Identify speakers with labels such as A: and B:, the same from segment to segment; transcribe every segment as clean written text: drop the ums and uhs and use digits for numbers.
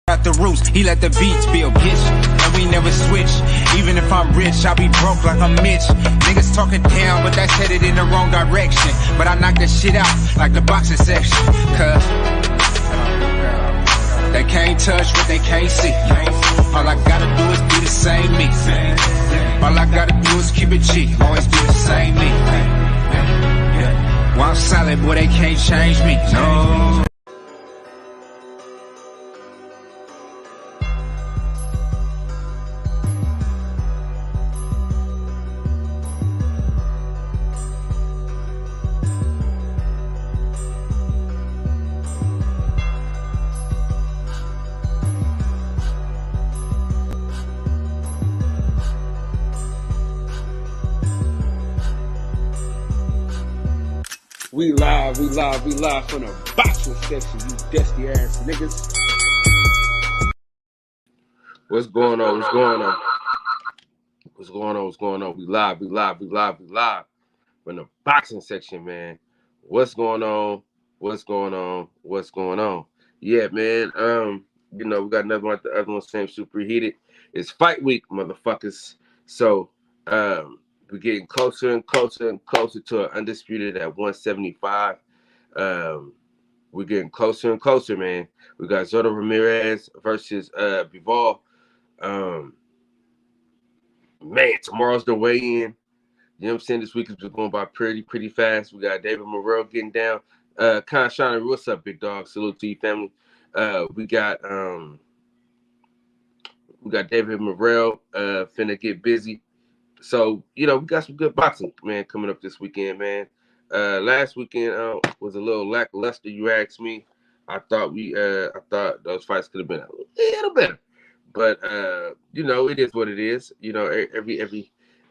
A: Out the roots, he let the beats build, bitch, and we never switch. Even if I'm rich, I'll be broke like I'm Mitch. Niggas talking down, but that's headed in the wrong direction. But I knock that shit out like the boxing section, cause they can't touch what they can't see. All I gotta do is be the same me. All I gotta do is keep it cheap, always be the same me. While I'm solid, boy, they can't change me, no.
B: We live from the boxing section, you dusty ass niggas. What's going on? We live from the boxing section, man. What's going on? Yeah, man. We got another one like the other one, same super heated. It's fight week, motherfuckers. So, we're getting closer and closer to an undisputed at 175. We're getting closer and closer, man. We got Zoto Ramirez versus Bivol. Man, tomorrow's the weigh-in. You know what I'm saying? This week is going by pretty fast. We got David Morrell getting down. Conshana, what's up, big dog? Salute to you, family. We got David Morrell finna get busy. So, we got some good boxing, man, coming up this weekend, man. Last weekend was a little lackluster, you ask me. I thought those fights could have been a little better. But it is what it is.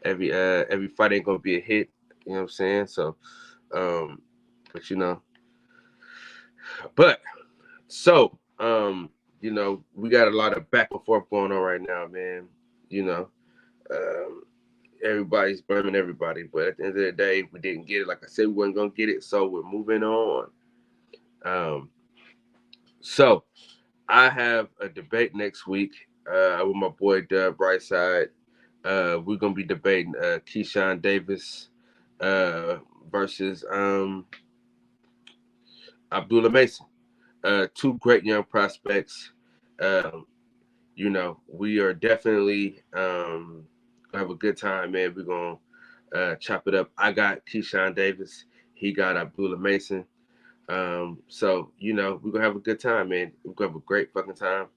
B: Every fight ain't gonna be a hit. You know what I'm saying? So, we got a lot of back and forth going on right now, man. Everybody's blaming everybody, but at the end of the day, we didn't get it. Like I said, we weren't gonna get it, so we're moving on. So I have a debate next week with my boy Dub Brightside. We're gonna be debating Keyshawn Davis versus Abdullah Mason. Two great young prospects. We are definitely have a good time, man. We're gonna chop it up. I got Keyshawn Davis. He got Abdullah Mason. So we're gonna have a good time, man. We're gonna have a great fucking time.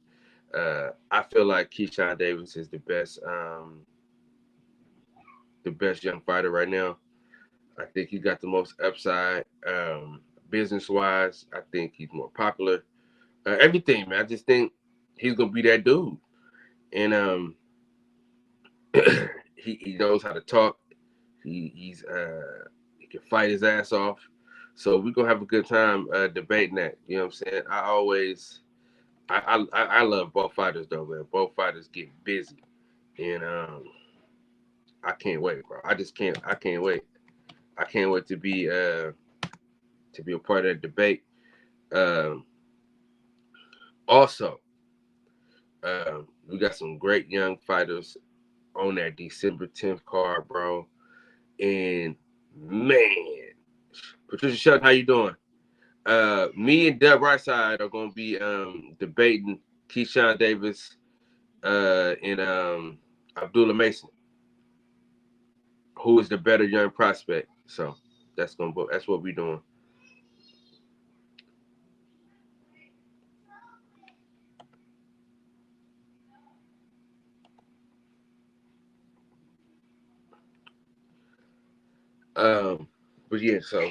B: I feel like Keyshawn Davis is the best young fighter right now. I think he got the most upside, business-wise. I think he's more popular. Everything, man. I just think he's gonna be that dude. And he knows how to talk. He can fight his ass off. So we're gonna have a good time debating that. You know what I'm saying? I love both fighters though, man. Both fighters get busy. And I can't wait, bro. I can't wait. I can't wait to be a part of that debate. Also, we got some great young fighters on that December 10th card, bro. And man, Patricia Shelton, how you doing? Me and Deb Brightside are gonna be debating Keyshawn Davis and Abdullah Mason. Who is the better young prospect? So that's what we're doing. But yeah, so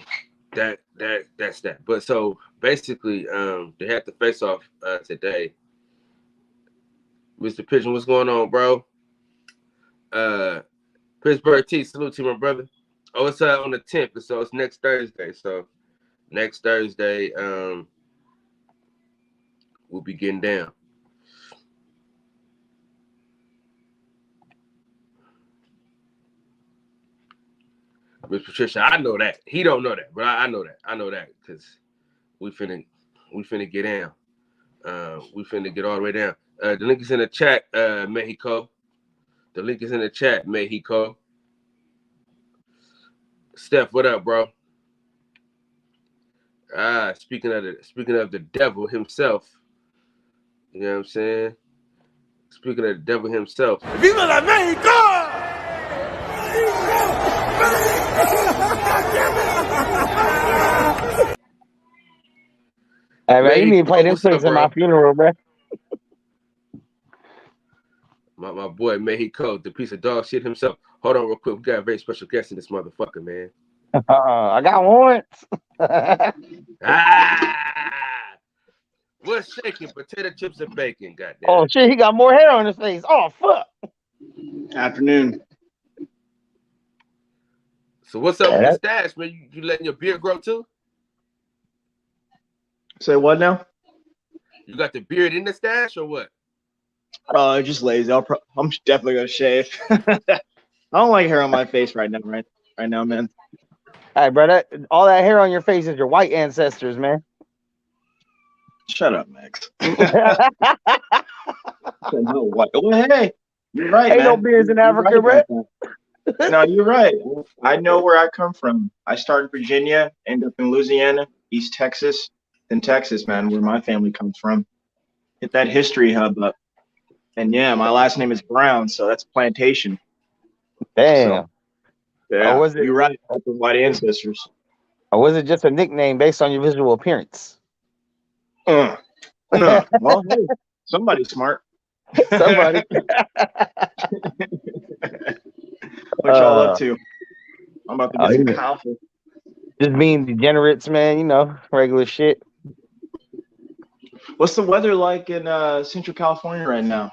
B: that's that. But so basically, they have to face off today. Mr. Pigeon, what's going on, bro? Pittsburgh T, salute to my brother. Oh, it's on the 10th, so it's next Thursday. So next Thursday, we'll be getting down. Miss Patricia, I know that. He don't know that, but I know that. I know that because we finna get down. We finna get all the way down. The link is in the chat, Mexico. The link is in the chat, Mexico. Steph, what up, bro? Speaking of the devil himself, you know what I'm saying? Speaking of the devil himself.
A: ¡Viva la México!
C: Hey, man, you need to play them things at my funeral, bro.
B: My boy Mexico, the piece of dog shit himself. Hold on real quick. We got a very special guest in this motherfucker, man.
C: I got warrants.
B: What's shaking? Potato chips and bacon, goddamn.
C: Oh shit, he got more hair on his face. Oh fuck.
D: Afternoon.
B: So what's up with the stash, man? You letting your beard grow too?
D: Say what now?
B: You got the beard in the stash or what?
D: Just lazy. I'm definitely gonna shave. I don't like hair on my face right now, right now, man.
C: Hey, brother, all that hair on your face is your white ancestors, man.
D: Shut up, Max. No, what? Well, hey, you're right.
C: Ain't no beards in Africa,
D: right,
C: bro.
D: No, you're right. I know where I come from. I started in Virginia, ended up in Louisiana, East Texas, then Texas, man, where my family comes from. Hit that history hub up. And yeah, my last name is Brown, so that's plantation.
C: Damn.
D: So, yeah,
C: was it,
D: you're right. That's the white ancestors.
C: Or was it just a nickname based on your visual appearance?
D: Well, hey, somebody's smart.
C: Somebody.
D: What y'all up to? I'm about to get some coffee.
C: Just being degenerates, man. You know, regular shit.
D: What's the weather like in Central California right now?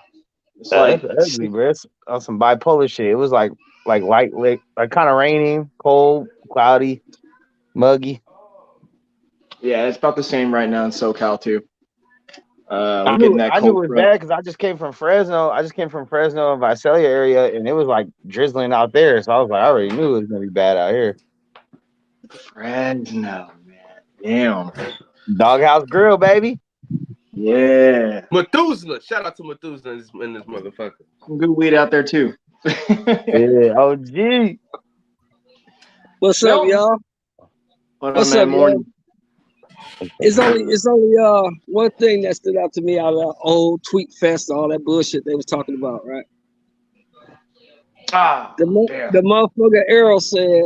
C: It's like ugly, bro. It's on some bipolar shit. It was like light, like kind of raining, cold, cloudy, muggy.
D: Yeah, it's about the same right now in SoCal too.
C: I knew it was bad because I just came from Fresno. And Visalia area, and it was like drizzling out there. So I was like, I already knew it was gonna be bad out here.
D: Fresno, man. Damn.
C: Doghouse Grill, baby.
D: Yeah.
B: Methuselah. Shout out to Methuselah in this motherfucker.
D: Some good weed out there too.
C: Yeah. Oh, gee.
E: What's up, y'all?
D: What's up, morning?
E: It's only one thing that stood out to me out of that old tweet fest, all that bullshit they was talking about, right? The motherfucker Arrow said,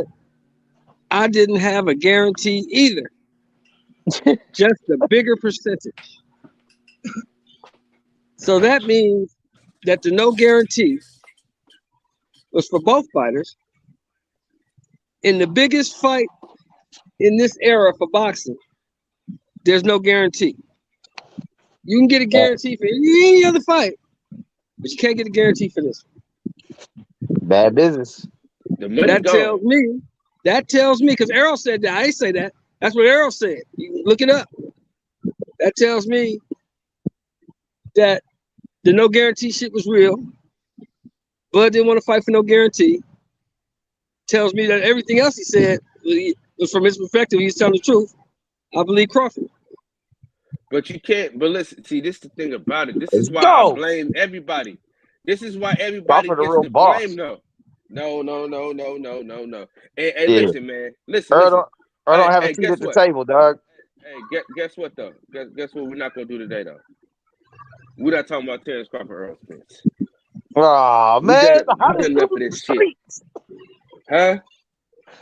E: I didn't have a guarantee either. Just a bigger percentage. So that means that the no guarantee was for both fighters. In the biggest fight in this era for boxing, there's no guarantee. You can get a guarantee for any other fight, but you can't get a guarantee for this.
C: Bad business.
E: That tells me, because Errol said that. I ain't say that. That's what Errol said. You can look it up. That tells me that the no guarantee shit was real. Bud didn't want to fight for no guarantee. Tells me that everything else he said was from his perspective. He's telling the truth. I believe Crawford.
B: But you can't. But listen, see, this is the thing about it. This is why I blame everybody. This is why everybody gets the blame. No. And listen, man. Listen.
C: Earl don't have a seat at the table, dog.
B: Hey, guess what though? Guess what we're not gonna do today though? We're not talking about Terrence Crawford or Earl Spence.
C: Oh man, it's the hottest
B: enough of this shit. Huh?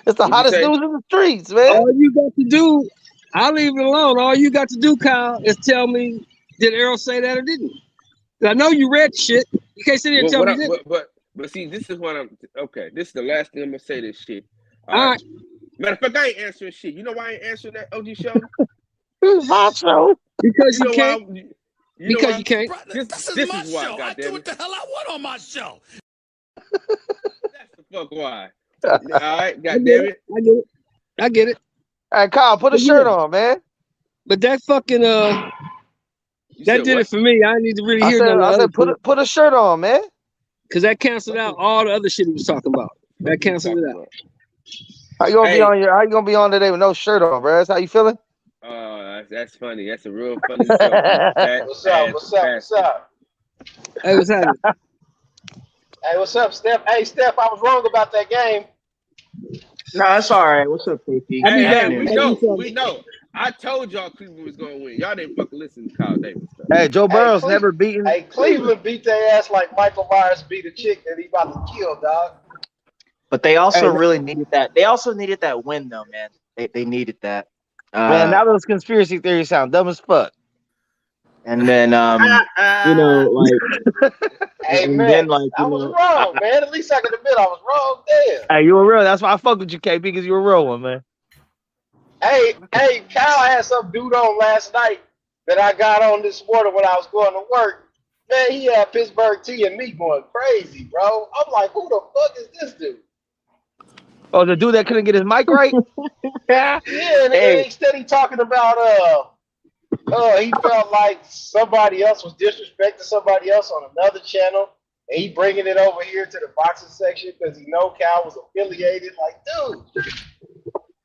C: It's the hottest news in the streets, man.
E: All you got to do, I'll leave it alone. All you got to do, Kyle, is tell me, did Errol say that or didn't? I know you read shit. You can't sit here and tell me this.
B: But see, this is what I'm okay. This is the last thing I'm gonna say. This shit.
E: All right.
B: Matter of fact, I ain't answering shit. You know why I ain't answering that OG show?
C: My show.
E: Because you can't. Because you can't.
A: This is my show. I do what the hell I want on my show.
B: That's the fuck why. All right, goddamn it.
E: I get it.
C: All right, Kyle, put a shirt on, man.
E: But that fucking that did it for me. I need to really hear that.
C: I said put a shirt on, man.
E: Because that canceled out all the other shit he was talking about. That canceled it out.
C: How you gonna be on today with no shirt on, bro? That's how you feeling?
B: I That's funny. That's a real funny joke.
F: What's up? What's up? What's up?
E: Hey, what's happening?
F: Hey, what's up, Steph? Hey, Steph, I was wrong about that game.
D: No, that's all right. What's up, KP?
B: Hey, we know. I told y'all Cleveland was gonna win. Y'all didn't fucking listen to Kyle Davis.
C: Hey, Joe Burrow's never beaten.
F: Hey, Cleveland beat their ass like Michael Myers beat a chick that he about to kill, dog.
D: But they also really needed that. They also needed that win, though, man. They needed that.
C: Man, now those conspiracy theories sound dumb as fuck.
D: And then, you know, like,
F: hey, man, then, like, I was wrong, man. At least I can admit I was wrong there.
C: Hey, you were real. That's why I fuck with you, KB, because you were a real one, man.
F: Hey, Kyle had some dude on last night that I got on this morning when I was going to work. Man, he had Pittsburgh T and me going crazy, bro. I'm like, who the fuck is this dude?
C: Oh, the dude that couldn't get his mic right?
F: Yeah, and instead he talking about he felt like somebody else was disrespecting somebody else on another channel, and he bringing it over here to the boxing section because he know Cal was affiliated. Like, dude.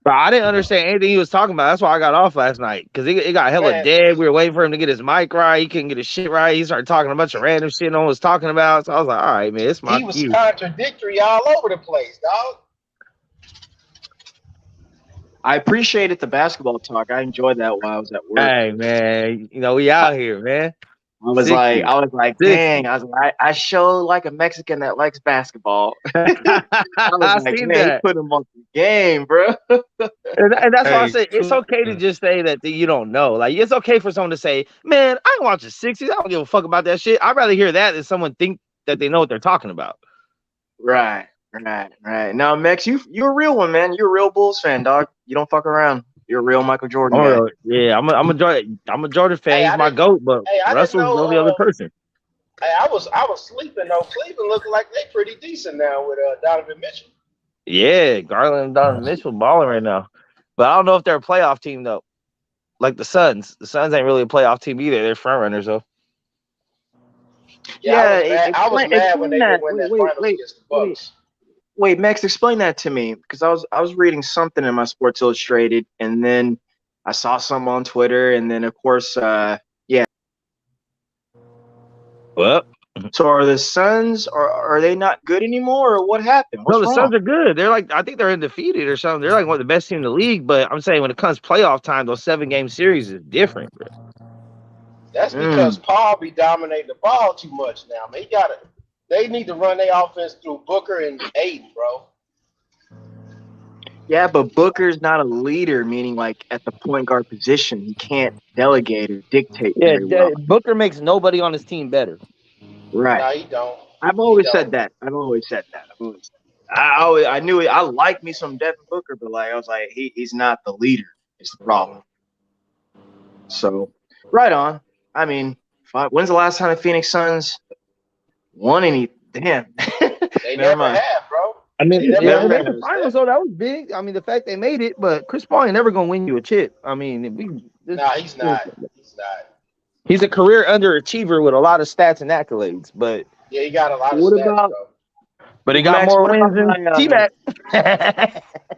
C: Bro, I didn't understand anything he was talking about. That's why I got off last night, because it got hella dead. We were waiting for him to get his mic right. He couldn't get his shit right. He started talking a bunch of random shit no one was talking about. So I was like, all right, man, it's my
F: cue. He was contradictory all over the place, dog.
D: I appreciated the basketball talk. I enjoyed that while I was at work.
C: Hey, man, you know, we out here, man.
D: I was like, dang. I was like, I show like a Mexican that likes basketball. I was like, man, that. He put him on the game, bro.
C: and that's why I say it's okay to just say that you don't know. Like, it's okay for someone to say, man, I don't watch the 60s. I don't give a fuck about that shit. I'd rather hear that than someone think that they know what they're talking about.
D: Right. Now, Mex, you're a real one, man. You're a real Bulls fan, dog. You don't fuck around. You're a real Michael Jordan guy.
C: Yeah, I'm a Jordan fan. He's my GOAT, but Russell's the only other person.
F: Hey, I was sleeping though. Cleveland looking like they pretty decent now with Donovan Mitchell.
C: Yeah, Garland and Donovan Mitchell balling right now. But I don't know if they're a playoff team though. Like the Suns. The Suns ain't really a playoff team either. They're front runners though.
F: Yeah, I was mad when they didn't win that final against the Bucks.
D: Wait, Max, explain that to me, because I was reading something in my Sports Illustrated, and then I saw some on Twitter, and then of course, yeah.
C: Well,
D: so are the Suns are they not good anymore, or what happened? What's
C: the Suns are good. They're like, I think they're undefeated or something. They're like one of the best teams in the league. But I'm saying when it comes playoff time, those 7-game series is different, bro.
F: That's because Paul be dominating the ball too much now, man. They need to run their offense through Booker and Aiden, bro.
D: Yeah, but Booker's not a leader, meaning like at the point guard position, he can't delegate or dictate very well.
C: Booker makes nobody on his team better.
D: Right.
F: No, he don't.
D: I've always said that. I knew it. I like me some Devin Booker, but like I was like, he's not the leader. It's the problem. So, right on. I mean, when's the last time the Phoenix Suns won any? Damn.
F: They never have, bro.
C: I mean, they made the finals, so that was big. I mean, the fact they made it, but Chris Paul ain't never gonna win you a chip. I mean,
F: he's not.
C: He's a career underachiever with a lot of stats and accolades, but
F: yeah, he got a lot of stats, bro.
C: But he got more wins than T-Mac.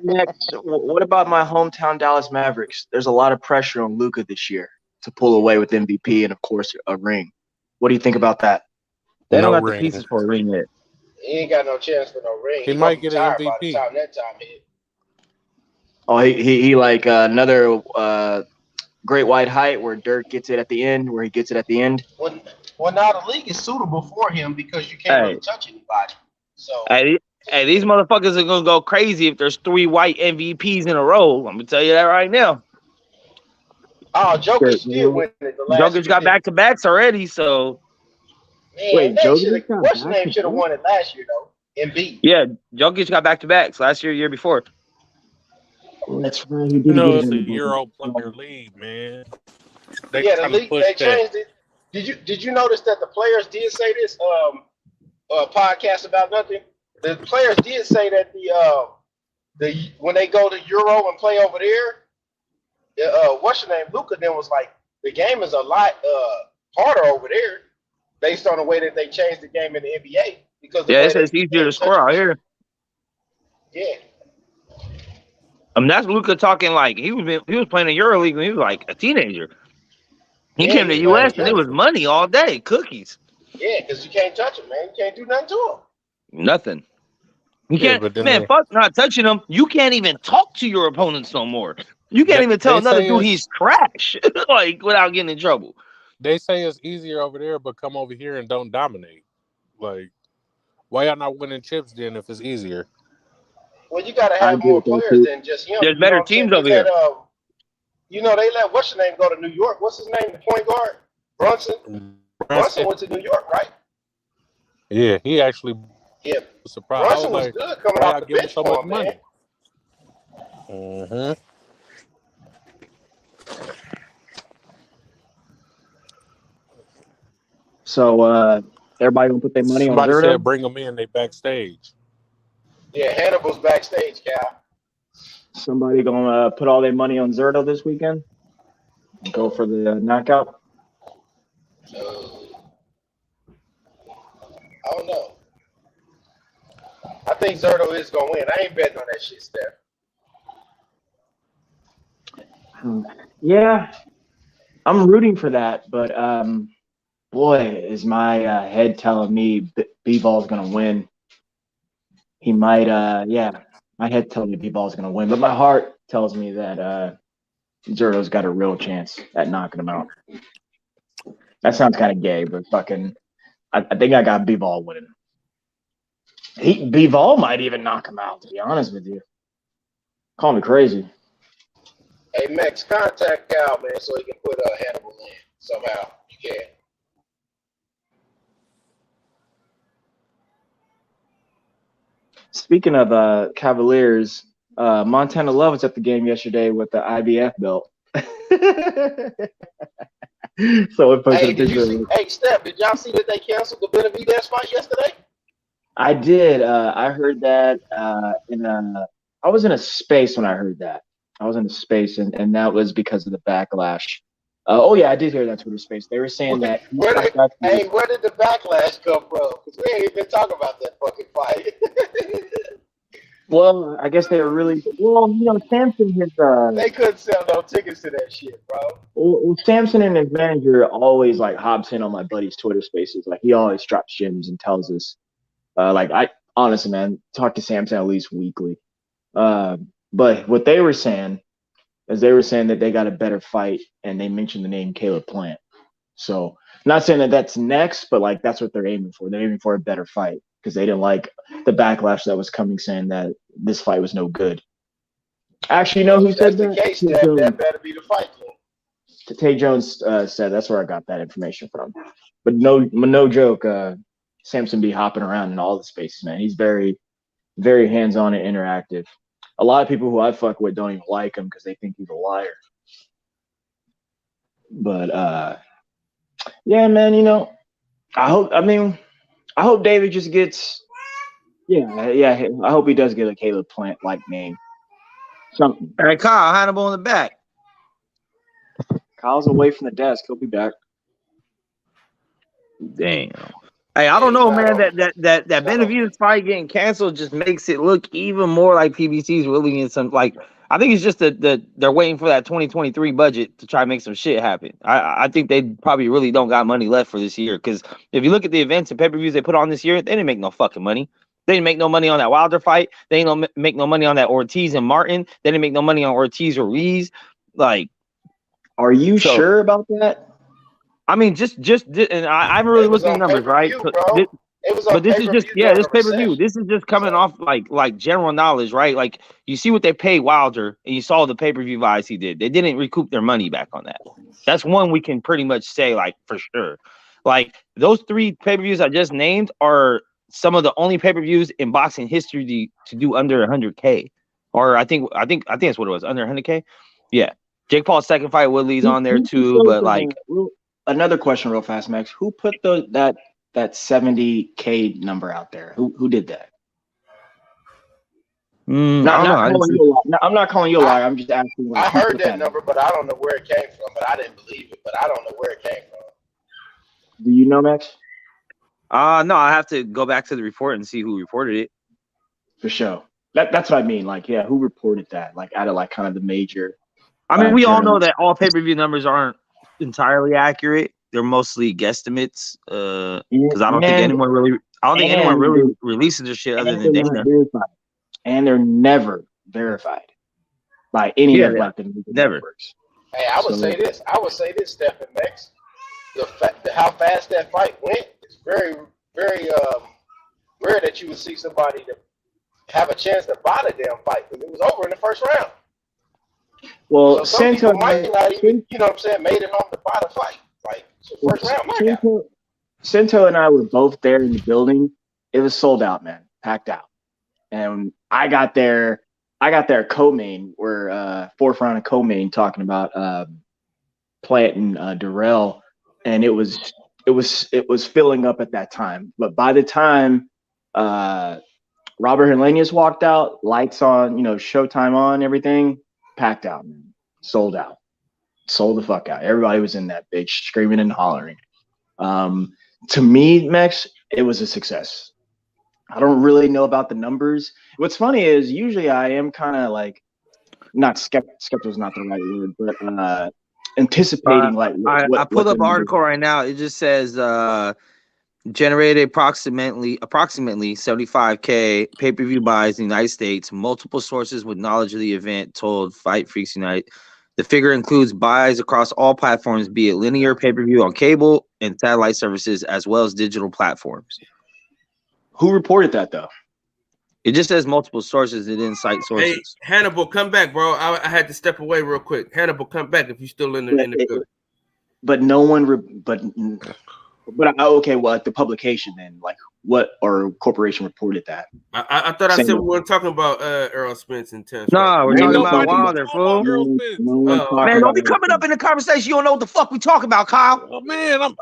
D: Next, what about my hometown Dallas Mavericks? There's a lot of pressure on Luka this year to pull away with MVP and, of course, a ring. What do you think about that?
C: They don't have the pieces for a ring yet.
F: He ain't got no chance for no ring.
G: He might get an MVP.
F: By the time that time hit.
D: Oh, he like another great white height where Dirk gets it at the end, where he gets it at the end.
F: Well, now the league is suitable for him because you can't really touch anybody. So
C: hey, these motherfuckers are gonna go crazy if there's 3 white MVPs in a row. I'm gonna tell you that right now.
F: Oh, Jokic did win it.
C: Jokic got back-to-backs already, so.
F: Man, wait, what's your name should have won it last year though? Embiid.
C: Yeah, Jokic got back-to-backs last year before.
D: That's right.
G: You know, it's a Euro player league, man.
F: The league they changed it. Did you notice that the players did say this? Podcast about nothing. The players did say that the when they go to Euro and play over there, what's your name? Luka then was like, the game is a lot harder over there, based on the way that they changed the game in the NBA. Because
C: it's easier to score out here.
F: Yeah.
C: That's Luka talking like he was playing in EuroLeague when he was like a teenager. He came to
F: he's
C: US
F: playing
C: and it was money all day, cookies.
F: Yeah, because you can't touch him, man. You can't do nothing to him.
C: Nothing. You
G: Yeah,
C: can't,
G: but then
C: man. Fuck not touching them. You can't even talk to your opponents no more. You can't even tell another dude he's trash, like without getting in trouble.
G: They say it's easier over there, but come over here and don't dominate. Like, why y'all not winning chips then if it's easier?
F: Well, you got to have more players than just him.
C: There's better teams over here.
F: They let what's your name go to New York? What's his name? The point guard, Brunson. Brunson went to New York, right?
G: Yeah, he actually.
F: Yeah,
G: was surprised.
F: Brunson was good coming off the bench
G: so
F: for
G: much
F: him,
G: money.
F: Man.
D: So everybody gonna put their money
G: Somebody
D: on Zerto?
G: said bring them in. They backstage.
F: Yeah, Hannibal's backstage, Cal.
D: Somebody gonna put all their money on Zerto this weekend? Go for the knockout?
F: I don't know. I think Zerto is gonna win. I ain't betting on that shit, Steph.
D: Yeah, I'm rooting for that, but boy, is my head telling me B-Ball's gonna win. He might, my head tells me B-Ball's gonna win, but my heart tells me that Zerto's got a real chance at knocking him out. That sounds kind of gay, but fucking, I think I got B-Ball winning. B-Ball might even knock him out, to be honest with you. Call me crazy.
F: Hey, Max, contact Cal, man, so he can put Hannibal in somehow. You can.
D: Speaking of Cavaliers, Montana Love was at the game yesterday with the IBF belt. So it posted a picture.
F: Hey, Steph, did y'all see that they canceled the Benavidez fight yesterday?
D: I did. I heard that I was in a space when I heard that. I was in a space, and that was because of the backlash. Oh yeah, I did hear that Twitter space. They were saying that.
F: Where did the backlash come from? Because we ain't even been talking about that fucking fight.
D: Well, I guess they were really Samson
F: they couldn't sell no tickets to that shit, bro.
D: Well, Samson and his manager always like hops in on my buddy's Twitter spaces. Like he always drops gems and tells us. I honestly, man, talk to Samson at least weekly. But what they were saying is they were saying that they got a better fight, and they mentioned the name Caleb Plant. So, not saying that that's next, but like that's what they're aiming for. They're aiming for a better fight because they didn't like the backlash that was coming, saying that this fight was no good. Actually, you know who said that?
F: Case, that better be the fight.
D: Tay Jones said that's where I got that information from. But no joke. Samson be hopping around in all the spaces, man. He's very, very hands-on and interactive. A lot of people who I fuck with don't even like him because they think he's a liar. But yeah, man, I hope David just gets I hope he does get a Caleb Plant like name. Something.
C: All right, Kyle, Hannibal in the back.
D: Kyle's away from the desk. He'll be back.
C: Damn. Hey, I don't know, man. That Benavidez fight getting canceled just makes it look even more like PBC's really in some like. I think it's just that they're waiting for that 2023 budget to try to make some shit happen. I think they probably really don't got money left for this year because if you look at the events and pay-per-views they put on this year, they didn't make no fucking money. They didn't make no money on that Wilder fight. They didn't make no money on that Ortiz and Martin. They didn't make no money on Ortiz or Ruiz. Like,
D: are you sure about that?
C: I mean, and I haven't really looked at the numbers, right? But this is just this pay-per-view. This is just coming off like general knowledge, right? Like you see what they paid Wilder, and you saw the pay-per-view buys he did. They didn't recoup their money back on that. That's one we can pretty much say like for sure. Like those 3 pay-per-views I just named are some of the only pay-per-views in boxing history to do under 100K, or I think that's what it was, under 100K. Yeah, Jake Paul's second fight, Woodley's on there too, but like.
D: Another question real fast, Max. Who put that 70K number out there? Who did that? I'm not calling you a liar. I'm just asking.
F: I heard that number, but I don't know where it came from. But I didn't believe it. But I don't know where it came from.
D: Do you know, Max?
C: No, I have to go back to the report and see who reported it.
D: For sure. That's what I mean. Like, yeah, who reported that? Like, out of like kind of the major.
C: I mean, we all know that all pay-per-view numbers aren't entirely accurate. They're mostly guesstimates. Because I don't think anyone really releases their shit other than Dana.
D: And they're never verified by any of like the networks.
F: Hey, I would say this, Steph and Max. How fast that fight went is very, very rare that you would see somebody to have a chance to buy the damn fight because it was over in the first round.
D: Well,
F: so some people might not even, you know what I'm saying, made it home to buy the fight. Like, so first round,
D: Sento and I were both there in the building. It was sold out, man, packed out. And I got there co-main, where forefront of co-main talking about Plant and Darrell, and it was filling up at that time. But by the time Robert Helenius walked out, lights on, Showtime on, everything packed out, man. Sold out, sold the fuck out. Everybody was in that bitch screaming and hollering. To me, Max, it was a success. I don't really know about the numbers. What's funny is usually I am kind of like, not skeptical is not the right word, but anticipating
C: I pulled up an article right now. It just says generated approximately 75K pay-per-view buys in the United States. Multiple sources with knowledge of the event told Fight Freaks Unite. The figure includes buys across all platforms, be it linear pay-per-view on cable and satellite services, as well as digital platforms.
D: Who reported that, though?
C: It just says multiple sources. It didn't cite sources.
B: Hey, Hannibal, come back, bro. I had to step away real quick. Hannibal, come back if you're still in the field.
D: But no one, okay, well, at the publication then, like what or corporation reported that?
B: I thought I said we weren't talking about Earl Spence and Terrence.
C: No, we're talking about Wilder, fool. Man, don't be coming up in the conversation. You don't know what the fuck we talking about, Kyle.
G: Oh, man, I'm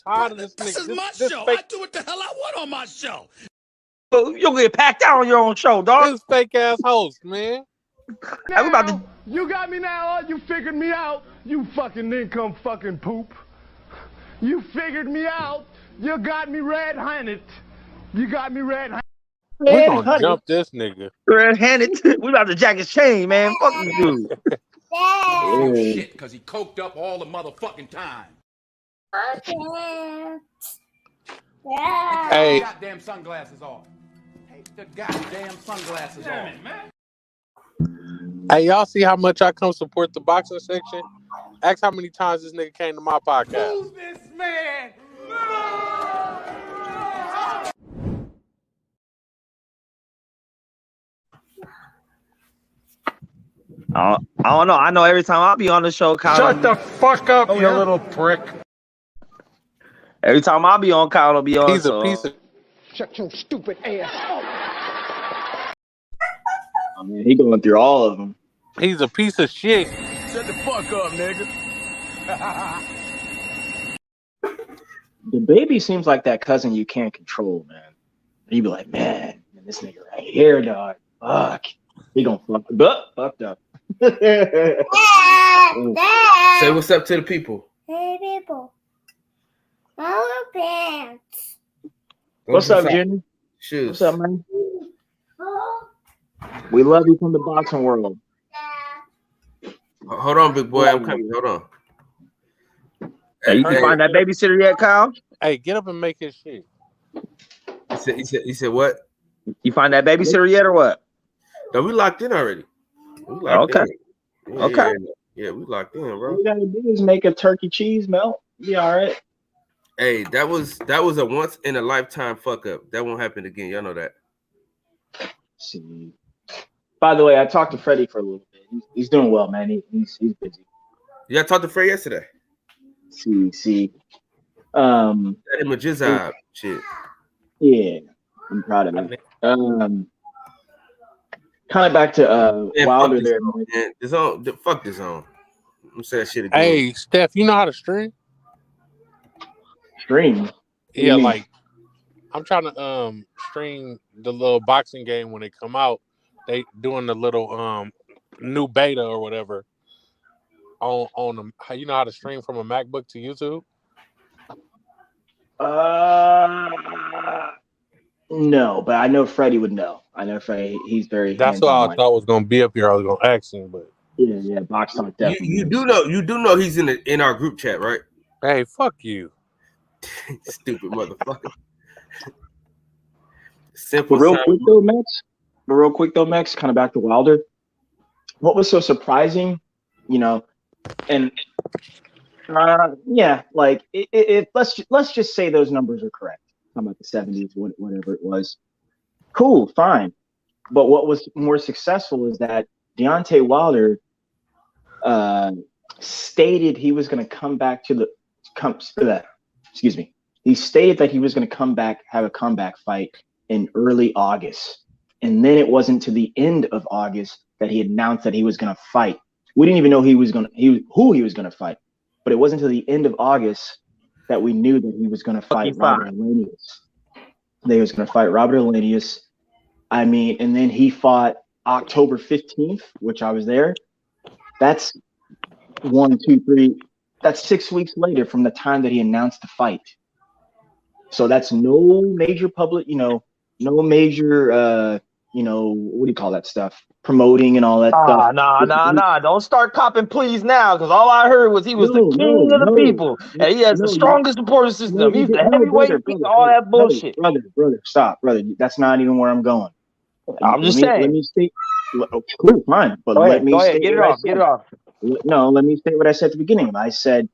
G: tired of this nigga.
H: This is my show. I do what the hell I want on my show.
C: You'll get packed out on your own show, dog.
G: This fake ass host, man.
C: Now, about to...
I: You got me now. You figured me out. You fucking nincomb fucking poop. You figured me out. You got me red-handed. You got me red-handed.
G: We gonna jump this nigga.
C: Red-handed. We about to jack his chain, man. Fuck this dude.
H: Oh, shit, because he coked up all the motherfucking time.
G: Hey.
H: Goddamn sunglasses off. Take the goddamn sunglasses off. Man.
G: Hey, y'all see how much I come support the boxing section? Ask how many times this nigga came to my podcast.
H: Who's this man?
C: I don't know. I know every time I be on the show, Kyle.
I: Shut the fuck up, you little prick.
C: Every time I be on, Kyle will be on.
G: He's a piece of...
I: Shut your stupid ass up.
D: I mean, he going through all of them.
G: He's a piece of shit.
H: Shut the fuck up, nigga.
D: The baby seems like that cousin you can't control, man. You be like, man, this nigga right here, dog. Fuck. He gonna fucked up.
B: Say what's up to the people.
J: Hey, people. Our pants.
D: What's up, Jenny?
B: Shoes.
D: What's up, man? We love you from the boxing world.
B: Hold on, big boy. I'm coming. Hold on.
C: Hey, you can find that babysitter yet, Kyle?
G: Hey, get up and make his shit.
B: He said what?
C: You find that babysitter yet or what?
B: No, we locked in already.
C: Okay.
B: Yeah, yeah, we locked in, bro.
D: All you gotta do is make a turkey cheese melt. Be all right.
B: Hey, that was a once in a lifetime fuck up. That won't happen again. Y'all know that.
D: See. By the way, I talked to Freddie for a little bit. He's doing well, man. He's busy.
B: Yeah, I talked to Fred yesterday.
D: See.
B: That him a jizz shit.
D: Yeah, I'm proud of him. Kind of back to Wilder there, man.
B: Fuck this on. I'm saying that shit again.
G: Hey, Steph, you know how to stream?
D: Stream?
G: Yeah, like I'm trying to stream the little boxing game when they come out. They doing the little new beta or whatever on them. You know how to stream from a MacBook to YouTube?
D: No, but I know Freddie would know. I know Freddie. He's very
G: That's what
D: hands-on
G: I
D: like
G: thought was gonna be up here. I was gonna ask him, but
D: yeah, Box Talk definitely.
B: You do know he's in our group chat, right?
G: hey, fuck you.
B: Stupid motherfucker.
D: But real quick though, Max, kind of back to Wilder. What was so surprising, and like let's just say those numbers are correct. Talking about the 70s, whatever it was. Cool, fine. But what was more successful is that Deontay Wilder stated he was going to come back He stated that he was going to come back, have a comeback fight in early August. And then it wasn't to the end of August that he announced that he was going to fight. We didn't even know who he was going to fight. But it wasn't until the end of August that we knew that he was going to fight Robert Elenius. That he was going to fight Robert Elenius. I mean, and then he fought October 15th, which I was there. That's 1, 2, 3. That's 6 weeks later from the time that he announced the fight. So that's no major public, no major, what do you call that stuff? Promoting and all that stuff.
C: Nah. Don't start copping please now, because all I heard was he was the king of the people. And he has the strongest support system. He's the heavyweight, all that bullshit.
D: Brother, stop, brother. That's not even where I'm going.
C: I'm just saying.
D: Let me state. Cool, fine. But let me state.
C: Get it off.
D: No, let me state what I said at the beginning. I said,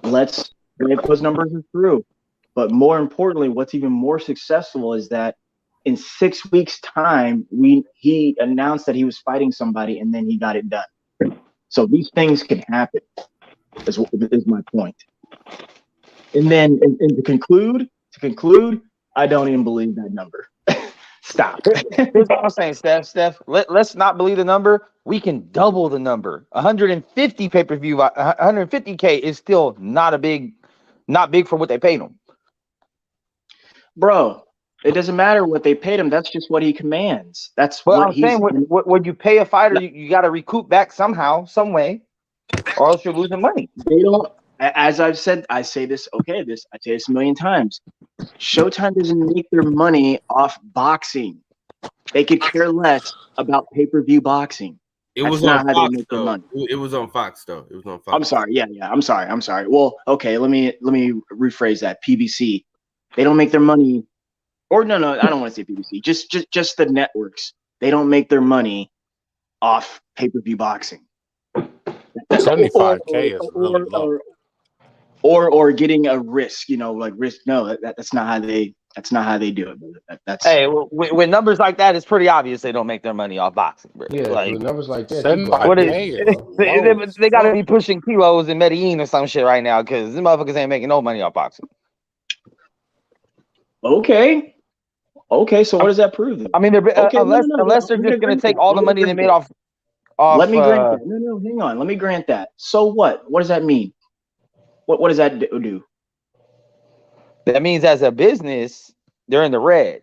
D: let's if those numbers are true. But more importantly, what's even more successful is that in 6 weeks' time, he announced that he was fighting somebody, and then he got it done. So these things can happen. Is my point. And then, and to conclude, I don't even believe that number. Stop.
C: Here's what I'm saying, Steph. Let's not believe the number. We can double the number. 150 pay-per-view, 150K is still not big for what they paid him.
D: Bro, it doesn't matter what they paid him. That's just what he commands. That's
C: what I'm saying. When you pay a fighter, you got to recoup back somehow, some way, or else you're losing money.
D: They don't. As I've said, I say this a million times. Showtime doesn't make their money off boxing. They could care less about pay-per-view boxing.
B: It was on Fox, though. It was on Fox, though. It was on Fox.
D: I'm sorry. Yeah. I'm sorry. Well, okay. Let me rephrase that. PBC. They don't make their money, or no, I don't want to say PBC. Just the networks. They don't make their money off pay-per-view boxing.
G: 75K is really low.
D: Or getting a risk, like risk. No, that's not how they do it. That's
C: when numbers like that, it's pretty obvious they don't make their money off boxing. Bro.
F: Yeah, like numbers like that.
C: They got to be pushing kilos in Medellin or some shit right now, because these motherfuckers ain't making no money off boxing.
D: Okay. So what does that prove? Then?
C: I mean, unless they're just going to take all the money they made off.
D: Let me grant that. No, hang on. Let me grant that. So what? What does that mean? What does that do?
C: That means as a business, they're in the red,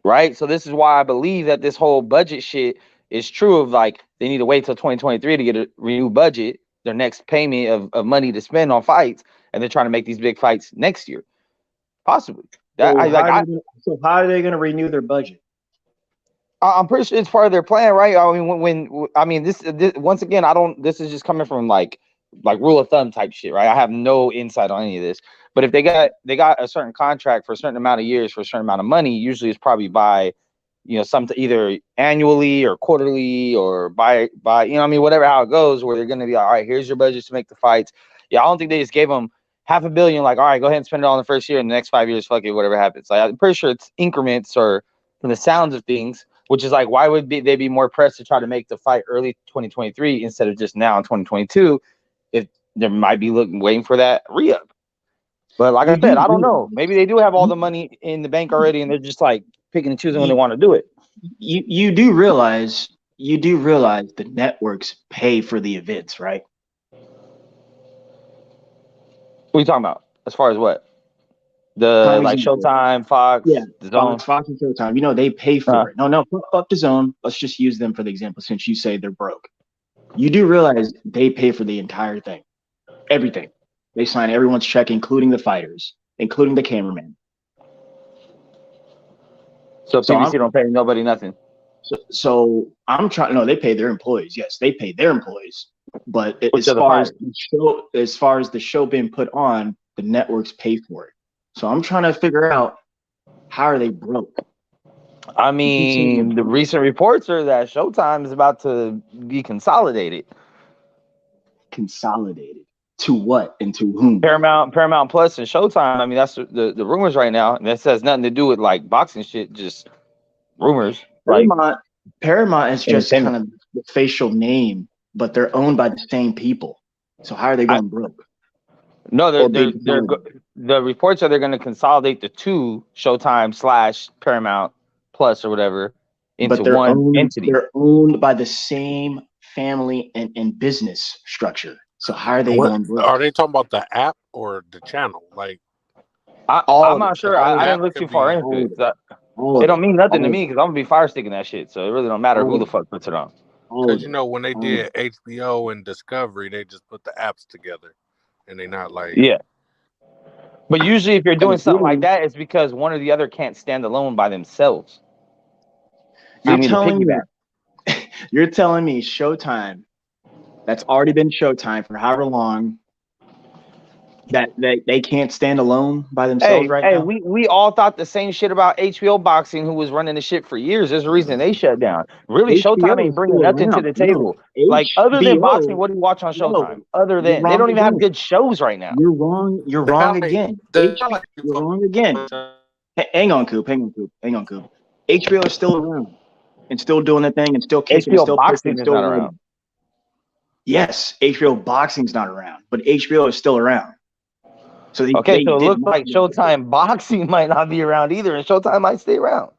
C: right? So this is why I believe that this whole budget shit is true. Of like, they need to wait till 2023 to get a renewed budget, their next payment of money to spend on fights, and they're trying to make these big fights next year, possibly.
D: So how are they going to renew their budget?
C: I'm pretty sure it's part of their plan, right? I mean, this once again, this is just coming from like rule of thumb type shit, right? I have no insight on any of this, but if they got a certain contract for a certain amount of years for a certain amount of money, usually it's probably by, either annually or quarterly or by whatever, how it goes, where they're going to be all right, here's your budget to make the fights. Yeah, I don't think they just gave them $500 million, like, all right, go ahead and spend it all in the first year, and the next 5 years, fuck it, whatever happens. Like, I'm pretty sure it's increments, or from the sounds of things, which is like, why would they be more pressed to try to make the fight early 2023 instead of just now in 2022? If there might be waiting for that re-up. But like I said, I don't know. Maybe they do have all the money in the bank already, and they're just like picking and choosing when they want to do it.
D: You do realize the networks pay for the events, right?
C: What are you talking about? As far as what? The like Showtime, Fox, the Zone.
D: Fox and Showtime. They pay for it. No, fuck the Zone. Let's just use them for the example, since you say they're broke. You do realize they pay for the entire thing, everything. They sign everyone's check, including the fighters, including the cameraman.
C: So PBC don't pay nobody nothing.
D: So I'm trying. No, they pay their employees. Yes, they pay their employees. But as far as the show being put on, the networks pay for it. So I'm trying to figure out, how are they broke?
C: I mean, the recent reports are that Showtime is about to be consolidated.
D: Consolidated to what and to whom?
C: Paramount Plus and Showtime. I mean, that's the rumors right now. And that has nothing to do with like boxing shit, just rumors.
D: Paramount is just kind of the facial name, but they're owned by the same people. So how are they going broke?
C: No, the reports are they're going to consolidate the two, Showtime / Paramount Plus or whatever, into one entity.
D: They're owned by the same family and business structure. So how are they going broke?
G: Are they talking about the app or the channel? Like,
C: I'm not sure. I didn't look too far into it. It don't mean nothing to me because I'm gonna be fire sticking that shit. So it really don't matter who the fuck puts it on.
G: Because when they did HBO and Discovery, they just put the apps together, and they not like
C: But usually, if you're doing something like that, it's because one or the other can't stand alone by themselves.
D: You're telling me Showtime, that's already been Showtime for however long, that they can't stand alone by themselves now?
C: We all thought the same shit about HBO Boxing, who was running the shit for years. There's a reason they shut down. Really, Showtime ain't bringing nothing to the table. Like, other than boxing, what do you watch on Showtime? Other than, they don't even have good shows right now.
D: You're wrong again. You're wrong again. Hang on, Coop. HBO is still around and still doing the thing and still kicking.
C: HBO Boxing is not around.
D: Yes, HBO Boxing's not around, but HBO is still around. So
C: so it looks like Showtime Boxing might not be around either, and Showtime might stay around.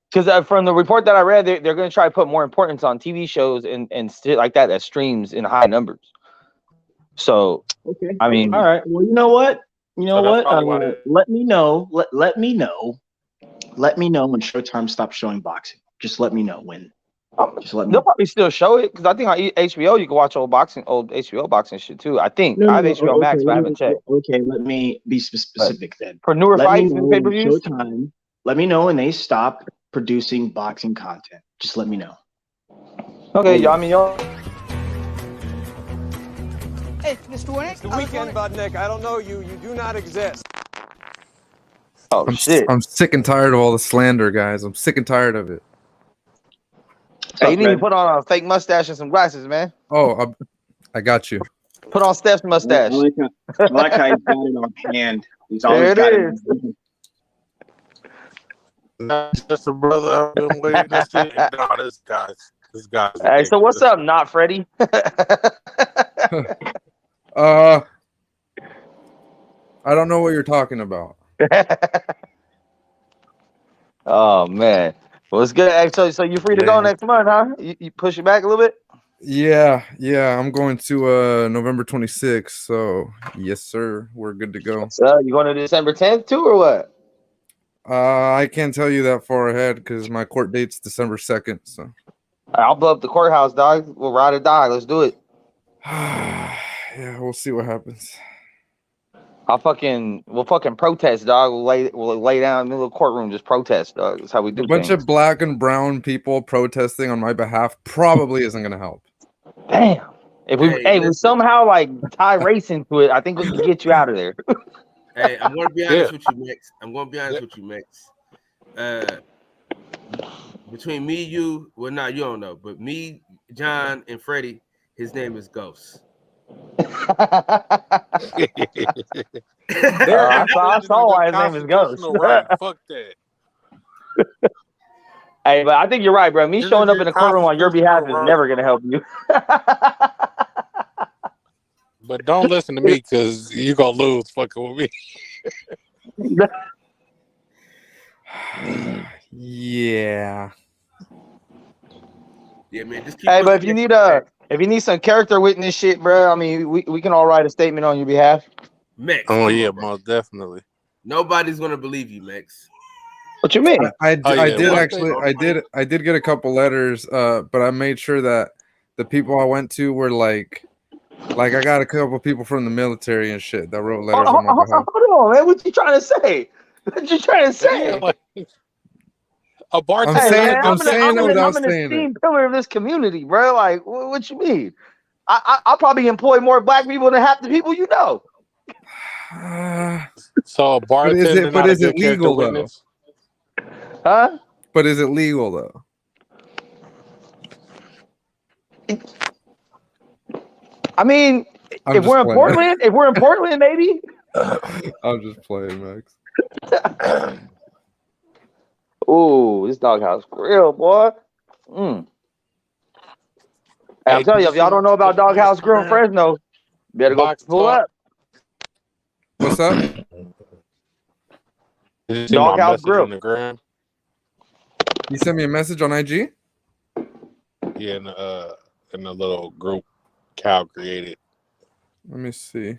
C: Because from the report that I read, they're going to try to put more importance on TV shows and shit like that streams in high numbers. So, I mean,
D: all right. Well, you know what? Let me know. Let me know. Let me know when Showtime stops showing boxing. Just let me know when.
C: They'll probably still show it because I think on HBO you can watch old HBO boxing shit too. I think I have HBO Max, but I haven't checked.
D: Okay, let me be specific then.
C: For newer fights and pay-per-views,
D: Showtime, let me know when they stop producing boxing content. Just let me know.
C: Okay, y'all.
K: Hey, Mr. Winnick.
L: It's the weekend, Budnick. I don't know you. You do not exist.
C: Oh, shit.
M: I'm sick and tired of all the slander, guys. I'm sick and tired of it.
C: Hey, you need to put on a fake mustache and some glasses, man.
M: Oh, I got you.
C: Put on Steph's mustache.
D: I like how he's got it on hand. He's always got it.
G: Not just a brother. I've been waiting to see. No, this guy's.
C: Hey, so what's up, not Freddie?
M: I don't know what you're talking about.
C: Oh man, well it's good. So you're free to go next month, huh? You push it back a little bit.
M: Yeah. I'm going to November 26th. So yes, sir, we're good to go.
C: So you going to December 10th too, or what?
M: I can't tell you that far ahead because my court date's December 2nd. So
C: I'll blow up the courthouse, dog. We'll ride or die. Let's do it.
M: Yeah, we'll see what happens.
C: We'll fucking protest, dog. We'll lay down in the little courtroom, just protest, dog. That's how we do.
M: A bunch of black and brown people protesting on my behalf probably isn't gonna help.
C: Damn. If we somehow like tie race into it, I think we can get you out of there.
B: Hey, I'm gonna be honest with you, Max. Between me, you, well, not you don't know, but me, John, and Freddie, his name is Ghost.
C: I saw why his name is Ghost.
G: Right. Fuck that.
C: Hey, but I think you're right, bro. Me showing up in the courtroom on your behalf is never gonna help you.
G: But don't listen to me because you're gonna lose fucking with me.
M: Yeah.
B: Yeah, man. Just keep
C: but if you need some character witness shit, bro, I mean, we can all write a statement on your behalf.
B: Max.
G: Oh yeah, most definitely.
B: Nobody's gonna believe you, Max.
C: What you mean?
M: I did get a couple letters, but I made sure that the people I went to were like I got a couple people from the military and shit that wrote letters on my behalf.
C: Hold on, man. What you trying to say? What you trying to say?
G: A bartender.
C: Hey, man,
M: I'm saying it without
C: I'm an
M: saying it.
C: esteemed pillar of this community, bro. Like, what you mean? I'll probably employ more black people than half the people you know.
G: So a bartender,
M: But is it legal though?
G: witness?
C: Huh?
M: But is it legal though?
C: I mean,
M: I'm
C: if
M: just
C: we're in
M: playing.
C: Portland, maybe.
M: I'm just playing, Max.
C: Ooh, this doghouse grill, boy. Hey, I'm telling you, if y'all don't know about Doghouse Grill in Fresno, better go pull up.
M: What's up?
G: Did you see my message in the gram?
M: You sent me a message on IG?
G: Yeah, in a little group Cal created.
M: Let me see.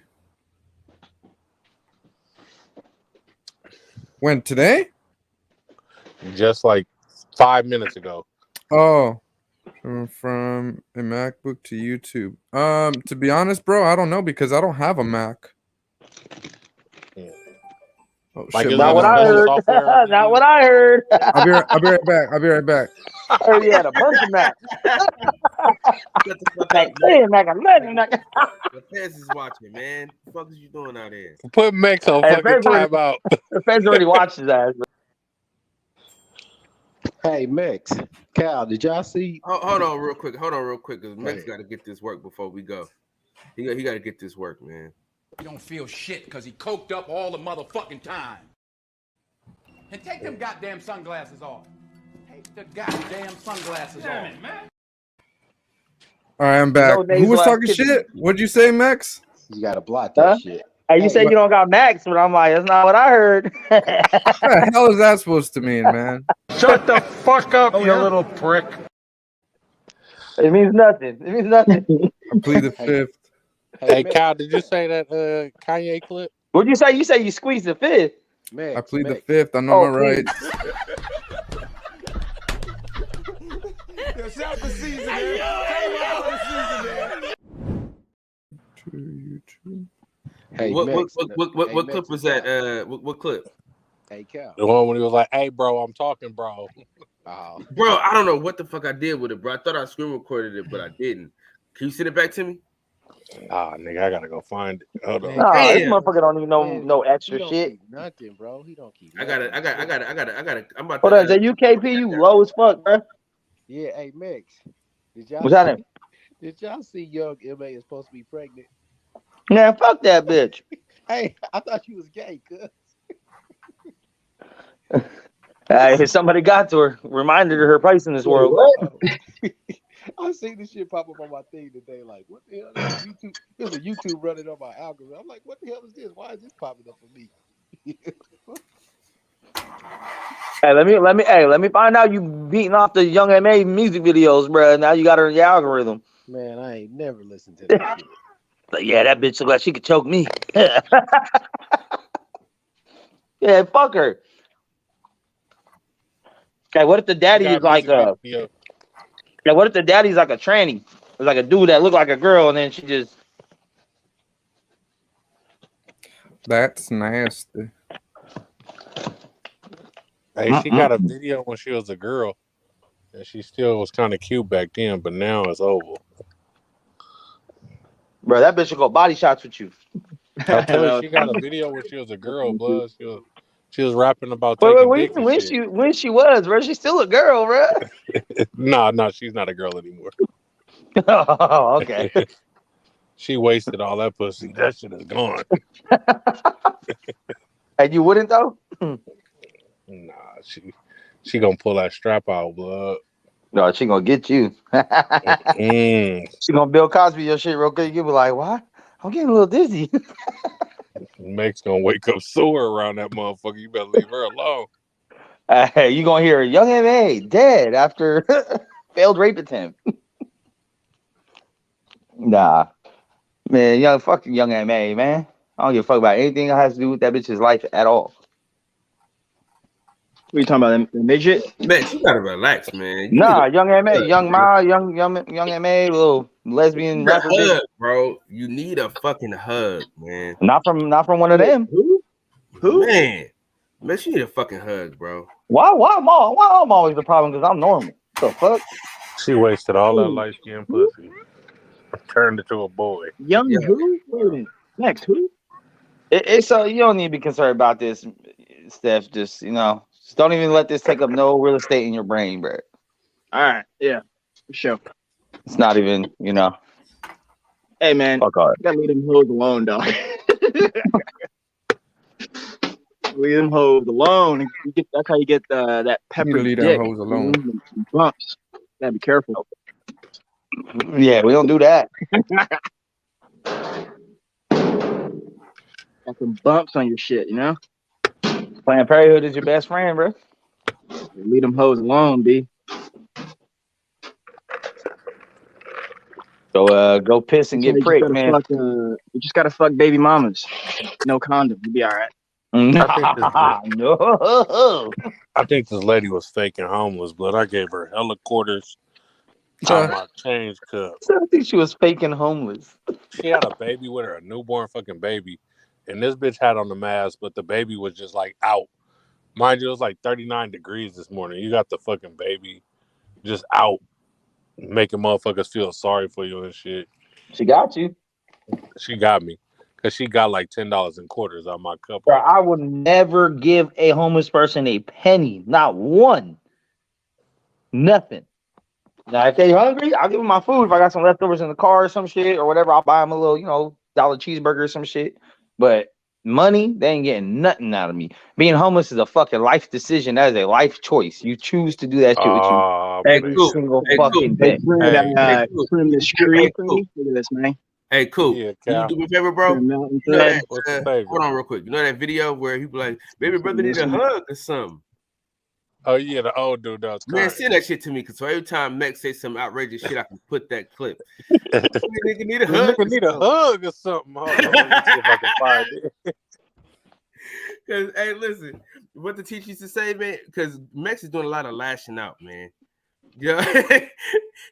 M: When, today?
G: Just like 5 minutes ago.
M: Oh, from a MacBook to YouTube. To be honest, bro, I don't know because I don't have a Mac. Oh,
G: Like,
M: shit,
C: Not what I heard. Not what I heard.
M: I'll be right back. I'll be right back.
C: I heard you had a bunch of Macs.
B: Mac
C: 10, Mac 11, Mac.
B: The feds is watching, man. What the fuck is you doing out there?
G: Put Max on fucking timeout.
C: The feds already watched his ass.
F: Hey, Mix. Cal, did y'all see?
B: Hold on real quick. Because Mix got to get this work before we go. He got to get this work, man.
H: He don't feel shit because he coked up all the motherfucking time. And take them goddamn sunglasses off. Take the goddamn sunglasses off. Man.
M: All right, I'm back. Who was talking shit? What'd you say, Max?
F: You got to block that shit.
C: Hey, you said you don't got Max, but I'm like, that's not what I heard.
M: What the hell is that supposed to mean, man?
I: Shut the fuck up, you little prick.
C: It means nothing. It means nothing.
M: I plead the fifth.
G: Hey, Cal, did you say that Kanye clip?
C: What'd you say? You say you squeezed the fifth.
M: I plead the fifth. I know my rights.
I: Shout the season, man.
F: Hey,
B: what clip was that? What clip?
F: Hey, Cal.
G: The one when he was like, "Hey, bro, I'm talking, bro."
B: Bro, I don't know what the fuck I did with it, bro. I thought I screen recorded it, but I didn't. Can you send it back to me?
G: Nigga, I gotta go find it. Hold on.
C: Nah, this motherfucker don't even know no extra shit.
F: Nothing, bro. He don't keep.
B: I got it. I'm about to.
C: Hold on, is that UKP? You low as fuck, bro.
F: Yeah, hey, Mix.
C: What's that name?
F: Did y'all see Young M.A. is supposed to be pregnant?
C: Man, fuck that bitch.
F: Hey, I thought you was gay, cuz.
C: Hey, somebody got to her, reminded her place in this world.
F: I seen this shit pop up on my thing today. Like, what the hell? There's a YouTube running on my algorithm. I'm like, what the hell is this? Why is this popping up for me?
C: Hey, let me find out you beating off the Young M.A. music videos, bro. Now you got her in your algorithm.
F: Man, I ain't never listened to that shit.
C: Like, yeah, that bitch look like she could choke me. Yeah, fuck her. Okay, what if the daddy is like what if the daddy's like a tranny? It's like a dude that look like a girl, and then she just.
M: That's nasty.
G: Hey, she got a video when she was a girl, and she still was kind of cute back then, but now it's over.
C: Bro, that bitch should go body shots with you.
G: I tell you, she got a video when she was a girl, blood. She was rapping about
C: Wait,
G: taking dick and shit.
C: when she was, bro, she's still a girl, bro.
G: No, she's not a girl anymore.
C: Oh, okay.
G: She wasted all that pussy. That shit is gone.
C: And you wouldn't though?
G: Nah, she gonna pull that strap out, blood.
C: No, she gonna get you. She gonna Bill Cosby your shit real quick. You be like, what? I'm getting a little dizzy.
G: Meg's gonna wake up sore around that motherfucker. You better leave her alone.
C: Hey, you gonna hear Young M.A. dead after failed rape attempt. Nah, man, fuck Young M.A. man. I don't give a fuck about anything that has to do with that bitch's life at all.
D: What are you talking about? The midget?
B: Man, you gotta relax, man.
C: Nah, Young M.A., Young Ma, young M.A., little lesbian rapper bitch.
B: Bro, you need a fucking hug, man.
C: Not from one of them.
B: Who? Man, she need a fucking hug, bro.
C: Why I'm always the problem? Because I'm normal. What the fuck?
G: She wasted all that light skin pussy. Turned into a boy.
D: Young who? Wait a minute. Next who?
C: It's you don't need to be concerned about this, Steph. Just just don't even let this take up no real estate in your brain, bro.
D: All right, yeah, for sure.
C: It's not even,
D: Hey man,
C: fuck all
D: you gotta leave them hoes alone, dog. Leave them hoes alone. That's how you get that pepper
M: leave
D: dick.
M: them hoes alone.
D: Bumps. Gotta be careful.
C: Yeah, we don't do that.
D: Got some bumps on your shit,
C: Planned Parenthood is your best friend, bro.
D: Leave them hoes alone, B.
C: So go piss and get pricked, man.
D: You just gotta fuck baby mamas. No condom. You'll be all right.
C: No.
G: I think this lady was faking homeless, but I gave her hella quarters out of my change cup.
C: I think she was faking homeless.
G: She had a baby with her, a newborn fucking baby. And this bitch had on the mask, but the baby was just like out. Mind you, it was like 39 degrees this morning. You got the fucking baby just out, making motherfuckers feel sorry for you and shit.
C: She got you.
G: She got me. Because she got like $10 in quarters out my cup.
C: Bro, I would never give a homeless person a penny. Not one. Nothing. Now, if they're hungry, I'll give them my food. If I got some leftovers in the car or some shit or whatever, I'll buy them a little, dollar cheeseburger or some shit. But money, they ain't getting nothing out of me. Being homeless is a fucking life decision. That is a life choice. You choose to do that shit with you every single fucking day.
D: Trim this tree for me. Look at this, man.
B: Hey, cool.
G: Yeah,
B: can you do me a favor, bro?
G: What's the favor?
B: Hold on real quick. You know that video where he be like, baby brother need a hug or something?
G: Oh, yeah, the old dude does.
B: Man, send that shit to me, because so every time Max say some outrageous shit, I can put that clip. Nigga need a hug.
G: Nigga need a hug or something. Hold on, let me see if I can find it.
B: Because, hey, listen, what the teacher used to say, man, because Max is doing a lot of lashing out, man. Yeah,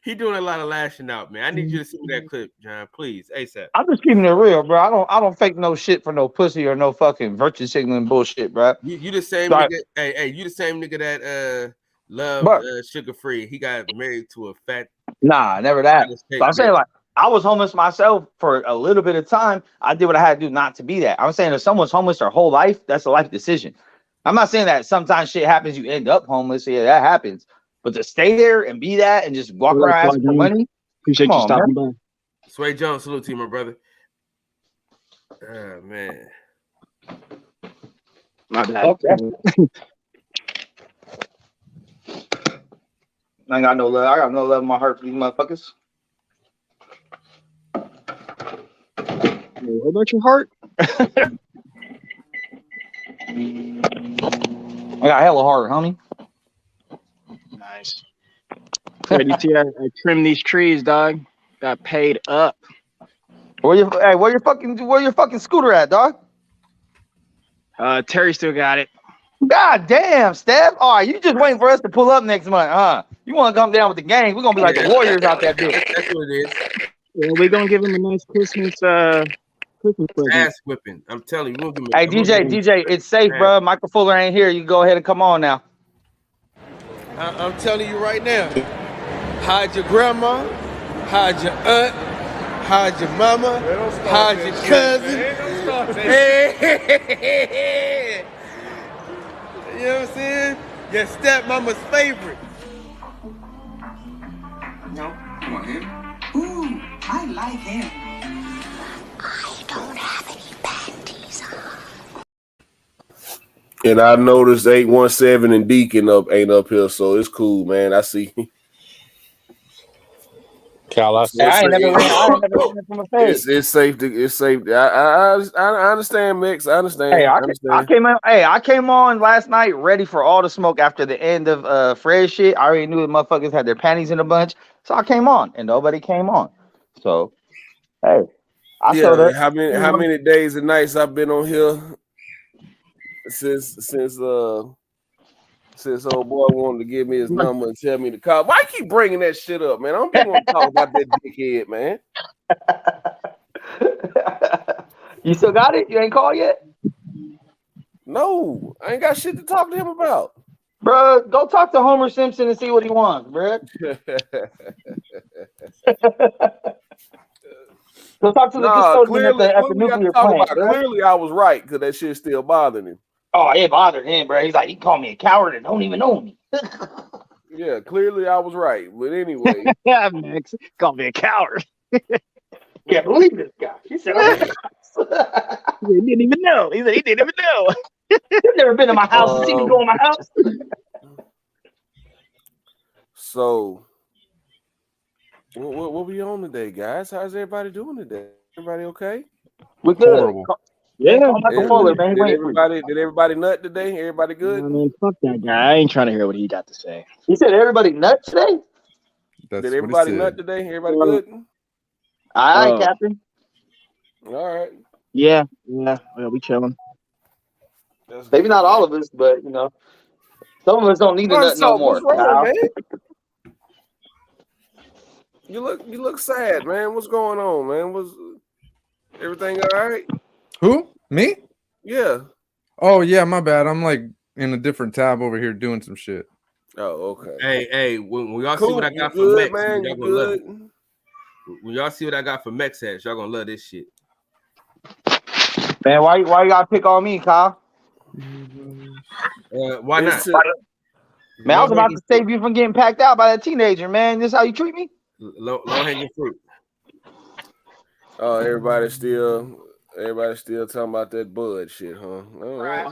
B: he doing a lot of lashing out, man. I need you to see that clip, John, please, ASAP.
C: I'm just keeping it real, bro. I don't fake no shit for no pussy or no fucking virtue signaling bullshit, bro.
B: You the same nigga. Hey, you the same nigga that loved Sugar Free. He got married to a fat.
C: Nah, never that. So I'm saying, like, I was homeless myself for a little bit of time. I did what I had to do not to be that. I'm saying if someone's homeless their whole life, that's a life decision. I'm not saying that sometimes shit happens, you end up homeless. Yeah, that happens. But to stay there and be that and just walk around asking for money.
D: Appreciate you stopping by.
B: Sway Jones, salute to you, my brother. Man.
D: My bad.
C: Okay. I ain't got no love. I got no love in my heart for these motherfuckers.
D: What about your heart?
C: I got hella heart, homie.
D: Nice. Ready to I trim these trees, dog. Got paid up.
C: Where your fucking scooter at, dog?
D: Terry still got it.
C: God damn, Steph. All right, you just waiting for us to pull up next month, huh? You want to come down with the gang? We're gonna be like the Warriors out that bitch.
B: That's what it is.
D: Yeah, we're gonna give him a nice Christmas present.
B: Ass whipping. I'm telling you.
C: Hey, DJ, it's safe, bro. Michael Fuller ain't here. You go ahead and come on now.
N: I'm telling you right now, hide your grandma, hide your aunt, hide your mama, hide your cousin. Hey. You know what I'm saying? Your stepmama's favorite.
O: No, you want him? Ooh, I like him. I don't have any panties on.
P: And I noticed 817 and Deacon ain't up here, so it's cool, man. I see.
G: Cal,
C: I ain't never ran from a face.
P: It's safe. I understand, Mix. I understand.
C: Hey, I came on last night ready for all the smoke after the end of Fred's shit. I already knew the motherfuckers had their panties in a bunch, so I came on, and nobody came on. So, hey, I showed up.
P: How many days and nights I've been on here since old boy wanted to give me his number and tell me to call. Why you keep bringing that shit up, man? I don't want to talk about that dickhead, man.
C: You still got it? You ain't called yet?
P: No, I ain't got shit to talk to him about.
C: Bro, go talk to Homer Simpson and see what he wants, bro. Go talk to the custodian at the nuclear plant, bro.
P: Clearly, I was right because that shit still bothering him.
C: Oh, it bothered him, bro. He's like, he called me a coward and don't even know me.
P: Yeah, clearly I was right. But anyway.
C: Yeah, Max. Called me a coward. Can't believe this guy. He said, he didn't even know. He said he didn't even know. You've never been to my house and seen me go in my house.
P: So, what we on today, guys? How's everybody doing today? Everybody okay?
C: We're good. Horrible. Yeah,
P: did everybody nut today? Everybody good?
D: I mean, fuck that guy. I ain't trying to hear what he got to say.
C: He said everybody nut today?
P: Did everybody nut today? Everybody good?
C: All right, Captain.
P: All right.
D: Yeah. Well, we chilling.
C: Maybe not all of us, but some of us don't need to nut no more.
P: What's wrong, man? You look sad, man. What's going on, man? Was everything all right?
M: Who? Me?
P: Yeah.
M: Oh yeah, my bad. I'm like in a different tab over here doing some shit.
P: Oh, okay.
B: Hey, when y'all see what I got for Mex, man, y'all gonna love it. When y'all see what I got for Mex hats, y'all gonna love this shit.
C: Man, why you gotta pick on me, Kyle?
B: Why not?
C: Man, I was about to save you from getting packed out by that teenager, man. This is how you treat me?
B: Low hanging fruit.
P: Oh, everybody's still talking about that Bud shit, huh? All right.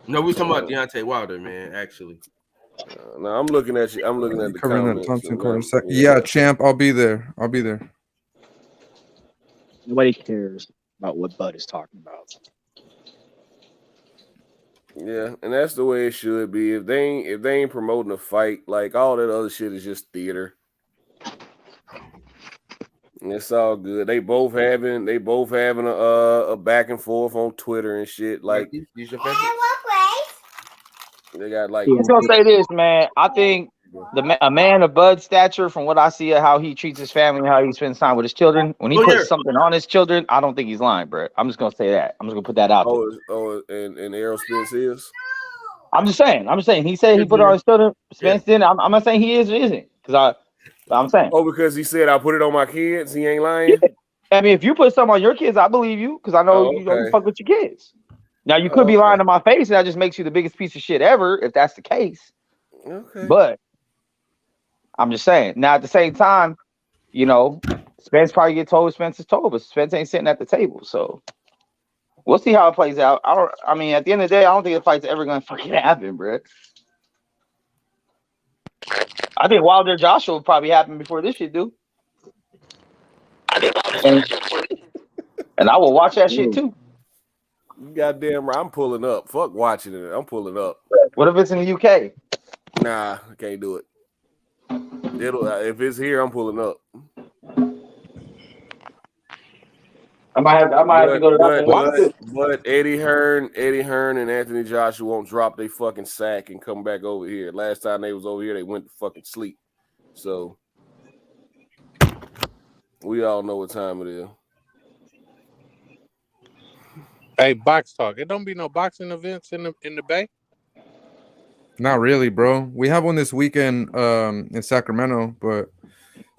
B: No, we talking about Deontay Wilder, man. Actually,
P: no, I'm looking at you. I'm looking at the
M: covering
P: comments.
M: that Thompson card. Yeah, champ. I'll be there.
D: Nobody cares about what Bud is talking about.
P: Yeah, and that's the way it should be. If they ain't promoting a fight, like all that other shit is just theater. And it's all good. They both having a back and forth on Twitter and shit. Like they got like.
C: I was gonna say this, man. I think a man of Bud's stature, from what I see of how he treats his family and how he spends time with his children, when he puts something on his children, I don't think he's lying, bro. I'm just gonna say that. I'm just gonna put that out there.
P: And Errol Spence is.
C: I'm just saying. He said he put it on his children. Spence didn't. I'm not saying he is or isn't, because I'm saying.
P: Oh, because he said I put it on my kids. He ain't lying.
C: Yeah. I mean, if you put something on your kids, I believe you, because I know you don't fuck with your kids. Now you could be lying to my face, and that just makes you the biggest piece of shit ever, if that's the case.
P: Okay.
C: But I'm just saying. Now at the same time, Spence probably get told Spence is told, but Spence ain't sitting at the table, so we'll see how it plays out. I mean, at the end of the day, I don't think the fight's ever gonna fucking happen, bro. I think Wilder Joshua will probably happen before this shit do. And I will watch that shit too.
P: Goddamn right, I'm pulling up. Fuck watching it. I'm pulling up.
C: What if it's in the UK?
P: Nah, I can't do it. If it's here, I'm pulling up.
C: I might have to go to that.
P: But Eddie Hearn and Anthony Joshua won't drop their fucking sack and come back over here. Last time they was over here, they went to fucking sleep. So we all know what time it is.
G: Hey, box talk. It don't be no boxing events in the Bay.
M: Not really, bro. We have one this weekend in Sacramento, but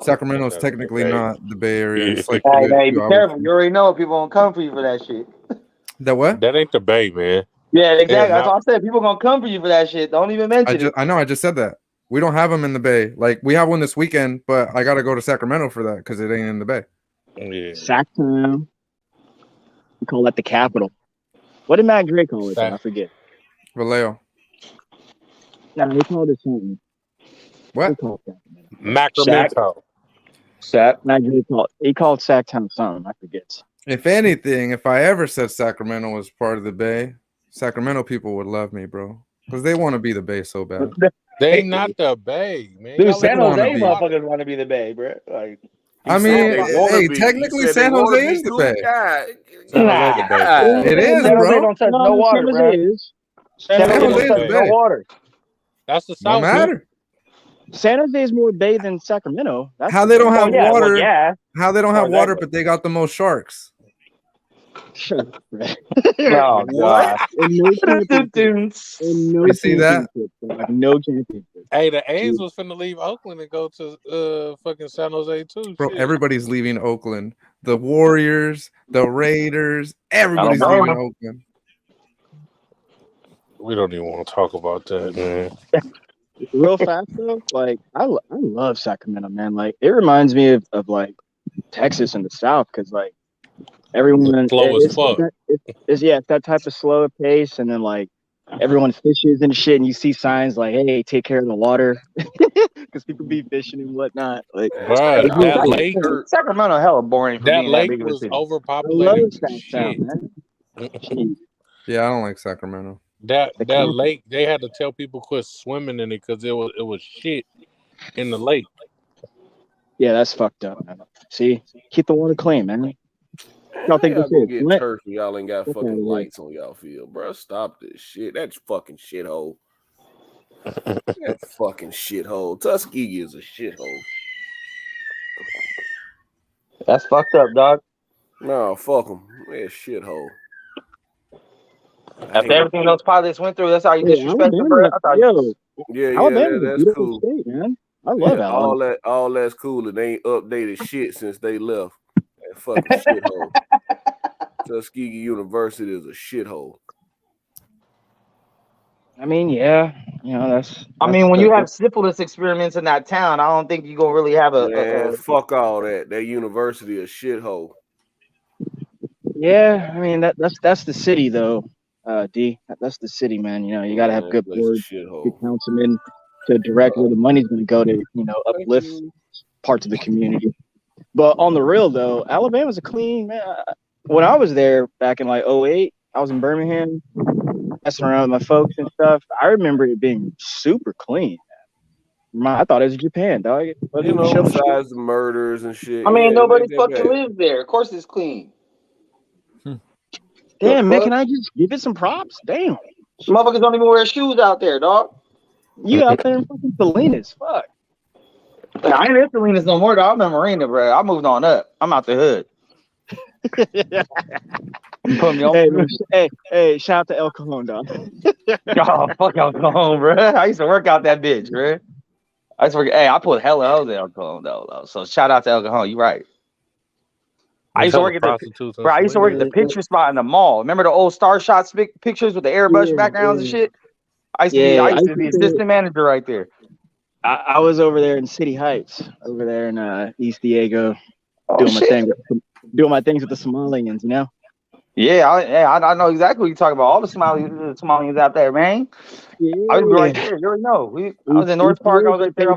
M: Sacramento's technically not the Bay Area. It's like
C: hey, be careful. You already know people gonna come for you for that shit.
M: That what?
G: That ain't the Bay, man.
C: Yeah, exactly. That's what I said. People gonna come for you for that shit. Don't even mention it.
M: I know. I just said that. We don't have them in the Bay. Like we have one this weekend, but I gotta go to Sacramento for that because it ain't in the Bay.
G: Yeah.
D: Sacramento. We call that the capital. What did Matt Gray call it? I forget.
M: Vallejo.
D: No, he called it something.
M: What?
G: Sacramento.
D: Matt Gray called Sacktown something. I forget.
M: If anything, if I ever said Sacramento was part of the Bay, Sacramento people would love me, bro, because they want to be the Bay so bad.
G: They not the Bay, man.
C: Dude, San Jose motherfuckers want to be the Bay, bro. Like.
M: I mean, hey, technically San Jose is the Bay. It is,
C: San Jose
M: bro.
C: don't touch no water, bro. San Jose don't touch no water.
G: That's the South.
M: No matter.
D: San Jose is more Bay than Sacramento.
M: How they don't have water?
C: Well, yeah.
M: How they don't have water, but they got the most sharks?
C: Oh god.
D: And no championships. And no
M: You see that?
D: championships. Like no championships.
G: Hey, the A's was finna leave Oakland and go to fucking San Jose too.
M: Bro,
G: Shit.
M: everybody's leaving Oakland. The Warriors, the Raiders, everybody's leaving Oakland.
G: We don't even want to talk about that, man.
D: Real fast though, like I love Sacramento, man. Like it reminds me of like Texas in the South, because like everyone
G: Slow as fuck.
D: It's that type of slow pace, and then like everyone fishes and shit, and you see signs like, "Hey, take care of the water," because people be fishing and whatnot. Like,
G: Bruh, that lake,
C: Sacramento hella boring for
G: that
C: being
G: lake
C: that big of a
G: was
C: city.
D: I love
G: overpopulated.
D: Sac
G: Shit.
D: man. Jeez.
M: Yeah, I don't like Sacramento.
G: That lake, they had to tell people quit swimming in it because it was shit in the lake.
D: Yeah, that's fucked up, man. See, keep the water clean, man. Y'all think
P: Y'all
D: this
P: go
D: is
P: get turf and y'all ain't got
D: Okay,
P: fucking
D: yeah.
P: lights on y'all field, bro. Stop this shit. That's fucking shithole. That fucking shithole. Tuskegee is a shithole.
C: That's fucked up, dog.
P: No, fuck them. They're a shithole.
C: After everything those pilots went through, that's how you disrespect them, bro. I thought
D: Alabama's a
P: that's
D: beautiful
P: cool.
D: state, man. I love Alabama.
P: All that's cool, and they ain't updated shit since they left. That fucking shithole. Tuskegee University is a shithole.
D: I mean, yeah, that's.
C: I mean, when you have syphilis experiments in that town, I don't think you gonna really have
P: Man, fuck all that. That university a shithole.
D: Yeah, I mean that's the city though, D. That's the city, man. You got to have good boards, good councilmen to direct where the money's going to go to, uplift parts of the community. But on the real though, Alabama's a clean man. When I was there back in like 2008, I was in Birmingham, messing around with my folks and stuff. I remember it being super clean. I thought it was Japan, dog.
P: Besides the murders and shit.
C: I mean,
P: yeah,
C: nobody
P: they
C: fucking
P: bad.
C: lives there. Of course, it's clean.
D: Damn, man, can I just give it some props? Damn.
C: Motherfuckers don't even wear shoes out there, dog.
D: You out there in fucking Salinas. Fuck.
C: I ain't in Salinas no more, dog. I'm in Marina, bro. I moved on up. I'm out the hood. Put me on.
D: Hey, shout out to El Cajon, dog.
C: Oh, fuck El Cajon, bro. I used to work out that bitch, bro. I put hella hoes in El Cajon, though. So shout out to El Cajon. You right. I used to work at the picture spot in the mall. Remember the old Star Shots pictures with the airbrush backgrounds and shit? I used to be assistant manager right there.
D: I was over there in City Heights, over there in East Diego, doing my things with the Somalians,
C: Yeah, I know exactly what you're talking about. All the Somalians out there, man.
D: Yeah.
C: I was right there. You already know. I was in North Park. I was right there.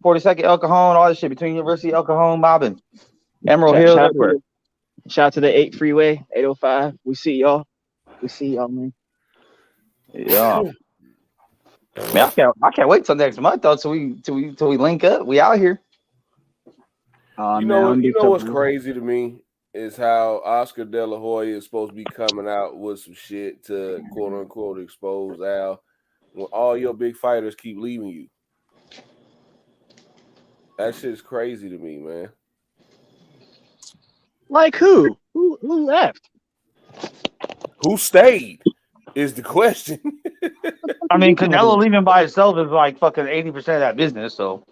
C: 42nd El Cajon, all this shit between University El Cajon, Bobbin, Emerald Hill, everywhere.
D: Shout out to the 8 freeway, 805. We see y'all. Man.
C: Yeah. Man, I can't wait till next month though, till we link up. We out here.
P: You know what's crazy to me is how Oscar De La Hoya is supposed to be coming out with some shit to quote unquote expose Al when all your big fighters keep leaving you. That shit's crazy to me, man.
D: Like who? Who left?
P: Who stayed is the question.
C: I mean, Canelo leaving by himself is like fucking 80% of that business, so.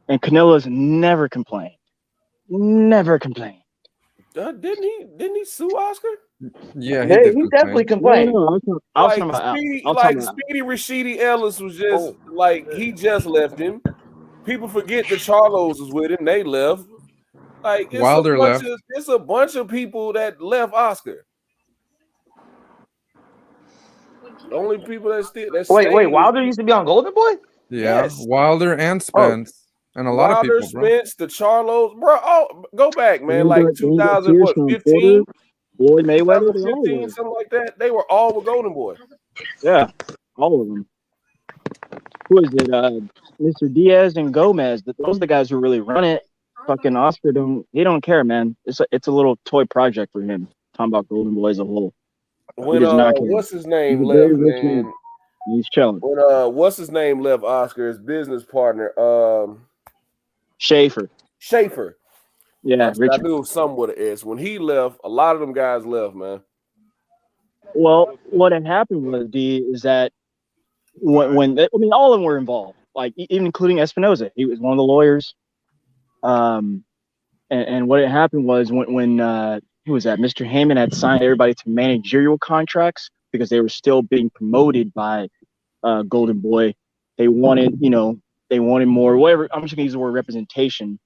D: And Canelo's never complained. Never complained.
P: Didn't he sue Oscar?
M: Yeah,
C: he definitely complained.
P: Speedy Rashidi Ellis was just like he just left him. People forget the Charlos was with him. They left. Like
M: Wilder left.
P: It's a bunch of people that left Oscar. The only people that still
C: wait, Wilder used to be on Golden Boy?
M: Yeah,
P: yes.
M: Wilder and Spence. And a lot of people, bro.
P: Spence, the Charlos, bro. Oh, go back, man. Like 2015,
D: Floyd Mayweather,
P: 2015, something like that. They were all with Golden Boy.
D: Yeah, all of them. Who is it? Mr. Diaz and Gomez. Those are the guys who really run it. Fucking Oscar he don't care, man. It's a little toy project for him. Talking about Golden Boy as a whole.
P: When what's his name left, man?
D: He's chilling.
P: When what's his name left Oscar, his business partner, Schaefer.
Q: Yeah,
P: I knew something with an S. When he left, a lot of them guys left, man.
Q: Well, what had happened was is that when I mean, all of them were involved, like even including Espinoza. He was one of the lawyers. And what had happened was when who was that? Mr. Heyman had signed everybody to managerial contracts because they were still being promoted by Golden Boy. They wanted, they wanted more, whatever. I'm just gonna use the word representation,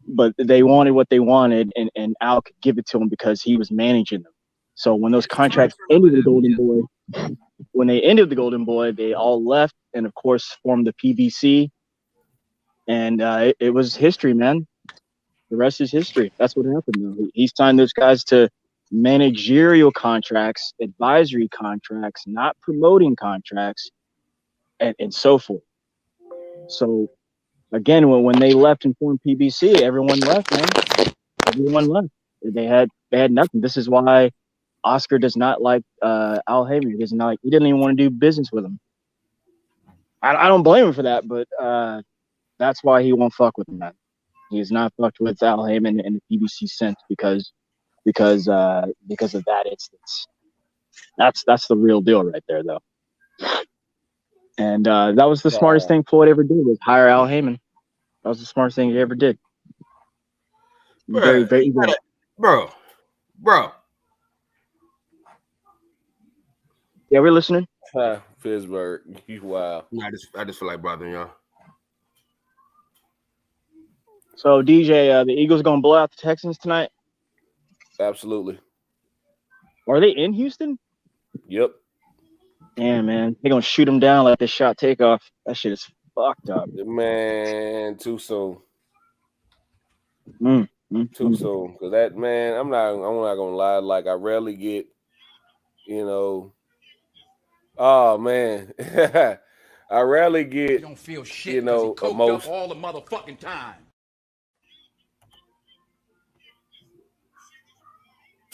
Q: but they wanted what they wanted, and Al could give it to them because he was managing them. So when those contracts ended with Golden Boy, they all left and of course formed the PBC, and it was history, man. The rest is history. That's what happened, though. He signed those guys to managerial contracts, advisory contracts, not promoting contracts, and so forth. So, again, when they left and formed PBC, everyone left, man. Everyone left. They had nothing. This is why Oscar does not like Al Heyman. He didn't even want to do business with him. I don't blame him for that, but that's why he won't fuck with him, man. He is not fucked with Al Heyman and the PBC since because of that instance. That's the real deal right there, though. And that was the smartest thing Floyd ever did, was hire Al Heyman. That was the smartest thing he ever did. Very, very good.
B: Bro.
Q: Yeah, we're listening.
P: Pittsburgh, wow.
B: I just feel like bothering y'all.
Q: So DJ, the Eagles gonna blow out the Texans tonight?
P: Absolutely.
Q: Are they in Houston?
P: Yep.
Q: Damn, man, they gonna shoot them down like they shot Takeoff. That shit is fucked up.
P: Man, too soon.
Q: Too
P: soon. Cause that, man, I'm not gonna lie. Like, I rarely get, oh man, I rarely get,
H: You don't feel shit because he coked up all the motherfucking time.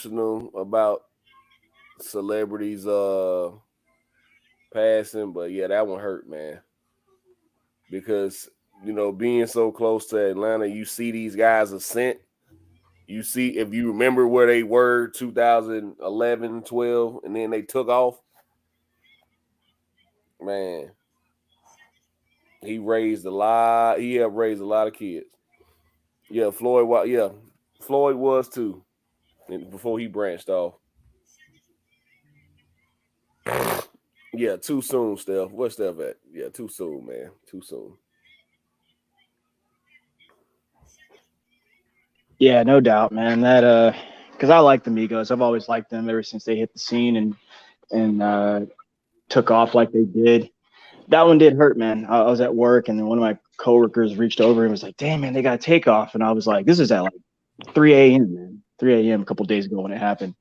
P: About celebrities passing, but yeah, that one hurt, man. Because being so close to Atlanta, you see these guys ascent. You see, if you remember where they were 2011, 12, and then they took off. Man, he helped raise a lot of kids. Yeah, Floyd was too. And before he branched off. Yeah, too soon, Steph. Where's Steph at? Yeah, too soon, man. Too soon.
Q: Yeah, no doubt, man. That because I like the Migos. I've always liked them ever since they hit the scene and took off like they did. That one did hurt, man. I was at work, and then one of my coworkers reached over and was like, "Damn, man, they got to take off." And I was like, "This is at like 3 a.m., man. 3 a.m. a couple days ago when it happened."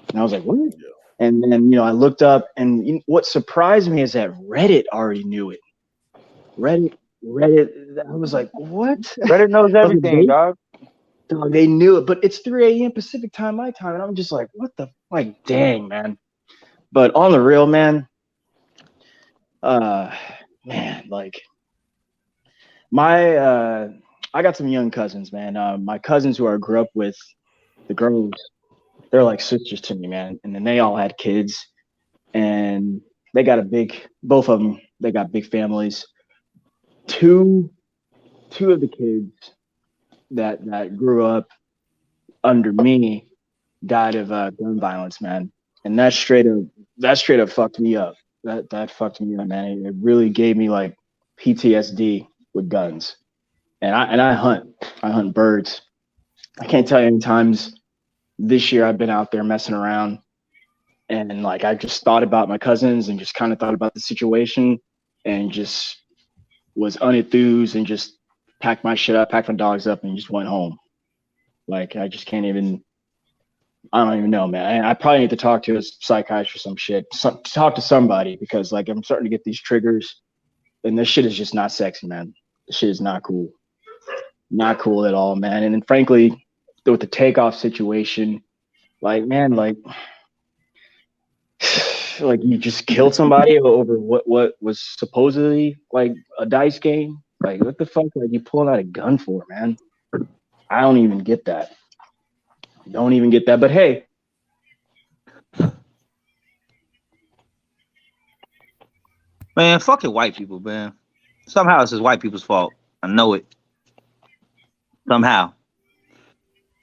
Q: And I was like, "What?" And then I looked up, and what surprised me is that Reddit already knew it. Reddit. I was like, "What?"
C: Reddit knows everything, dog.
Q: Dog, they knew it, but it's 3 a.m. Pacific time, my time, and I'm just like, "What the dang, man." But on the real, man. Man, like I got some young cousins, man. My cousins who I grew up with, the girls, they're like sisters to me, man. And then they all had kids, and they got both of them, they got big families. Two of the kids that grew up under me died of gun violence, man. And that straight up fucked me up. That fucked me up, man. It really gave me like PTSD with guns. And I hunt birds. I can't tell you how many times this year I've been out there messing around, and like I just thought about my cousins and just kind of thought about the situation and just was unenthused and just packed my shit up, packed my dogs up, and just went home. Like I just can't even. I don't even know, man. I probably need to talk to a psychiatrist or some shit. Talk to somebody, because like I'm starting to get these triggers, and this shit is just not sexy, man. This shit is not cool. Not cool at all, man. And then frankly, with the Takeoff situation, like, man, like you just killed somebody over what was supposedly like a dice game. Like, what the fuck are you pulling out a gun for, man? I don't even get that. Don't even get that. But hey,
C: man, fucking white people, man. Somehow it's just white people's fault. I know it. Somehow.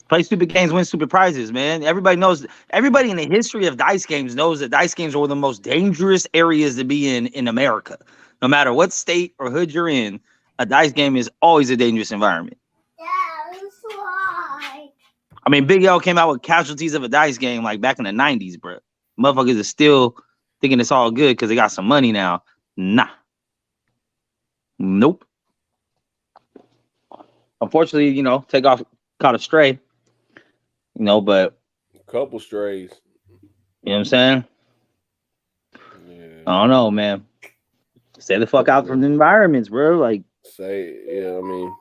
C: Play stupid games, win stupid prizes, man. Everybody knows. Everybody in the history of dice games knows that dice games are one of the most dangerous areas to be in America. No matter what state or hood you're in, a dice game is always a dangerous environment.
J: That's why.
C: I mean, Big L came out with Casualties of a Dice Game like back in the 90s, bro. Motherfuckers are still thinking it's all good because they got some money now. Nah. Nope. Unfortunately, you know, Takeoff caught a stray. You know, but
P: a couple strays.
C: You know what I'm saying? Yeah. I don't know, man. Stay the fuck out from the environments, bro. Like,
P: I mean,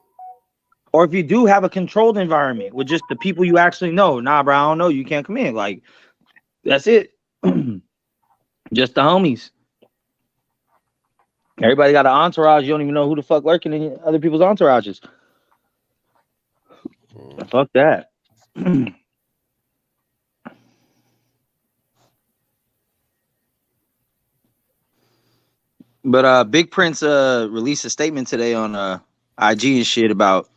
C: or if you do have a controlled environment with just the people you actually know, nah, bro, I don't know, you can't come in. Like, that's it. Just the homies. Everybody got an entourage. You don't even know who the fuck lurking in other people's entourages. Fuck that. But Big Prince released a statement today on IG and shit about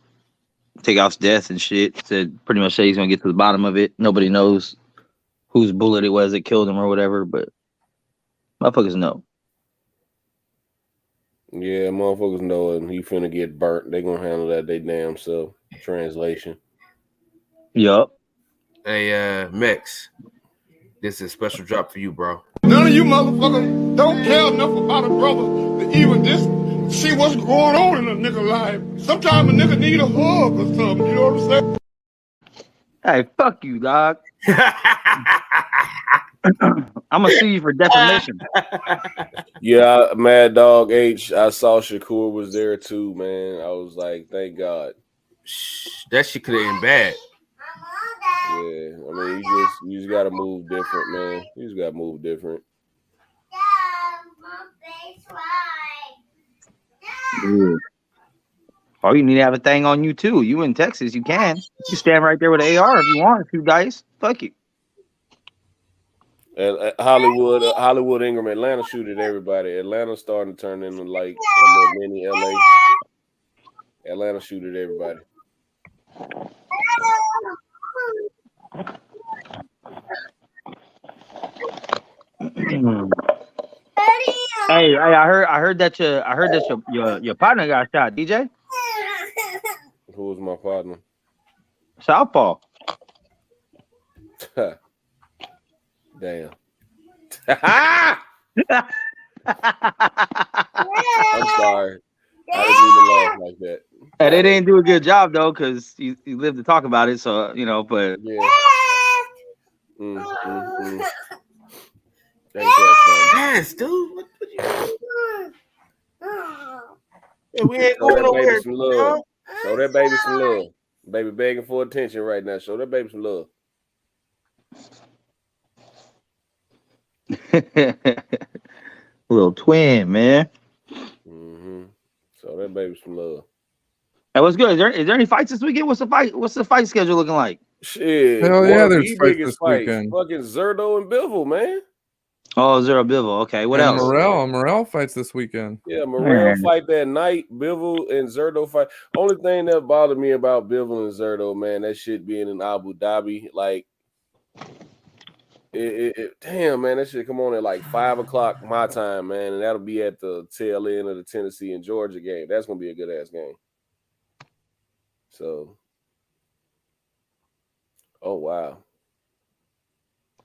C: Takeoff's death and shit. Said pretty much say he's gonna get to the bottom of it. Nobody knows whose bullet it was that killed him or whatever, but motherfuckers know.
P: Yeah, motherfuckers know it, and he finna get burnt. They gonna handle that they damn self. Translation.
C: Yup.
B: Hey, Mex, this is a special drop for you, bro.
I: None of you motherfuckers don't care enough about a brother to even just see what's going on in a nigga life. Sometimes a nigga need a hug or something, you know what I'm saying?
C: Hey, fuck you, dog. I'm gonna sue you for defamation.
P: Yeah, Mad Dog H. I saw Shakur was there too, man. I was like, thank God.
B: That shit could have been bad.
P: Yeah, I mean, you just gotta move different, man. You just gotta move different.
C: Dude. Oh, you need to have a thing on you too. You in Texas, you can. You stand right there with an AR if you want. 2 dice. Fuck you.
P: And Hollywood Ingram, Atlanta shoot at everybody. Atlanta's starting to turn into like a little mini LA. Atlanta shoot at everybody.
C: Hey, I heard that your partner got shot, DJ.
P: Who was my partner?
C: Southpaw.
P: Damn. I'm sorry. I didn't mean to laugh like that.
C: Hey, they didn't do a good job though, because you lived to talk about it. So you know, but
P: yeah.
B: Yes, dude. What you doing? Yeah, we ain't going over here.
P: Some love. Show that baby some love. Baby begging for attention right now. Show that baby some love.
C: Little twin, man.
P: So that baby some love.
C: Hey, what's good? Is there any fights this weekend? What's the fight schedule looking like?
P: Shit.
M: Hell yeah, there's fights this weekend.
P: Fucking Zerdo and Bivol, man.
C: Oh, Zero Bivol. Okay, what else?
M: Morel fights this weekend.
P: Yeah, Morel fight that night. Bivol and Zerdo fight. Only thing that bothered me about Bivol and Zerdo, man, that shit being in Abu Dhabi, like, damn, man, that shit come on at like 5 o'clock my time, man, and that'll be at the tail end of the Tennessee and Georgia game. That's gonna be a good ass game. So, oh wow.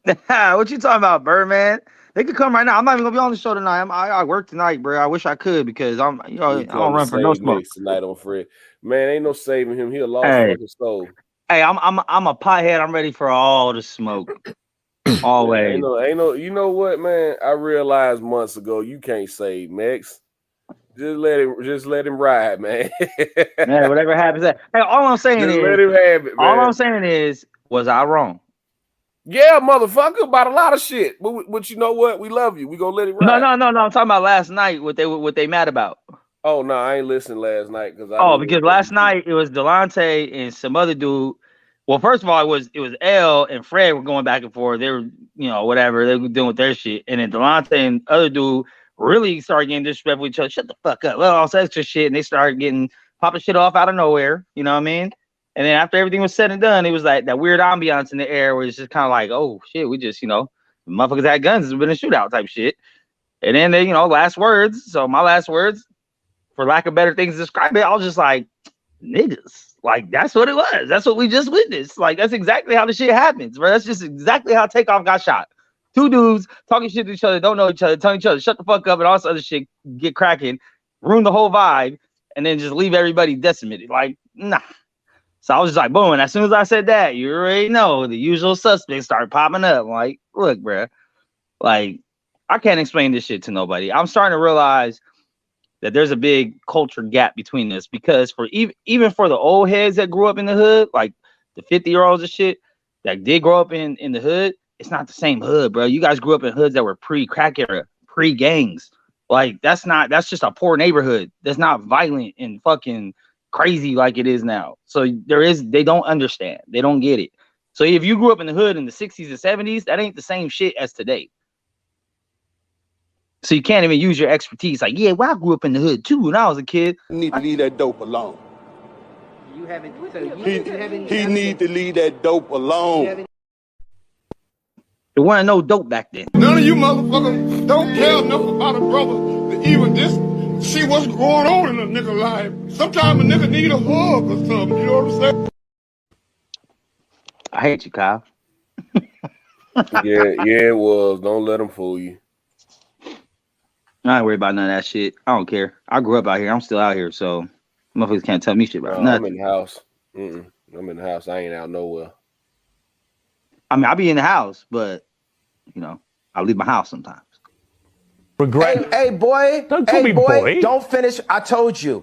C: What you talking about, Birdman? They could come right now. I'm not even gonna be on the show tonight. I work tonight, bro. I wish I could because I don't run for no smoke
P: tonight on Fred. Man, ain't no saving him. He a lost fucking soul.
C: Hey, I'm a pothead. I'm ready for all the smoke. Always.
P: Ain't no. You know what, man? I realized months ago you can't save Mex. Just let him ride, man.
C: Man, whatever happens. Hey, all I'm saying is,
P: let him have it, man.
C: All I'm saying is, was I wrong?
P: Yeah, motherfucker, about a lot of shit. But you know what? We love you. We gonna let it ride.
C: No. I'm talking about last night. What they mad about?
P: Oh no, I ain't listened last night because
C: because last night it was Delonte and some other dude. Well, first of all, it was L and Fred were going back and forth. They were, whatever, they were doing their shit. And then Delonte and other dude really started getting disrespectful with each other. Shut the fuck up. Well, all this extra shit. And they started popping shit off out of nowhere. You know what I mean? And then after everything was said and done, it was like that weird ambiance in the air where it's just kind of like, oh shit, we just, motherfuckers had guns. It's been a shootout type shit. And then they, last words. So my last words, for lack of better things to describe it, I was just like, niggas. Like, that's what it was. That's what we just witnessed. Like, that's exactly how the shit happens, bro. That's just exactly how Takeoff got shot. Two dudes talking shit to each other, don't know each other, telling each other, shut the fuck up, and all this other shit get cracking, ruin the whole vibe, and then just leave everybody decimated. Like, nah. So I was just like, boom. And as soon as I said that, you already know the usual suspects start popping up. Like, look, bro. Like, I can't explain this shit to nobody. I'm starting to realize that there's a big culture gap between us, because for even for the old heads that grew up in the hood, like the 50-year-olds and shit that did grow up in the hood, it's not the same hood, bro. You guys grew up in hoods that were pre-crack era, pre-gangs. Like, that's just a poor neighborhood. That's not violent and fucking crazy like it is now. So they don't understand. They don't get it. So if you grew up in the hood in the 60s and 70s, that ain't the same shit as today. So you can't even use your expertise. Like, yeah, well, I grew up in the hood too when I was a kid.
R: You need to leave that dope alone.
K: You haven't. So
R: He need to leave that dope alone.
C: There wasn't no dope back then.
I: None of you motherfuckers don't care enough about a brother to even just see what's going on in a nigga life. Sometimes a nigga need a hug or something. You know what I'm saying?
C: I hate you, Kyle.
P: yeah, it was. Don't let them fool you.
C: I ain't worried about none of that shit. I don't care. I grew up out here. I'm still out here, so motherfuckers can't tell me shit about nothing.
P: I'm in the house. I'm in the house. I ain't out nowhere.
C: I mean, I'll be in the house, but I leave my house sometimes.
S: Regret. Hey, boy. Don't call me boy. Don't finish. I told you.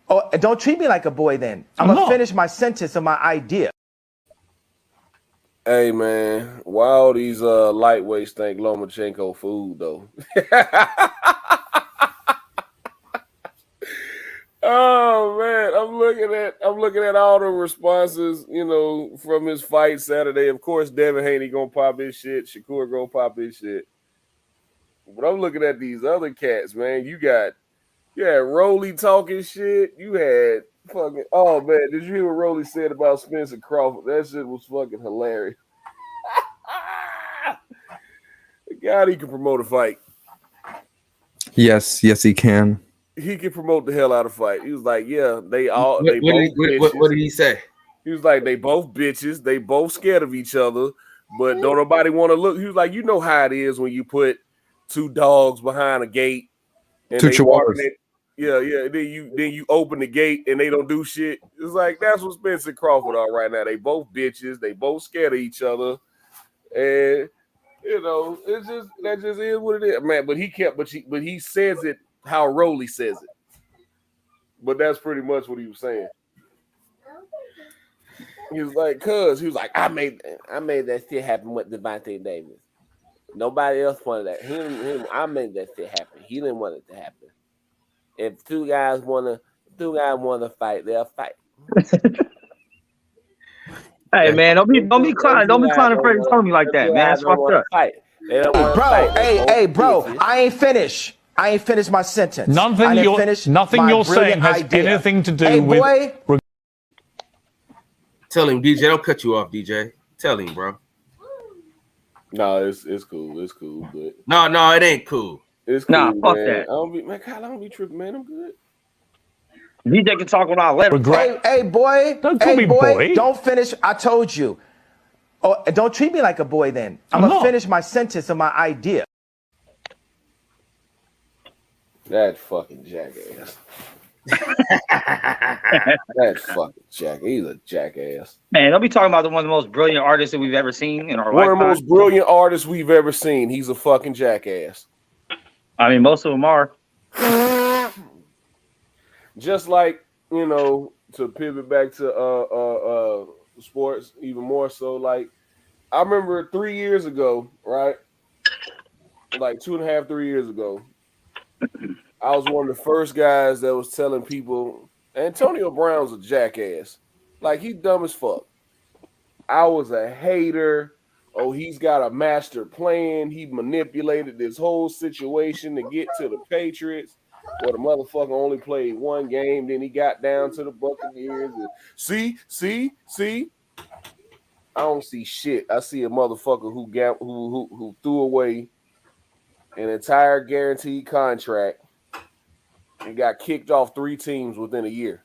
S: Oh, don't treat me like a boy then. I'm going to finish my sentence of my idea.
P: Hey, man. Why all these lightweights think Lomachenko food, though? Oh, man. I'm looking at all the responses, from his fight Saturday. Of course, Devin Haney gonna pop his shit. Shakur gonna pop his shit. But I'm looking at these other cats, man. You had Rolly talking shit. You had fucking, oh man, did you hear what Rolly said about Spence and Crawford? That shit was fucking hilarious. God, he can promote a fight.
M: Yes, he can.
P: He can promote the hell out of fight. He was like, yeah, what
B: did he say?
P: He was like, they both bitches. They both scared of each other, but don't nobody want to look. He was like, you know how it is when you put two dogs behind a gate and
M: two
P: they
M: chihuahuas.
P: Yeah. Then you open the gate and they don't do shit. It's like that's what Spence and Crawford are right now. They both bitches. They both scared of each other, and it's just that just is what it is, man. But he says it how Rolly says it. But that's pretty much what he was saying. He was like, I made that shit happen with Devontae Davis. Nobody else wanted that. I made that shit happen. He didn't want it to happen. If two guys want to fight, they'll fight.
C: Hey man, don't be clowning Freddie Tony like that, man. That's fucked up.
S: Bro, hey, bro, I ain't finished my sentence.
T: Nothing you're saying has anything to do with.
B: Tell him, DJ. Don't cut you off, DJ. Tell him, bro.
P: No, it's cool. It's cool, but
B: no, it ain't cool.
P: It's cool,
C: nah, fuck
P: man.
C: that.
P: I don't be tripping, man. I'm good.
C: DJ can talk without letters.
S: Hey, boy.
T: Don't call me boy.
S: Don't finish. I told you. Oh, don't treat me like a boy then. I'm going to finish my sentence of my idea.
P: That fucking jackass. That fucking jackass. He's a jackass.
C: Man, don't be talking about one of the most brilliant artists that we've ever seen in our lifetime.
P: One of the most brilliant artists we've ever seen. He's a fucking jackass.
C: I mean, most of them are.
P: Just like, to pivot back to sports even more so, like, I remember 3 years ago, right? Like 2.5, 3 years ago, I was one of the first guys that was telling people Antonio Brown's a jackass. Like, he dumb as fuck. I was a hater. Oh, he's got a master plan. He manipulated this whole situation to get to the Patriots, where the motherfucker only played one game. Then he got down to the Buccaneers. And see. I don't see shit. I see a motherfucker who threw away an entire guaranteed contract and got kicked off 3 teams within a year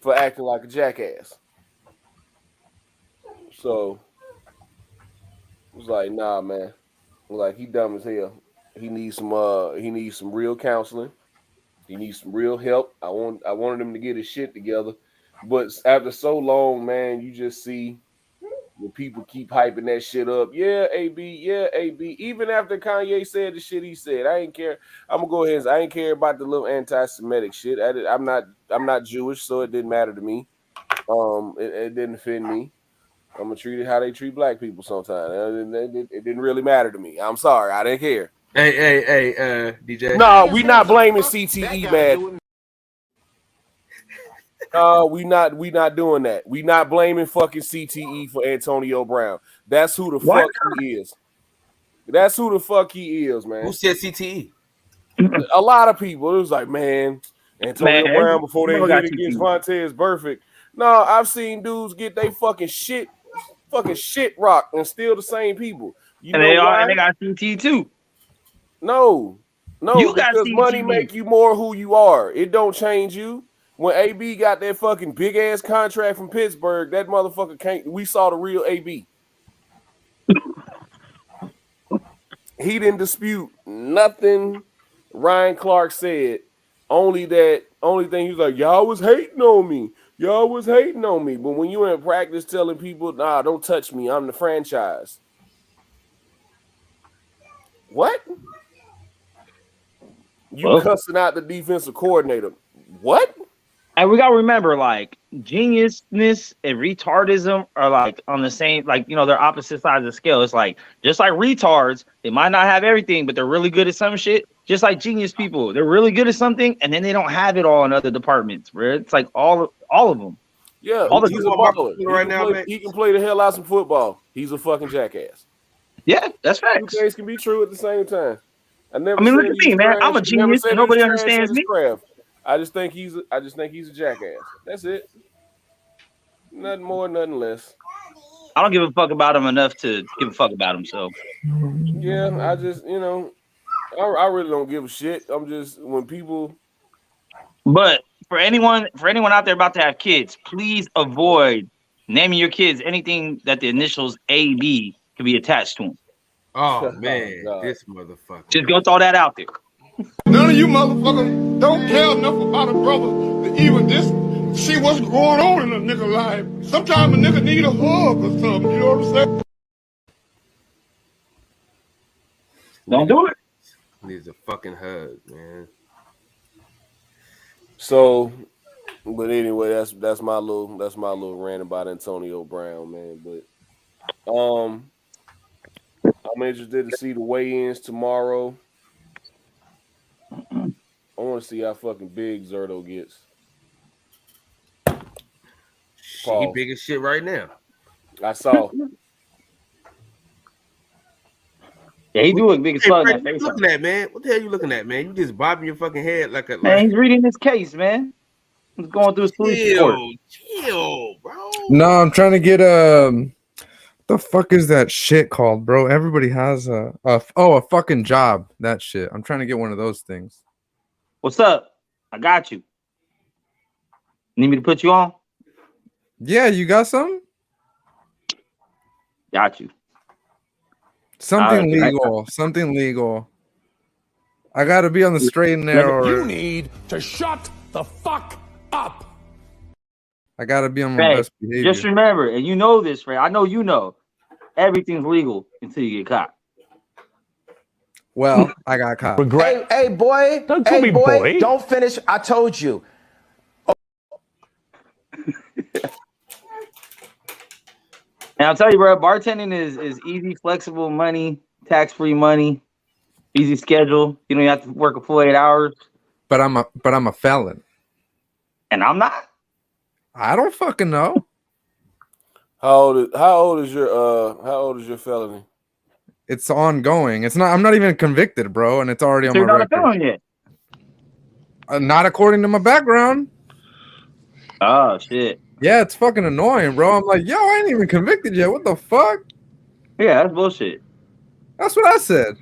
P: for acting like a jackass. So it was like, nah, man. Like, he dumb as hell. He needs some real counseling. He needs some real help. I wanted him to get his shit together. But after so long, man, you just see when people keep hyping that shit up. Yeah, AB. Even after Kanye said the shit he said, I ain't care. I'm gonna go ahead and say, I ain't care about the little anti-Semitic shit. I'm not Jewish, so it didn't matter to me. It didn't offend me. I'm gonna treat it how they treat black people sometimes. It didn't really matter to me. I'm sorry, I didn't care.
B: Hey, DJ.
P: No, we not blaming CTE, man. We not doing that. We not blaming fucking CTE for Antonio Brown. That's who the fuck he is. That's who the fuck he is, man.
B: Who said CTE?
P: A lot of people. It was like, man, Antonio Brown before they hit against Vontaze Burfict. No, I've seen dudes get they fucking shit rocked and still the same people.
C: And they got CTE too.
P: No, because money make you more who you are. It don't change you. When AB got that fucking big ass contract from Pittsburgh, that motherfucker can't. We saw the real AB. He didn't dispute nothing Ryan Clark said. Only thing he was like, y'all was hating on me. But when you in practice telling people, nah, don't touch me, I'm the franchise. What? You cussing out the defensive coordinator. What?
C: And we gotta remember, like, geniusness and retardism are like on the same, like, you know, they're opposite sides of the scale. It's like, just like retards, they might not have everything, but they're really good at some shit. Just like genius people, they're really good at something, and then they don't have it all in other departments, bro. It's like all of them.
P: Yeah,
C: all
P: he's a baller. Right now, man. He can play the hell out some football. He's a fucking jackass.
C: Yeah, that's facts.
P: 2 things can be true at the same time.
C: I mean, look at me, man. I'm a genius, and nobody understands me.
P: I just think he's a jackass. That's it. Nothing more, nothing less.
C: I don't give a fuck about him enough to give a fuck about him. So
P: yeah, I just, you know, I really don't give a shit. I'm just when people.
C: But for anyone out there about to have kids, please avoid naming your kids anything that the initials AB can be attached to them.
B: Oh man, this motherfucker.
C: Just go throw that out there.
I: None of you motherfuckers don't care enough about a brother to even just see what's going on in a nigga life. Sometimes a nigga need a hug or something, you know what I'm saying?
C: Don't do it.
B: Needs a fucking hug, man.
P: So, but anyway, that's my little rant about Antonio Brown, man. But I'm interested to see the weigh-ins tomorrow. I want to see how fucking big Zerto gets.
B: He big as shit right now.
P: I saw.
C: Yeah, he doing big as fuck.
B: What you looking at, man? What the hell you looking at, man? You just bobbing your fucking head like a.
C: Man, he's reading his case, man. He's going through his police report.
B: Chill, bro.
M: No, I'm trying to get the fuck is that shit called, bro? Everybody has a fucking job. That shit. I'm trying to get one of those things.
C: What's up? I got you. Need me to put you on?
M: Yeah, you got something?
C: Got you.
M: Something legal. Something legal. I gotta be on the straight and narrow.
I: You need to shut the fuck up.
M: I gotta be on my best behavior.
C: Just remember, and you know this, Ray. I know you know. Everything's legal until you get caught.
M: Well, I got caught.
S: Regret. Hey, boy.
T: Don't call me boy.
S: Don't finish. I told you.
C: And I'll tell you, bro, bartending is easy, flexible money, tax-free money. Easy schedule. You don't have to work a full 8 hours.
M: But I'm a felon.
C: And I'm not.
M: I don't fucking know.
P: How old is your felony?
M: It's ongoing. I'm not even convicted, bro, and it's already on my record.
C: You're not a felon yet.
M: Not according to my background.
C: Oh shit.
M: Yeah, it's fucking annoying, bro. I'm like, yo, I ain't even convicted yet. What the fuck?
C: Yeah, that's bullshit.
M: That's what I said.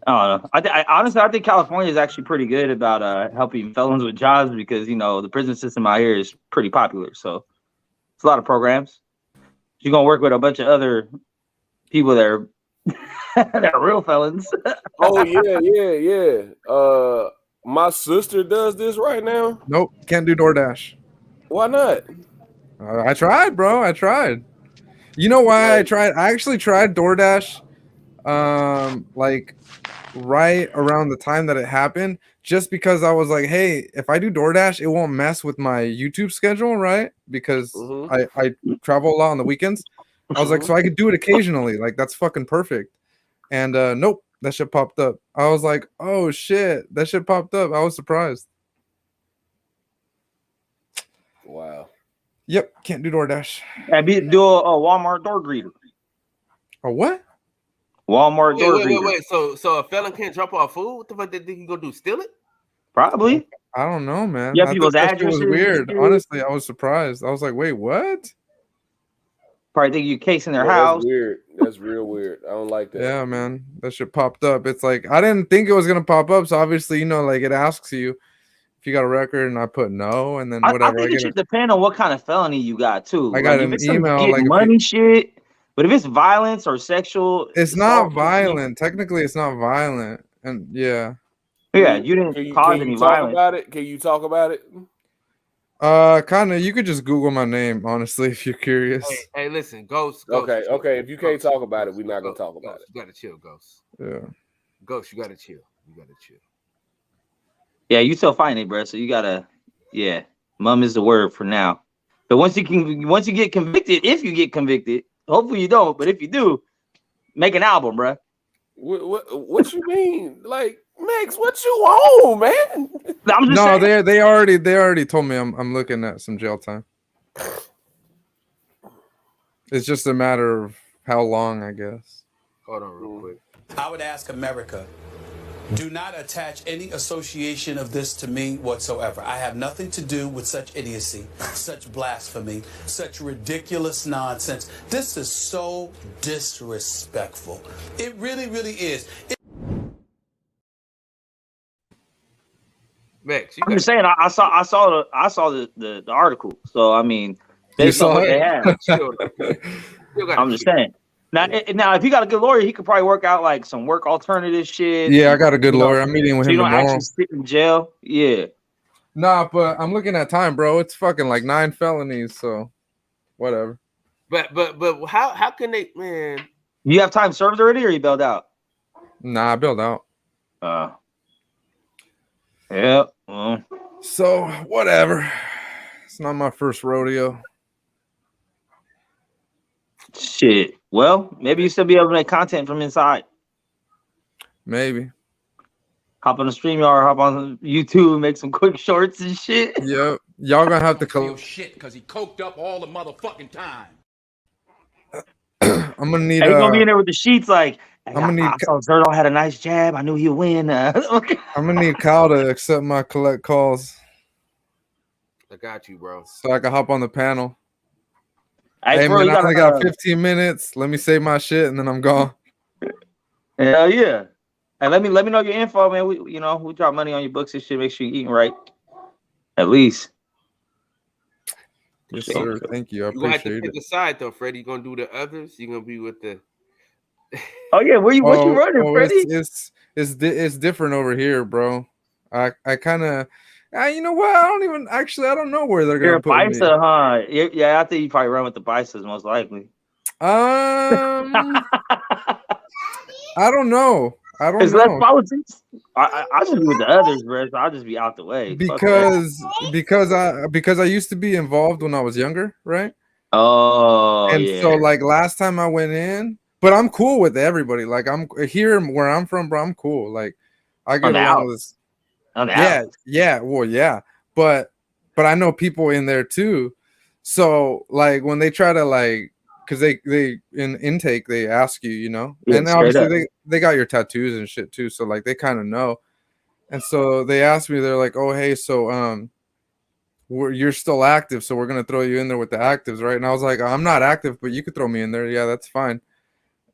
C: I don't know. Honestly, I think California is actually pretty good about helping felons with jobs because the prison system out here is pretty popular. So it's a lot of programs. You're gonna work with a bunch of other people that are that are real felons.
P: Oh yeah. My sister does this right now.
M: Nope, can't do DoorDash.
P: Why not?
M: I tried, bro. I tried. You know why I tried? I actually tried DoorDash, like right around the time that it happened, just because I was like, hey, if I do DoorDash, it won't mess with my YouTube schedule, right? Because I travel a lot on the weekends. I was like, so I could do it occasionally. Like, that's fucking perfect. And nope, that shit popped up. I was like, oh shit, that shit popped up. I was surprised.
P: Wow.
M: Yep, can't do DoorDash.
C: Do a Walmart door greeter.
M: A what?
C: Walmart door greeter.
B: Wait. So a felon can't drop off food? What the fuck did he go do? Steal it?
C: Probably.
M: I don't know, man.
C: Yeah,
M: I
C: people's
M: thought that shit was
C: addresses.
M: weird. Honestly, I was surprised. I was like, wait, what?
C: Probably think you casing their
P: Yeah,
C: house.
P: That's weird. That's real weird. I don't like that.
M: Yeah, man. That shit popped up. It's like, I didn't think it was going to pop up. So obviously, like it asks you if you got a record, and I put no, and then whatever.
C: I think it should depend on what kind of felony you got, too.
M: I got an email.
C: Like money shit. But if it's violence or sexual.
M: It's not violent. Technically, it's not violent. And yeah.
C: Yeah, you didn't cause any violence.
P: About it? Can you talk about it?
M: Kind of. You could just Google my name, honestly, if you're curious.
B: Hey, listen, Ghost.
P: Okay. If you can't talk about it, we're not gonna talk about it.
B: You gotta chill, Ghost.
M: Yeah.
B: Ghost, you gotta chill.
C: Yeah, you still fighting it, bro. So you gotta, mum is the word for now. But once you get convicted, if you get convicted, hopefully you don't. But if you do, make an album, bro.
P: What you mean, like? Max, what you want, man?
C: I'm just saying.
M: they already told me I'm looking at some jail time. It's just a matter of how long, I guess.
B: Hold on real quick.
H: I would ask America, do not attach any association of this to me whatsoever. I have nothing to do with such idiocy, such blasphemy, such ridiculous nonsense. This is so disrespectful. It really, really is.
B: Max,
C: I'm just saying. I saw the article. So I mean, they saw what they have. I'm just saying. Now, if you got a good lawyer, he could probably work out like some work alternative shit.
M: Yeah, I got a good lawyer. I'm meeting with him tomorrow. You don't actually
C: sit in jail. Yeah.
M: Nah, but I'm looking at time, bro. It's fucking like 9 felonies. So, whatever.
B: But how can they, man?
C: You have time served already, or you bailed out?
M: Nah, I bailed out.
C: Yeah.
M: So whatever. It's not my first rodeo.
C: Shit. Well, maybe you still be able to make content from inside.
M: Maybe.
C: Hop on the StreamYard, hop on YouTube, make some quick shorts and shit.
M: Yep. Y'all gonna have to
H: shit because he coked up all the motherfucking time.
M: I'm gonna need.
C: He's gonna be in there with the sheets like.
M: I'm gonna need.
C: I saw Zerto had a nice jab. I knew he'd win.
M: I'm gonna need Kyle to accept my collect calls.
B: I got you, bro.
M: So I can hop on the panel.
C: Hey, bro,
M: man, I only got 15 minutes. Let me say my shit and then I'm gone.
C: Hell yeah. Hey, let me know your info, man. We drop money on your books and shit. Make sure you're eating right. At least.
M: Yes, sir. Thank you. I appreciate it.
B: You have to pick a side though, Freddie. You gonna do the others? You gonna be with the
C: Oh yeah, what you running, Freddie?
M: It's different over here, bro. I kind of you know what? I don't know where they're gonna put me.
C: Huh? Yeah, I think you probably run with the Bisons most likely.
M: I don't know.
C: It's less politics. I just be with the others, bro. So I'll just be out the way.
M: Because I used to be involved when I was younger, right?
C: Oh,
M: and so like last time I went in, but I'm cool with everybody. Like I'm here where I'm from, bro. I'm cool. Like I get along with this. Yeah. Well, yeah, but I know people in there too. So like when they try to like, because they in intake they ask you, you know, and obviously they got your tattoos and shit too. So like they kind of know, and so they asked me, they're like, oh hey, so you're still active, so we're gonna throw you in there with the actives, right? And I was like, I'm not active, but you could throw me in there. Yeah, that's fine.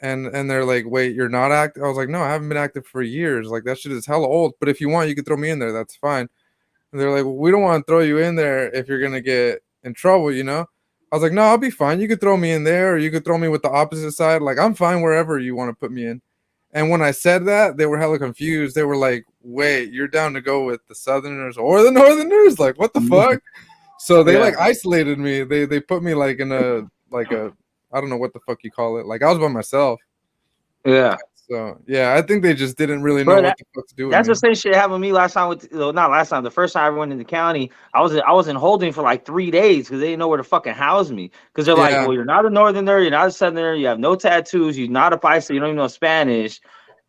M: And they're like, wait, you're not active? I was like, no, I haven't been active for years. Like that shit is hella old. But if you want, you could throw me in there. That's fine. And they're like, well, we don't want to throw you in there if you're gonna get in trouble, you know? I was like, no, I'll be fine. You could throw me in there, or you could throw me with the opposite side. Like I'm fine wherever you want to put me in. And when I said that, they were hella confused. They were like, wait, you're down to go with the Southerners or the Northerners? Like what the fuck? So they like isolated me. They put me like in a I don't know what the fuck you call it. Like I was by myself.
C: Yeah.
M: So yeah, I think they just didn't really know what the fuck to do.
C: That's the same shit happened with me last time. Not last time. The first time I went in the county, I was in holding for like 3 days because they didn't know where to fucking house me. Because they're like, well, you're not a Northerner, you're not a Southerner, you have no tattoos, you're not a Paisa, you don't even know Spanish.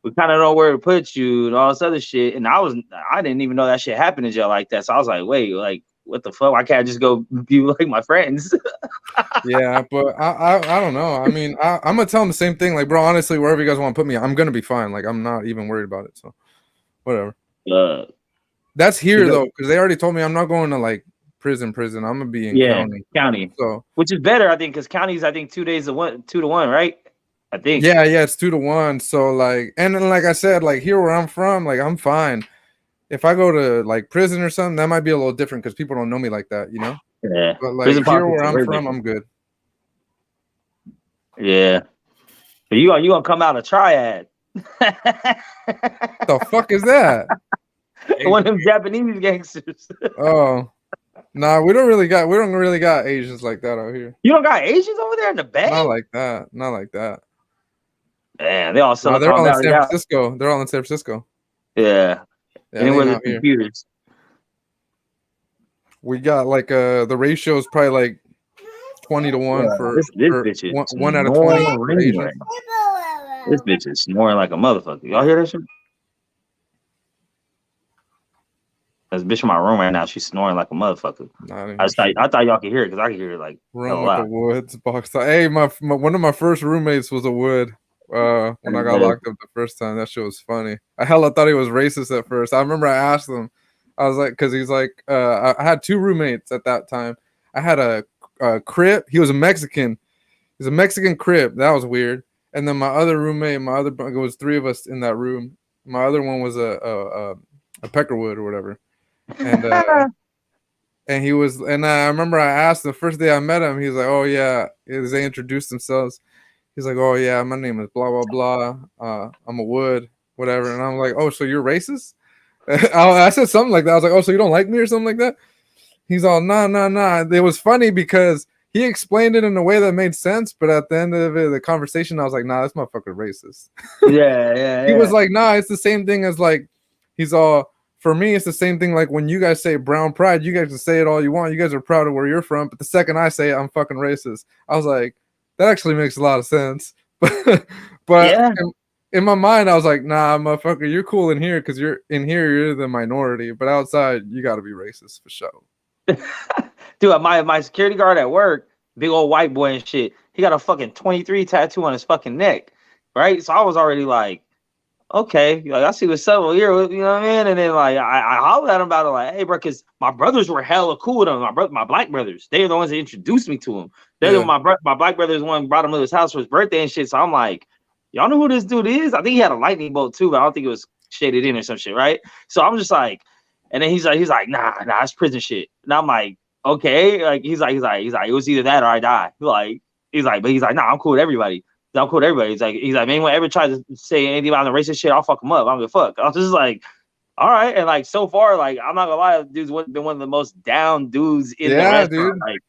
C: We kind of know where to put you and all this other shit. And I didn't even know that shit happened in jail like that. So I was like, wait, like what the fuck? Why can't I just go be like my friends?
M: Yeah, but I don't know. I mean, I'm gonna tell them the same thing. Like, bro, honestly, wherever you guys want to put me, I'm gonna be fine. Like, I'm not even worried about it. So, whatever. That's here though, because they already told me I'm not going to like prison. I'm gonna be in county. So,
C: which is better, I think, because county's 2 to 1, right? I think.
M: Yeah, it's 2 to 1. So like, and then like I said, like here where I'm from, like I'm fine. If I go to like prison or something, that might be a little different because people don't know me like that, you know.
C: Yeah.
M: But like here where I'm from, I'm good.
C: Yeah. But you gonna come out a triad.
M: The fuck is that?
C: One of them Japanese gangsters.
M: Oh. Nah, we don't really got Asians like that out here.
C: You don't got Asians over there in the Bay?
M: Not like that.
C: Man, they all
M: they're all in San Francisco. They're all in San Francisco.
C: Yeah. Anywhere the computers.
M: We got like the ratio is probably like 20 to 1 for
C: this bitch is
M: one out of 20 for Asians.
C: Right. This bitch is snoring like a motherfucker. Y'all hear that shit? This bitch in my room right now. She's snoring like a motherfucker. I thought y'all could hear it because I could hear it like
M: room with the woods box. Hey, my one of my first roommates was a wood. When I got locked up the first time, that shit was funny. I thought he was racist at first. I remember I asked him, I was like, because he's like, I had 2 roommates at that time. I had a Crip. He was a Mexican. He's a Mexican Crip. That was weird. And then my other roommate, it was 3 of us in that room. My other one was a Peckerwood or whatever. And and he was, and I remember I asked the first day I met him, he's like, oh yeah, as they introduced themselves. He's like, oh yeah, my name is blah, blah, blah. I'm a Wood, whatever. And I'm like, oh, so you're racist? I said something like that. I was like, oh, so you don't like me or something like that? He's all, nah. It was funny because he explained it in a way that made sense. But at the end of the conversation, I was like, nah, this motherfucker racist.
C: Yeah.
M: He was like, nah, it's the same thing as like, he's all, for me, it's the same thing like when you guys say brown pride, you guys can say it all you want. You guys are proud of where you're from. But the second I say it, I'm fucking racist. I was like, that actually makes a lot of sense. But yeah. In my mind, I was like, nah, motherfucker, you're cool in here because you're in here, you're the minority. But outside, you got to be racist for sure.
C: Dude, my security guard at work, big old white boy and shit, he got a fucking 23 tattoo on his fucking neck, right? So I was already like, okay, like I see what's up here, you know what I mean? And then like I hollered at him about it, like, hey, bro, because my brothers were hella cool with him. My black brothers, they're the ones that introduced me to him. My black brother's one brought him to his house for his birthday and shit. So I'm like, y'all know who this dude is? I think he had a lightning bolt too, but I don't think it was shaded in or some shit, right? So I'm just like, and then he's like, nah, it's prison shit. And I'm like, okay, like he's like, it was either that or I die. He's like, nah, I'm cool with everybody. I'm cool with everybody. He's like, anyone ever tries to say anything about the racist shit, I'll fuck him up. I don't give a fuck. I was just like, all right. And like so far, like I'm not gonna lie, dude's been one of the most down dudes in the restaurant.
M: Dude. Like,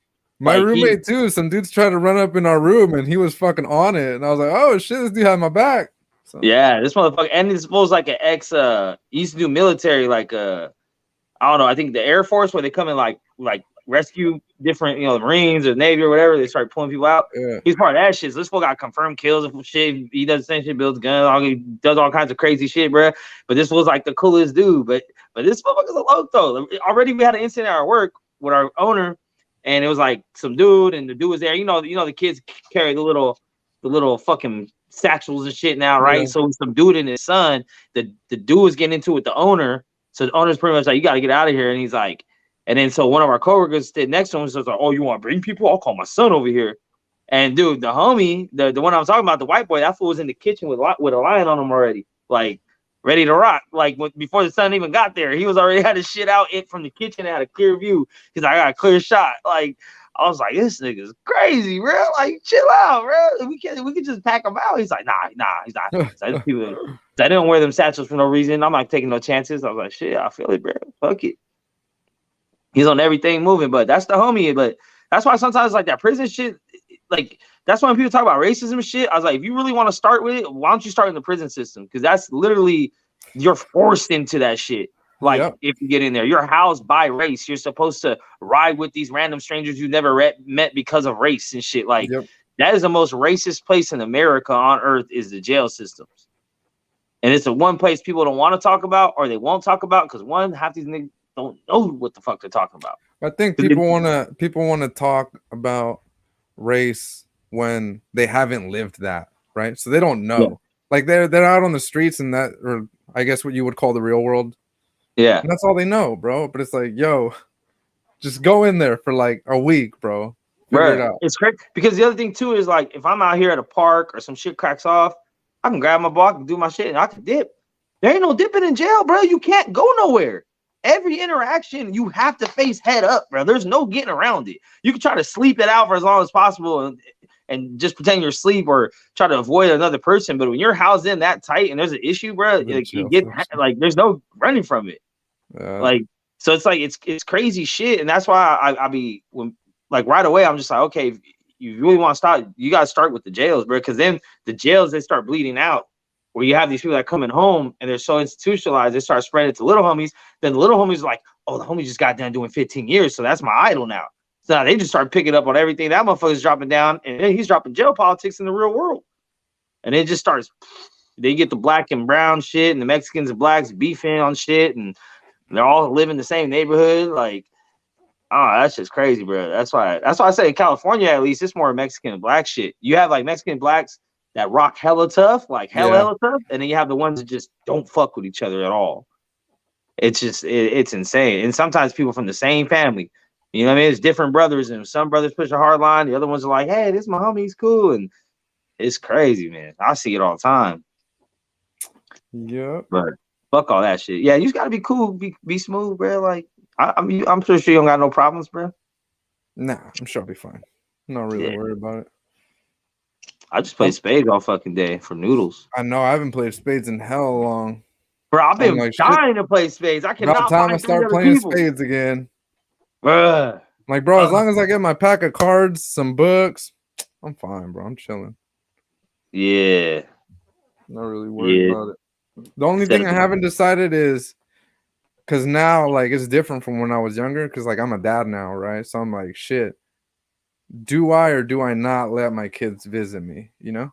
M: my roommate too. Some dudes tried to run up in our room and he was fucking on it. And I was like, oh shit, this dude had my back. So.
C: Yeah, this motherfucker, and he's supposed like an ex he used to do military, like I don't know, I think the Air Force where they come and like rescue different, Marines or Navy or whatever. They start pulling people out.
M: Yeah.
C: He's part of that shit. So this fool got confirmed kills and shit. He does the same shit, builds guns, he does all kinds of crazy shit, bro. But this was like the coolest dude. But this motherfucker's a low though. Already we had an incident at our work with our owner, and it was like some dude, and the dude was there. The kids carry the little fucking satchels and shit now, right?
M: Yeah.
C: So some dude and his son, the dude was getting into it with the owner. So the owner's pretty much like, you got to get out of here. And he's like, and then so one of our coworkers stood next to him and says, like, oh, you want to bring people? I'll call my son over here. And dude, the homie, the one I was talking about, the white boy, that fool was in the kitchen with a lion on him already, like ready to rock. Like before the son even got there, he was already had his shit out from the kitchen and had a clear view. He's like, I got a clear shot. Like, I was like, this nigga's crazy, bro. Like, chill out, bro. We can just pack him out. He's like, nah, he's not. I didn't wear them satchels for no reason. I'm not taking no chances. I was like, shit, I feel it, bro. Fuck it. He's on everything moving, but that's the homie. But that's why sometimes like that prison shit, like that's when people talk about racism and shit. I was like, if you really want to start with it, why don't you start in the prison system? Because that's literally, you're forced into that shit. Like, if you get in there, you're housed by race. You're supposed to ride with these random strangers you never met because of race and shit. Like, that is the most racist place in America on earth, is the jail systems. And it's the one place people don't want to talk about, or they won't talk about, because half these niggas don't know what the fuck they're talking about.
M: I think people want to talk about race when they haven't lived that, right? So they don't know. Yeah. Like they're out on the streets and that, or I guess what you would call the real world.
C: Yeah.
M: And that's all they know, bro. But it's like, yo, just go in there for like a week, bro. Figure it out.
C: It's crazy. Because the other thing too is like, if I'm out here at a park or some shit cracks off, I can grab my block and do my shit and I can dip. There ain't no dipping in jail, bro. You can't go nowhere. Every interaction you have to face head up, bro. There's no getting around it. You can try to sleep it out for as long as possible and just pretend you're asleep or try to avoid another person. But when you're housed in that tight and there's an issue, bro, there's no running from it. Like, so it's like it's crazy shit, and that's why I be right away I'm just like, okay, if you really want to stop, you gotta start with the jails, bro, because then the jails, they start bleeding out, where you have these people that coming home and they're so institutionalized, they start spreading it to little homies. Then the little homies are like, oh, the homie just got done doing 15 years, so that's my idol now. So now they just start picking up on everything that motherfucker's dropping down, and then he's dropping jail politics in the real world, and it just starts. They get the black and brown shit, and the Mexicans and blacks beefing on shit, and they're all live in the same neighborhood. Like, oh, that's just crazy, bro. That's why I say in California, at least, it's more Mexican and black shit. You have like Mexican blacks that rock hella tough, like hella tough, and then you have the ones that just don't fuck with each other at all. It's just it's insane. And sometimes people from the same family, you know what I mean? It's different brothers, and some brothers push a hard line, the other ones are like, hey, this is my homie, he's cool, and it's crazy, man. I see it all the time.
M: Yeah,
C: but fuck all that shit. Yeah, you just gotta be cool, be smooth, bro. Like, I'm pretty sure you don't got no problems, bro.
M: Nah, I'm sure I'll be fine. I'm not really worried about it.
C: I just play spades all fucking day for noodles.
M: I know, I haven't played spades in hell long.
C: Bro, I've been dying to play spades. I cannot
M: about time I start playing spades again.
C: Bruh.
M: Like, bro, as long as I get my pack of cards, some books, I'm fine, bro. I'm chilling.
C: Yeah.
M: Not really worried about it. The only thing I haven't decided is, because now, like, it's different from when I was younger, because, like, I'm a dad now, right? So I'm like, shit, do I or do I not let my kids visit me, you know?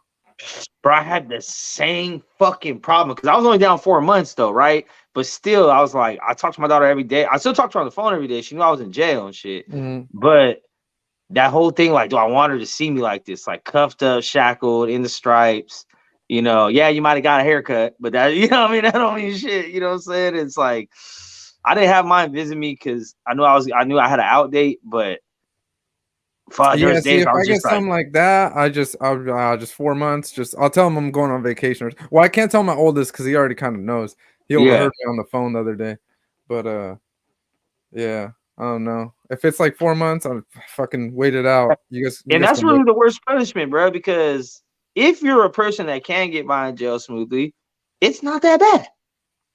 C: Bro, I had the same fucking problem, because I was only down 4 months, though, right? But still, I was like, I talk to my daughter every day. I still talk to her on the phone every day. She knew I was in jail and shit.
M: Mm-hmm.
C: But that whole thing, like, do I want her to see me like this? Like, cuffed up, shackled, in the stripes. You know, yeah, you might have got a haircut, but that, you know what I mean? That don't mean shit. You know what I'm saying? It's like, I didn't have mine visit me because I knew I had an out date, but fuck,
M: yeah, see, if I get something like that, I'll just 4 months. I'll tell him I'm going on vacation. Well, I can't tell my oldest because he already kind of knows. He overheard me on the phone the other day. But yeah, I don't know. If it's like 4 months, I'll fucking wait it out.
C: And that's really the worst punishment, bro, because if you're a person that can get by in jail smoothly, it's not that bad.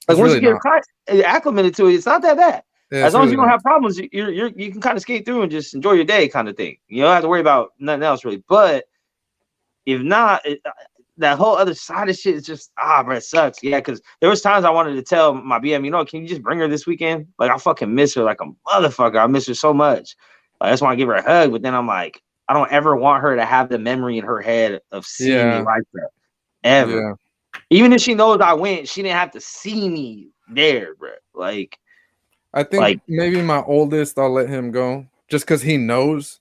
C: Like, once you get acclimated to it, it's not that bad. Yeah, as long as you don't have problems, you can kind of skate through and just enjoy your day, kind of thing. You don't have to worry about nothing else, really. But if not, that whole other side of shit is just, bro, it sucks. Yeah, because there was times I wanted to tell my BM, you know, can you just bring her this weekend? Like, I fucking miss her like a motherfucker. I miss her so much. Like, I just want to give her a hug, but then I'm like, I don't ever want her to have the memory in her head of seeing me like that. Ever. Yeah. Even if she knows I went, she didn't have to see me there, bro. Like,
M: I think maybe my oldest, I'll let him go just because he knows.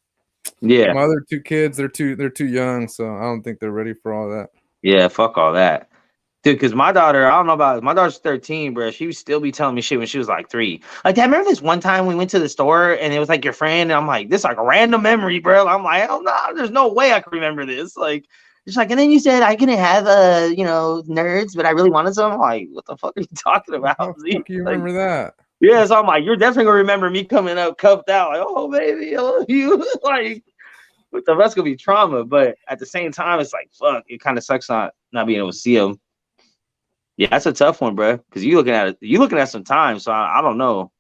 C: Yeah.
M: My other 2 kids, they're too young, so I don't think they're ready for all that.
C: Yeah, fuck all that. Dude, because my daughter, I don't know about it. My daughter's 13, bro. She would still be telling me shit when she was like 3. Like, Dad, remember this one time we went to the store and it was like your friend? And I'm like, this is like a random memory, bro. I'm like, hell no, there's no way I can remember this. Like, it's like, and then you said I couldn't have nerds, but I really wanted some. I'm like, what the fuck are you talking about?
M: How the fuck you remember that?
C: Yeah, so I'm like, you're definitely gonna remember me coming up cuffed out, like, oh baby, I love you. Like, what the rest gonna be trauma. But at the same time, it's like, fuck, it kind of sucks not being able to see them. Yeah, that's a tough one, bro. Because you're looking at some time, so I don't know.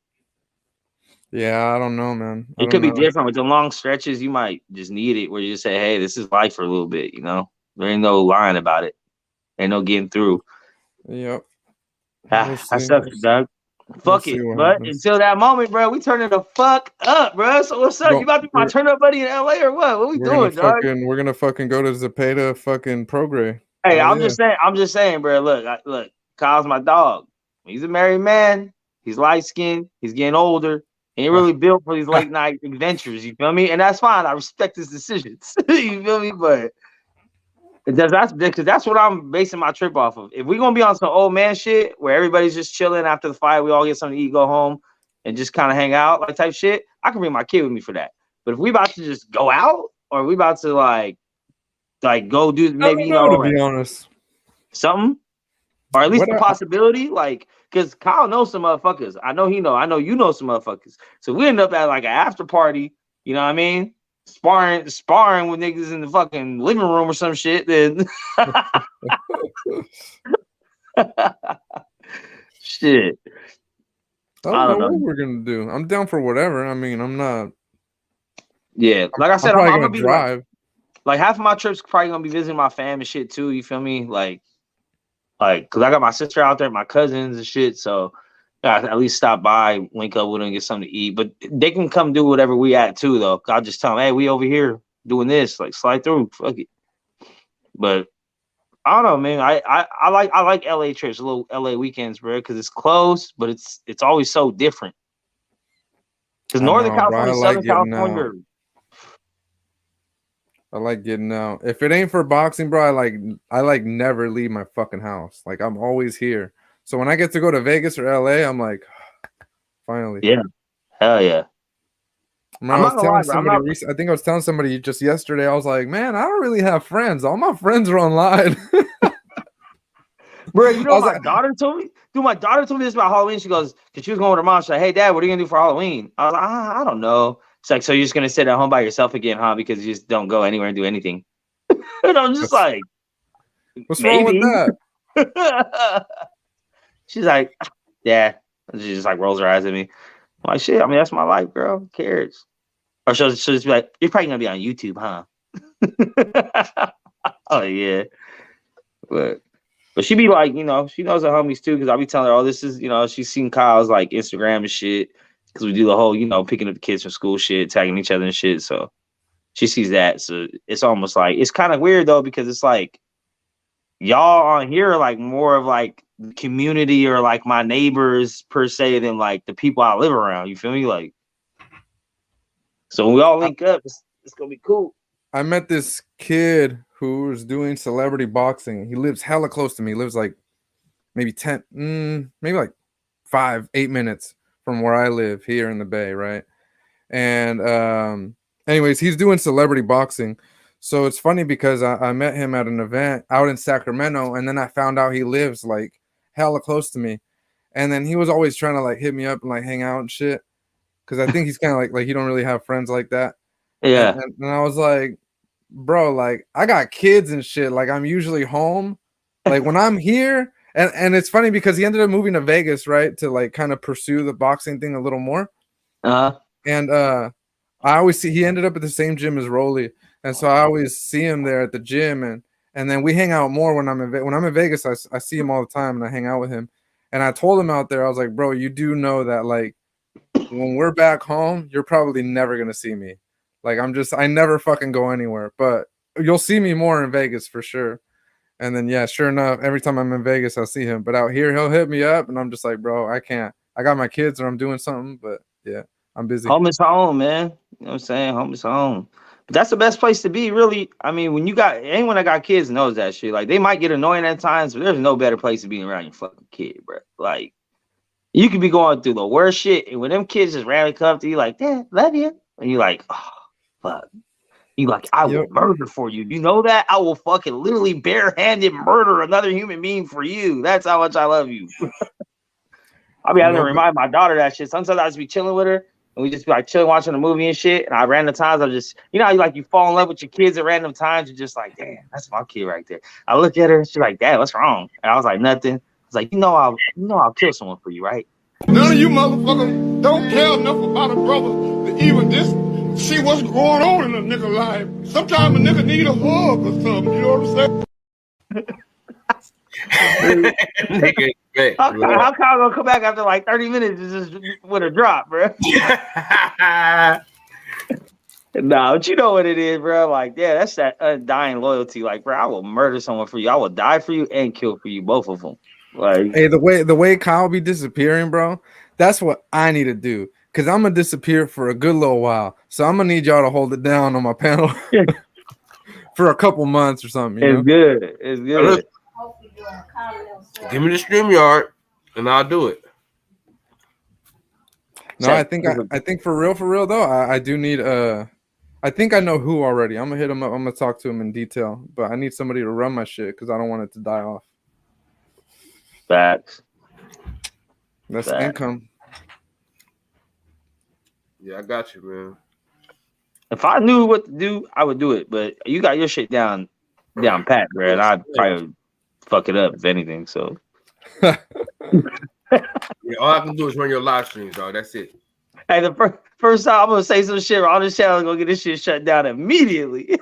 M: Yeah, I don't know, man.
C: It could be different with the long stretches. You might just need it where you just say, hey, this is life for a little bit, you know? There ain't no lying about it. Ain't no getting through.
M: Yep.
C: That sucks, Doug. Fuck it. But until that moment, bro, we turning the fuck up, bro. So what's up? You about to be my turn up buddy in LA or what? What we doing, dog?
M: We're gonna fucking go to Zepeda fucking Progre.
C: Hey, I'm just saying, bro. Look, Kyle's my dog. He's a married man. He's light skinned. He's getting older. He ain't really built for these late night adventures. You feel me? And that's fine. I respect his decisions. You feel me? But that's what I'm basing my trip off of. If we're gonna be on some old man shit where everybody's just chilling after the fight, we all get something to eat, go home, and just kind of hang out, like type shit, I can bring my kid with me for that. But if we about to just go out, or we about to like go do maybe
M: to be honest,
C: something, or at least a possibility, like, because Kyle knows some motherfuckers. I know he know. I know you know some motherfuckers. So we end up at like an after party. You know what I mean? Sparring with niggas in the fucking living room or some shit. Then shit.
M: I don't know what we're gonna do. I'm down for whatever. I mean, I'm not.
C: Yeah, like I said,
M: I'm gonna drive.
C: Like half of my trips probably gonna be visiting my fam and shit too. You feel me? Like, cause I got my sister out there, my cousins and shit. So I at least stop by, link up with them, get something to eat. But they can come do whatever we at too, though. I'll just tell them, hey, we over here doing this. Like, slide through, fuck it. But I don't know, man. I like LA trips, little LA weekends, bro, because it's close, but it's always so different. Because Northern California, Southern California.
M: I like getting out. If it ain't for boxing, bro, I like never leave my fucking house. Like, I'm always here. So when I get to go to Vegas or LA, I'm like, finally.
C: Yeah. Hell yeah.
M: I think I was telling somebody just yesterday, I was like, man, I don't really have friends. All my friends are online.
C: Bro, you know what my daughter told me? Dude, my daughter told me this about Halloween. She goes, because she was going with her mom. She's like, hey, Dad, what are you going to do for Halloween? I was like, I don't know. It's like, so you're just going to sit at home by yourself again, huh? Because you just don't go anywhere and do anything. And I'm just like,
M: what's wrong with that?
C: She's like, yeah. And she just like rolls her eyes at me. I'm like, shit, I mean, that's my life, girl. Who cares? Or she'll just be like, you're probably going to be on YouTube, huh? Oh, yeah. But she be like, you know, she knows her homies too, because I'll be telling her, oh, this is, you know, she's seen Kyle's like Instagram and shit, because we do the whole, you know, picking up the kids from school shit, tagging each other and shit. So she sees that. So it's almost like, it's kind of weird though, because it's like, y'all on here are like more of like community or like my neighbors per se than like the people I live around. You feel me? Like, so when we all link up, it's gonna be cool.
M: I met this kid who's doing celebrity boxing. He lives hella close to me. He lives like maybe 5-8 minutes from where I live here in the Bay, right? And anyways, he's doing celebrity boxing. So it's funny because I met him at an event out in Sacramento, and then I found out he lives like hella close to me. And then he was always trying to like hit me up and like hang out and shit, because I think he's kind of like he don't really have friends like that.
C: Yeah.
M: And I was like, bro, like I got kids and shit. Like I'm usually home. Like when I'm here, and it's funny because he ended up moving to Vegas, right, to like kind of pursue the boxing thing a little more. And I always see he ended up at the same gym as Rolly, and so I always see him there at the gym, and then we hang out more when I'm in Vegas. I see him all the time and I hang out with him. And I told him out there, I was like, bro, you do know that like when we're back home, you're probably never gonna see me. Like I never fucking go anywhere, but you'll see me more in Vegas for sure. And then yeah, sure enough, every time I'm in Vegas, I'll see him. But out here, he'll hit me up, and I'm just like, bro, I can't. I got my kids, or I'm doing something. But yeah, I'm busy.
C: Home is home, man. You know what I'm saying? Home is home. But that's the best place to be, really. I mean, when you got anyone that got kids knows that shit. Like, they might get annoying at times, but there's no better place to be around your fucking kid, bro. Like, you could be going through the worst shit, and when them kids just randomly come to you, like, Dad, love you, and you're like, oh, fuck. You like, I will murder for you. You know that? I will fucking literally barehanded murder another human being for you. That's how much I love you. I'll be having to remind my daughter that shit. Sometimes I just be chilling with her, and we just be like chilling, watching a movie and shit. And I random times, I just, you know how you fall in love with your kids at random times. You're just like, damn, that's my kid right there. I look at her, and she's like, Dad, what's wrong? And I was like, nothing. I was like, I'll kill someone for you, right?
R: None of you motherfuckers don't care enough about a brother to even see what's going on in a nigga life. Sometimes a nigga need a hug or something, you know what I'm saying?
C: How come I'm gonna come back after like 30 minutes just with a drop, bro? Nah, but you know what it is, bro. Like, yeah, that's that undying loyalty. Like, bro, I will murder someone for you. I will die for you and kill for you, both of them. Like,
M: hey, the way Kyle be disappearing, bro, that's what I need to do. Cause I'm gonna disappear for a good little while. So I'm gonna need y'all to hold it down on my panel for a couple months or something.
C: It's good. It's good.
B: Give me the StreamYard and I'll do it.
M: No, I think for real though, I do need I think I know who already. I'm gonna hit him up. I'm gonna talk to him in detail, but I need somebody to run my shit because I don't want it to die off.
C: Facts.
M: That's income.
B: Yeah, I got you, man.
C: If I knew what to do, I would do it. But you got your shit down pat, bro. And I'd probably fuck it up if anything. So
B: yeah, all I can do is run your live streams, dog. That's it.
C: Hey, the first time I'm gonna say some shit on this channel, gonna get this shit shut down immediately.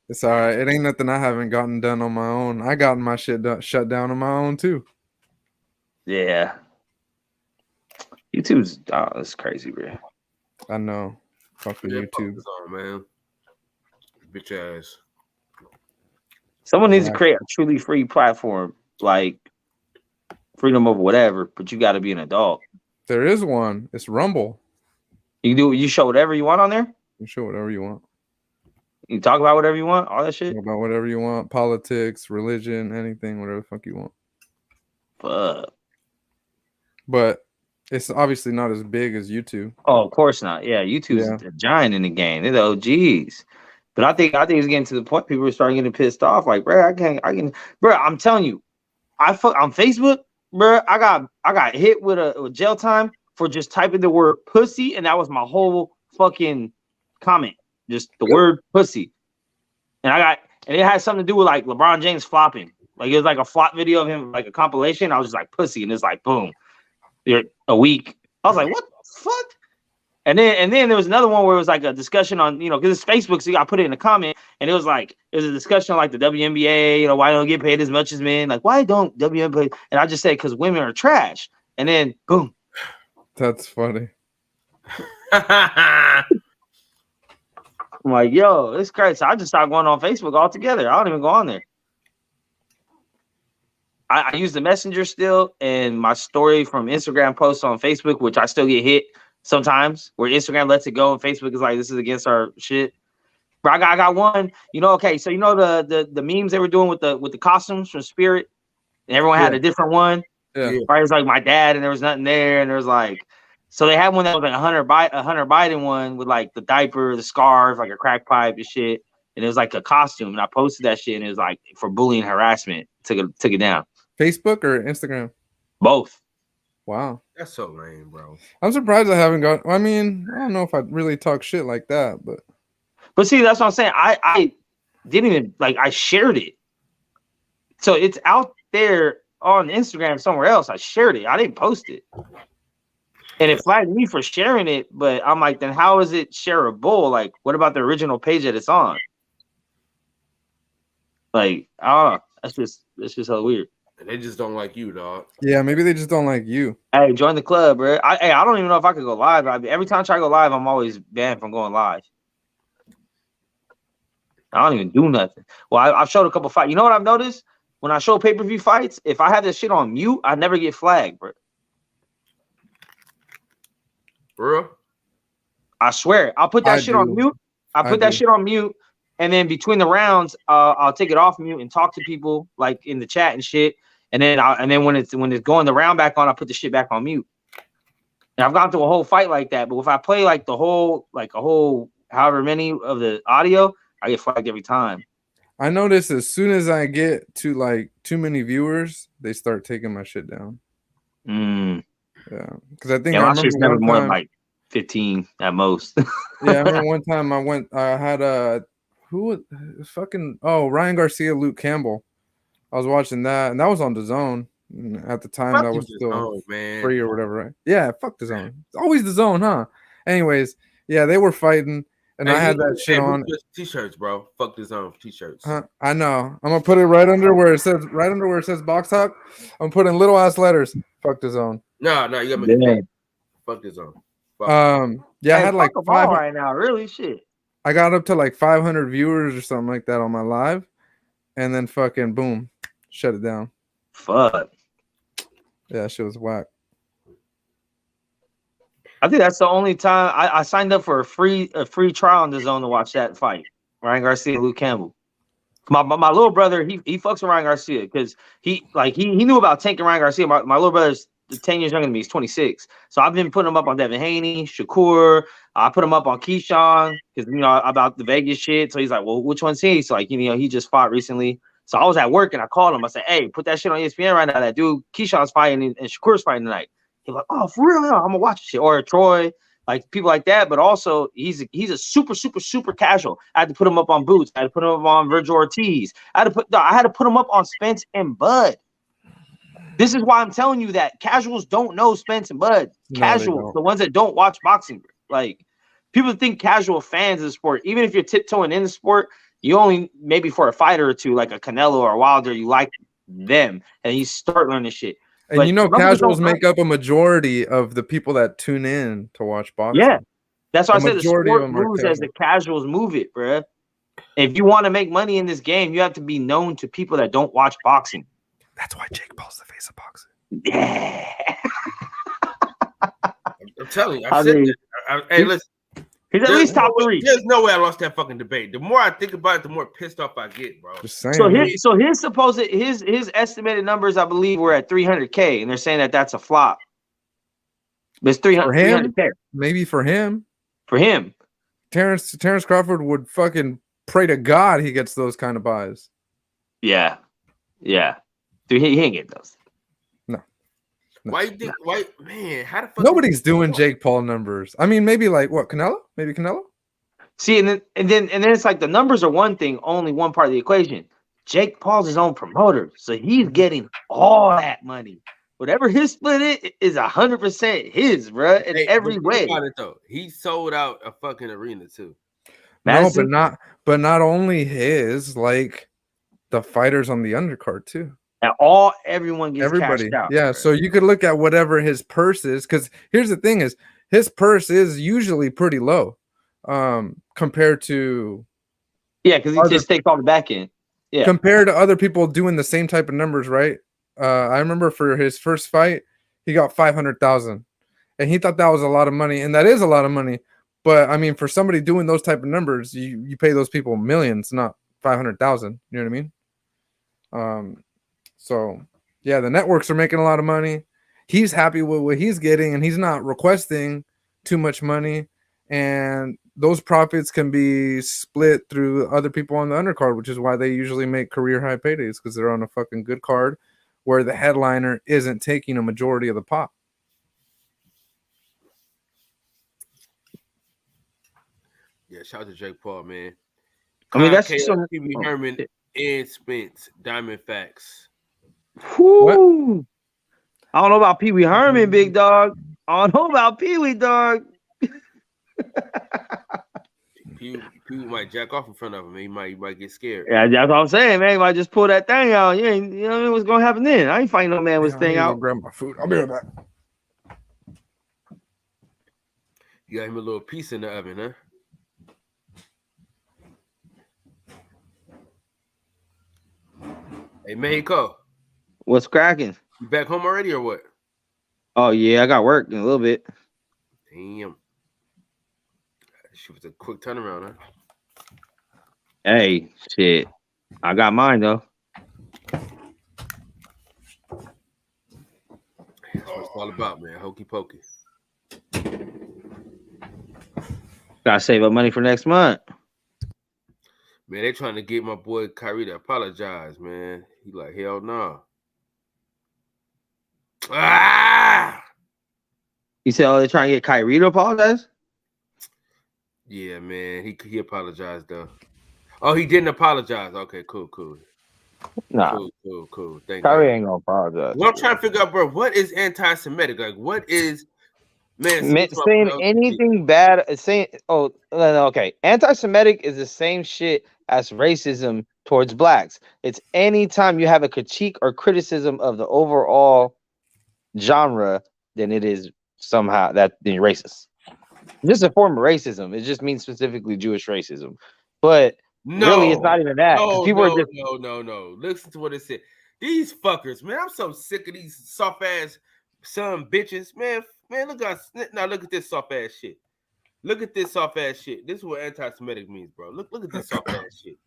M: It's all right. It ain't nothing I haven't gotten done on my own. I gotten my shit shut down on my own too.
C: Yeah. YouTube's that's crazy, bro.
M: I know. Fucking YouTube.
B: On, man. Bitch ass.
C: Someone needs to create a truly free platform, like freedom of whatever, but you got to be an adult.
M: There is one. It's Rumble.
C: You show whatever you want on there?
M: You show whatever you want.
C: You talk about whatever you want, all that shit?
M: Talk about whatever you want. Politics, religion, anything, whatever the fuck you want.
C: Fuck.
M: But it's obviously not as big as YouTube.
C: Oh, of course not. Yeah, YouTube's a giant in the game. They're the OGs. But I think it's getting to the point people are starting getting pissed off. Like, bro, I can, bro. I'm telling you, on Facebook, bro. I got hit with a jail time for just typing the word pussy, and that was my whole fucking comment. Just the word pussy, and it had something to do with like LeBron James flopping. Like, it was like a flop video of him, like a compilation. I was just like pussy, and it's like boom. A week. I was like, what the fuck? And then there was another one where it was like a discussion on, because it's Facebook, so you got to put it in a comment, and it was a discussion on like the WNBA, why don't get paid as much as men? Like, why don't WNBA? And I just said, because women are trash. And then boom.
M: That's funny.
C: I'm like, yo, it's crazy. So I just stopped going on Facebook altogether. I don't even go on there. I use the Messenger still, and my story from Instagram posts on Facebook, which I still get hit sometimes, where Instagram lets it go and Facebook is like, this is against our shit. But I got one, okay, so the memes they were doing with the costumes from Spirit, and everyone had a different one.
M: Yeah.
C: Right, it was like my dad, and there was nothing there, and there was like, so they had one that was like a Hunter Biden one with like the diaper, the scarf, like a crack pipe and shit, and it was like a costume, and I posted that shit, and it was like for bullying harassment. Took it down.
M: Facebook or Instagram?
C: Both.
M: Wow.
B: That's so lame, bro.
M: I'm surprised I haven't got. I mean, I don't know if I really talk shit like that,
C: but see, that's what I'm saying. I didn't even I shared it, so it's out there on Instagram somewhere else. I shared it. I didn't post it, and it flagged me for sharing it. But I'm like, then how is it shareable? Like, what about the original page that it's on? Like, I don't know. That's just so weird.
B: And they just don't like you, dog.
M: Yeah, maybe they just don't like you.
C: Hey, join the club, bro. I don't even know if I could go live. Every time I try to go live, I'm always banned from going live. I don't even do nothing. Well, I've showed a couple fights. You know what I've noticed? When I show pay-per-view fights, if I have this shit on mute, I never get flagged, bro.
B: For real?
C: I swear. I'll put that shit on mute. I put that shit on mute, and then between the rounds, I'll take it off mute and talk to people like in the chat and shit. And then when it's going the round back on, I put the shit back on mute. And I've gone through a whole fight like that. But if I play like a whole however many of the audio, I get flagged every time.
M: I notice as soon as I get to like too many viewers, they start taking my shit down. Yeah, because I think
C: my shit's never more than like 15 at most.
M: Yeah, I remember one time I had Ryan Garcia, Luke Campbell. I was watching that, and that was on DAZN at the time. That was still free or whatever, right? Yeah, fuck DAZN. It's always DAZN, huh? Anyways, yeah, they were fighting, and I had that shit on.
B: T-shirts, bro. Fuck DAZN T-shirts.
M: I know. I'm gonna put it right under where it says Box Talk. I'm putting little ass letters. Fuck DAZN.
B: No, you gotta make it. Fuck DAZN.
M: Yeah, I had like 5
C: right now. Really, shit.
M: I got up to like 500 viewers or something like that on my live, and then fucking boom, shut it down.
C: Fuck.
M: Yeah, shit was whack.
C: I think that's the only time I signed up for a free trial on DAZN to watch that fight. Ryan Garcia, Luke Campbell. My little brother, he fucks with Ryan Garcia because he knew about tanking Ryan Garcia. My little brother's 10 years younger than me. He's 26. So I've been putting him up on Devin Haney, Shakur. I put him up on Keyshawn because about the Vegas shit. So he's like, well, which one's he? So like, he just fought recently. So I was at work and I called him. I said, hey, put that shit on ESPN right now. That dude Keyshawn's fighting and Shakur's fighting tonight. He's like, oh, for real? No, I'm gonna watch this shit. Or Troy, like people like that. But also he's a super, super, super casual. I had to put him up on Boots. I had to put him up on Virgil Ortiz. I had to put him up on Spence and Bud. This is why I'm telling you that casuals don't know Spence and Bud. Casuals, the ones that don't watch boxing. Like, people think casual fans of the sport, even if you're tiptoeing in the sport, you only maybe for a fighter or two, like a Canelo or a Wilder, you like them and you start learning shit.
M: And but casuals make up a majority of the people that tune in to watch boxing.
C: Yeah, that's why I said the sport moves as the casuals move it, bro. If you want to make money in this game, you have to be known to people that don't watch boxing.
M: That's why Jake Paul's the face of boxing.
C: Yeah.
B: I'm telling you. Hey, listen.
C: He's at least top 3.
B: There's no way I lost that fucking debate. The more I think about it, the more pissed off I get, bro.
M: Just saying.
C: So his estimated numbers, I believe, were at 300K, and they're saying that that's a flop. It's 300K.
M: Maybe for him.
C: For him.
M: Terrence Crawford would fucking pray to God he gets those kind of buys.
C: Yeah. Dude, he ain't getting those.
M: No.
B: Why you think? Why, man? How the fuck?
M: Nobody's doing Jake Paul numbers. I mean, maybe like what? Canelo? Maybe Canelo.
C: See, and then it's like the numbers are one thing, only one part of the equation. Jake Paul's his own promoter, so he's getting all that money. Whatever his split is 100% his, bro, in every way.
B: About it, though. He sold out a fucking arena too.
M: No, but not only his, like the fighters on the undercard too.
C: And everyone gets cashed out.
M: Yeah, so you could look at whatever his purse is, because here's the thing: is his purse is usually pretty low, compared to.
C: Yeah, because he just takes all the back end. Yeah,
M: compared to other people doing the same type of numbers, right? I remember for his first fight, he got 500,000, and he thought that was a lot of money, and that is a lot of money. But I mean, for somebody doing those type of numbers, you pay those people millions, not 500,000. You know what I mean? So yeah, the networks are making a lot of money. He's happy with what he's getting, and he's not requesting too much money. And those profits can be split through other people on the undercard, which is why they usually make career high paydays, because they're on a fucking good card where the headliner isn't taking a majority of the pop.
B: Yeah, shout out to Jake Paul, man.
C: I mean, that's
B: Pee-wee Herman and Spence, Diamond Facts.
C: Whoo. I don't know about Pee-wee Herman, big dog. I don't know about Pee-wee, dog.
B: Pew might jack off in front of him. He might get scared.
C: Yeah, that's what I'm saying, man. If I just pull that thing out, you know what I mean? What's gonna happen then? I ain't fighting no man with his thing out.
M: Grab my food. I'll be right back.
B: You got him a little piece in the oven, huh? Hey, Mexico.
C: What's cracking?
B: You back home already or what?
C: Oh yeah, I got work in a little bit.
B: Damn. She was a quick turnaround, huh?
C: Hey, shit. I got mine though.
B: That's what it's all about, man. Hokey pokey.
C: Gotta save up money for next month.
B: Man, they trying to get my boy Kyrie to apologize, man. He like, hell no.
C: You said, oh, they're trying to get Kyrie to apologize?
B: Yeah, man. He apologized though. Oh, he didn't apologize. Okay, cool.
C: Nah.
B: Cool. Thank
C: Kyrie
B: God.
C: ain't gonna apologize.
B: Well, I'm trying to figure out, bro, what is anti-Semitic? Like, what is
C: saying anything bad? Saying okay. Anti-Semitic is the same shit as racism towards blacks. It's anytime you have a critique or criticism of the overall genre, then it is somehow that then you're racist. Just a form of racism. It just means specifically Jewish racism. But really, it's not even that. People are just
B: no. Listen to what it said. These fuckers, man. I'm so sick of these soft ass son bitches, man. Look at this soft ass shit. Look at this soft ass shit. This is what anti-Semitic means, bro. Look at this soft ass shit.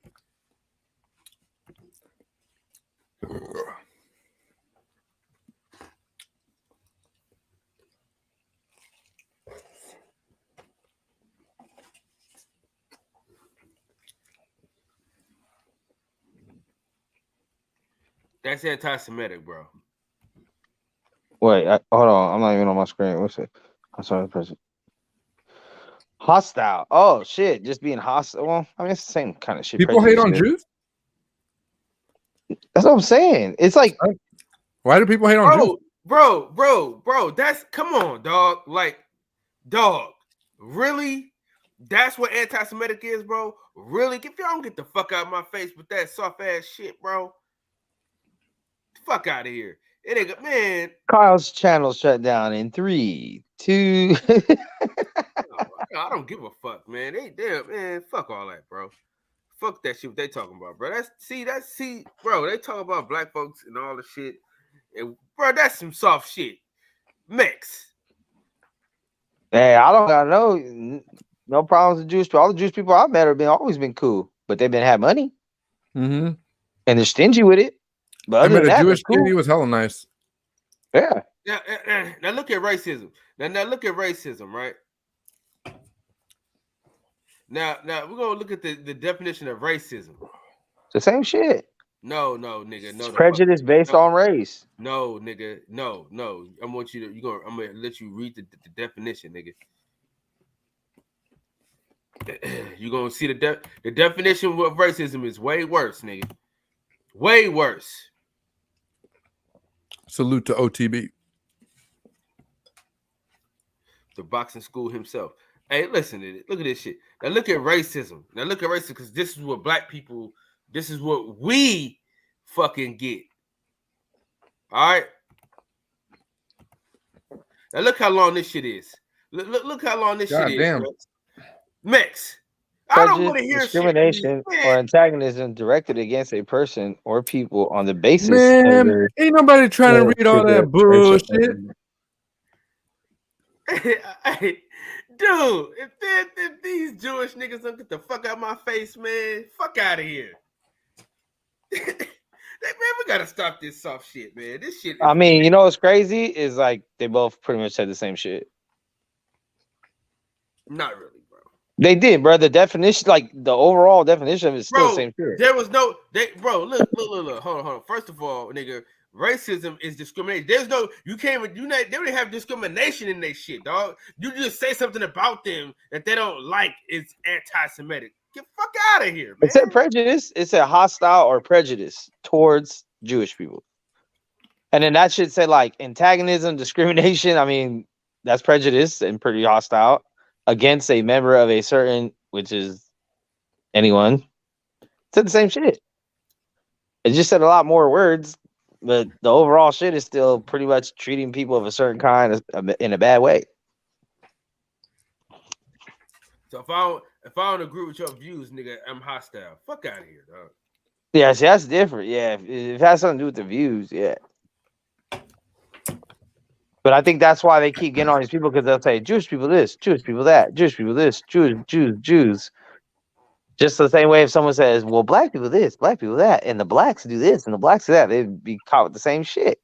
B: That's anti-Semitic, bro.
C: wait. Hold on. I'm not even on my screen. What's it? I'm sorry, President. Hostile. Oh shit! Just being hostile. Well, I mean, it's the same kind of shit.
M: People hate on Jews.
C: That's what I'm saying. It's like,
M: why do people hate on Jews?
B: Bro. That's come on, dog. Like, dog. Really? That's what anti-Semitic is, bro. Really? If y'all don't get the fuck out of my face with that soft ass shit, bro. Fuck out of here. It ain't man.
C: Kyle's channel shut down in 3, 2.
B: I don't give a fuck, man. Man, fuck all that, bro. Fuck that shit they talking about, bro. Bro, they talk about black folks and all the shit. And bro, that's some soft shit. Mix.
C: Hey, I don't got no problems with Jewish people. All the Jewish people I've met have always been cool, but they've been have money.
M: Mm-hmm.
C: And they're stingy with it. But
M: I met a Jewish kid. He was hella nice.
C: Yeah.
B: Now look at racism. Now look at racism, right? Now we're gonna look at the definition of racism.
C: It's the same shit.
B: No, nigga. No,
C: it's prejudice based on race.
B: No, nigga. No. I'm gonna let you read the definition, nigga. You're gonna see the definition of racism is way worse, nigga. Way worse.
M: Salute to OTB.
B: The boxing school himself. Hey, listen to it. Look at this shit. Now look at racism. Because this is what black people, this is what we fucking get. All right. Now look how long this shit is. Look how long this shit is. Mix. I don't want to hear
C: discrimination or antagonism directed against a person or people on the basis of
M: their ain't nobody trying to read all that bullshit.
B: Hey, dude, if these Jewish niggas don't get the fuck out of my face, man, fuck out of here. Man, we gotta stop this soft shit, man. This shit.
C: I mean, you know what's crazy is like they both pretty much said the same shit.
B: Not really.
C: They did, bro. The definition, like the overall definition of it is still the same shit.
B: There was no, look. Hold on. First of all, nigga, racism is discrimination. There's no, they don't have discrimination in their shit, dog. You just say something about them that they don't like, it's anti-Semitic. Get the fuck out of here, man.
C: It said prejudice. It said hostile or prejudice towards Jewish people. And then that should say like antagonism, discrimination. I mean, that's prejudice and pretty hostile against a member of a certain, which is Anyone. Said the same shit. It just said a lot more words, but the overall shit is still pretty much treating people of a certain kind in a bad way.
B: So if I don't agree with your views, nigga, I'm hostile. Fuck out of here, dog.
C: Yeah, see, that's different. Yeah, if it has something to do with the views, yeah. But I think that's why they keep getting all these people, because they'll say Jewish people this, Jewish people that, Jewish people this, Jews. Just the same way if someone says, well, black people this, black people that, and the blacks do this, and the blacks do that, they'd be caught with the same shit.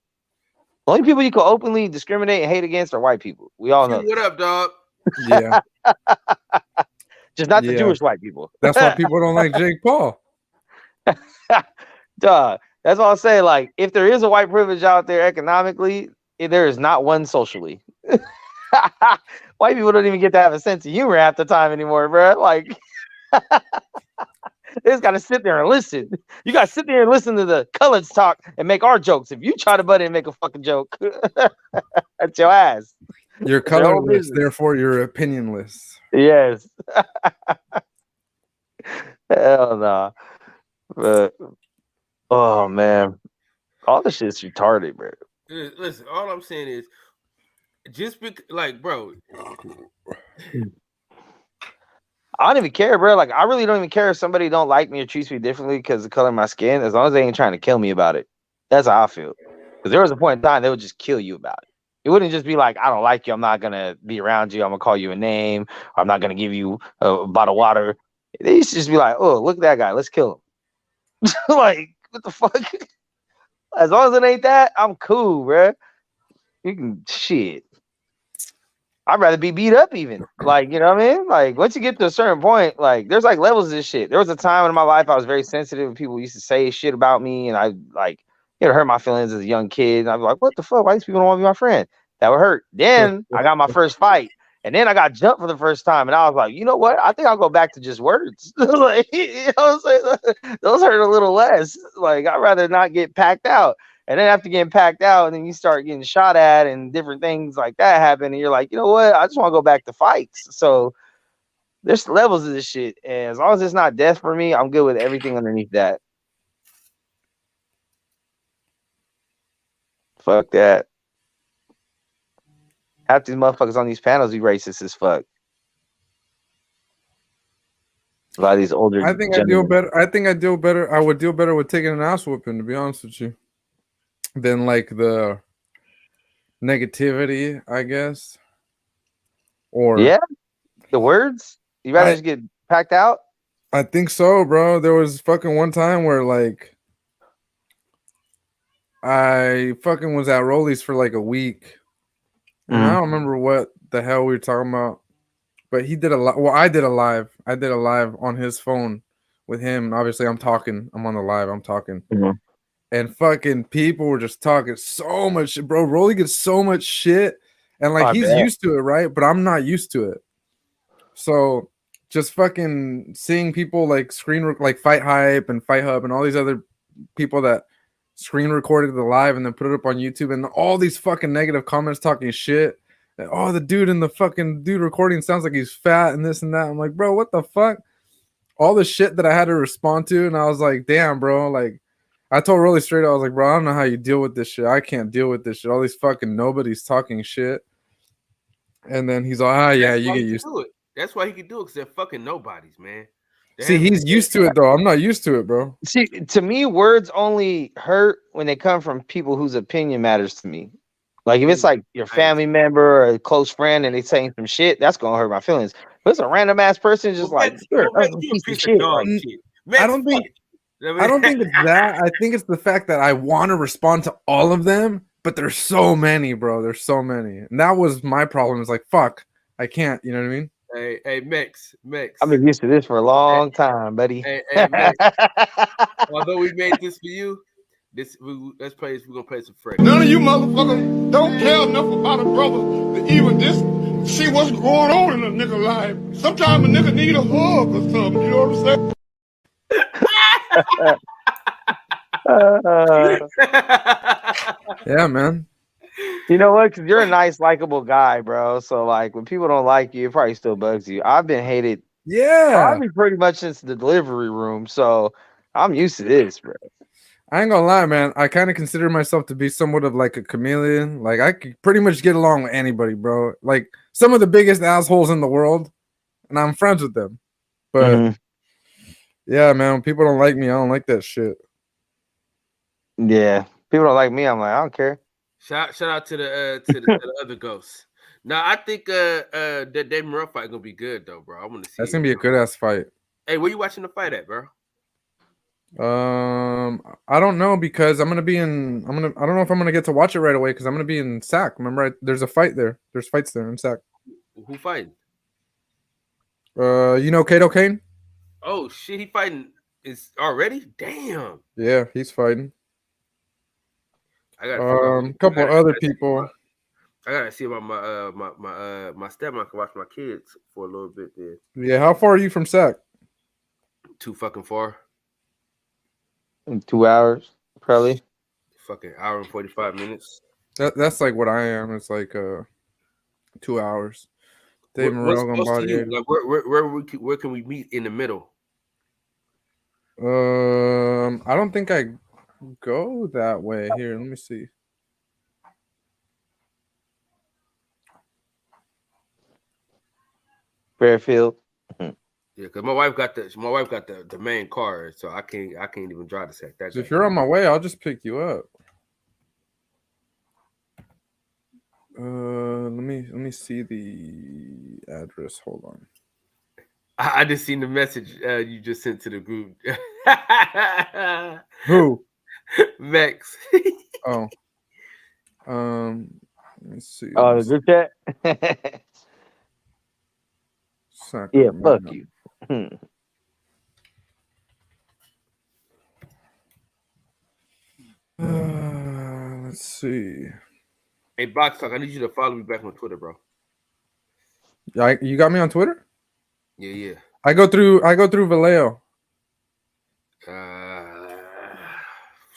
C: The only people you can openly discriminate and hate against are white people. We all know.
B: What up, dog?
M: Yeah.
C: Just not the Jewish white people.
M: That's why people don't like Jake Paul.
C: Duh. That's all I'll say. Like, if there is a white privilege out there economically, there is not one socially. White people don't even get to have a sense of humor half the time anymore, bro. Like, they just got to sit there and listen. You got to sit there and listen to the coloreds talk and make our jokes. If you try to butt in and make a fucking joke, that's your ass.
M: You're colorless, therefore you're opinionless.
C: Yes. Hell nah. But, oh, man. All this shit's retarded, bro.
B: Listen, all I'm saying is, just like, bro.
C: I don't even care, bro. Like, I really don't even care if somebody don't like me or treats me differently because of the color of my skin, as long as they ain't trying to kill me about it. That's how I feel. Because there was a point in time they would just kill you about it. It wouldn't just be like, I don't like you, I'm not gonna be around you, I'm gonna call you a name, or I'm not gonna give you a bottle of water. They used to just be like, oh, look at that guy, let's kill him. Like, what the fuck? As long as it ain't that, I'm cool, bro. You can shit. I'd rather be beat up even. Like, you know what I mean? Like, once you get to a certain point, like, there's like levels of this shit. There was a time in my life I was very sensitive and people used to say shit about me, and I like, it hurt my feelings as a young kid. And I'd be like, what the fuck? Why these people don't want to be my friend? That would hurt. Then I got my first fight. And then I got jumped for the first time. And I was like, you know what? I think I'll go back to just words. Like, you know what I'm saying? Those hurt a little less. Like, I'd rather not get packed out. And then after getting packed out, and then you start getting shot at and different things like that happen. And you're like, you know what? I just want to go back to fights. So there's levels of this shit. And as long as it's not death for me, I'm good with everything underneath that. Fuck that. Half these motherfuckers on these panels be racist as fuck. A lot of these older.
M: I think I deal better. I would deal better with taking an ass whooping, to be honest with you, than like the negativity, I guess. Or
C: yeah, the words. You rather just get packed out?
M: I think so, bro. There was fucking one time where like I fucking was at Rollies for like a week. And I don't remember what the hell we were talking about, but he did a live. Well, I did a live on his phone with him. Obviously, I'm on the live. I'm talking. And fucking people were just talking so much shit, bro. Rolly gets so much shit. And like, he's used to it, right? But I'm not used to it. So just fucking seeing people like like Fight Hype and Fight Hub and all these other people that screen recorded the live and then put it up on YouTube, and all these fucking negative comments talking shit. And, oh, the dude in the fucking dude recording sounds like he's fat and this and that. I'm like, bro, what the fuck? All the shit that I had to respond to, and I was like, damn, bro. Like, I told really straight, I was like, bro, I don't know how you deal with this shit. I can't deal with this shit. All these fucking nobodies talking shit. And then he's like, yeah, you get used to it.
B: That's why he can do it, because they're fucking nobodies, man.
M: See, he's used to it though. I'm not used to it, bro.
C: See, to me, words only hurt when they come from people whose opinion matters to me. Like if it's like your family member or a close friend and they saying some shit, that's gonna hurt my feelings. But it's a random ass person just like, you're a piece of shit.
M: I don't think it's that. I think it's the fact that I want to respond to all of them, but there's so many, bro. There's so many, and that was my problem. It's like, fuck, I can't. You know what I mean?
B: Hey, Mex.
C: I've been used to this for a long time, buddy.
B: Hey, Mex. Although we made this for you, let's play this. We're gonna play some fresh.
R: None of you motherfuckers don't care enough about a brother to even see what's going on in a nigga life. Sometimes a nigga need a hug or something. You know what
M: I'm saying? Yeah, man.
C: You know what? Because you're a nice, likable guy, bro. So, like, when people don't like you, it probably still bugs you. I've been hated
M: Yeah.
C: Probably pretty much since the delivery room, so I'm used to this, bro.
M: I ain't gonna lie, man. I kind of consider myself to be somewhat of like a chameleon. Like I could pretty much get along with anybody, bro. Like some of the biggest assholes in the world, and I'm friends with them. But yeah, man, when people don't like me, I don't like that shit.
C: Yeah, people don't like me. I'm like, I don't care.
B: Shout out to the other ghosts. Now I think that Dave Morrell fight gonna be good though, bro. I want to see.
M: That's gonna be a good ass fight.
B: Hey, where you watching the fight at, bro?
M: I don't know because I don't know if I'm gonna get to watch it right away because I'm gonna be in SAC. Remember, there's a fight there. There's fights there in SAC.
B: Who fighting?
M: You know Kato Kane?
B: Oh shit, he fighting is already? Damn.
M: Yeah, he's fighting.
B: I got
M: a couple other people.
B: I gotta see about my stepmom can watch my kids for a little bit there.
M: Yeah, how far are you from SAC?
B: Too fucking far.
C: In 2 hours, probably.
B: Fucking hour and 45 minutes.
M: That's like what I am. It's like 2 hours. Dave Morrell gonna body it.
B: Like where can we meet in the middle?
M: I don't think I go that way. Here, let me see.
C: Fairfield.
B: Yeah, because my wife got the main car, so I can't even drive the SAC.
M: If you're on my way, I'll just pick you up. Let me see the address. Hold on.
B: I just seen the message you just sent to the group.
M: Who?
B: Max.
M: Oh. Let me see.
C: Oh, the group chat? Yeah, fuck you.
M: Let's see.
B: Hey, Box Talk, I need you to follow me back on Twitter, bro.
M: You got me on Twitter?
B: Yeah.
M: I go through Vallejo.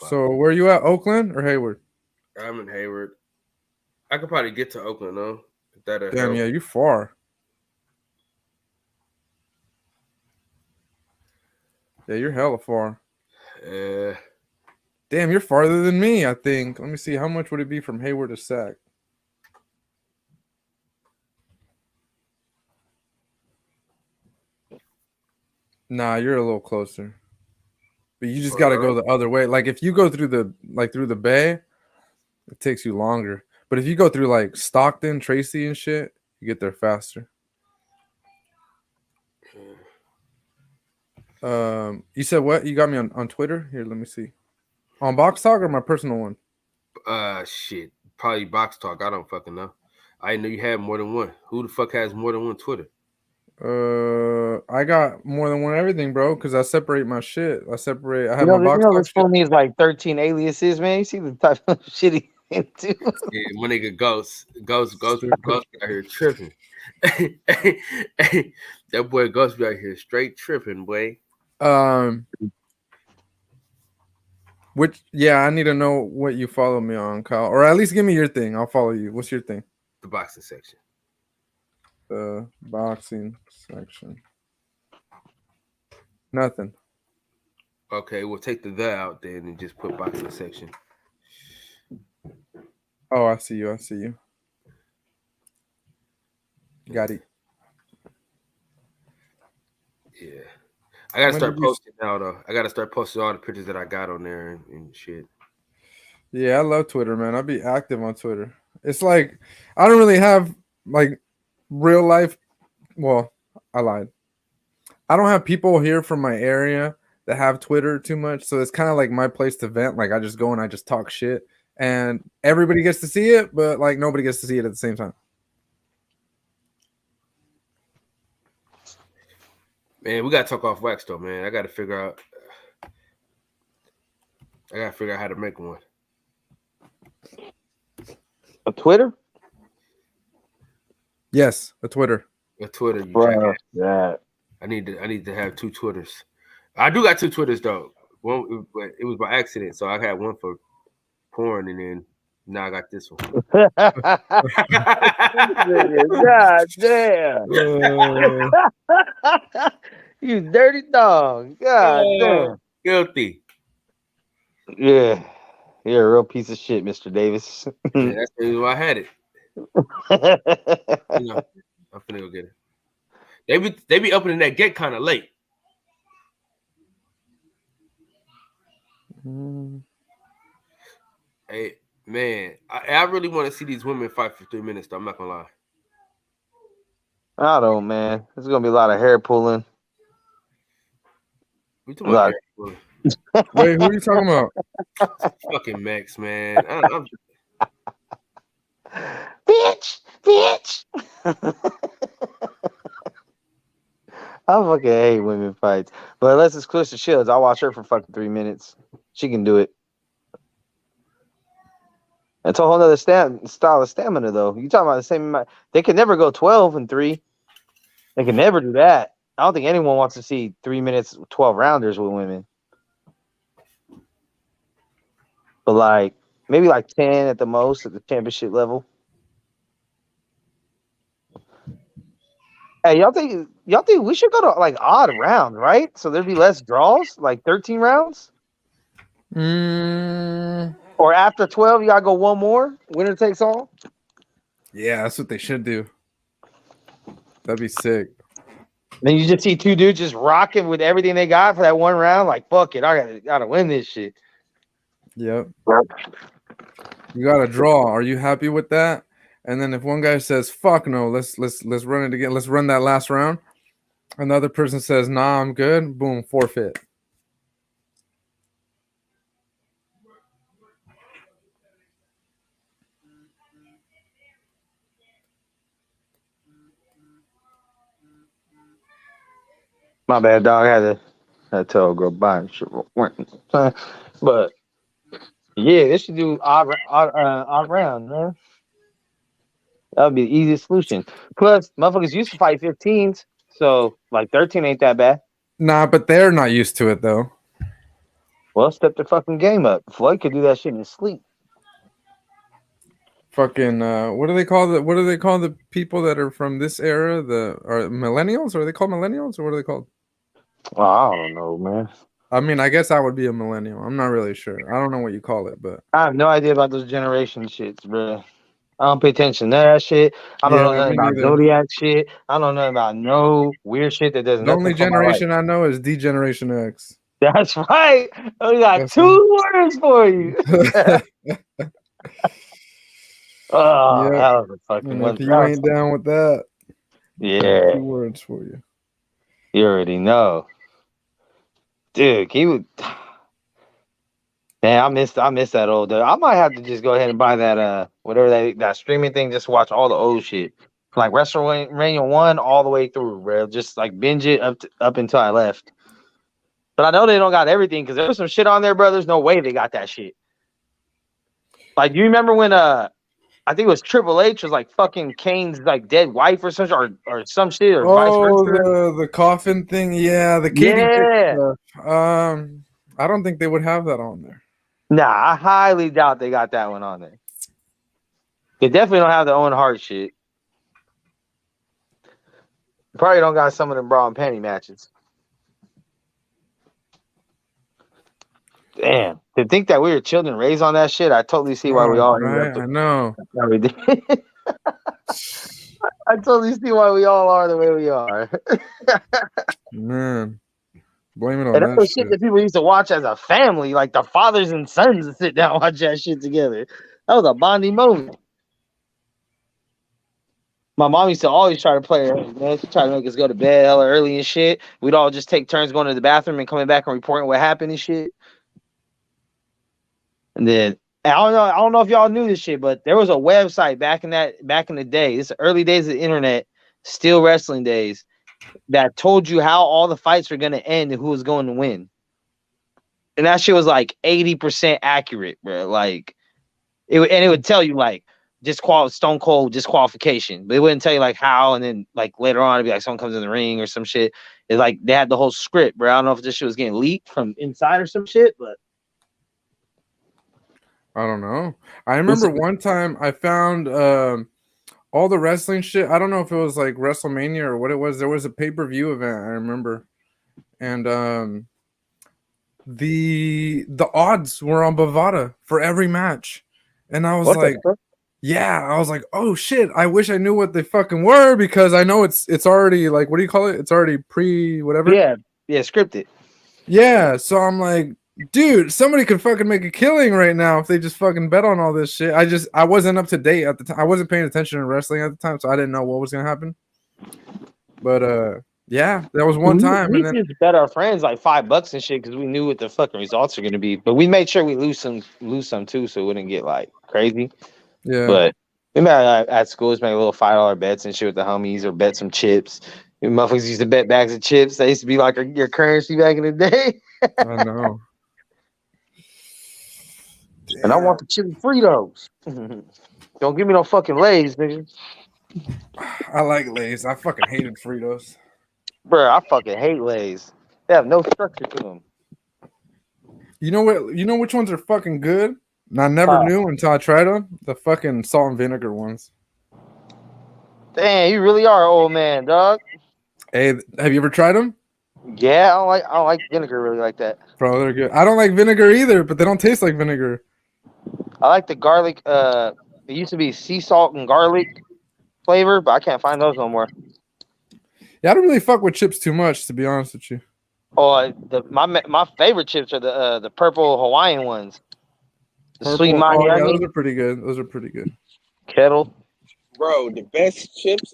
M: So where are you at? Oakland or Hayward?
B: I'm in Hayward. I could probably get to Oakland though.
M: Damn, yeah, you far. Yeah, you're hella far. Damn, you're farther than me, I think. Let me see. How much would it be from Hayward to SAC? Nah, you're a little closer. But you just got to go the other way. Like, if you go through the bay, it takes you longer. But if you go through, like, Stockton, Tracy, and shit, you get there faster. You said what? You got me on Twitter? Here, let me see. On Box Talk or my personal one?
B: Shit. Probably Box Talk. I don't fucking know. I didn't know you had more than one. Who the fuck has more than one Twitter?
M: I got more than one everything, bro, because I separate my shit. I have
C: my
M: Box Talk
C: this phone needs like 13 aliases, man. You see the type of shit he into?
B: Yeah, my nigga Ghost out here tripping. That boy Ghost be out here straight tripping, boy.
M: I need to know what you follow me on, Kyle, or at least give me your thing. I'll follow you. What's your thing?
B: The boxing section.
M: The boxing section. Nothing.
B: Okay, we'll take the out then and just put boxing section.
M: Oh, I see you. Got it.
B: Yeah. I gotta start posting now though. I gotta start posting all the pictures that I got on there and shit.
M: Yeah, I love Twitter, man. I'll be active on Twitter. It's like I don't really have like real life. Well, I lied. I don't have people here from my area that have Twitter too much, so it's kind of like my place to vent. Like I just go and I just talk shit, and everybody gets to see it, but like nobody gets to see it at the same time.
B: Man, we gotta talk off wax though, man. I gotta figure out how to make one.
C: A Twitter?
M: Yes, a Twitter.
B: A Twitter.
C: Yeah.
B: I need to have two Twitters. I do got two Twitters though. One, it was by accident, so I had one for porn, and then Nah, I got this one.
C: God damn. You dirty dog. God damn.
B: Guilty.
C: Yeah. You're a real piece of shit, Mr. Davis.
B: Yeah, that's the reason why I had it. You know, I'm finna go get it. They be opening that gate kind of late. Hey, man, I really want to see these women fight for 3 minutes, though. I'm not gonna lie.
C: I don't, man. There's gonna be a lot of hair pulling.
B: We talking about hair pulling.
M: Wait, who are you talking about?
C: Fucking
B: Max, man.
C: Bitch. I fucking hate women fights. But unless it's Clarissa Shields, I'll watch her for fucking 3 minutes. She can do it. It's a whole other style of stamina, though. You talking about the same amount? They can never go 12 and 3. They can never do that. I don't think anyone wants to see 3 minutes, 12 rounders with women. But like maybe like 10 at the most at the championship level. Hey, y'all think we should go to like odd rounds, right? So there'd be less draws, like 13 rounds? Or after 12, you gotta go one more? Winner takes all?
M: Yeah, that's what they should do. That'd be sick.
C: Then you just see two dudes just rocking with everything they got for that one round. Like, fuck it, I gotta win this shit.
M: Yep. You got to draw. Are you happy with that? And then if one guy says, "Fuck no, let's run it again. Let's run that last round." Another person says, "Nah, I'm good." Boom, forfeit.
C: My bad, dog. I had to tell a girl bye and shit. But yeah, they should do odd round, man. That would be the easiest solution. Plus, motherfuckers used to fight 15s, so like 13 ain't that bad.
M: Nah, but they're not used to it though.
C: Well, step their fucking game up. Floyd could do that shit in his sleep.
M: Fucking what do they call the people that are from this era? Are millennials? Are they called millennials, or what are they called?
C: Oh, I don't know, man.
M: I mean, I guess I would be a millennial. I'm not really sure. I don't know what you call it, but
C: I have no idea about those generation shits, bro. I don't pay attention to that shit. I don't know nothing about Zodiac shit. I don't know nothing about no weird shit that does
M: the
C: nothing.
M: only generation I know is D-Generation X.
C: That's right. We got two words for you. Oh,
M: yeah.
C: that was a fucking one.
M: If you ain't down with that,
C: yeah,
M: 2 words for you.
C: You already know, dude. He would. Man, I miss that old. I might have to just go ahead and buy that whatever that streaming thing. Just watch all the old shit, like WrestleMania 1 all the way through, bro. Just like binge it up until I left. But I know they don't got everything because there was some shit on there, bro. There's no way they got that shit. Like, you remember when I think it was Triple H was like fucking Kane's like dead wife or some shit, or some shit, or vice versa.
M: The coffin thing, yeah, the Katie stuff. I don't think they would have that on there.
C: Nah, I highly doubt they got that one on there. They definitely don't have their own Hart shit. Probably don't got some of them bra and panty matches. Damn. To think that we were children raised on that shit, I totally see why we all
M: right? I know.
C: I totally see why we all are the way we are.
M: Man. Blame it on
C: and that's shit that people used to watch as a family, like the fathers and sons would sit down and watch that shit together. That was a bonding moment. My mom used to always try to play her, man. She tried to make us go to bed hella early and shit. We'd all just take turns going to the bathroom and coming back and reporting what happened and shit. And then I don't know if y'all knew this shit, but there was a website back in the day. It's the early days of the internet, still wrestling days, that told you how all the fights were gonna end and who was going to win. And that shit was like 80% accurate, bro. Like it would tell you like Stone Cold disqualification, but it wouldn't tell you like how, and then like later on it'd be like someone comes in the ring or some shit. It's like they had the whole script, bro. I don't know if this shit was getting leaked from inside or some shit, but
M: I don't know. I remember one time I found all the wrestling shit. I don't know if it was like WrestleMania or what it was. There was a pay-per-view event, I remember. And the odds were on Bovada for every match. And I was like, yeah, I was like, oh shit, I wish I knew what they fucking were, because I know it's already like, what do you call it? It's already whatever.
C: Yeah, scripted.
M: Yeah, so I'm like, dude, somebody could fucking make a killing right now if they just fucking bet on all this shit. I wasn't up to date at the time. I wasn't paying attention to wrestling at the time, so I didn't know what was gonna happen. But yeah, that was one time.
C: We just bet our friends like $5 and shit because we knew what the fucking results are gonna be. But we made sure we lose some too, so it wouldn't get like crazy.
M: Yeah.
C: But we made at schools make little $5 bets and shit with the homies, or bet some chips. And motherfuckers used to bet bags of chips. They used to be like your currency back in the day.
M: I know.
C: And I want the chili Fritos. Don't give me no fucking Lay's, nigga.
M: I like Lay's. I fucking hated Fritos.
C: Bro, I fucking hate Lay's. They have no structure to them.
M: You know what? You know which ones are fucking good? And I never knew until I tried them. The fucking salt and vinegar ones.
C: Damn, you really are an old man, dog.
M: Hey, have you ever tried them?
C: Yeah, I don't like vinegar really like that.
M: Bro, they're good. I don't like vinegar either, but they don't taste like vinegar.
C: I like the garlic. It used to be sea salt and garlic flavor, but I can't find those no more.
M: Yeah, I don't really fuck with chips too much, to be honest with you.
C: Oh, my favorite chips are the purple Hawaiian ones. The sweet Miami.
M: Yeah, those are pretty good. Those are pretty good.
C: Kettle.
B: Bro, the best chips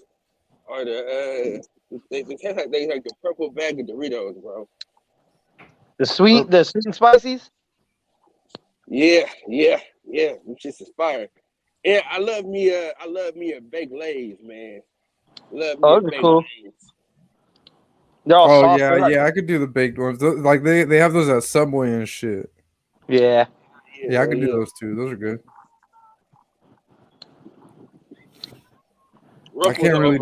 B: are the they taste like they like the purple bag of Doritos, bro.
C: The sweet and spices.
B: Yeah. Which is fire. Yeah, I love me a baked Lay's, man. Love me
C: those are cool.
B: Lay's.
C: They're all soft.
M: Yeah, I could do the baked ones. Like they have those at Subway and shit.
C: Yeah.
M: Yeah, I could do those too. Those are good. I can't really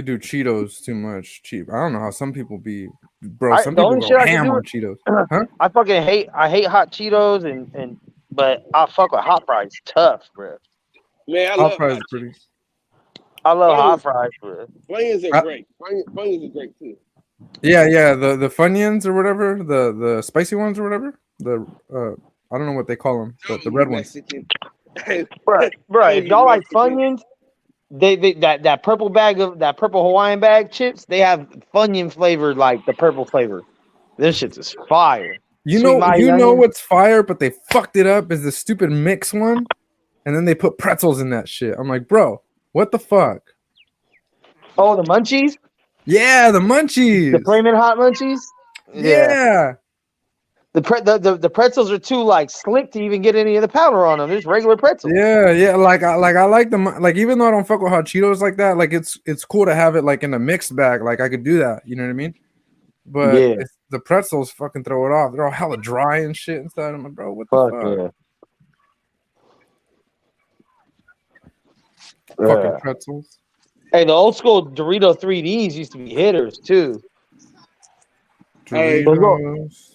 M: do Cheetos too much. Cheap. I don't know how some people be, bro. Some people go ham on Cheetos. Huh?
C: I fucking hate hot Cheetos but I fuck with hot fries tough, bro.
B: Man, I
M: hot
B: love
M: fries. Pretty.
C: I love hot fries, bro.
B: Funyuns are great. Funyuns are great too.
M: Yeah. The Funyuns or whatever, the spicy ones or whatever. I don't know what they call them, but the red ones.
C: Bro, if y'all like Funyuns, they that purple Hawaiian bag chips, they have Funyun flavored, like the purple flavor. This shit is fire.
M: You know what's fire, but they fucked it up is the stupid mix one, and then they put pretzels in that shit. I'm like, bro, what the fuck?
C: Oh, the munchies?
M: Yeah, the munchies.
C: The flaming hot munchies?
M: Yeah.
C: The pretzels are too like slick to even get any of the powder on them. There's regular pretzels.
M: Yeah. Like I like them. Like, even though I don't fuck with hot Cheetos like that, like it's cool to have it like in a mixed bag. Like I could do that. You know what I mean? But the pretzels fucking throw it off. They're all hella dry and shit inside. I'm like, bro, what the fuck? Fucking pretzels.
C: Hey, the old school Dorito 3Ds used to be hitters too.
M: Doritos.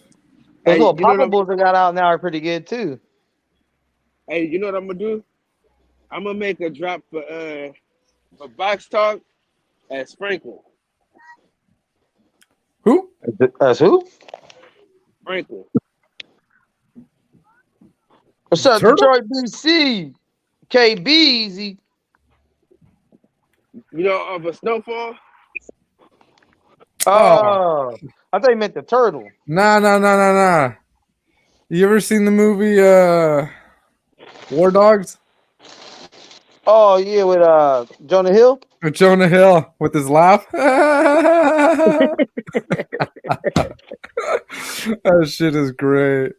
C: Those little poppables that got out now are pretty good too.
B: Hey, you know what I'm gonna do? I'm gonna make a drop for Box Talk at Sprinkle.
M: Who?
C: As who?
B: Sprinkle.
C: What's up, Detroit BC? KB Easy.
B: You know of a snowfall?
C: Oh, I thought you meant the turtle.
M: Nah. You ever seen the movie War Dogs?
C: Oh yeah, with Jonah Hill.
M: With Jonah Hill with his laugh. That shit is great.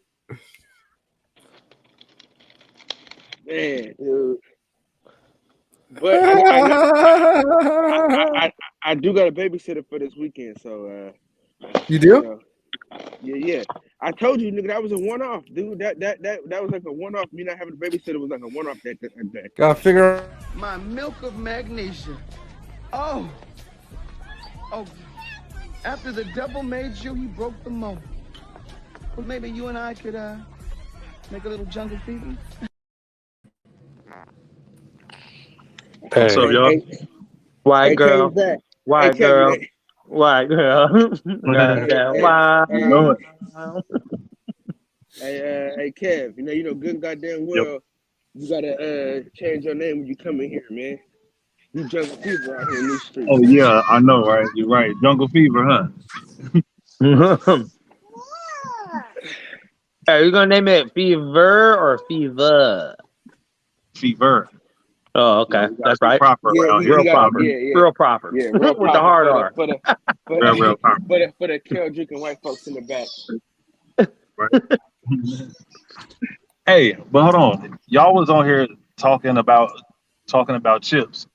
B: Man, dude. But I do got a babysitter for this weekend, so
M: you do?
B: Yeah. I told you, nigga, that was a one-off, dude. That was like a one-off. Me not having a babysitter was like a one-off. That.
M: Gotta figure out.
O: My milk of magnesia. Oh. After the devil made you, he broke the mold. Well, maybe you and I could
U: Make a little jungle fever.
V: What's up, y'all?
C: White girl.
V: Kevin,
C: White girl. White girl. Wow.
V: You know it. Hey, Kev, you know, good goddamn well, you gotta change your name when you come in here, man. You jungle fever out here in these streets. Oh yeah, I know, right? You're right. Jungle fever, huh?
C: Hey, you gonna name it Fever or Fever?
V: Fever.
C: Oh, okay, that's right.
V: Proper around here.
C: Real proper. Real proper.
V: Yeah, real
C: With the hard R.
V: for the Kel drinking white folks in the back. Hey, but hold on. Y'all was on here talking about chips.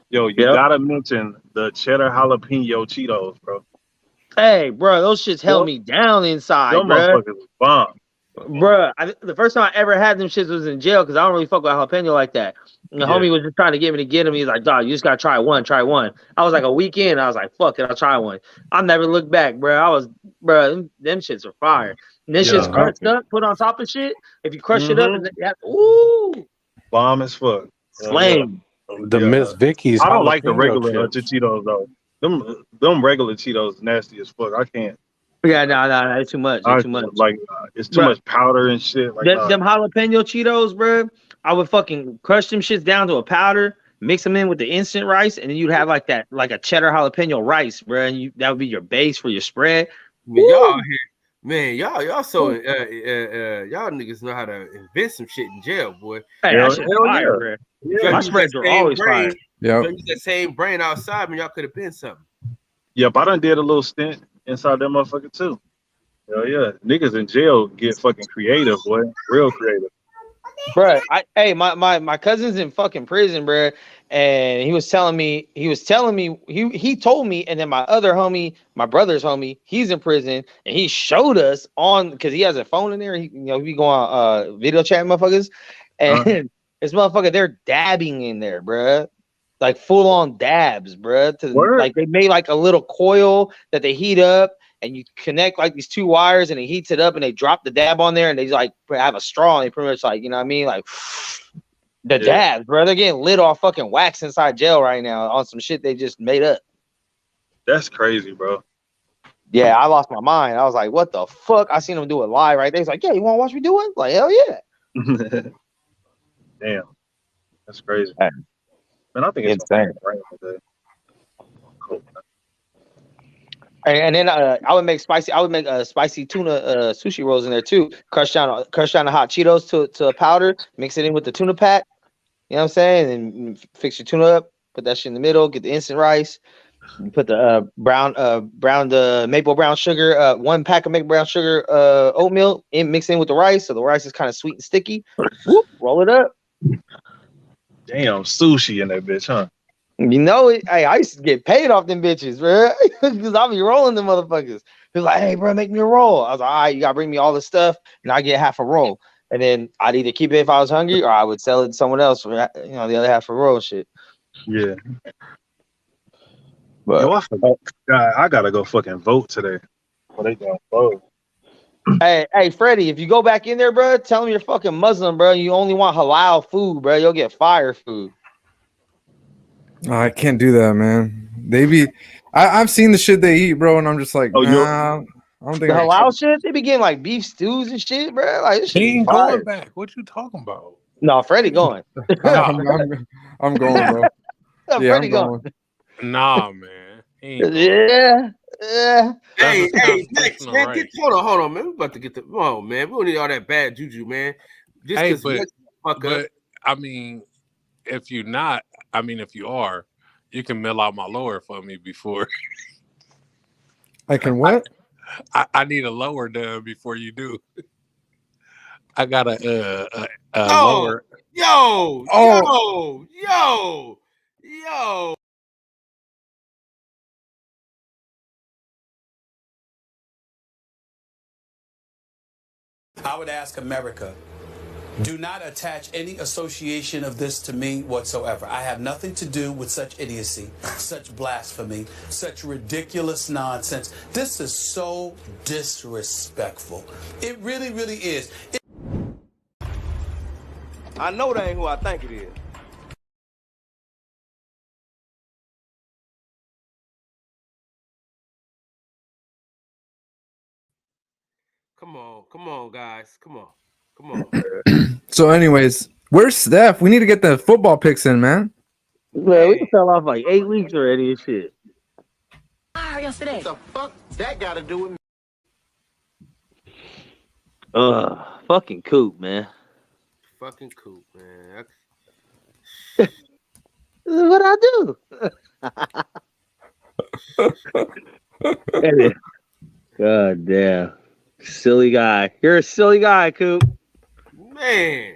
V: Yo, you gotta mention the cheddar jalapeno Cheetos, bro.
C: Hey, bro, those shits held me down inside,
V: Them
C: bro.
V: motherfuckers bomb.
C: Bro, the first time I ever had them shits was in jail because I don't really fuck with jalapeno like that. And the homie was just trying to get me to get him. He's like, dog, you just gotta try one. I was like a weekend. I was like, fuck it, I'll try one. I'll never look back, bro. Them shits are fire. And this shit's crushed up, put on top of shit. If you crush it up, ooh,
V: Bomb as fuck.
C: Flame.
G: The Miss Vicky's.
V: I don't like the regular
G: chips.
V: Cheetos though. Them regular Cheetos nasty as fuck. I can't.
C: Yeah, no, it's too much. It's too much.
V: Like it's too much powder and shit. Like
C: them jalapeno Cheetos, bro. I would fucking crush them shits down to a powder, mix them in with the instant rice, and then you'd have like a cheddar jalapeno rice, bro. And that would be your base for your spread.
B: Y'all here, man. Y'all so y'all niggas know how to invent some shit in jail, boy.
C: Hey, that shit's fire, bro. Yeah, my spreads are always fire.
V: Yeah,
B: use that same brain outside, man. Y'all could have been something.
V: Yep, I done did a little stint inside that motherfucker too. Hell yeah, niggas in jail get fucking creative, boy, real creative.
C: Bro, my cousin's in fucking prison, bro, and he told me, and then my other homie, my brother's homie, he's in prison, and he showed us because he has a phone in there. He go on video chat motherfuckers, and this motherfucker, they're dabbing in there, bro. Like full on dabs, bro. Like they made like a little coil that they heat up, and you connect like these two wires, and it heats it up, and they drop the dab on there, and they like have a straw, and they pretty much like, you know what I mean, like the dabs, bro. They're getting lit off fucking wax inside jail right now on some shit they just made up.
V: That's crazy, bro.
C: Yeah, I lost my mind. I was like, what the fuck? I seen them do it live right there. He's like, yeah, you want to watch me do it? Like, hell yeah.
V: Damn, that's crazy. Man, I think
C: it's insane.
V: Cool.
C: And then I would make spicy tuna sushi rolls in there too. Crush down the hot Cheetos to a powder, mix it in with the tuna pack. You know what I'm saying? And fix your tuna up, put that shit in the middle, get the instant rice, and put the maple brown sugar, 1 pack of maple brown sugar oatmeal mix in with the rice, so the rice is kind of sweet and sticky. Whoop, roll it up.
V: Damn, sushi in that bitch, huh?
C: You know it. Hey, I used to get paid off them bitches, bro, because I be rolling them motherfuckers. He was like, "Hey, bro, make me a roll." I was like, "All right, you gotta bring me all this stuff, and I get half a roll." And then I'd either keep it if I was hungry, or I would sell it to someone else for the other half of a roll. Shit.
V: Yeah. But I gotta go fucking vote today. Well, they gonna vote.
C: Hey, Freddie, if you go back in there, bro, tell them you're fucking Muslim, bro. You only want halal food, bro. You'll get fire food.
M: I can't do that, man. I've seen the shit they eat, bro, and I'm just like, nah, I don't think
C: the halal shit. They be getting like beef stews and shit, bro. Like this shit
G: he ain't
C: fire.
G: going back. What you talking about?
C: No, Freddie going.
M: I'm going, bro.
C: Yeah, Freddie going.
G: Nah, man.
C: Yeah.
B: Hey, next, man, hold on, man. We about to get the man. We don't need all that bad juju, man. Just
G: but I mean, if you are, you can mill out my lower for me before.
M: I can what?
G: I need a lower done before you do. I got a lower.
B: Yo.
H: I would ask America, do not attach any association of this to me whatsoever. I have nothing to do with such idiocy, such blasphemy, such ridiculous nonsense. This is so disrespectful. It really, really is.
L: I know that ain't who I think it is.
B: Come on, guys. Come on.
M: So, anyways, where's Steph? We need to get the football picks in, man.
C: Man, we fell off like 8 weeks already and shit.
F: What the fuck that got to do with me?
C: Fucking Coop, man.
B: Fucking Coop, man.
C: This is what I do. God damn. Silly guy. You're a silly guy, Coop.
B: Man.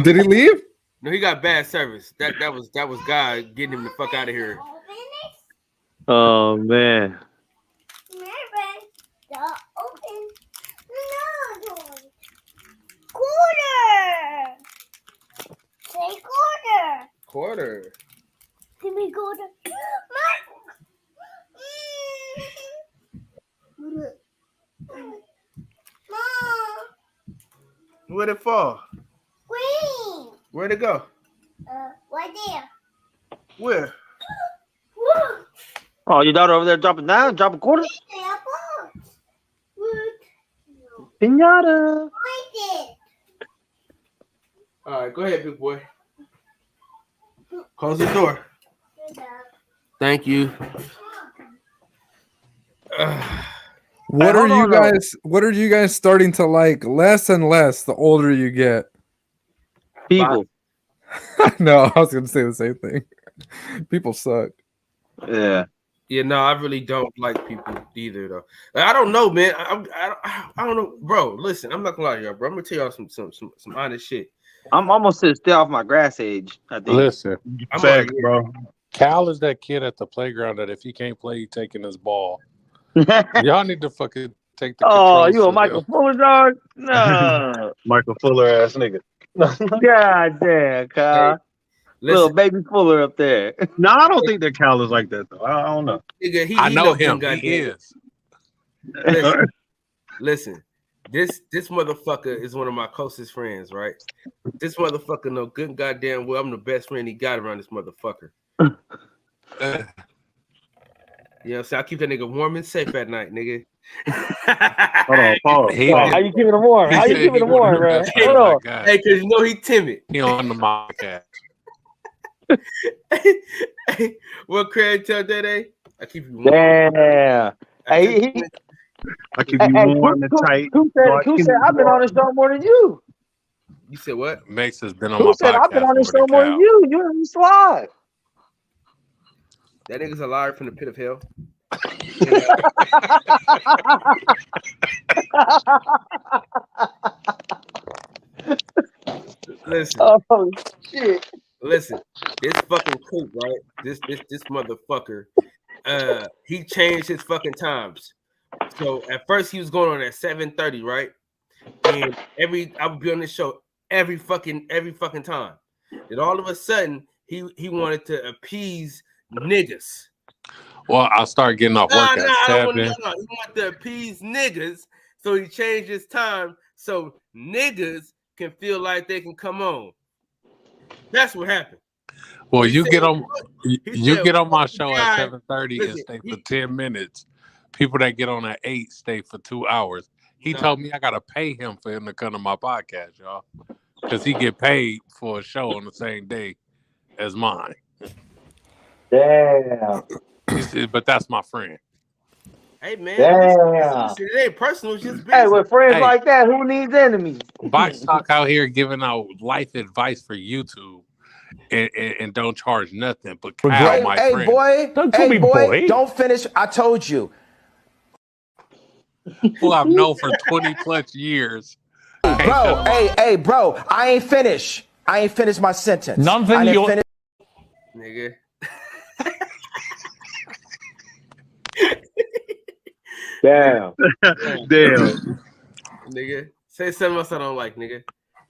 M: Did he leave?
B: No, he got bad service. That was God getting him the fuck out of here.
C: Oh man.
B: Quarter.
J: Give me quarter.
B: Where'd it fall?
J: Green.
B: Where'd it go?
J: Right there.
B: Where?
C: Oh, your daughter over there dropping down, dropping quarters? Pinata.
B: All right, go ahead, big boy. Close the door. Thank you.
M: What are you guys starting to like less and less the older you get?
C: People.
M: No, I was gonna say the same thing. People suck.
C: Yeah.
B: Yeah, no, I really don't like people either, though. I don't know, man. I don't know, bro. Listen, I'm not gonna lie to y'all, bro. I'm gonna tell y'all some honest shit.
C: I'm almost to stay off my grass age, I think.
G: Listen,
B: Facts,
G: bro. Cal is that kid at the playground that if he can't play, he's taking his ball. Y'all need to fucking take the
C: Oh,
G: controls
C: you a
G: from
C: Michael
G: him.
C: Fuller dog? No.
A: Michael Fuller ass nigga.
C: God damn, Kyle. Little baby Fuller up there.
A: No, I don't think that Cal is like that though. I don't know.
B: Nigga,
G: I know
B: no
G: him.
B: good
G: He
B: goddamn-
G: is.
B: Listen. This motherfucker is one of my closest friends, right? This motherfucker know good goddamn well I'm the best friend he got around this motherfucker. You know, so I keep that nigga warm and safe at night, nigga.
A: Hold on, pause.
C: How you keeping him warm? How you keeping him warm, man? Hold on.
B: Hey, cause you know he timid.
G: He on the podcast.
B: Hey, what Craig tell that? I keep you warm.
C: Damn. Hey,
A: I keep you warm and tight.
C: Who said I've been on the show more than you?
B: You said what?
G: Mace has been on
C: Who
G: my
C: said
G: podcast.
C: I've been on the show more than
G: Cal.
C: you? You're on the slide.
B: That nigga's a liar from the pit of hell. Listen.
C: Oh shit.
B: Listen, this fucking Coop, right? This motherfucker. He changed his fucking times. So at first he was going on at 7:30, right? And I would be on this show every fucking time. Then all of a sudden he wanted to appease niggas.
G: Well, I'll start getting off work at 7.
B: He wanted to appease niggas, so he changed his time so niggas can feel like they can come on. That's what happened.
G: Well,
B: He
G: you
B: said-
G: get on
B: he said,
G: get on my show
B: "God,
G: at 7:30 and
B: listen,
G: stay for 10 minutes. People that get on at 8 stay for 2 hours. He told me I gotta pay him for him to come to my podcast, y'all, because he get paid for a show on the same day as mine.
C: Damn.
G: He said, but that's my friend.
B: Hey man,
C: Damn.
B: listen, it ain't personal, it's just business.
C: Hey, with friends
G: Hey.
C: like that, who needs enemies?
G: Box Talk out here giving out life advice for YouTube and don't charge nothing. But Kyle, my friend,
S: Don't finish. I told you.
G: who I've known for 20 plus years.
S: Bro, bro, I ain't finished. I ain't finished my sentence.
T: Nothing
S: I didn't
T: you'll-
S: finish.
B: Nigga.
C: Damn.
A: Damn.
B: Nigga. Say something else I don't like, nigga.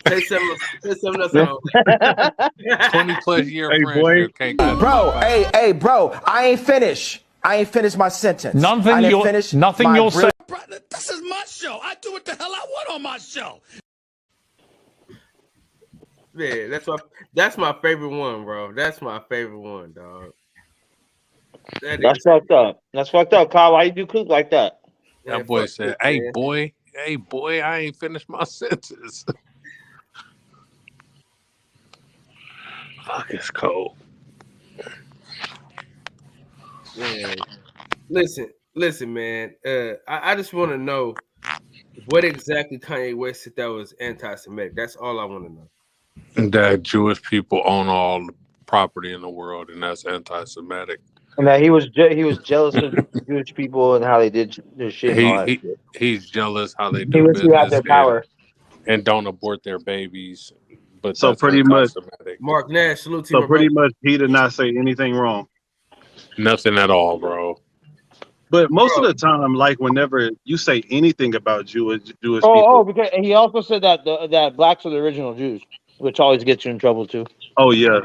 B: Say something else I don't like.
G: 20 plus year
A: Hey,
G: friendship.
A: boy.
G: Can't cut
S: Bro,
G: it.
S: bro, I ain't finished. I ain't finished my sentence.
T: Nothing
S: I didn't
T: you'll-
S: finish
T: nothing
S: my
T: you'll say-
S: brief-
H: This is my show. I do what the hell I want my show.
B: Man, that's my favorite one, bro. That's my favorite one, dog.
C: That's fucked up. That's fucked up, Kyle. Why you do Cook like that?
G: That boy said, "Hey boy, I ain't finished my sentence." Fuck, it's cold.
B: Man, listen, man. I just want to know what exactly Kanye West said that was anti-Semitic. That's all I want to know.
G: That Jewish people own all the property in the world, and that's anti-Semitic.
C: And that he was jealous of Jewish people and how they did their shit and all that shit.
G: He's jealous how they
C: He
G: do
C: wished he had
G: business
C: their power.
G: and don't abort their babies. But
A: So
G: that's
A: pretty much,
G: anti-Semitic.
B: Mark Nash, salute to
A: so
B: you,
A: pretty
B: brother.
A: much, he did not say anything wrong.
G: Nothing at all, bro.
A: But most of the time, like whenever you say anything about Jewish people,
C: Oh, because he also said that that blacks are the original Jews, which always gets you in trouble too.
A: oh yeah,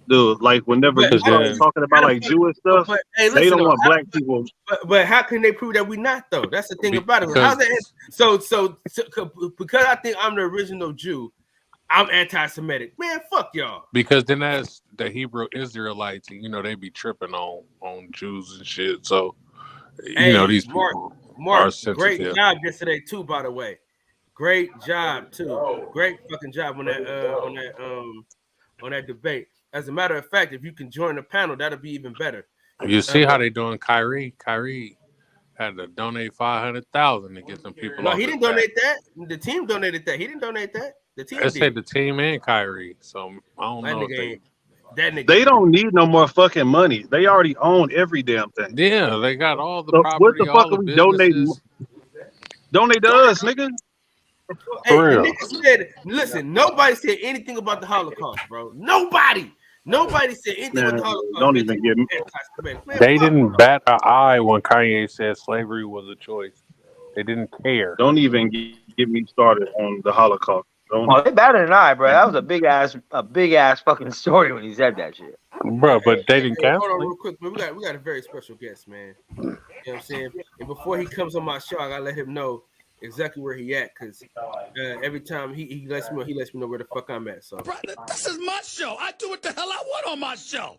A: dude, like whenever you start talking about like Jewish stuff,
B: But hey,
A: they
B: listen,
A: don't want black people.
B: But how can they prove that we're not though? That's the thing about it. How's that? So because I think I'm the original Jew, I'm anti-Semitic. Man, fuck y'all.
G: Because then that's the Hebrew Israelites, and they be tripping on Jews and shit. So these people are sensitive.
B: Great job yesterday too, by the way. Great job too. Great fucking job on that debate. As a matter of fact, if you can join the panel, that'll be even better.
G: You see how they doing Kyrie? Kyrie had to donate $500,000 to get them people.
B: No, he didn't donate that. The team donated that. He didn't donate that. The team
G: did. Say the team and Kyrie. So I don't know.
A: They don't need no more fucking money. They already own every damn thing.
G: Yeah, they got all the property.
A: What the fuck
G: all
A: are we
G: the
A: donating? Donate to us, nigga.
B: Hey, the nigga said, listen, nobody said anything about the Holocaust, bro. Nobody said anything about the Holocaust.
A: Don't even get me.
G: They didn't bat an eye when Kanye said slavery was a choice. They didn't care.
A: Don't even get me started on the Holocaust.
C: They batted an eye, bro. That was a big ass fucking story when he said that shit,
G: bro. But they didn't cancel.
B: Hold on, real quick, man. We got a very special guest, man. You know what I'm saying? And before he comes on my show, I gotta let him know exactly where he at, because every time he lets me know where the fuck I'm at. So,
H: brother, this is my show. I do what the hell I want on my show.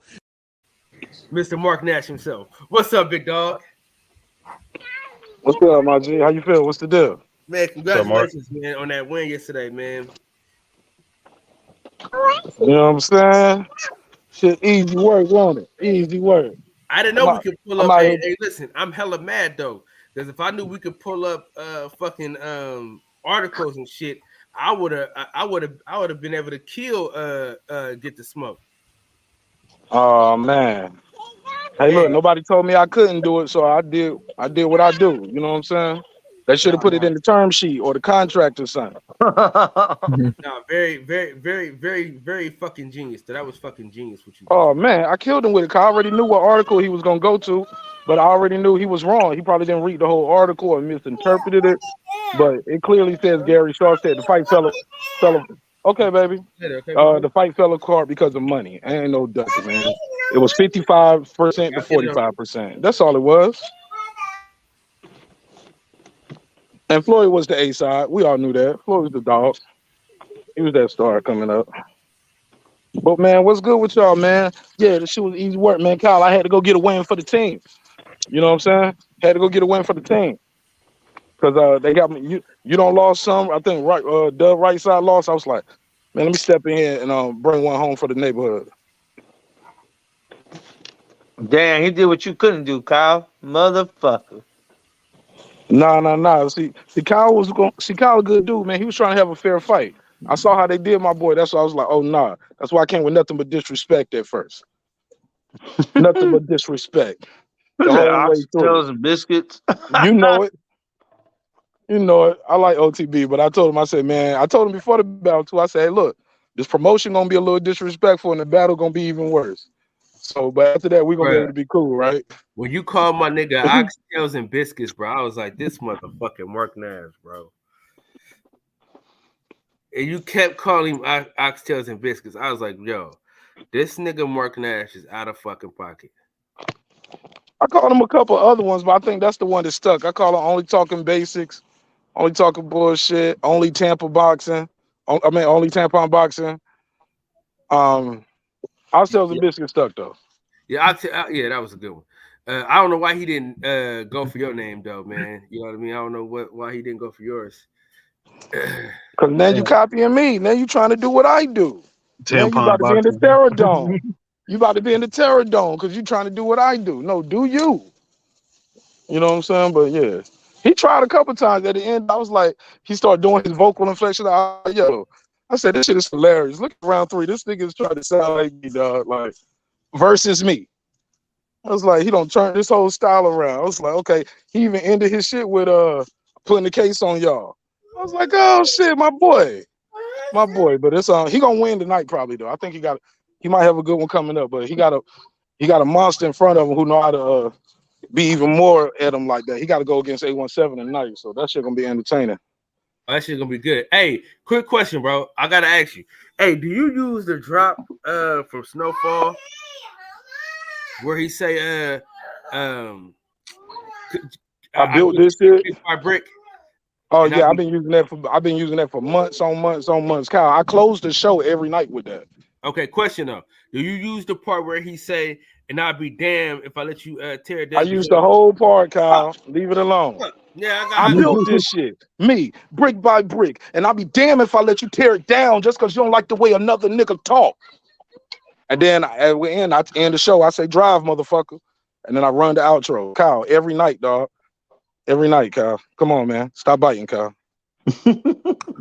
B: Mr. Mark Nash himself. What's up, big dog?
E: What's up, my G? How you feel? What's the deal?
B: Man, congratulations, man, on that win yesterday, man.
E: You know what I'm saying? Shit, easy work, won't it? Easy work.
B: I didn't know we could pull up. Hey, listen, I'm hella mad though, because if I knew we could pull up fucking articles and shit, I would have been able to kill Get the Smoke.
E: Oh man. Hey, look, nobody told me I couldn't do it, so I did what I do. You know what I'm saying? They should have put it in the term sheet or the contract or something.
B: No, very, very, very, very, very fucking genius. That was fucking genius what you did.
E: Oh man, I killed him with it. 'Cause I already knew what article he was gonna go to, but I already knew he was wrong. He probably didn't read the whole article or misinterpreted it. But it clearly says Gary Shaw said the fight fell. Okay, baby. The fight fell apart because of money. Ain't no ducking, man. It was 55% to 45%. That's all it was. And Floyd was the A side. We all knew that. Floyd was the dog. He was that star coming up. But man, what's good with y'all, man? Yeah, the shit was easy work, man. Kyle, I had to go get a win for the team. You know what I'm saying? Had to go get a win for the team. Because they got me. You don't lost some. I think the right side lost. I was like, man, let me step in here and bring one home for the neighborhood.
C: Damn, he did what you couldn't do, Kyle. Motherfucker.
E: Nah. See, Kyle a good dude, man. He was trying to have a fair fight. I saw how they did my boy. That's why I was like, oh nah. That's why I came with nothing but disrespect at first. Nothing but disrespect. The whole way through.
C: And biscuits.
E: You know it. You know it. I like OTB, but I told him, I said, man, I told him before the battle too. I said, hey, look, this promotion gonna be a little disrespectful, and the battle gonna be even worse. So, but after that, we're gonna be able to be cool, right?
B: When you called my nigga oxtails and biscuits, bro, I was like, this motherfucking Mark Nash, bro. And you kept calling him oxtails and biscuits. I was like, yo, this nigga Mark Nash is out of fucking pocket.
E: I called him a couple other ones, but I think that's the one that stuck. I call him Only Talking Basics. Only talking bullshit. Only Tampa boxing. Only tampon boxing. I'll sell the biscuit stuck though.
B: Yeah, yeah, that was a good one. I don't know why he didn't go for your name though, man. You know what I mean? I don't know why he didn't go for yours.
E: Because now you copying me. Now you trying to do what I do. Now you
A: Tampon
E: about to be in the
A: boxing.
E: terror dome. You about to be in the terror dome because you trying to do what I do. No, do you? You know what I'm saying? But yeah, he tried a couple times. At the end, I was like, he started doing his vocal inflection. I said, this shit is hilarious. Look at round 3. This nigga is trying to sound like me, dog. Like, versus me. I was like, he don't turn this whole style around. I was like, okay. He even ended his shit with putting the case on y'all. I was like, oh shit, my boy. But it's he gonna win tonight probably though. I think he might have a good one coming up, but he got a monster in front of him who know how to be even more at him like that. He got to go against 817 tonight, so that shit gonna be entertaining.
B: Oh, that shit gonna be good. Hey, quick question, bro. I gotta ask you. Hey, do you use the drop from Snowfall where he say
E: I built this shit
B: by brick?
E: Oh yeah, I've been using that for months on months. Kyle, I close the show every night with that.
B: Okay, question though. Do you use the part where he say, and I'll be damned if I let you tear it down?
E: I use the whole part, Kyle. Leave it alone.
B: Yeah,
E: I built this shit. Me, brick by brick. And I'll be damned if I let you tear it down just because you don't like the way another nigga talk. And then at the end, I end the show, I say, drive, motherfucker. And then I run the outro. Kyle, every night, dog. Every night, Kyle. Come on, man. Stop biting, Kyle.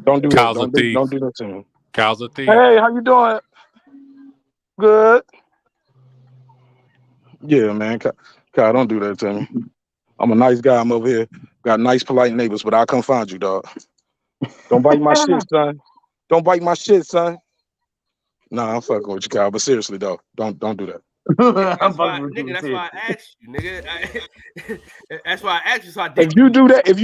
E: Don't do
G: Kyle's
E: that. Don't do that to me.
G: Kyle's a thief.
E: Hey, how you doing? Good. Yeah, man. Kyle, don't do that to me. I'm a nice guy. I'm over here. Got nice, polite neighbors, but I'll come find you, dog. Don't bite my shit, son. Don't bite my shit, son. Nah, I'm fucking with you, Kyle. But seriously, though, don't do that.
B: That's why I asked you, nigga. That's why I asked you. So
E: if you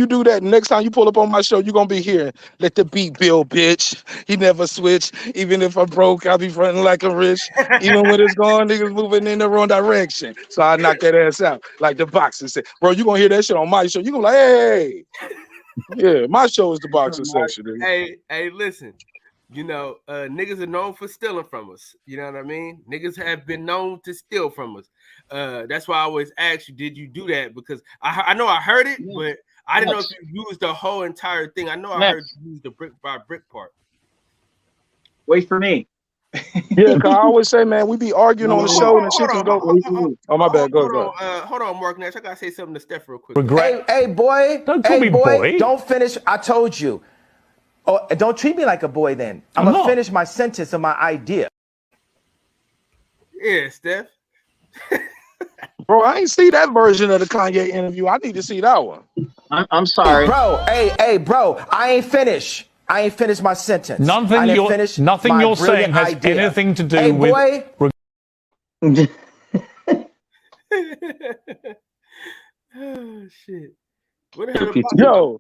E: do that, next time you pull up on my show, you're gonna be hearing, let the beat build, bitch. He never switch. Even if I'm broke, I'll be fronting like a rich. Even when it's gone, niggas moving in the wrong direction. So I knock that ass out. Like the boxer said. Bro, you gonna hear that shit on my show. You gonna like, hey. Yeah, my show is the boxing section, dude.
B: Hey, listen. You know, niggas are known for stealing from us. You know what I mean? Niggas have been known to steal from us. That's why I always ask you, did you do that? Because I know I heard it, but I didn't know if you used the whole entire thing. I know I heard you use the brick by brick part.
Q: Wait for me.
E: Yeah, cause I always say, man, we be arguing on the show and the shit can go. Oh, my bad. Go ahead.
B: Hold on, Mark Nash. I gotta say something to Steph real quick.
S: Hey, boy.
T: Don't call me boy.
S: Don't finish. I told you. Oh, don't treat me like a boy then. I'm going to finish my sentence of my idea.
B: Yeah, Steph.
E: Bro, I ain't see that version of the Kanye interview. I need to see that one.
Q: I'm sorry.
S: Bro, hey, bro, I ain't finished. I ain't finished my sentence.
T: Nothing you're saying has anything to do with...
B: Oh, shit. What the
E: hell?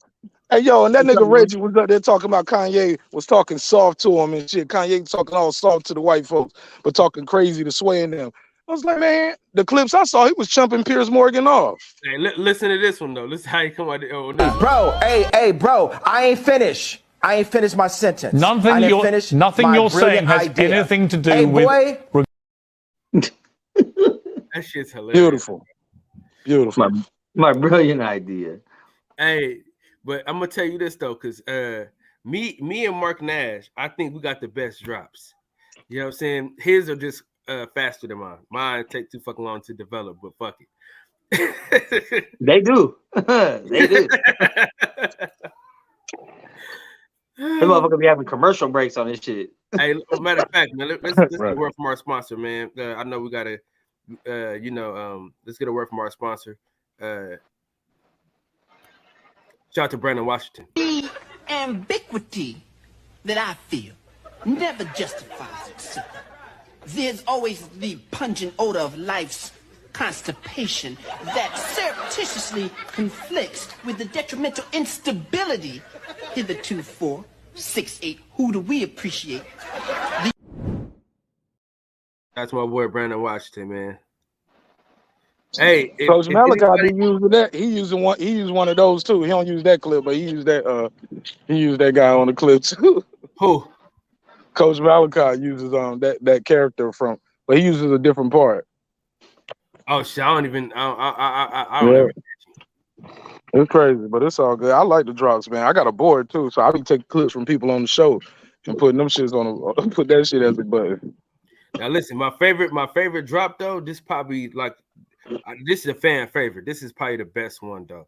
E: And that nigga Reggie was up there talking about Kanye was talking soft to him and shit. Kanye talking all soft to the white folks, but talking crazy to Sway and them. I was like, man, the clips I saw, he was chumping Piers Morgan off.
B: Hey, listen to this one, though. Listen how you come out there. Oh,
S: no. Bro, hey, bro, I ain't finished. I ain't finished my sentence.
T: Nothing you're saying has anything to do with...
B: That shit's hilarious.
E: Beautiful.
K: My brilliant idea.
B: Hey, but I'm gonna tell you this though, because me and Mark Nash, I think we got the best drops. You know what I'm saying? His are just faster than mine. Mine take too fucking long to develop, but fuck
K: it. They do. They do. This motherfucker be having commercial breaks on this shit.
B: Hey, matter of fact, man, let's get a word from our sponsor, man. I know we gotta, let's get a word from our sponsor. Shout out to Brandon Washington.
N: The ambiguity that I feel never justifies itself. There's always the pungent odor of life's constipation that surreptitiously conflicts with the detrimental instability hitherto 4, 6, 8. Who do we appreciate?
B: That's my boy Brandon Washington, man. Hey,
E: Coach
B: if
E: Malachi
B: anybody,
E: be using that. He used one of those too. He don't use that clip, but he used that guy on the clip too.
B: who?
E: Coach Malachi uses that character from, but he uses a different part.
B: Oh shit, I don't even. I don't
E: Yeah.
B: ever.
E: It's crazy, but it's all good. I like the drops, man. I got a board too, so I be taking clips from people on the show and putting them shits on. Put that shit as a button.
B: Now listen, my favorite drop though. This probably like, this is a fan favorite. This is probably the best one though.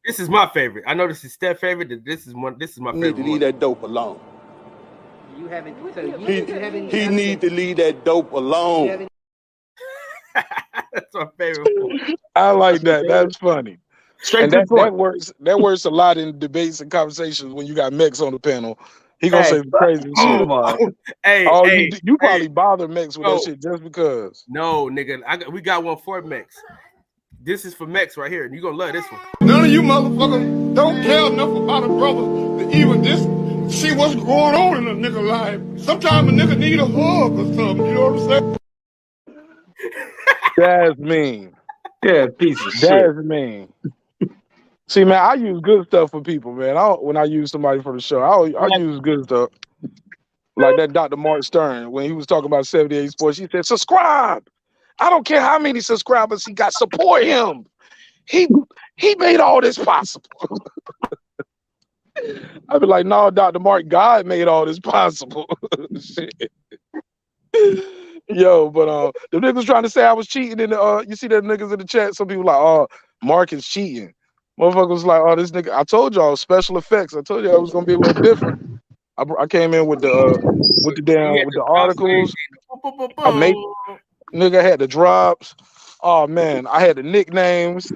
B: This is my favorite. I know this is Steph's favorite. This is my favorite.
R: Need to leave that dope alone.
N: You haven't. So
R: He need to leave that dope alone.
B: That's my favorite one.
E: I like that. That's funny.
C: Straight
E: And
C: to the point.
E: that works a lot in debates and conversations when you got Mex on the panel. He gonna say crazy shit.
C: Come on.
E: You probably bother Mex with that shit just because.
B: No, nigga, we got one for Mex. This is for Mex right here, and you gonna love this one.
R: None of you motherfuckers don't care enough about a brother to even see what's going on in a nigga life. Sometimes a nigga need a hug or something. You know what I'm saying?
E: That's mean.
C: Yeah, piece of shit.
E: That's mean. See, man, I use good stuff for people, man. When I use somebody for the show, I use good stuff. Like that Dr. Mark Stern, when he was talking about 78 Sports, he said, subscribe. I don't care how many subscribers he got, support him. He made all this possible. I'd be like, no, Dr. Mark, God made all this possible. Shit. Yo, but the niggas trying to say I was cheating in the you see that niggas in the chat, some people like, oh, Mark is cheating. Motherfucker was like, oh, this nigga, I told y'all special effects. I told y'all it was gonna be a little different. I came in with the articles. I made nigga had the drops. Oh man, I had the nicknames.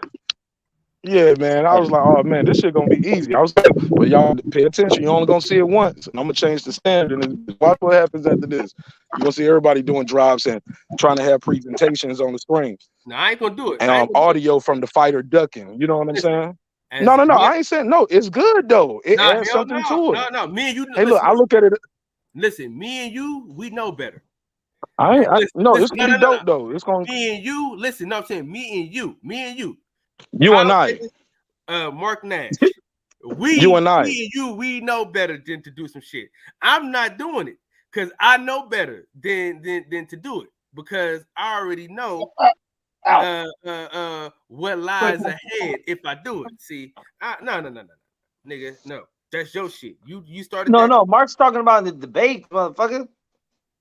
E: Yeah, man. I was like, oh man, this shit gonna be easy. I was like, but y'all pay attention. You only gonna see it once, and I'm gonna change the standard. And watch what happens after this. You're gonna see everybody doing drops and trying to have presentations on the screen.
B: No, I ain't gonna do it.
E: And audio from the fighter ducking. You know what I'm saying? No. I ain't saying no. It's good though. It adds something to it.
B: No. Me and you.
E: Hey, look, I look at it.
B: Listen, me and you, we know better.
E: It's gonna be dope though. It's gonna.
B: Me and you. Listen, no, I'm saying me and you.
E: You and I.
B: Mark Nash.
E: You and I.
B: Me and you, we know better than to do some shit. I'm not doing it because I know better than to do it because I already know what lies ahead if I do it. See, no, nigga, no, that's your shit. You started.
C: No, Mark's talking about in the debate, motherfucker.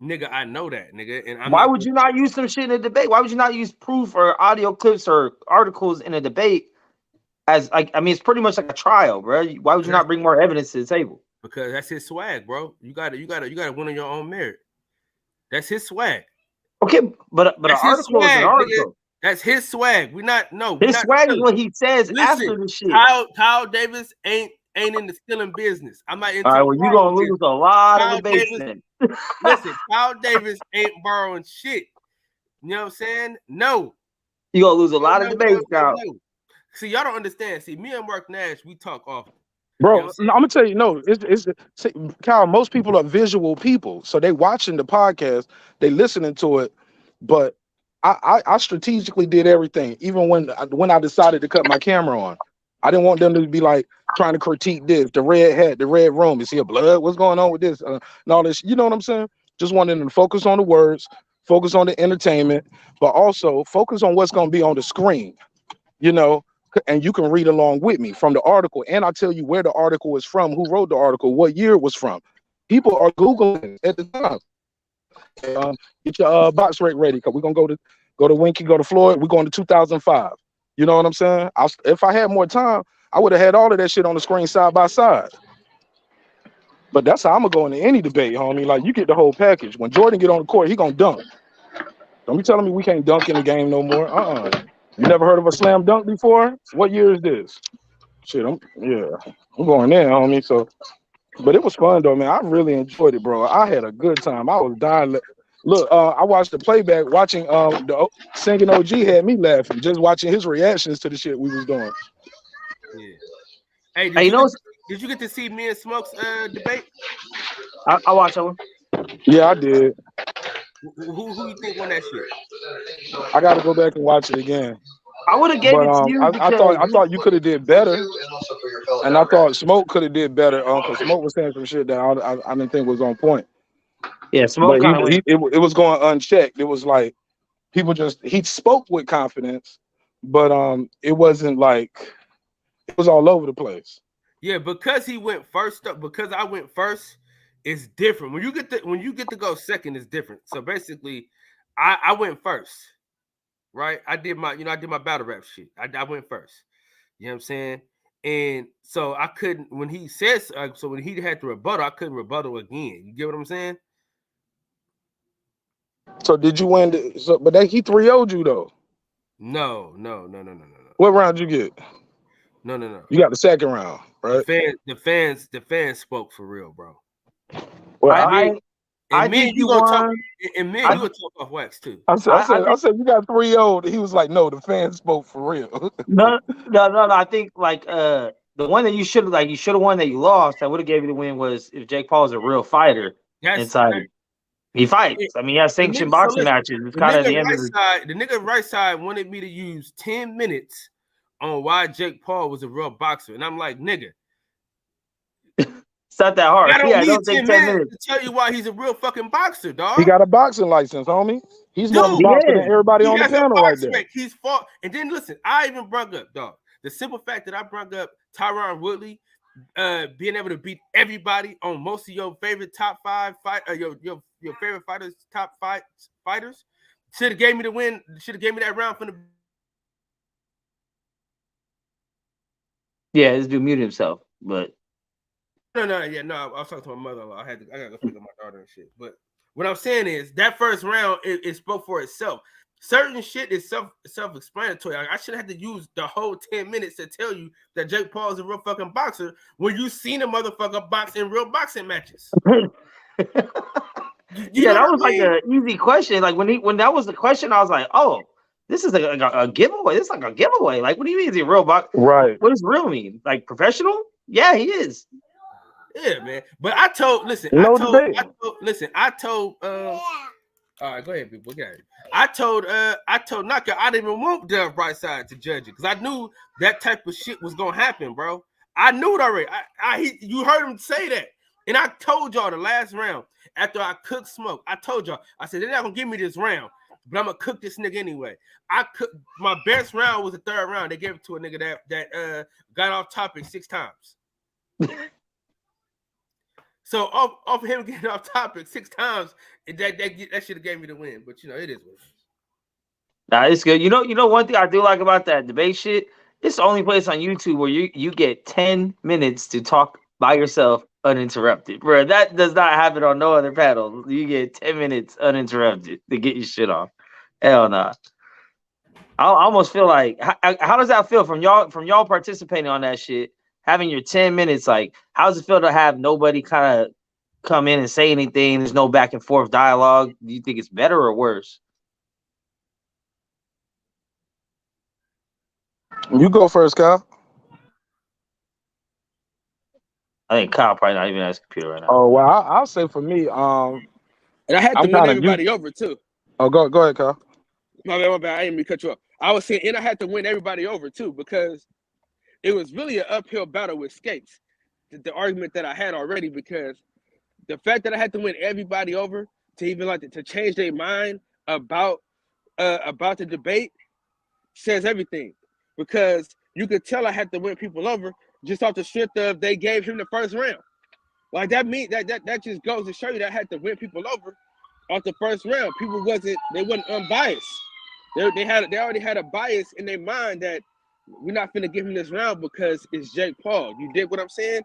B: Nigga, I know that, nigga. And
C: why would you not use some shit in a debate? Why would you not use proof or audio clips or articles in a debate? As like, I mean, it's pretty much like a trial, bro. Why would you not bring more evidence to the table?
B: Because that's his swag, bro. You gotta win on your own merit. That's his swag.
C: Okay, but an article is an article.
B: Nigga. That's his swag.
C: His swag is what he says after the shit.
B: Kyle Davis ain't in the stealing business. I'm not into.
C: All right, well, you're gonna lose a lot of debates then.
B: Listen, Kyle Davis ain't borrowing shit. You know what I'm saying? No.
C: You're gonna lose a lot of debates, Kyle.
B: No. See, y'all don't understand. See, me and Mark Nash, we talk often.
E: Bro, I'm gonna tell you, no, it's Kyle, most people are visual people. So they watching the podcast, they listening to it, but I strategically did everything. Even when I decided to cut my camera on, I didn't want them to be like trying to critique this, the red hat, the red room. Is here blood? What's going on with this? And all this, you know what I'm saying? Just wanted them to focus on the words, focus on the entertainment, but also focus on what's gonna be on the screen, you know, and you can read along with me from the article. And I'll tell you where the article is from, who wrote the article, what year it was from. People are Googling at the time. Get your box rate ready, because we're gonna go to Winky, go to Floyd. We're going to 2005. You know what I'm saying? If I had more time, I would have had all of that shit on the screen side by side. But that's how I'm gonna go into any debate, homie. Like, you get the whole package. When Jordan get on the court, he gonna dunk. Don't be telling me we can't dunk in the game no more. You never heard of a slam dunk before? What year is this? Shit, I'm going there, homie. So, but it was fun though, man. I really enjoyed it, bro. I had a good time. I was dying. Look, I watched the playback. Watching the singing OG had me laughing. Just watching his reactions to the shit we was doing.
B: Yeah. Hey, did you get to see me and Smokes debate?
C: I watched that one.
E: Yeah, I did.
B: Who you think won that shit?
E: I got to go back and watch it again.
K: I would have gave
E: But
K: it to you
E: I
K: because
E: thought you could have did better, and I thought Smoke could have did better. Because Smoke was saying some shit that I didn't think was on point.
K: yeah, Smoke
E: But
K: kind of went.
E: it was going unchecked. It was like people he spoke with confidence, but it wasn't like it was all over the place.
B: Yeah, because he went first up, because I went first, it's different. When you get to go second, it's different. So basically, I went first, right? I did my battle rap shit. I went first. You know what I'm saying? And so I couldn't, when he says, so when he had to rebuttal, I couldn't rebuttal again. You get what I'm saying?
E: So did you win? But he 3-0'd you though.
B: No.
E: What round you get?
B: No.
E: You got the second round, right?
B: The fans spoke for real, bro.
E: Well,
K: I
B: me
K: think
B: and you gonna talk, and me and you gonna talk off wax too.
E: I said you got 3-0. He was like, no, the fans spoke for real.
K: No. I think like the one that you should have won that you lost. I would have gave you the win was if Jake Paul is a real fighter inside. He fights. I mean, he has sanctioned boxing matches. It's kind of the end of
B: the nigga right side wanted me to use 10 minutes on why Jake Paul was a real boxer, and I'm like, nigga,
K: it's not that hard.
B: I don't need 10 minutes to tell you why he's a real fucking boxer, dog.
E: He got a boxing license, homie. He's more of a boxer than everybody on the panel right there.
B: He's fought, and then listen, I even brought up, dog, the simple fact that I brought up Tyron Woodley being able to beat everybody on most of your favorite top 5 your favorite fighters, top 5 fighters, should have gave me the win. Should have gave me that round from the.
K: Yeah, this dude muted himself, but
B: No. I was talking to my mother-in-law. I gotta go pick up my daughter and shit. But what I'm saying is that first round, it spoke for itself. Certain shit is self-explanatory. I should have to use the whole 10 minutes to tell you that Jake Paul is a real fucking boxer when you seen a motherfucker box in real boxing matches.
K: Yeah, that was like an easy question. Like when that was the question, I was like, oh, this is a giveaway. This is like a giveaway. Like, what do you mean is he a real boxer?
E: Right.
K: What does real mean? Like professional? Yeah, he is.
B: Yeah, man. But I told all right, go ahead, people. Okay. I told Naka I didn't even want Dev right side to judge it because I knew that type of shit was gonna happen, bro. I knew it already. You heard him say that, and I told y'all the last round after I cooked Smoke. I told y'all, I said they're not gonna give me this round, but I'm gonna cook this nigga anyway. My best round was the third round. They gave it to a nigga that got off topic 6 times. So off him getting off topic 6 times, that should have gave me the win. But you know, it is what it is.
K: Nah, it's good. You know one thing I do like about that debate shit? It's the only place on YouTube where you get 10 minutes to talk by yourself uninterrupted. Bro, that does not happen on no other panel. You get 10 minutes uninterrupted to get your shit off. Hell nah. I almost feel like how does that feel from y'all participating on that shit? Having your 10 minutes, like, how does it feel to have nobody kind of come in and say anything? There's no back and forth dialogue. Do you think it's better or worse?
E: You go first, Kyle.
K: I think Kyle probably not even at his computer right now.
E: Oh well, I'll say for me,
V: and I had to win everybody over too.
E: Oh, go ahead, Kyle.
V: My bad. I didn't mean to cut you off. I was saying, and I had to win everybody over too because it was really an uphill battle with Skates. The argument that I had already, because the fact that I had to win everybody over to even to change their mind about the debate says everything. Because you could tell I had to win people over just off the strength of they gave him the first round. Like that means that just goes to show you that I had to win people over off the first round. People wasn't unbiased. They already had a bias in their mind that we're not finna give him this round because it's Jake Paul. You dig what I'm saying?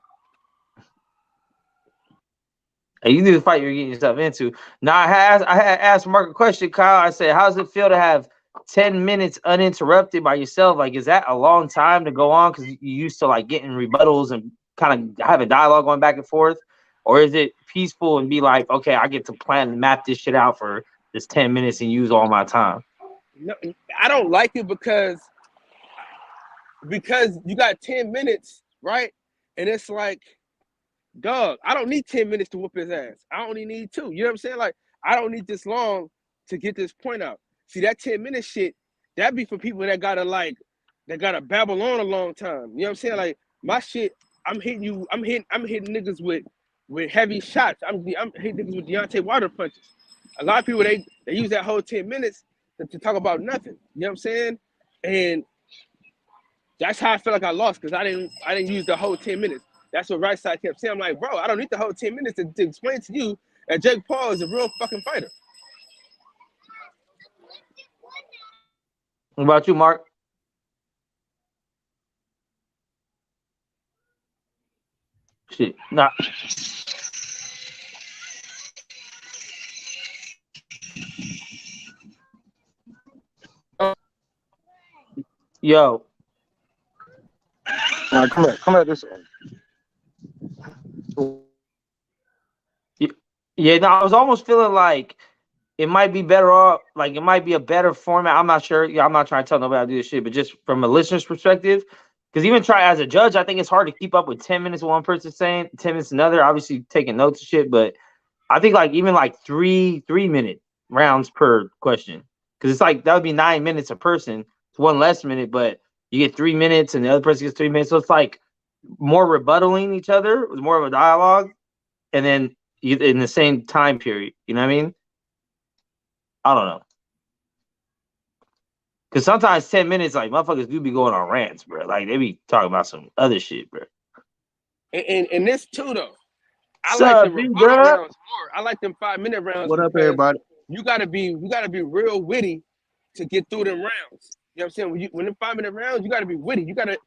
K: Hey, you knew the fight you're getting yourself into. Now I had asked Mark a question, Kyle. I said, how does it feel to have 10 minutes uninterrupted by yourself? Like, is that a long time to go on because you used to like getting rebuttals and kind of have a dialogue going back and forth? Or is it peaceful and be like, okay, I get to plan and map this shit out for this 10 minutes and use all my time?
V: No, I don't like it because you got 10 minutes, right? And it's like, dog, I don't need 10 minutes to whoop his ass. I only need 2. You know what I'm saying? Like, I don't need this long to get this point out. See, that 10-minute shit that be for people that gotta babble on a long time. You know what I'm saying? Like my shit, I'm hitting niggas with heavy shots. I'm hitting niggas with Deontay Wilder punches. A lot of people they use that whole 10 minutes to talk about nothing. You know what I'm saying? And that's how I feel like I lost, because I didn't use the whole 10 minutes. That's what Right Side kept saying. I'm like, bro, I don't need the whole 10 minutes to explain to you that Jake Paul is a real fucking fighter.
K: What about you, Mark? Shit, nah. Yo.
E: Come at this one.
K: Yeah, no, I was almost feeling like it might be better off, like it might be a better format. I'm not sure. Yeah, I'm not trying to tell nobody how to do this shit, but just from a listener's perspective, because even try as a judge, I think it's hard to keep up with 10 minutes one person saying, 10 minutes another, obviously taking notes and shit, but I think like even like three minute rounds per question. Because it's like that would be 9 minutes a person. It's one less minute, but you get 3 minutes and the other person gets 3 minutes. So it's like more rebuttaling each other with more of a dialogue, and then in the same time period. You know what I mean? I don't know. Because sometimes 10 minutes, like, motherfuckers do be going on rants, bro. Like, they be talking about some other shit, bro.
V: And this too, though. I like the rebuttal rounds more. I like them 5 minute rounds.
D: What up, everybody?
V: You gotta be real witty to get through them rounds. You know what I'm saying? When them 5 minute rounds, you gotta be witty. You gotta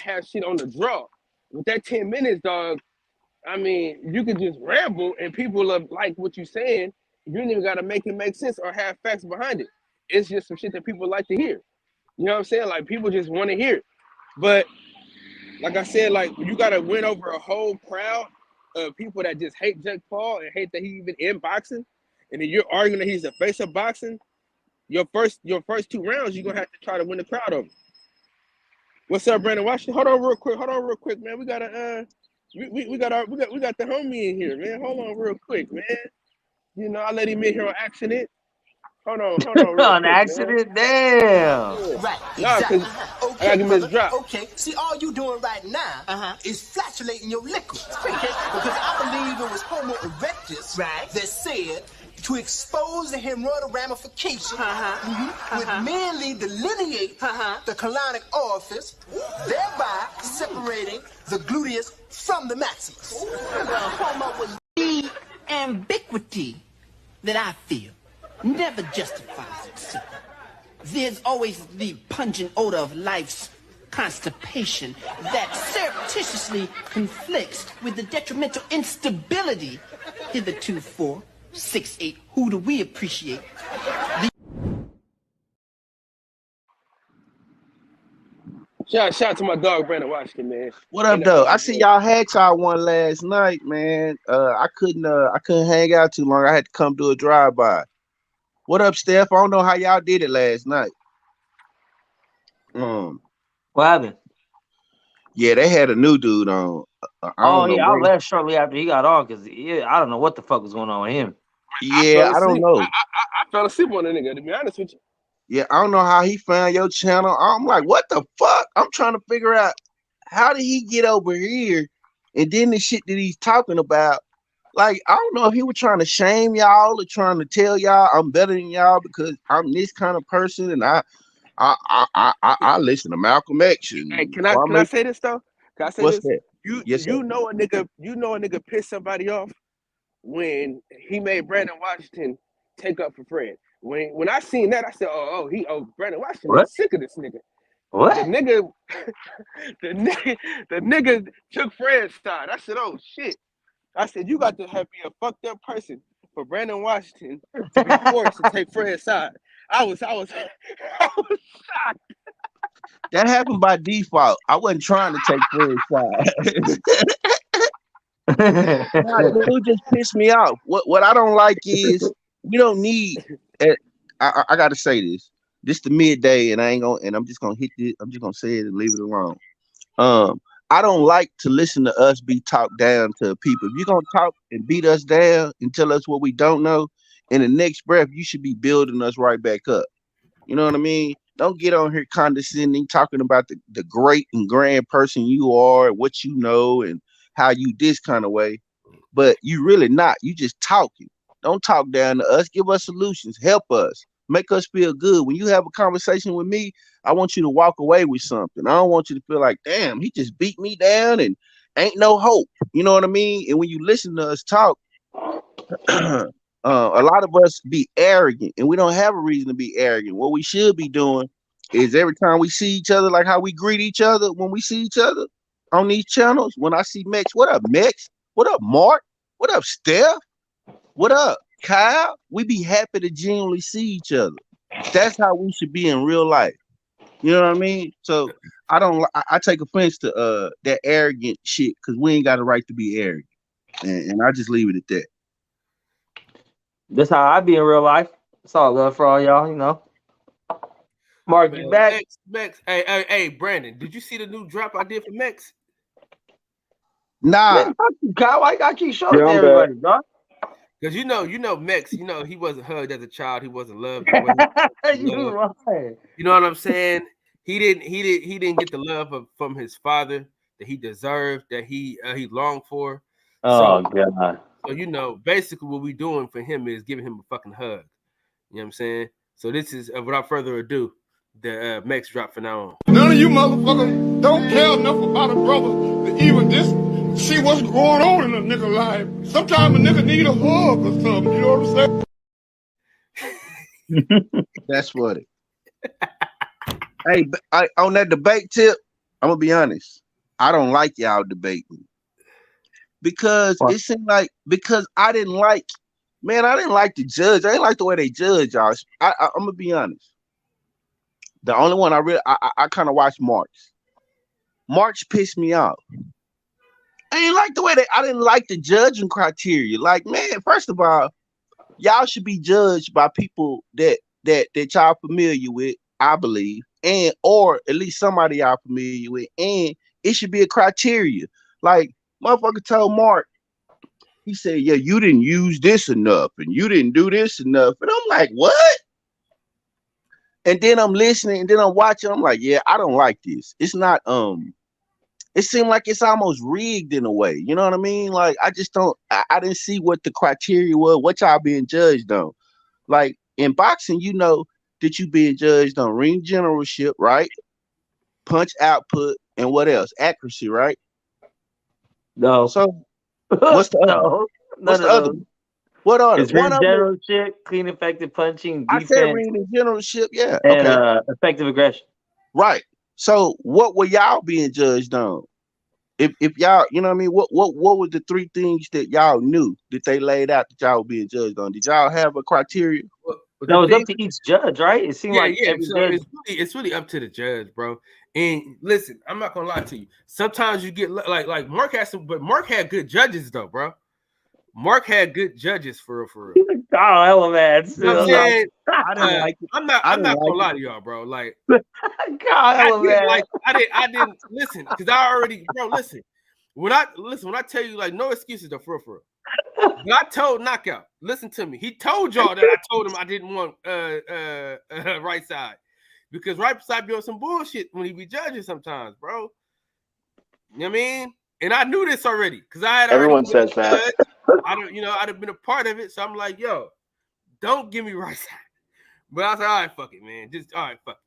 V: have shit on the draw. With that 10 minutes, dog, I mean, you could just ramble and people will like what you're saying. You ain't even gotta make it make sense or have facts behind it. It's just some shit that people like to hear. You know what I'm saying? Like, people just want to hear it. But like I said, like, you gotta win over a whole crowd of people that just hate Jake Paul and hate that he even in boxing, and then you're arguing that he's the face of boxing. Your first 2 rounds, you're gonna have to try to win the crowd over. What's up, Brandon Washington? Hold on real quick, man. We got the homie in here, man. Hold on real quick, man. You know, I let him in here on accident. Hold on real
K: on
V: quick,
K: accident,
V: man.
K: damn.
N: Right,
V: Nah,
N: exactly.
V: I gotta give him his drop.
N: Okay, see, all you doing right now is flatulating your liquor. Because I believe it was Homo erectus that said to expose the hemorrhoidal ramification would merely delineate the colonic orifice, thereby separating the gluteus from the maximus. Homo was the ambiguity that I feel never justifies itself. There's always the pungent odor of life's constipation that surreptitiously conflicts with the detrimental instability hitherto 4, 6, 8. Who do we appreciate?
V: Shout out to my dog Brandon Washington, man.
D: What up, though? I see y'all had y'all one last night, man. I couldn't hang out too long. I had to come do a drive-by. What up, Steph? I don't know how y'all did it last night.
K: What happened?
D: Yeah, they had a new dude on.
K: I left shortly after he got on because I don't know what the fuck was going on with him.
D: Yeah, I don't know.
V: I fell asleep on the nigga, to be honest with you.
D: Yeah, I don't know how he found your channel. I'm like, what the fuck? I'm trying to figure out how did he get over here, and then the shit that he's talking about. Like, I don't know if he was trying to shame y'all or trying to tell y'all I'm better than y'all because I'm this kind of person, and I listen to Malcolm X.
V: Hey, can I say this though? Can I say
D: What's
V: this?
D: that?
V: You know a nigga pissed somebody off when he made Brandon Washington take up for Fred. When I seen that, I said, Brandon Washington is sick of this nigga.
K: What?
V: The nigga took Fred's side. I said, oh shit. I said, you got to be a fucked up person for Brandon Washington to be forced to take Fred's side. I was shocked.
D: That happened by default. I wasn't trying to take Fred's side. Dude just pissed me off. What I don't like is we don't need. I got to say this. This the midday, and I'm just gonna hit this. I'm just gonna say it and leave it alone. I don't like to listen to us be talked down to people. If you're gonna talk and beat us down and tell us what we don't know, in the next breath, you should be building us right back up. You know what I mean? Don't get on here condescending, talking about the great and grand person you are, what you know, and how you this kind of way. But you really not. You just talking. Don't talk down to us. Give us solutions. Help us. Make us feel good. When you have a conversation with me, I want you to walk away with something. I don't want you to feel like, damn, he just beat me down and ain't no hope. You know what I mean? And when you listen to us talk, a lot of us be arrogant, and we don't have a reason to be arrogant. What we should be doing is every time we see each other, like how we greet each other when we see each other on these channels. When I see Mex, what up, Mex? What up, Mark? What up, Steph? What up, Kyle? We be happy to genuinely see each other. That's how we should be in real life. You know what I mean? So I take offense to that arrogant shit, because we ain't got a right to be arrogant. And I just leave it at that.
K: That's how I be in real life. It's all love for all y'all, you know. Mark, you back?
B: Mex. Hey, Brandon, did you see the new drop I did for Mex?
D: Nah.
K: Man, fuck you, Kyle. Why you gotta keep showing to everybody, dog?
B: Because you know Mex, he wasn't hugged as a child, he wasn't loved.
K: You
B: right. You know what I'm saying? He didn't get the love from his father that he deserved, that he longed for.
K: Oh God.
B: So basically what we doing for him is giving him a fucking hug. You know what I'm saying? So this is without further ado, the Mex drop for now on.
R: None of you motherfuckers don't care enough about a brother to even see what's going on in a nigga life. Sometimes a nigga need a hug or something. You know what I'm saying?
D: That's funny. Hey, on that debate tip, I'm gonna be honest. I don't like y'all debating because it seemed like I didn't like the judge. I didn't like the way they judge y'all. I'm gonna be honest. The only one I kind of watched March pissed me off. I didn't like the way I didn't like the judging criteria. Like, man, first of all, y'all should be judged by people that y'all familiar with, I believe, and or at least somebody y'all familiar with, and it should be a criteria. Like, motherfucker told Mark, he said, yeah, you didn't use this enough, and you didn't do this enough. And I'm like, what? And then I'm listening, and then I'm watching, I'm like, yeah, I don't like this. It's not, it seemed like it's almost rigged in a way. You know what I mean? Like, I just don't, I didn't see what the criteria was, what y'all being judged on. Like, in boxing, you know that you being judged on ring generalship, right? Punch output, and what else? Accuracy, right?
K: No.
D: So, what's the other? What's the other? What are
K: it's ring generalship, clean, effective punching, defense.
D: I said ring and generalship, yeah.
K: And
D: okay.
K: Effective aggression.
D: Right. So what were y'all being judged on? If y'all, you know what I mean, what were the three things that y'all knew that they laid out that y'all were being judged on? Did y'all have a criteria?
K: No, it's up to each judge, right? It seemed like every judge.
B: It's really up to the judge, bro. And listen, I'm not gonna lie to you. Sometimes you get like Mark had some, but Mark had good judges though, bro. Mark had good judges for real.
K: Oh, hella man.
B: You know what I'm saying? I'm not gonna lie to y'all, bro. Like, I didn't listen because I already, bro. Listen, when I tell you, like, no excuses though, for real. When I told Knockout, listen to me. He told y'all that I told him I didn't want right side because right side be on some bullshit when he be judging sometimes, bro. You know what I mean? And I knew this already because I had
I: everyone says that.
B: I'd have been a part of it. So I'm like, yo, don't give me right side. But I was like, all right, fuck it, man. Just all right, fuck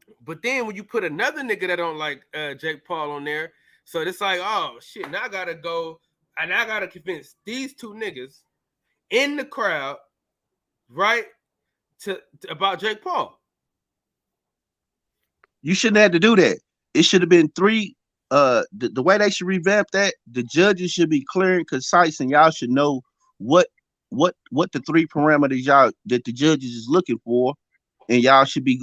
B: it. But then when you put another nigga that don't like Jake Paul on there, so it's like, oh shit, now I gotta go and I gotta convince these two niggas in the crowd, right, to about Jake Paul.
D: You shouldn't have to do that. It should have been three. The way they should revamp that, the judges should be clear and concise, and y'all should know what the three parameters that the judges is looking for, and y'all should be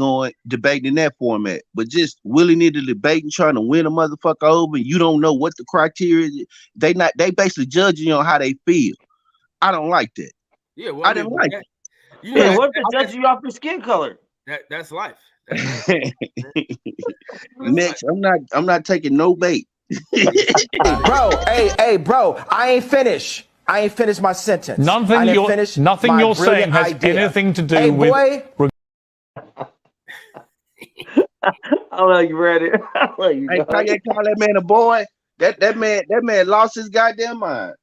D: debating in that format. But just willy-nilly debating, trying to win a motherfucker over, and you don't know what the criteria is. They basically judging you on how they feel. I don't like that.
B: Yeah, well,
D: I didn't like it.
K: You know, what if they judge you off your skin color?
B: That's life.
D: Next, I'm not taking no bait.
S: Hey, bro, I ain't finished my sentence.
T: Nothing you're saying has anything to do with.
K: I love you, Brandon. I love you,
D: Hey,
K: dog.
D: Kanye call that man a boy. That man lost his goddamn mind.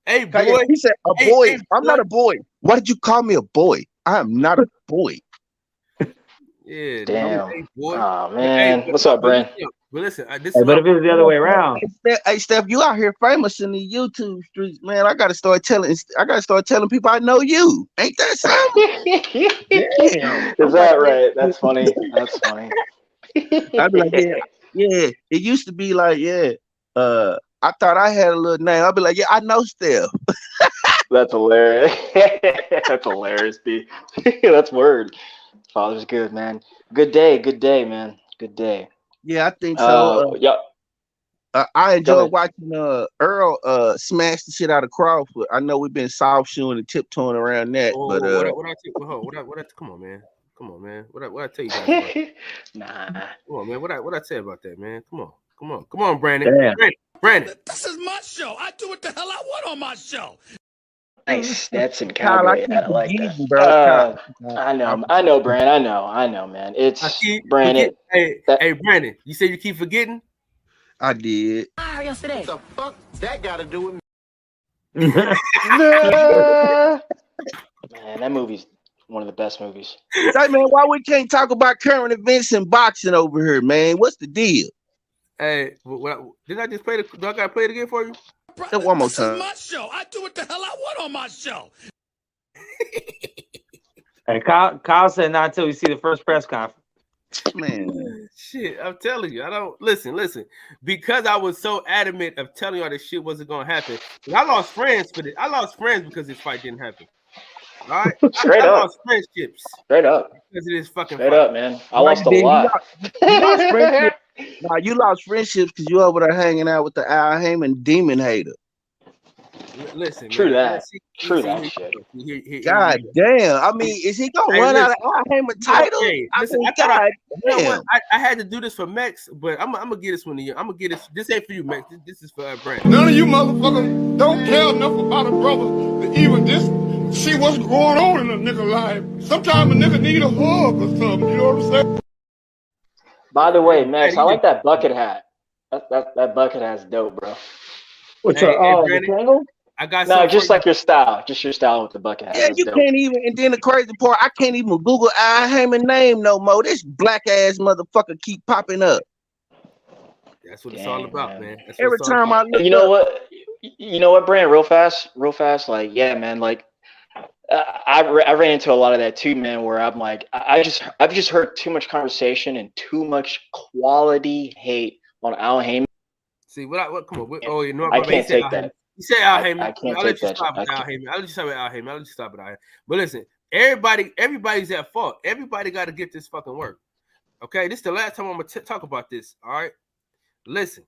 B: Hey,
D: Kanye,
B: boy.
D: he said a
B: Hey,
D: boy.
B: hey,
D: I'm not a boy. Why did you call me a boy? I am not a boy.
B: Yeah,
Q: Damn.
B: hey, boy.
Q: Oh
B: But,
Q: man. What's up, Brand?
B: But listen, this
K: Hey,
B: is
K: but
B: my
K: if it was the other way around,
D: Hey, Steph, you out here famous in the YouTube streets, man. I gotta start telling people I know you. Ain't that something? Damn.
Q: Is that right? That's funny. That's funny.
D: I'd be like, yeah. It used to be like, I thought I had a little name. I'd be like, yeah, I know Steph.
Q: That's hilarious. That's hilarious, B. That's word. Father's good, man. Good day, man. Good day.
D: Yeah, I think so.
Q: Yeah.
D: I enjoyed watching Earl smash the shit out of Crawford. I know we've been soft shoeing and tiptoeing around that, but
B: come on, man. What I tell you guys?
Q: Nah.
B: Come on, man. What I say about that, man? Come on, Brandon.
K: Damn.
B: Brandon.
H: This is my show. I do what the hell I want on my show.
Q: Nice Stetson
D: Kyle,
Q: cowboy.
D: I
Q: I like that.
D: bro.
Q: I know, Brand. I know, man. It's Brandon.
B: Hey, Brandon. You say you keep forgetting?
D: I did.
O: Yesterday. What the fuck that got to do with me?
Q: Man, that movie's one of the best movies.
D: Hey man, why we can't talk about current events in boxing over here, man? What's the deal?
B: Hey, didn't I just play do I gotta play it again for you?
D: One more time.
H: This is my show. I do what the hell I want on my show.
K: Hey, Kyle said not until we see the first press conference.
D: Man,
B: shit, I'm telling you, I don't listen. Because I was so adamant of telling y'all this shit wasn't gonna happen. I lost friends for this. I lost friends because this fight didn't happen. All right,
Q: Straight
B: I
Q: up.
B: lost friendships.
Q: Straight up.
B: Because of this fucking
Q: Straight
B: fight.
Q: up, man. I lost a lot.
D: You lost friendships. Nah, you lost friendships because you over there hanging out with the Al Heyman demon hater.
B: Listen,
Q: True
B: man.
Q: that. True that shit.
D: God damn. I mean, is he gonna run out of Al Heyman title?
B: Hey, listen, I had to do this for Max, but I'm gonna get this one to you. I'm gonna get this. This ain't for you, Max. This is for Brandon.
R: None of you motherfuckers don't care enough about a brother to even see what's going on in a nigga life. Sometimes a nigga need a hug or something. You know what I'm saying?
Q: By the way, Max, I like that bucket hat. That bucket hat's dope, bro.
K: What's up? Oh, the triangle?
B: I got
Q: just like your style. Just your style with the bucket hat.
D: Yeah,
Q: That's
D: you
Q: dope.
D: can't even. And then the crazy part, I can't even Google Al Heyman name no more. This black ass motherfucker keep popping up.
B: That's what it's all about, man.
D: Every time I look,
Q: you know what, Brand? Real fast. Like, yeah, man. Like, I ran into a lot of that too, man. Where I'm like, I've just heard too much conversation and too much quality hate on Al Heyman.
B: See what? Come on. Oh, you know,
Q: I can't take that.
B: You say Al Heyman.
Q: I can't
B: I'll
Q: take
B: let you
Q: that.
B: stop with Al Heyman. I'll let you stop with Al Heyman. I'll let you stop with Al Heyman. But listen, everybody's at fault. Everybody got to get this fucking work. Okay, this is the last time I'm gonna talk about this. All right, listen.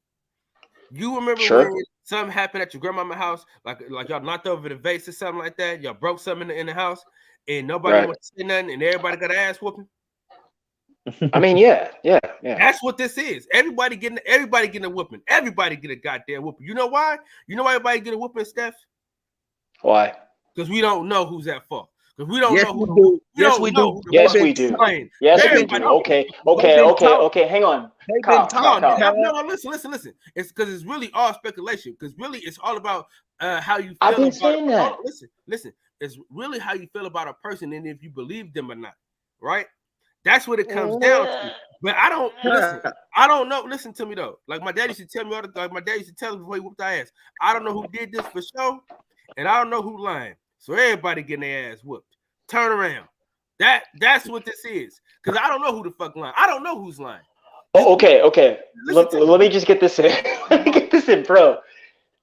B: You remember when something happened at your grandmama's house, like y'all knocked over the vase or something like that? Y'all broke something in the house, and nobody wanted to say nothing, and everybody got an ass whooping.
Q: I mean, yeah.
B: That's what this is. Everybody getting a whooping. Everybody get a goddamn whooping. You know why? You know why everybody get a whooping, Steph?
Q: Why?
B: Because we don't know who's at fault. Because we don't know who.
D: do. Yes, we do.
Q: Yes, we do. Yes, we do. Okay. Hang on.
B: No, listen. It's because it's really all speculation. Because really, it's all about how you feel.
Q: I've been saying that.
B: Listen. It's really how you feel about a person and if you believe them or not, right? That's what it comes down to. But I don't listen. I don't know. Listen to me though. Like my dad used to tell me all the time. Like my dad used to tell me before he whooped our ass. I don't know who did this for show, and I don't know who lying. So everybody getting their ass whooped. Turn around. That's what this is. Because I don't know who the fuck lying. I don't know who's lying.
Q: Oh, okay. Let me just get this in. Bro.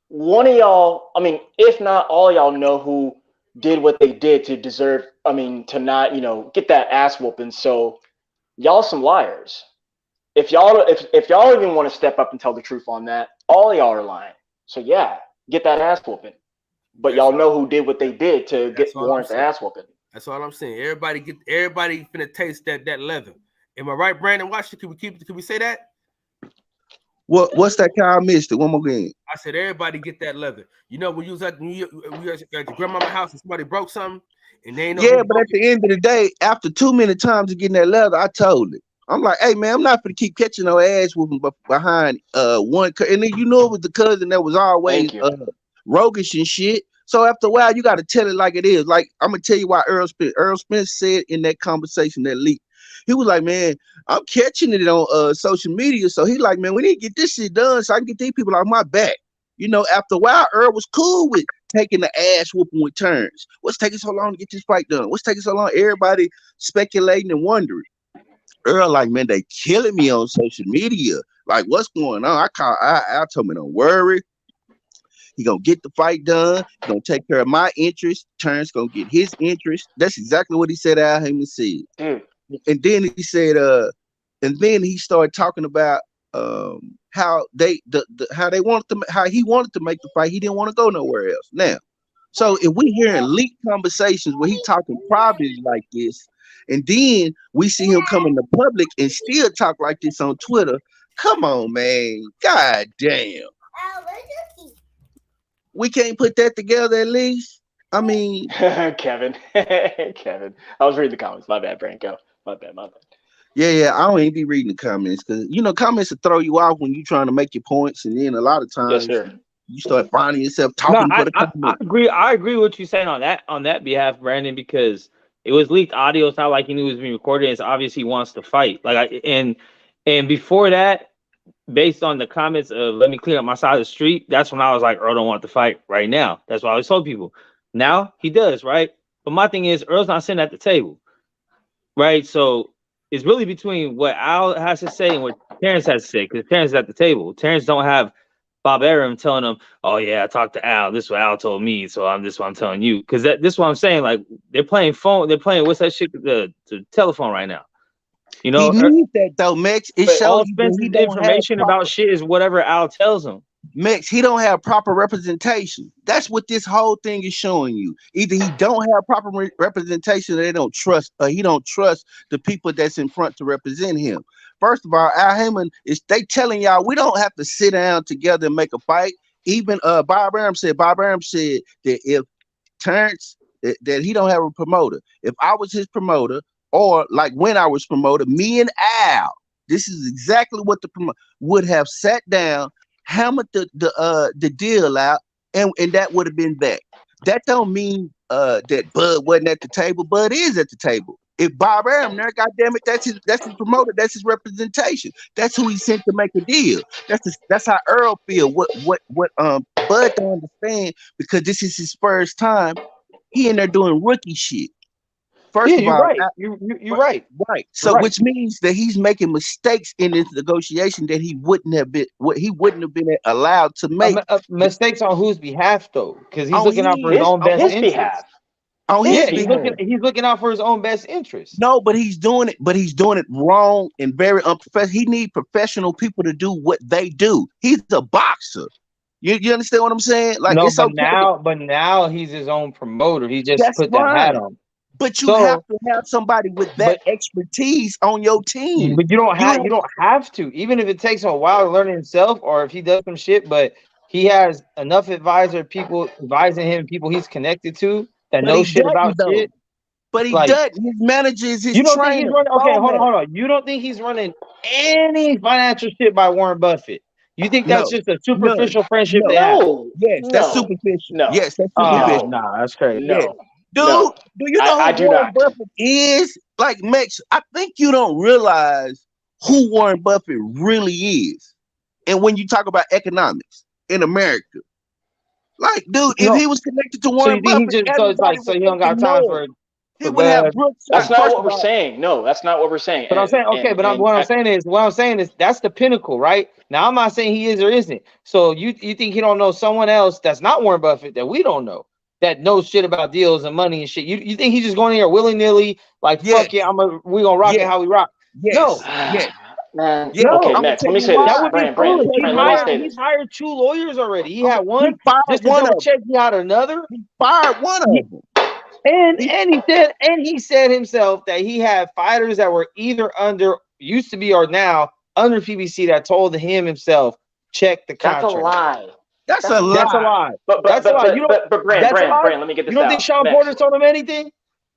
Q: One of y'all, I mean, if not all y'all know who did what they did to deserve, I mean, to not, get that ass whooping. So y'all some liars. If y'all even want to step up and tell the truth on that, all y'all are lying. So yeah, get that ass whooping. But y'all know who did what they did to warrant the ass whooping.
B: That's all I'm saying. Everybody finna taste that leather. Am I right, Brandon? Watch it. Can we say that?
D: What's that? Kyle missed it. One more game.
B: I said everybody get that leather. You know, when you was at your grandmama's house and somebody broke something, and they ain't know.
D: Yeah, but at the end of the day, after too many times of getting that leather, I told it. I'm like, hey man, I'm not gonna keep catching no ass whooping behind one, and then it was the cousin that was always roguish and shit. So after a while, you got to tell it like it is. Like I'm gonna tell you why Earl Spence said in that conversation that leaked. He was like, man, I'm catching it on social media. So he like, man, we need to get this shit done so I can get these people off my back. After a while, Earl was cool with taking the ass whooping with turns. What's taking so long to get this fight done? What's taking so long? Everybody speculating and wondering. Earl like, man, they killing me on social media. Like, what's going on? I told me, don't worry. He gonna get the fight done. He gonna take care of my interest. Turns gonna get his interest. That's exactly what he said. Al Heyman said. And then he said, and then he started talking about how he wanted to make the fight. He didn't want to go nowhere else. Now, so if we hearing leaked conversations where he talking privately like this, and then we see him come in the public and still talk like this on Twitter, come on, man. God damn. We can't put that together at least. I mean,
Q: Kevin. I was reading the comments. My bad, Branko. My bad.
D: Yeah. I don't even be reading the comments because comments will throw you off when you're trying to make your points, and then a lot of times you start finding yourself talking for the comments.
K: I agree with what you're saying on that behalf, Brandon, because it was leaked audio. It's not like he knew it was being recorded. It's obvious he wants to fight. And before that, based on the comments of let me clean up my side of the street, that's when I was like, Earl don't want to fight right now. That's why I always told people. Now he does, right? But my thing is, Earl's not sitting at the table, right? So it's really between what Al has to say and what Terrence has to say, because Terrence is at the table. Terrence don't have Bob Arum telling him, oh yeah, I talked to Al. This is what Al told me, so this is what I'm telling you. Because this is what I'm saying. Like they're playing what's that shit? The telephone right now.
D: He needs that though, Mex. It shows
K: all expensive information about shit is whatever Al tells him.
D: Mex, he don't have proper representation. That's what this whole thing is showing you. Either he don't have proper representation, or they don't trust, or he don't trust the people that's in front to represent him. First of all, Al Heyman they telling y'all we don't have to sit down together and make a fight. Even Bob Arum said that if Terrence that he don't have a promoter. If I was his promoter, or like when I was promoter, me and Al, this is exactly what the promoter would have sat down, hammered the deal out, and that would have been that. That don't mean that Bud wasn't at the table. Bud is at the table. If Bob Arum there, goddamn it, that's his promoter, that's his representation. That's who he sent to make a deal. That's how Earl feel. What Bud don't understand, because this is his first time. He in there doing rookie shit. First of all,
K: right. You're right.
D: Right. So which means that he's making mistakes in this negotiation that he wouldn't have been allowed to make.
K: Mistakes on whose behalf though? Because he's looking out for his own best interest.
Q: Behalf.
K: He's looking out for his own best interest.
D: No, but he's doing it wrong and very unprofessional. He needs professional people to do what they do. He's a boxer. You understand what I'm saying? Like,
K: no,
D: it's
K: but
D: okay.
K: now he's his own promoter. He just
D: That's
K: put that hat on.
D: But you have to have somebody with that expertise on your team.
K: But you don't have to, even if it takes him a while to learn himself, or if he does some shit. But he has enough people advising him, people he's connected to that know shit about shit.
D: But he doesn't. His manager is his trainer.
K: Think he's running, okay, hold on. You don't think he's running any financial shit by Warren Buffett? You think that's just a superficial friendship they have?
D: Yes, that's superficial.
Q: No.
D: Yes, that's superficial.
K: Nah, that's crazy.
D: No. Yes. Dude, do you know who Warren Buffett is? Like, Max, I think you don't realize who Warren Buffett really is. And when you talk about economics in America, like, dude, if he was connected to Warren Buffett,
K: so he don't got time for
D: he would have Brooks.
Q: That's not what we're saying. No, that's not what we're saying.
K: But I'm saying, what I'm saying is that's the pinnacle, right? Now I'm not saying he is or isn't. So you think he don't know someone else that's not Warren Buffett that we don't know, that knows shit about deals and money and shit? You think he's just going in here willy-nilly, like, fuck yeah, we gonna rock it how we rock?
D: Yes.
K: No.
D: Yes.
Q: Man, okay, Max, let me say this.
K: That would be foolish. He's hired 2 lawyers already. He had one. Just to double check, he had another.
D: He fired one of them.
K: And he said himself that he had fighters that were either used to be or now under PBC that told him himself, check the contract.
Q: That's a lie.
D: That's a lie.
K: That's a lie.
Q: But Brand, let me get this out.
K: You don't think Sean Porter told him anything?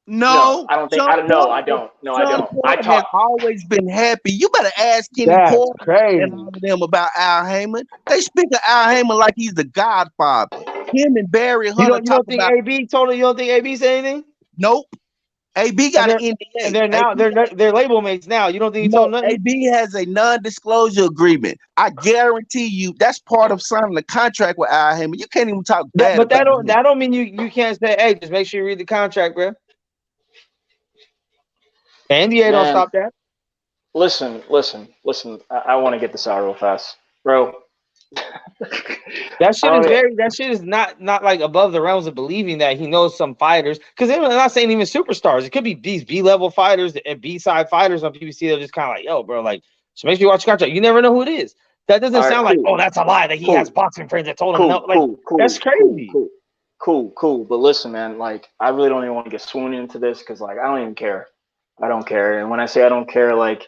D: No,
Q: I don't think.
D: Sean
Q: I don't know. I
D: Porter,
Q: don't. No, I
D: Sean
Q: don't. I
D: Porter has
Q: talk.
D: always been happy. You better ask Kenny
C: That's
D: Porter and
C: crazy.
D: all of them about Al Heyman. They speak of Al Heyman like he's the godfather. Him and Barry Hunter
C: You
D: talk
C: don't think
D: about.
C: AB told him? You don't think AB said anything?
D: Nope. AB got an NDA.
C: And they're now they're label mates now. You don't think he told him nothing?
D: AB has a non-disclosure agreement. I guarantee you that's part of signing the contract with Al Heyman. You can't even talk bad
C: But
D: about him.
C: that don't mean you can't say, hey, just make sure you read the contract, bro. The NDA don't stop that.
Q: Listen. I want to get this out real fast, bro.
C: That shit is not like above the realms of believing that he knows some fighters. Because I'm not saying even superstars. It could be these B-level fighters and B-side fighters on PBC. They're just kind of like, yo, bro, like, so make sure you watch the contract. You never know who it is. That doesn't sound like, oh, that's a lie that he has boxing friends that told him no. Like, that's crazy.
Q: Cool. But listen, man, like, I really don't even want to get swooned into this because, like, I don't even care. I don't care. And when I say I don't care, like,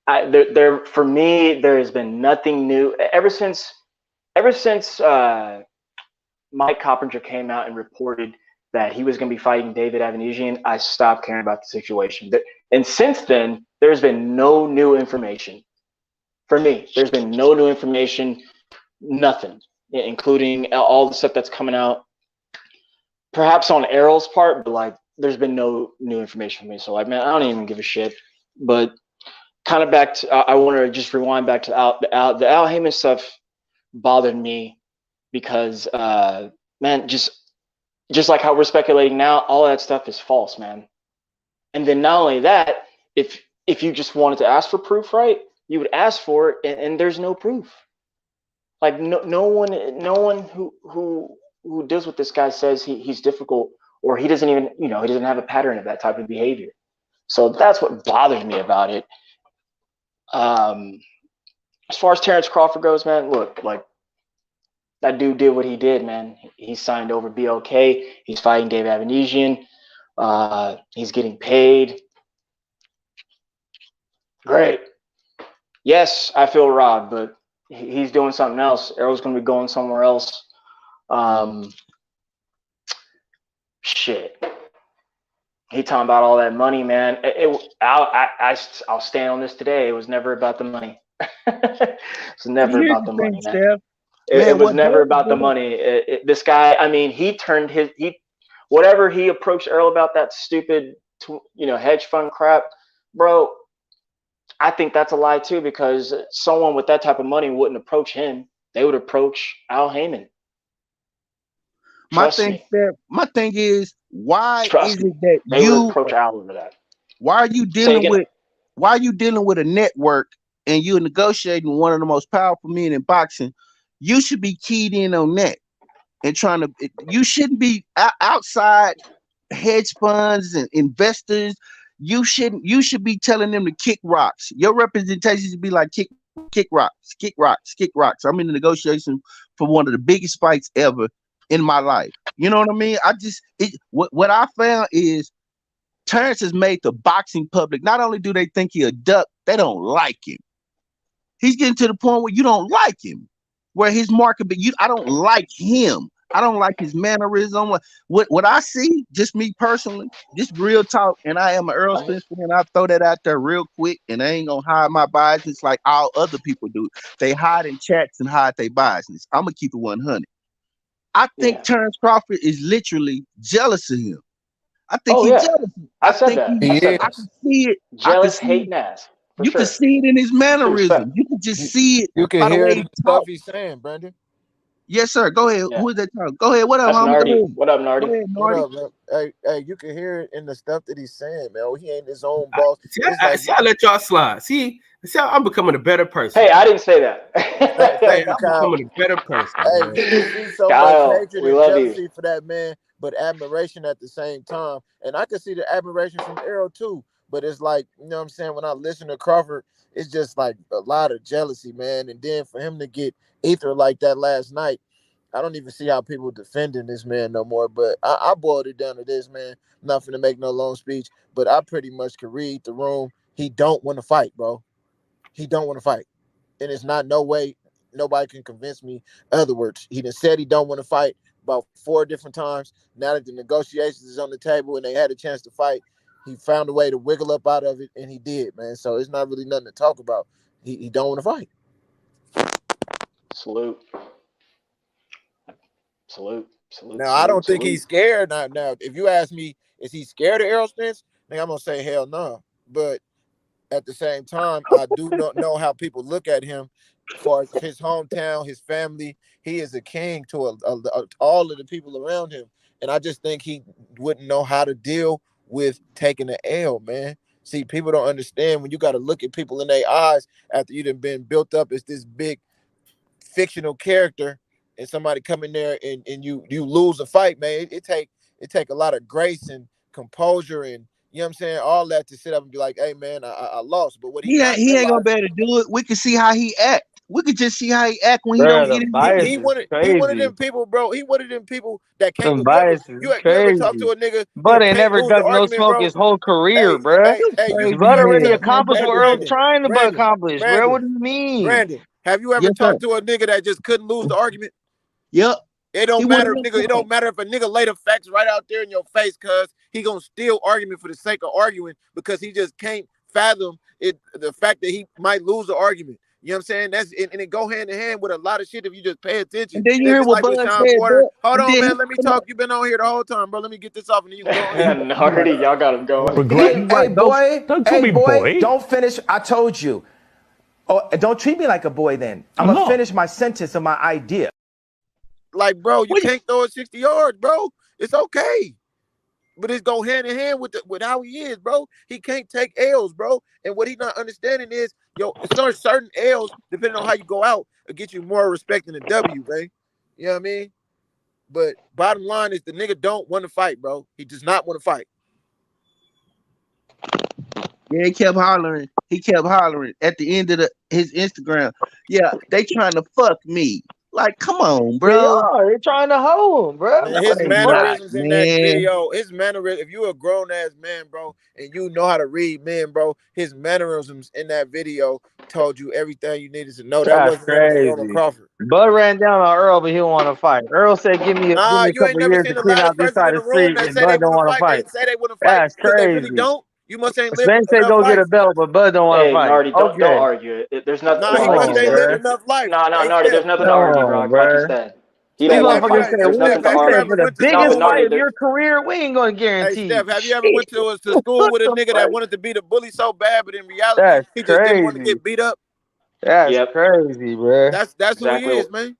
Q: for me, there has been nothing new ever since Mike Coppinger came out and reported that he was going to be fighting David Avanesian. I stopped caring about the situation. And since then, there's been no new information. For me, there's been no new information, nothing, including all the stuff that's coming out. Perhaps on Errol's part, but like, there's been no new information for me. So, like, man, I don't even give a shit. But kind of back to, I want to just rewind back to the Al Heyman stuff bothered me because, man, just like how we're speculating now, all that stuff is false, man. And then not only that, if you just wanted to ask for proof, right, you would ask for it, and there's no proof. Like no one who deals with this guy says he's difficult, or he doesn't even, he doesn't have a pattern of that type of behavior. So that's what bothers me about it. As far as Terrence Crawford goes, man, look, like, that dude did what he did, man. He signed over BLK. He's fighting Dave Avanesian. He's getting paid. Great. Yes, I feel robbed, but he's doing something else. Errol's going to be going somewhere else. Shit. He talking about all that money, man. I'll stand on this today. It was never about the money. It's never about the money, man. It was never about the money. This guy, I mean, he whatever he approached Earl about that stupid, hedge fund crap, bro. I think that's a lie too, because someone with that type of money wouldn't approach him. They would approach Al Heyman.
D: My thing is, why is it that
Q: they would approach Al over that?
D: Why are you dealing with a network and you're negotiating with one of the most powerful men in boxing? You should be keyed in on that and you shouldn't be outside hedge funds and investors. You should be telling them to kick rocks. Your representation should be like kick rocks. I'm in the negotiation for one of the biggest fights ever in my life. You know what I mean? What I found is Terrence has made the boxing public. Not only do they think he a duck, they don't like him. He's getting to the point where you don't like him, where his market, but I don't like him. I don't like his mannerism. What I see, just me personally, just real talk, and I am an Earl Spence fan. I throw that out there real quick, and I ain't gonna hide my biases like all other people do. They hide in chats and hide their biases. I'm gonna keep it 100. I think Terrence Crawford is literally jealous of him. I think he's jealous.
Q: I said that.
D: I can see it.
Q: Jealous, hating ass.
D: You can see it in his mannerism. You can just see it.
I: You can hear the stuff he's saying, Brandon.
D: Yes, sir. Go ahead. Who is that talking? Go ahead. What up,
Q: Nardi? What up, Nardi?
I: What up, man? Hey, you can hear it in the stuff that he's saying, man. He ain't his own boss.
B: See, I let y'all slide. See how I'm becoming a better person.
Q: Hey, I didn't say that.
B: I'm becoming a better person.
I: Hey, you can see so much hatred and jealousy for that man, but admiration at the same time. And I can see the admiration from Errol too. But it's like, you know what I'm saying? When I listen to Crawford, it's just like a lot of jealousy, man. And then for him to get ether like that last night, I don't even see how people defending this man no more. But I boiled it down to this, man. I'm not finna make no long speech, but I pretty much could read the room. He don't want to fight, bro. He don't want to fight. And it's not no way. nobody can convince me otherwise. He done said he don't want to fight about 4 different times. Now that the negotiations is on the table and they had a chance to fight, he found a way to wiggle up out of it, and he did, man. So it's not really nothing to talk about. He don't want to fight.
Q: Salute.
I: Now I don't think he's scared. Now, if you ask me, is he scared of Errol Spence? Then I'm gonna say hell no. But at the same time, I do not know how people look at him, as far as his hometown, his family. He is a king to all of the people around him, and I just think he wouldn't know how to deal with taking an L, man. See, people don't understand when you got to look at people in their eyes after you've been built up as this big fictional character, and somebody come in there and you lose a fight, man. It take a lot of grace and composure and, you know what I'm saying, all that to sit up and be like, hey man, I lost. But what
D: he ain't gonna be able to do it. We can see how he act. We could just see how he act when he don't get it.
I: He one of them people, bro. He one of them people that can't. You ever talk to a nigga?
C: But ain't never dug no smoke his whole career, bro. Bud already accomplished what Earl's trying to accomplish, bro. What do you mean?
I: Brandon, have you ever talked to a nigga that just couldn't lose the argument?
D: Yep.
I: It don't matter, nigga. It don't matter if a nigga lay the facts right out there in your face, cuz he gonna steal argument for the sake of arguing because he just can't fathom it. The fact that he might lose the argument. You know what I'm saying? That's and it go hand in hand with a lot of shit if you just pay attention.
D: And then you hear what Bud said.
I: Hold on, man. Let me talk. You've been on here the whole time, bro. Let me get this off and then you can go on.
Q: Already, y'all got him going.
S: Hey, boy, don't finish. I told you. Oh, don't treat me like a boy then. I'm going to finish my sentence of my idea.
I: Like, bro, you can't throw it 60 yards, bro. It's okay. But it's go hand in hand with how he is, bro. He can't take L's, bro. And what he's not understanding is, certain L's, depending on how you go out, will get you more respect than a W, man. You know what I mean? But bottom line is the nigga don't want to fight, bro. He does not want to fight.
D: Yeah, he kept hollering. At the end of his Instagram. Yeah, they trying to fuck me. Like, come on, bro.
C: They're trying to hold him, bro.
I: Man, his mannerisms in that video, if you're a grown ass man, bro, and you know how to read men, bro, his mannerisms in that video told you everything you needed to know. That wasn't crazy. Crawford.
C: Bud ran down on Earl, but he don't want to fight. Earl said, "Give me a couple years to clean out this side of the street," and Bud don't want to fight.
I: Say they want to fight.
C: That's crazy.
I: They really don't. You must ain't lived
C: Spence said go get a belt, but Bud don't want to fight.
Q: Nardi, don't argue it. There's nothing.
I: They lived enough life.
Q: No, Nardi, there's nothing to argue, bro. Like you said.
C: He don't want to fight. There's nothing to argue. For the biggest fight of your career, we ain't going to guarantee.
I: Hey, Steph, have you ever went to school with a nigga that wanted to be the bully so bad, but in reality, he just didn't want to get beat up?
C: That's crazy, bro.
I: That's who he is, man.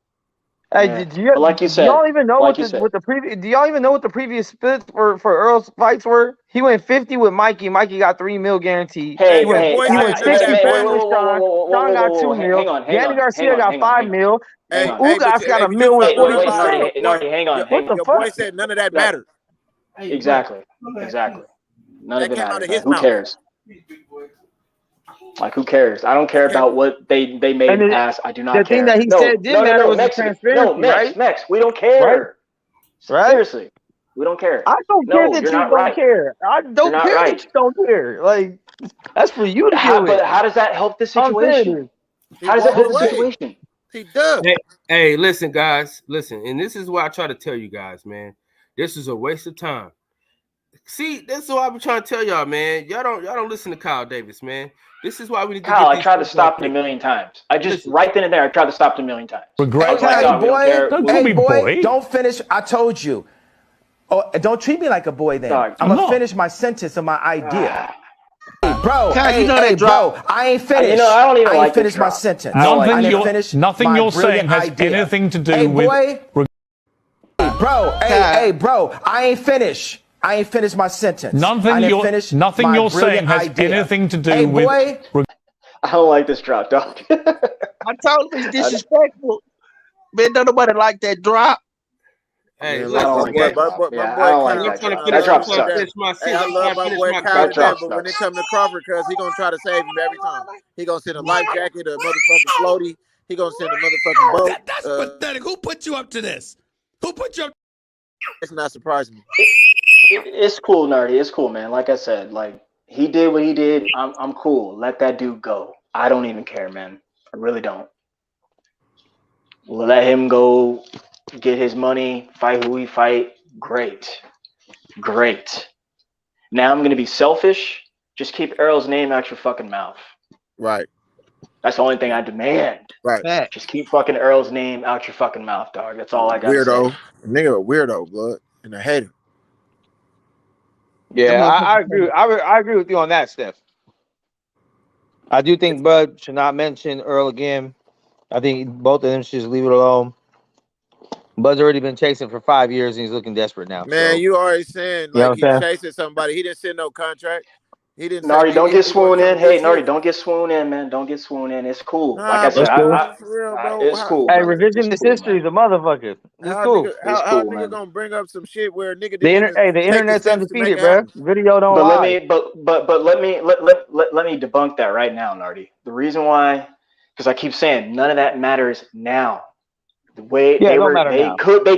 C: Hey, do y'all even know what the previous splits for Earl's fights were? He went 50 with Mikey. Mikey got $3 million guaranteed. He went 65 with Sean. Sean got $2 million. Danny Garcia got $5 million. And Ugas got $1 million with 40%.
Q: Nardi, hang on.
I: Your boy said none of that mattered.
Q: Exactly. None of it matters. Who cares? Like, who cares? I don't care about what they made in the past. I do not care.
C: The thing that he said did matter was the transparency, right?
Q: Max, we don't care. Right? Seriously, we don't care.
C: I don't care that you don't care. I don't care that you don't care. Like, that's for you to deal with.
Q: But how does that help the situation? How does that help the situation?
I: He does.
B: Hey, listen, guys. Listen, and this is what I try to tell you guys, man. This is a waste of time. See, that's what I've been trying to tell y'all, man. Y'all don't listen to Kyle Davis, man. This is why we need to
Q: Kyle, I tried to stop it a million times. I just right then and there, I tried to stop it a million times.
S: Hey, boy, don't finish. I told you. Oh, don't treat me like a boy then. I'm gonna finish my sentence of my idea. Bro, bro, I ain't finished.
Q: I don't even like
S: finished my sentence.
T: Nothing you're saying has anything to do with.
S: Bro, bro, I ain't finished. I ain't finished my sentence.
T: Nothing you're saying has anything to do with.
Q: I don't like this drop, dog.
D: I told him he's disrespectful. Man, don't nobody like that drop.
B: Hey,
Q: I don't like that. That drop sucks.
I: I love my boy Kyle, but when it comes to Crawford, cuz he gonna try to save him every time. He gonna send a life jacket, a motherfucking floaty. He gonna send a motherfucking boat.
H: That's pathetic. Who put you up to this? Who put you up?
I: It's not surprising me.
Q: It's cool, Nardi. It's cool, man. Like I said, like he did what he did. I'm cool. Let that dude go. I don't even care, man. I really don't. let him go get his money, fight who he fight. Great. Now I'm gonna be selfish. Just keep Errol's name out your fucking mouth.
I: Right.
Q: That's the only thing I demand.
I: Right.
Q: Just keep fucking Earl's name out your fucking mouth, dog. That's all I gotta
I: Weirdo.
Q: say.
I: Nigga, a weirdo, blood, and a hater.
C: Yeah, I agree. I agree with you on that, Steph. I do think Bud should not mention Earl again. I think both of them should just leave it alone. Bud's already been chasing for 5 years and he's looking desperate now.
I: Man,
C: so.
I: you already saying
C: You know
I: like
C: what I'm
I: he
C: saying?
I: chasing somebody. He didn't send no contract. He didn't
Q: Nardi,
I: say
Q: don't get swooned in. Hey, Nardi,
I: shit.
Q: don't get swooned in, man. Don't get swooned in. It's cool.
I: Nah,
Q: Like I said,
I: bro, for real, bro.
Q: it's cool.
C: Hey,
Q: Man.
C: revision this history, the motherfucker. It's cool.
I: How nigga gonna bring up some shit where a nigga
C: The
I: didn't even
C: the
I: take
C: internet's
I: the steps to make
C: undefeated,
I: it
C: bro.
I: happen?
C: Video don't
Q: But
C: lie.
Q: let me debunk that right now, Nardi. The reason why, because I keep saying none of that matters now. The way they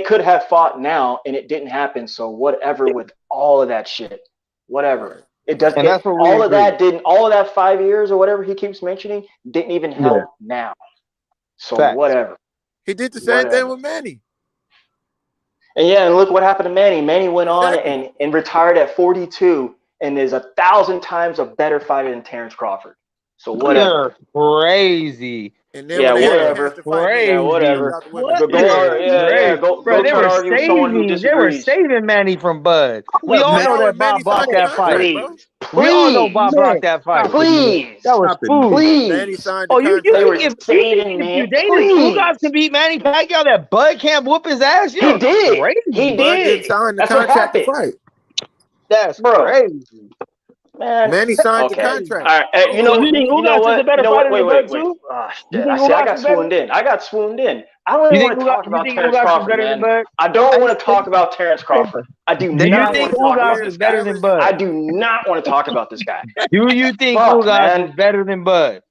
Q: could have fought now and it didn't happen. So whatever with all of that shit, whatever. It does. All of that 5 years or whatever he keeps mentioning didn't even help now. So whatever.
I: He did the same thing with Manny.
Q: And look what happened to Manny. Manny went on and retired at 42 and is 1,000 times a better fighter than Terrence Crawford. So whatever.
C: You're crazy.
I: And then whatever.
Q: Crazy. Whatever. Go
C: they
Q: try to argue with someone who disagrees.
C: They were saving Manny from Bud. We all know that Bob blocked that fight. We all know Bob blocked that fight.
Q: Please.
C: That was food.
Q: Please.
I: Manny signed
C: Oh, you
Q: if
C: Ugas can beat Manny Pacquiao, that Bud can't whoop his ass?
Q: He did.
C: Crazy.
Q: He
I: Bud
Q: did.
I: didn't sign the contract to fight.
C: That's crazy.
Q: Man,
I: Manny signed the contract.
Q: All right, you know
C: think
Q: what?
C: Ugas is a better fighter than Bud too?
Q: I got swooned in. I don't even want to talk about Terrence Crawford, man. I don't want to talk about Terrence Crawford. I do not want to talk about this guy.
C: Than Bud?
Q: I do not want to talk about this guy.
C: Do you think Ugas is better than Bud?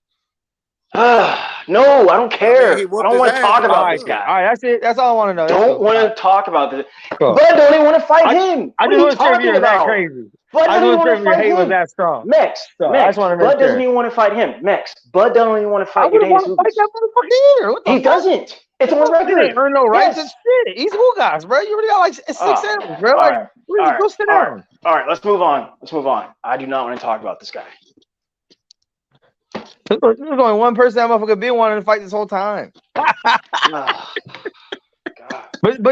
Q: No, I don't care. I don't want to talk about this guy.
C: All right, that's it. That's all I want to know.
Q: Don't want to talk about this. Bud don't even want to fight him.
C: I just want to see if you're that crazy.
Q: Bud
C: I
Q: doesn't
C: just
Q: want to fight him.
C: Was that strong.
Q: Mex. Bud doesn't even want to fight him. Bud doesn't even want to fight
C: Ugas.
Q: He doesn't. It's on record.
C: He ain't earned no rights and shit. He's Ugas, bro. You already got like 6 M's, bro. Go sit down.
Q: All right, let's move on. I do not want to talk about this guy.
C: There's only one person that motherfucker been wanting to fight this whole time. But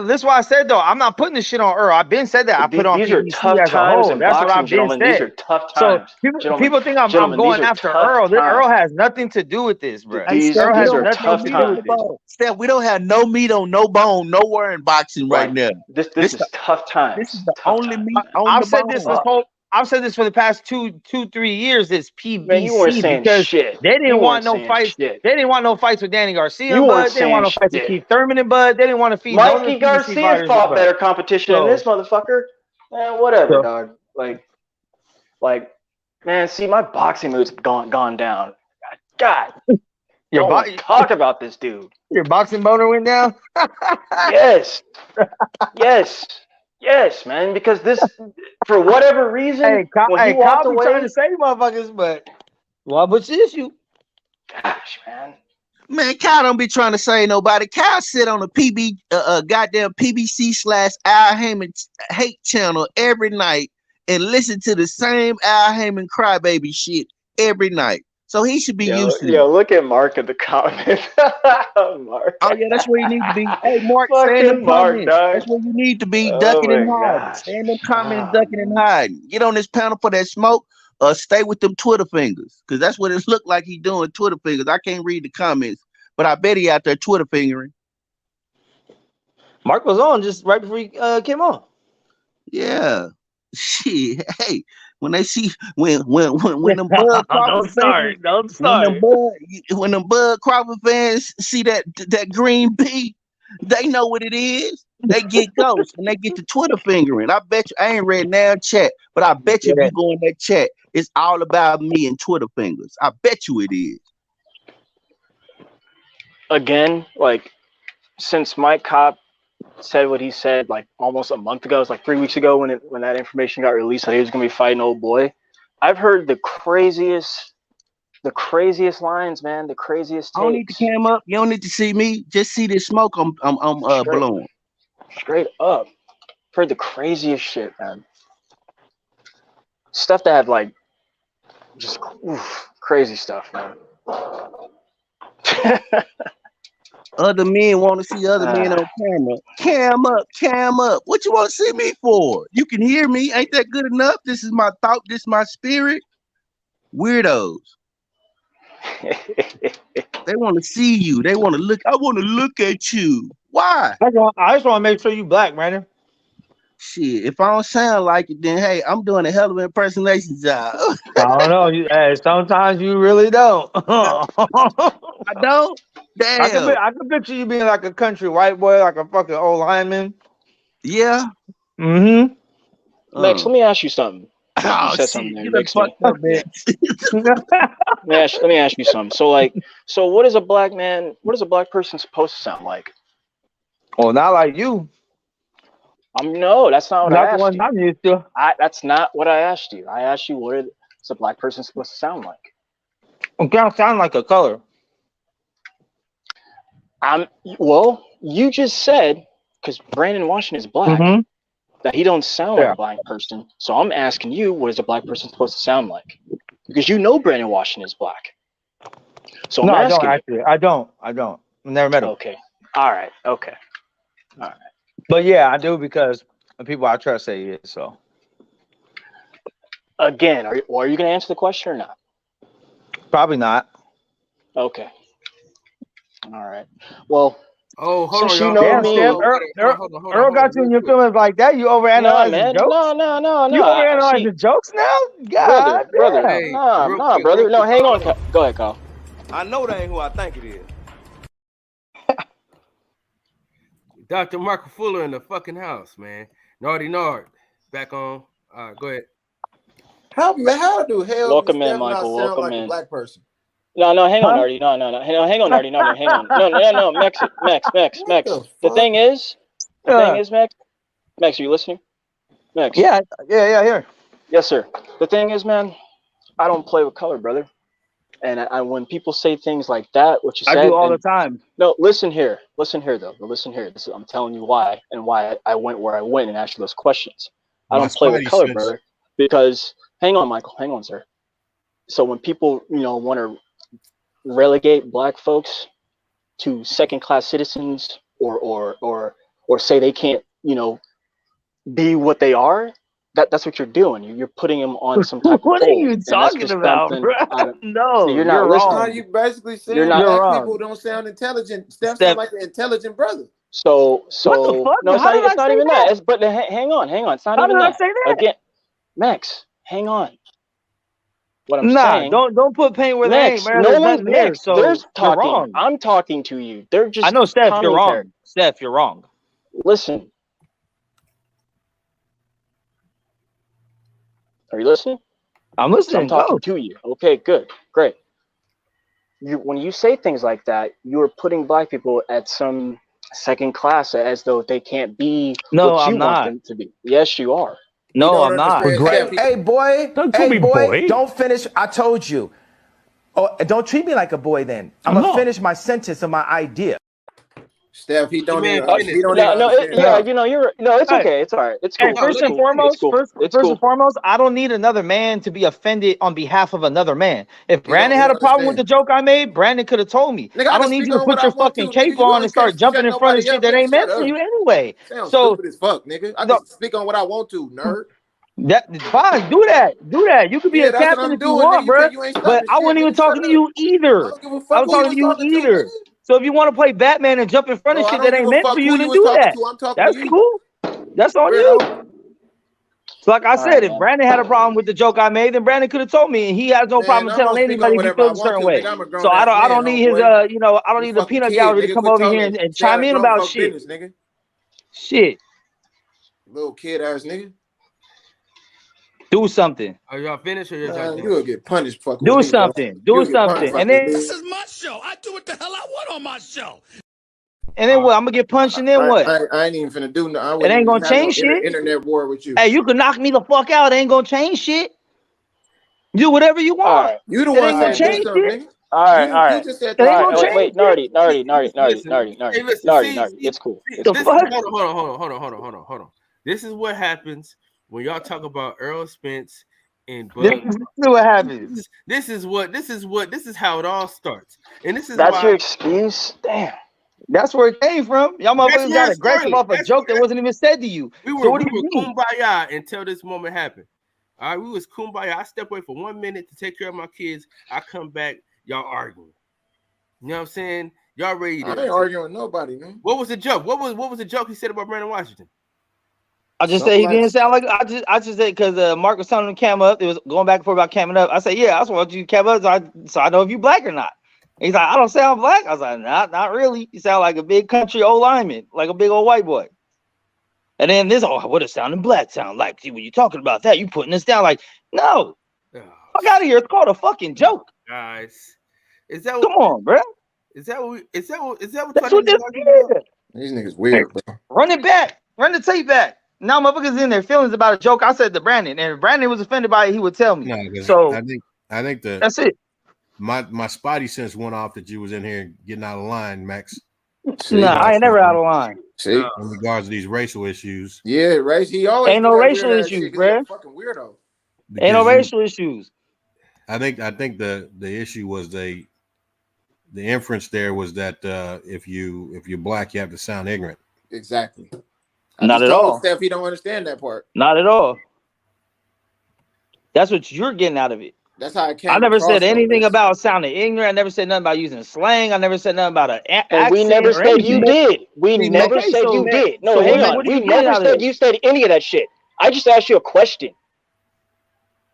C: this is why I said though, I'm not putting this shit on Earl. I've been said that. I put on
Q: these are tough times in boxing, gentlemen. These are tough times.
C: So people think I'm going after Earl. Earl has nothing to do with this, bro.
Q: These are tough times.
D: Steph, we don't have no meat on no bone nowhere in boxing right now.
Q: This is tough times.
D: This is the only meat on the bone.
C: I've said this for the past 2-3 years. It's PBC.
Q: Man, you weren't saying
C: because
Q: shit.
C: They didn't want no fights.
Q: Shit.
C: They didn't want no fights with Danny Garcia.
Q: You
C: They didn't want no fights with Keith Thurman and Bud. They didn't want to feed.
Q: Mikey Garcia fought better competition than this motherfucker. Man, whatever, dog. Like, man. See, my boxing mood's gone down. God, talk about this dude.
C: Your boxing boner went down.
Q: Yes. Yes, man, because this, for whatever reason, when he walked away,
C: trying to say motherfuckers, but what's the issue?
Q: Gosh, man.
D: Man, Kyle don't be trying to say nobody. Kyle sit on a goddamn PBC/Al Heyman hate channel every night and listen to the same Al Heyman crybaby shit every night. So he should be used to it.
Q: Yo, look at Mark in the comments. Mark.
D: Oh, yeah, that's where you need to be. Hey, Mark, stand in comments. That's where you need to be, ducking and hiding. Stand in comments, ducking and hiding. Get on this panel for that smoke or stay with them Twitter fingers, because that's what it looked like he doing, Twitter fingers. I can't read the comments, but I bet he out there Twitter fingering.
C: Mark was on just right before he came on.
D: Yeah. Shit, hey. When they see when the Bud Crawford when the Bud Crawford fans see that green bee, they know what it is. They get ghosts and they get the Twitter fingering. I bet you I ain't read now chat, but I bet you if you go in that chat, it's all about me and Twitter fingers. I bet you it is.
Q: Again, like since Mike Kopp said what he said like almost a month ago, it's like 3 weeks ago when that information got released that he was gonna be fighting old boy. I've heard the craziest the craziest lines, man. The craziest
D: I don't need to
Q: takes.
D: cam up. You don't need to see me. Just see this smoke. I'm blowing.
Q: Straight up. For the craziest shit, man. Stuff that had like just crazy stuff, man.
D: Other men want to see other men on camera. Cam up. What you want to see me for? You can hear me. Ain't that good enough? This is my thought. This is my spirit. Weirdos. They want to see you. They want to look. I want to look at you. Why?
C: I just want to make sure you black, Brandon.
D: Shit, if I don't sound like it, then hey, I'm doing a hell of an impersonation job.
C: I don't know. Hey, sometimes you really don't.
D: I don't. Damn.
C: I can picture you being like a country white boy, like a fucking old lineman.
D: Yeah.
C: Mm-hmm.
Q: Max, let me ask you something.
D: Oh,
Q: you said
D: shit,
Q: something there.
D: you done fucked up, man.
Q: Let me ask you something. So what is a black person supposed to sound like?
C: Well, not like you.
Q: No, that's not what I asked you.
C: I'm used to.
Q: That's not what I asked you. I asked you what is a black person supposed to sound like?
C: It can't sound like a color.
Q: Well, you just said, because Brandon Washington is black, that he don't sound like a black person. So I'm asking you, what is a black person supposed to sound like? Because you know Brandon Washington is black. So
C: no,
Q: I'm asking
C: I don't actually. I don't. I never met him.
Q: Okay. All right. Okay. All right.
C: But yeah, I do because the people I trust say he is. So
Q: again, are you going to answer the question or not?
C: Probably not.
Q: Okay. All right. Well,
B: hold
Q: since
B: on,
Q: you know me,
C: Earl got you in your feelings like that. You overanalyzing jokes?
Q: No.
C: You overanalyzing jokes now? God,
Q: brother.
B: Hey,
Q: Brother. No, hang on. Go ahead, Kyle.
L: I know that ain't who I think it is.
B: Dr. Michael Fuller in the fucking house, man. Naughty Nard, back on. All right, go ahead.
I: How do hell
Q: Welcome
I: does
Q: in, Michael.
I: not sound
Q: Welcome
I: like
Q: in.
I: a black person?
Q: No, hang on, Nardy. No, hang on, Nardy. Hang on. No, Max. The thing is, Max, are you listening? Max.
C: Yeah, here.
Q: Yes, sir. The thing is, man, I don't play with color, brother. And when people say things like that, what you said,
C: I do all the time.
Q: No, listen here, though. Listen here. I'm telling you why I went where I went and asked you those questions. I don't play with color, brother, because hang on, Michael, hang on, sir. So when people, want to relegate black folks to second-class citizens, or say they can't, be what they are, that's what you're doing. You're putting them on some type of
C: What
Q: pole.
C: are you talking about, bro? No,
Q: you're not listening.
I: Wrong. You basically saying
Q: You're not,
I: black people don't sound intelligent. Steph sound like an intelligent brother.
Q: So
C: what the fuck?
Q: No, it's not even that. But hang on. It's not even that.
C: How did I say that?
Q: Again, Max, hang on. What I'm saying.
C: Don't put paint where
Q: Max,
C: they ain't, man.
Q: no one,
C: there,
Q: Max,
C: so
Q: there's
C: you're
Q: talking.
C: wrong.
Q: I'm talking to you. They're just.
C: I know, Steph,
Q: commentary.
C: you're wrong. Steph, you're wrong.
Q: Listen. Are you listening?
C: I'm listening.
Q: So I'm talking to you. Okay, good, great. When you say things like that, you are putting black people at some second class, as though they can't be what you want them to be. Yes, you are.
C: No, I'm not.
S: Hey, boy. Don't finish. I told you. Oh, don't treat me like a boy then. I'm going to finish my sentence of my idea.
I: Steph, he don't even.
Q: It's okay. It's all right. It's cool.
C: Hey, first and foremost, I don't need another man to be offended on behalf of another man. If Brandon had a problem with the joke I made, Brandon could have told me. I don't need you to put your fucking cape on and start jumping in front of shit that ain't meant for you anyway.
I: Sounds stupid as fuck, nigga. I can speak on what I want to, nerd.
C: Fine, do that. You could be a captain if you want, bro. But I wasn't even talking to you either. I was talking to you either. So if you want to play Batman and jump in front of shit that ain't meant for you, then do that. That's cool. That's on you. So like I said, if Brandon had a problem with the joke I made, then Brandon could have told me, and he has no problem telling anybody if he feels a certain way. So I don't need his I don't need the peanut gallery to come over here and chime in about shit. Shit.
I: Little kid ass nigga.
C: Do something.
B: Are y'all finished or
I: you'll get punished, fuck.
C: Do something. Do something. And then
H: this is my show. I do what the hell I want on my show.
C: And then what? I'm gonna get punched, and then what?
I: I ain't even finna do nothing.
C: It ain't gonna change shit.
I: Internet war with you.
C: Hey, you can knock me the fuck out. It ain't gonna change shit. Do whatever you want.
I: You the
C: It
I: one
C: ain't gonna
I: saying
C: change
I: stuff,
C: it.
I: nigga.
Q: All right, all right.
I: You just said
C: It ain't
Q: All
C: gonna
Q: right,
C: change
Q: wait,
C: it.
B: Hey, listen,
Q: Nardi. It's cool.
C: The
B: This is
C: fuck?
B: hold on. This is what happens when y'all talk about Earl Spence and
C: This
B: Bud.
C: is what happens.
B: This is how it all starts, and this is
Q: That's
B: why.
Q: your excuse? Damn.
C: That's where it came from. Y'all
B: That's
C: motherfuckers
B: where
C: got
B: it
C: aggressive
B: started.
C: off a joke that wasn't even said to you.
B: We
C: So
B: were
C: what do you mean?
B: kumbaya until this moment happened. All right, we was kumbaya. I step away for 1 minute to take care of my kids. I come back, y'all arguing. You know what I'm saying? Y'all ready to?
I: I ain't arguing with nobody, man.
B: What was the joke? What was the joke he said about Brandon Washington?
C: I just said he didn't sound like I just said because Mark was telling him to cam up. It was going back and forth about camming up. I said, yeah, I just want you to cam up so I know if you black or not. He's like, I don't sound black. I was like, not really. You sound like a big country old lineman, like a big old white boy. And then this, what does sounding black sound like? See, when you're talking about that, you putting this down like, no. Fuck out of here. It's called a fucking joke.
B: Guys, is that
C: come on, bro?
B: Is that what
C: That's what this is.
I: These niggas weird, bro.
C: Run it back. Run the tape back. Now motherfuckers in their feelings about a joke I said to Brandon, and if Brandon was offended by it, he would tell me.
P: No,
C: so
P: I think
C: that's it.
P: My spidey sense went off that you was in here getting out of line, Max.
C: Nah, I ain't never out of line.
I: See,
P: in regards to these racial issues.
I: Yeah, race. He always
C: ain't no racial issues, bro.
I: Fucking weirdo.
C: Ain't no racial issues.
P: I think the issue was the inference there was that if you're black, you have to sound ignorant.
I: Exactly.
C: Not at all.
I: Steph, he don't understand that part.
C: Not at all. That's what you're getting out of it.
I: That's how it came.
C: I never said anything about sounding ignorant. I never said nothing about using slang. I never said nothing about an accent.
Q: And we never said you did. We never said you did. No, hang on. We never said you said any of that shit. I just asked you a question.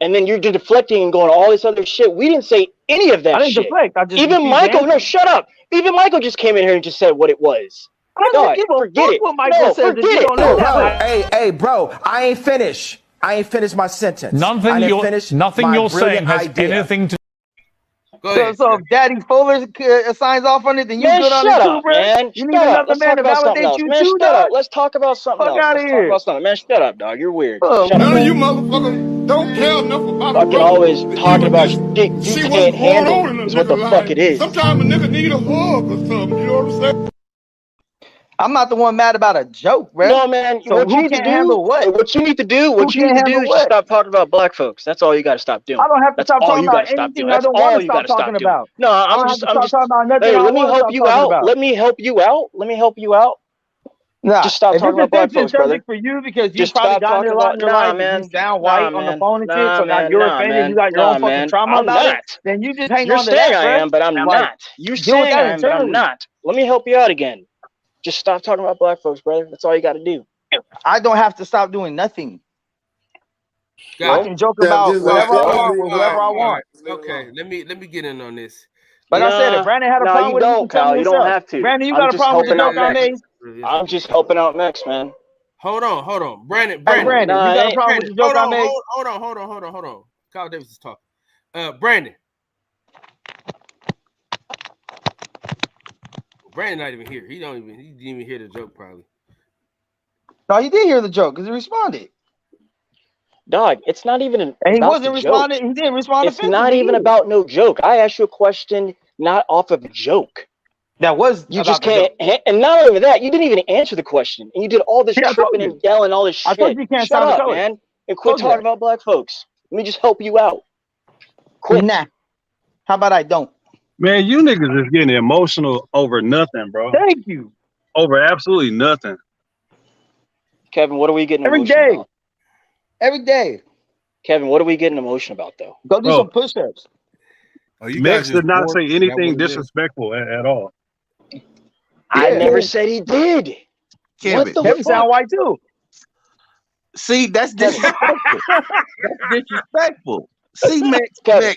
Q: And then you're deflecting and going all this other shit. We didn't say any of that shit. I didn't deflect. I just even Michael, no, shut up. Even Michael just came in here and just said what it was.
C: I don't give a fuck what Michael says.
S: Forget it. Hey, bro, I ain't finished. I ain't finished my sentence.
T: Nothing you're saying has anything to.
C: So if Daddy Fuller signs off on it, then you
Q: man,
C: good on
Q: shut
C: it too,
Q: up,
C: bro.
Q: man.
C: You need another man to validate you too, dog.
Q: Let's talk about something else.
C: Fuck out of here.
Q: Let's talk about something. Man, shut up, dog. You're weird.
R: None of you motherfuckers don't care enough about
Q: fucking
R: brother.
Q: always talking about shit you can't handle is what the fuck it is.
R: Sometimes a nigga need a hug or something. You know what I'm saying?
C: I'm not the one mad about a joke, bro.
Q: No, man.
C: So
Q: what you need to do, what you need to do is just stop talking about black folks. That's all you got to stop doing.
C: I don't have to stop talking about anything I don't want to stop talking about.
Q: No, I'm just talking about nothing. Hey, let me help you out. Let me help you out.
C: Nah,
Q: just stop talking about black folks, brother.
C: For you because you probably got in a lot in your life and you sound white on the phone and shit, so now you're offended. You got your own fucking trauma about it. Then you just hang on to that.
Q: You're saying I am, but I'm not. You're saying I am, but I'm not. Let me help you out again. Just stop talking about black folks, brother. That's all you got to do.
C: I don't have to stop doing nothing. I can joke about whatever I want with whoever I want.
B: Okay, let me get in on this.
C: Like I said, if Brandon had a problem with it,
Q: Kyle, you don't have to.
C: Brandon, you got a problem with the joke I made?
Q: I'm just helping out next, man.
B: Hold on. Brandon, you
C: got a problem with the joke I made?
B: Hold on. Kyle Davis is talking. Brandon not even here. He didn't even hear the joke probably.
C: No, he did hear the joke because he responded.
Q: Dog, it's not even
C: and he wasn't responding. He didn't respond.
Q: It's not even about no joke. I asked you a question not off of a joke.
C: That was
Q: you just can't. And not only that, you didn't even answer the question, and you did all this tripping and yelling, all this shit.
C: I told you can't
Q: shut up, man, and quit talking about black folks. Let me just help you out. Quit.
C: Nah. How about I don't?
A: Man, you niggas is getting emotional over nothing, bro.
C: Thank you.
A: Over absolutely nothing.
Q: Kevin, what are we getting emotional about?
C: Every day.
Q: Kevin, what are we getting emotional about, though?
C: Go do some push-ups.
A: Max did not say anything disrespectful at all.
Q: I never said he did.
D: Kevin,
C: Kevin sound white too.
D: See, that's disrespectful. That's disrespectful. See, Max,
Q: Kevin,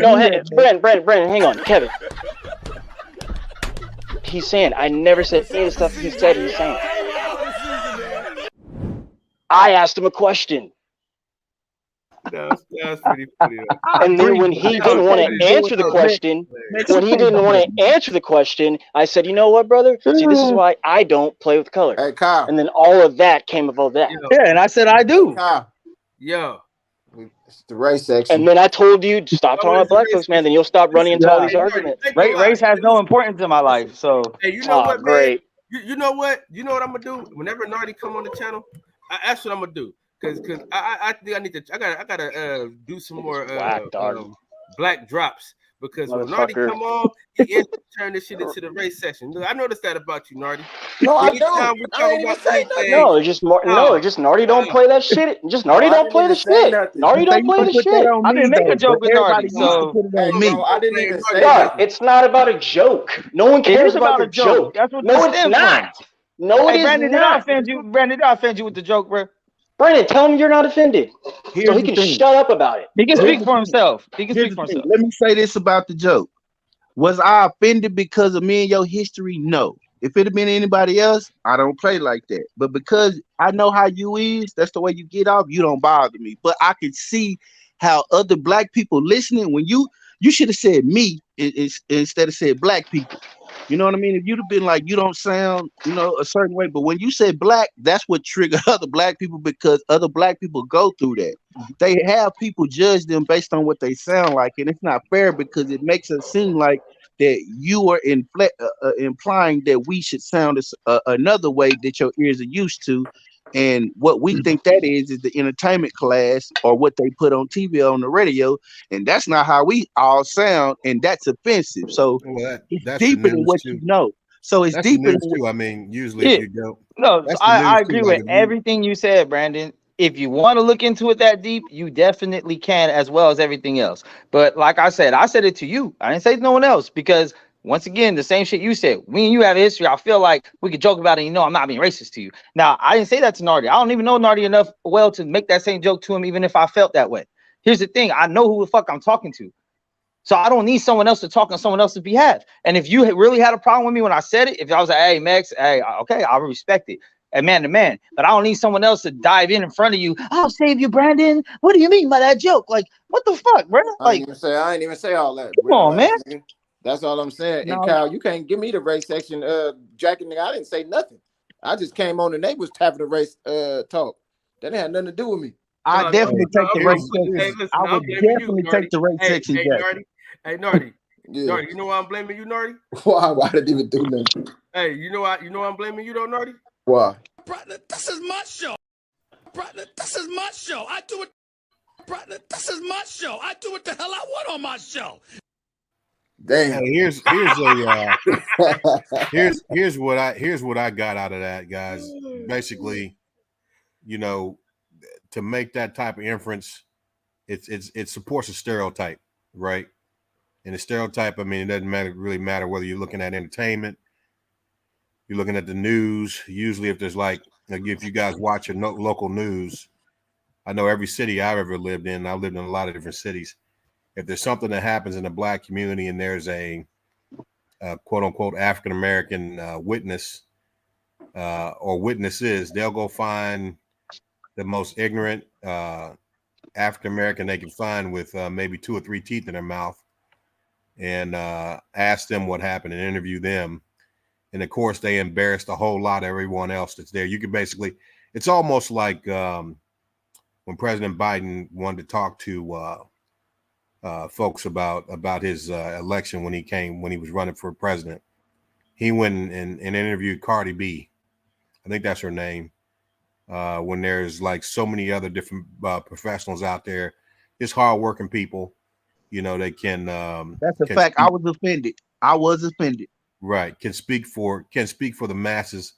Q: no, Brandon, hang on, Kevin. He's saying I never said any of the stuff he said he's saying. I asked him a question.
B: That was pretty funny.
Q: And then when he didn't want to answer the question, I said, you know what, brother? See, this is why I don't play with color.
I: Hey, Kyle.
Q: And then all of that came of all that.
C: Yeah, and I said I do.
I: Kyle.
B: Yo.
I: It's the race section.
Q: And then I told you to stop talking about black folks, man. Then you'll stop running into all these arguments.
C: Race has no importance in my life. So
B: hey, you know what, man?
Q: Great.
B: You know what? You know what I'm gonna do? Whenever Nardi come on the channel, that's what I'm gonna do. Cause I think I need to. I gotta do some more black drops. Because when Nardi come on, he is to turn this shit into the race section. Look, I noticed that about you, Nardi.
I: No, I don't. I ain't even say nothing.
Q: No, just Nardi don't play that shit. Just Nardi don't play the shit. Nardi don't play the shit.
C: I didn't make a joke with Nardi, so
I: I didn't even say
Q: that. It's not about a joke. No one cares about a joke.
C: That's what
Q: no, it's not. No, it is
C: Brandon,
Q: not.
C: Brandon, did I offend you with the joke, bro?
Q: Brandon, tell him you're not offended. So he can shut up about it.
C: He can speak for himself. He can speak for himself.
D: Let me say this about the joke. Was I offended because of me and your history? No. If it had been anybody else, I don't play like that. But because I know how you is, that's the way you get off, you don't bother me. But I can see how other black people listening, when you should have said me instead of said black people. You know what I mean? If you'd have been like, you don't sound, a certain way. But when you say black, that's what triggered other black people, because other black people go through that. They have people judge them based on what they sound like. And it's not fair, because it makes it seem like that you are implying that we should sound another way that your ears are used to. And what we think that is the entertainment class, or what they put on TV, on the radio. And that's not how we all sound. And that's offensive. So it's deeper than what you know. So it's deeper
P: too. I mean, usually if you go.
C: No, I agree with everything you said, Brandon. If you want to look into it that deep, you definitely can, as well as everything else. But like I said it to you. I didn't say it to no one else, because once again, the same shit you said. Me and you have a history. I feel like we could joke about it. I'm not being racist to you. Now, I didn't say that to Nardi. I don't even know Nardi enough well to make that same joke to him, even if I felt that way. Here's the thing. I know who the fuck I'm talking to. So I don't need someone else to talk on someone else's behalf. And if you really had a problem with me when I said it, if I was like, hey, Max, hey, okay, I respect it. And man to man. But I don't need someone else to dive in front of you. I'll save you, Brandon. What do you mean by that joke? Like, what the fuck, bro?
I: I ain't even say all that.
C: Come on, man.
I: That's all I'm saying.
C: No.
I: And Kyle, you can't give me the race section jacket, nigga. I didn't say nothing. I just came on and they was having the race talk. That had nothing to do with me.
D: I definitely take the race section. I would definitely take the race section jacket.
B: Hey, Nardi. Nardi, you know why I'm blaming you, Nardi?
I: Why did I even do nothing?
B: Hey, you know why I'm blaming you though, Nardi?
I: Why?
H: Brother, this is my show. Brother, this is my show. I do it. Brother, this is my show. I do what the hell I want on my show.
I: Damn.
P: Hey, here's what I got out of that, guys. Basically, to make that type of inference, it supports a stereotype, right? And the stereotype, I mean, it doesn't really matter whether you're looking at entertainment, you're looking at the news. Usually, if there's if you guys watch your local news, I know every city I've ever lived in. I've lived in a lot of different cities. If there's something that happens in the black community and there's a quote unquote African American witness or witnesses, they'll go find the most ignorant African American they can find with maybe 2 or 3 teeth in their mouth, and ask them what happened and interview them. And of course, they embarrassed a whole lot of everyone else that's there. You can basically, it's almost like when President Biden wanted to talk to folks about his election when he was running for president. He went and interviewed Cardi B. I think that's her name. When there's so many other different professionals out there, just hardworking people, they can.
D: That's a fact. I was offended.
P: Right. Can speak for the masses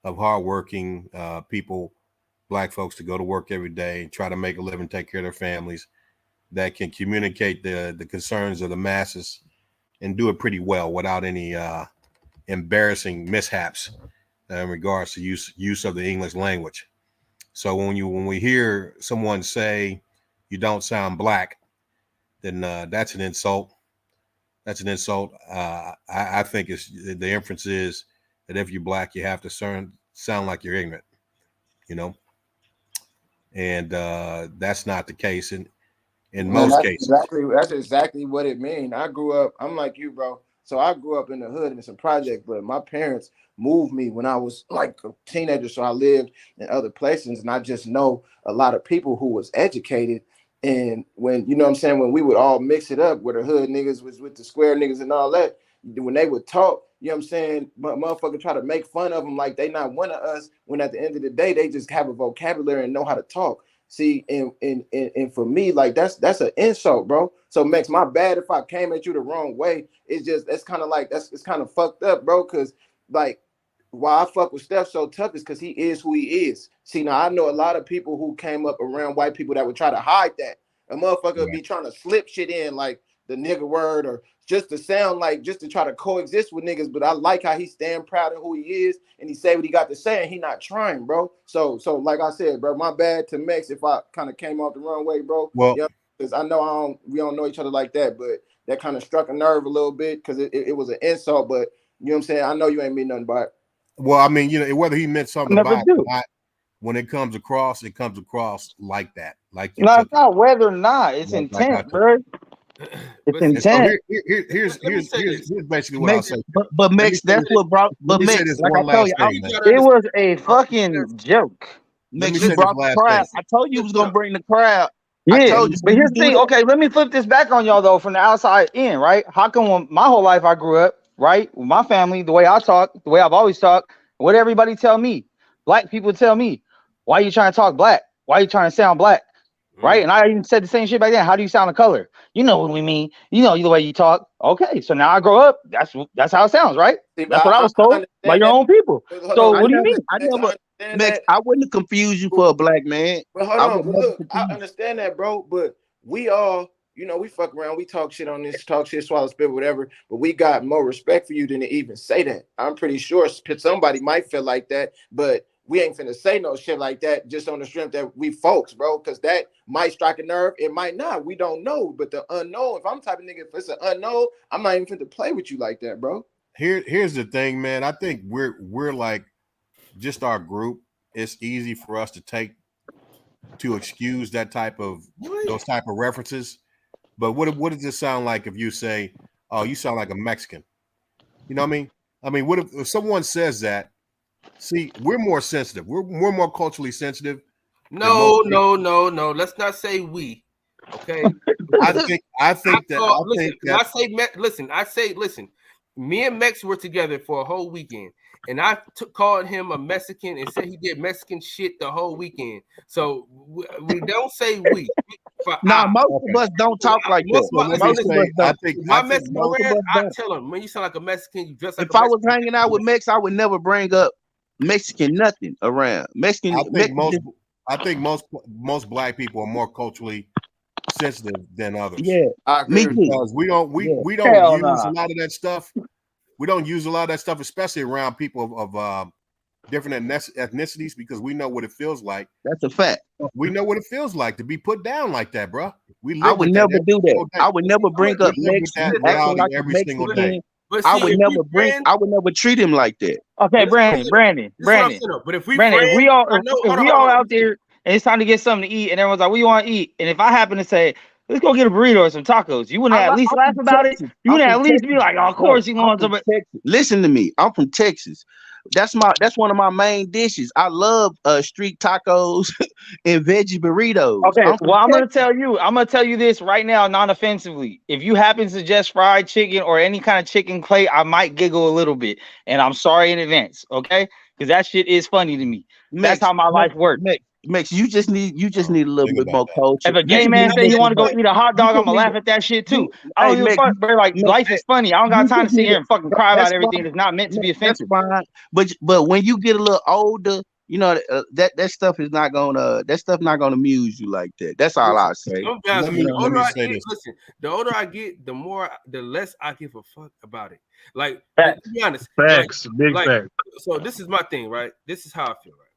P: of hardworking people, black folks, to go to work every day, try to make a living, take care of their families, that can communicate the concerns of the masses and do it pretty well without any embarrassing mishaps in regards to use of the English language. So when we hear someone say you don't sound black, then that's an insult. That's an insult. I think the inference is that if you're black, you have to sound like you're ignorant, and that's not the case in most cases.
I: That's exactly what it means. I grew up, I'm like you, bro. So I grew up in the hood in some project, but my parents moved me when I was like a teenager. So I lived in other places, and I just know a lot of people who was educated And when, you know what I'm saying, when we would all mix it up, where the hood niggas was with the square niggas and all that, when they would talk, you know what I'm saying, motherfucker try to make fun of them like they not one of us, when at the end of the day, they just have a vocabulary and know how to talk. See, and for me, like that's an insult, bro. So Max, my bad if I came at you the wrong way. It's just, that's kind of like, it's kind of fucked up, bro, because like, why I fuck with Steph so tough is because he is who he is. See, now I know a lot of people who came up around white people that would try to hide that. A motherfucker would be trying to slip shit in like the nigga word, or just to sound like, just to try to coexist with niggas. But I like how he stand proud of who he is and he say what he got to say and he not trying, bro. So like I said, bro, my bad to Max if I kind of came off the wrong way, bro.
P: Well,
I: because I know we don't know each other like that, but that kind of struck a nerve a little bit because it was an insult. But you know what I'm saying? I know you ain't mean nothing by it.
P: Well, I mean, you know, whether he meant something about it or not, when it comes across like that. Like
C: no, it's not whether or not. It's intent, bro. It's intent.
P: So here's basically what I'll say.
D: But Max, that's what brought. But Max, like I told you,
C: it was a fucking joke.
D: Max, you brought the crowd. I told you was gonna bring the crowd.
C: Yeah, but here's the thing. Okay, let me flip this back on y'all though, from the outside in, right? How come when my whole life I grew up, right, with my family, the way I talk, the way I've always talked, what everybody tell me, black people tell me, why are you trying to talk black? Why are you trying to sound black? Right? And I even said the same shit back then. How do you sound a color? You know what we mean. You know the way you talk. Okay, so now I grow up. That's how it sounds, right? That's what I was told by your own people. So what do you mean?
D: I never, Max, I wouldn't confuse you for a black man.
I: But hold on, but look, I understand that, bro. But we all, you know, we fuck around, we talk shit on this, talk shit, swallow spit, whatever. But we got more respect for you than to even say that. I'm pretty sure somebody might feel like that, but we ain't finna say no shit like that just on the strength that we folks, bro, because that might strike a nerve. It might not. We don't know. But the unknown, if I'm the type of nigga, if it's an unknown, I'm not even finna play with you like that, bro.
P: Here's the thing, man. I think we're like, just our group. It's easy for us to excuse that those type of references. But what does it sound like if you say, "Oh, you sound like a Mexican"? You know what I mean? I mean, what if someone says that? See, we're more sensitive. We're more culturally sensitive.
B: No. Let's not say we. Okay.
P: I think that.
B: Listen. Me and Mex were together for a whole weekend, and I called him a Mexican and said he did Mexican shit the whole weekend. So we don't say we.
D: Most of us don't talk like that.
B: I tell him, when you sound like a Mexican, you dress like
D: if I was hanging out with Mex, I would never bring up Mexican nothing around. Mexican.
P: I think most black people are more culturally sensitive than others.
D: Yeah, me too.
P: Because we don't use a lot of that stuff. We don't use a lot of that stuff, especially around people of different ethnicities, because we know what it feels like.
D: That's a fact.
P: We know what it feels like to be put down like that, bro.
D: I would never do that. I would never bring up Mexican like
P: every single day.
B: But
D: I would never treat him like that.
C: Okay, Brandon.
B: But if we
C: all out there and it's time to get something to eat, and everyone's like, "What do you want to eat?" And if I happen to say, "Let's go get a burrito or some tacos," you wouldn't at least laugh about it. You wouldn't at least be like, "Oh, of course you want to."
D: Listen to me. I'm from Texas. That's one of my main dishes. I love street tacos and veggie burritos.
C: Okay, I'm gonna tell you this right now, non-offensively. If you happen to suggest fried chicken or any kind of chicken plate, I might giggle a little bit, and I'm sorry in advance, okay? Because that shit is funny to me. That's how my life works.
D: Max, you just need a little bit more culture.
C: If a gay man say he want to go eat a hot dog, I'm gonna laugh at that shit too. I don't give a fuck, bro. Like, life is funny. I don't got time to sit here and fucking cry about everything that's not meant to be offensive.
D: That's fine. But when you get a little older, you know that stuff is not gonna amuse you like that. That's all I say.
B: The older I get, the less I give a fuck about it. Like, to be honest,
A: facts.
B: So this is my thing, right? This is how I feel, right?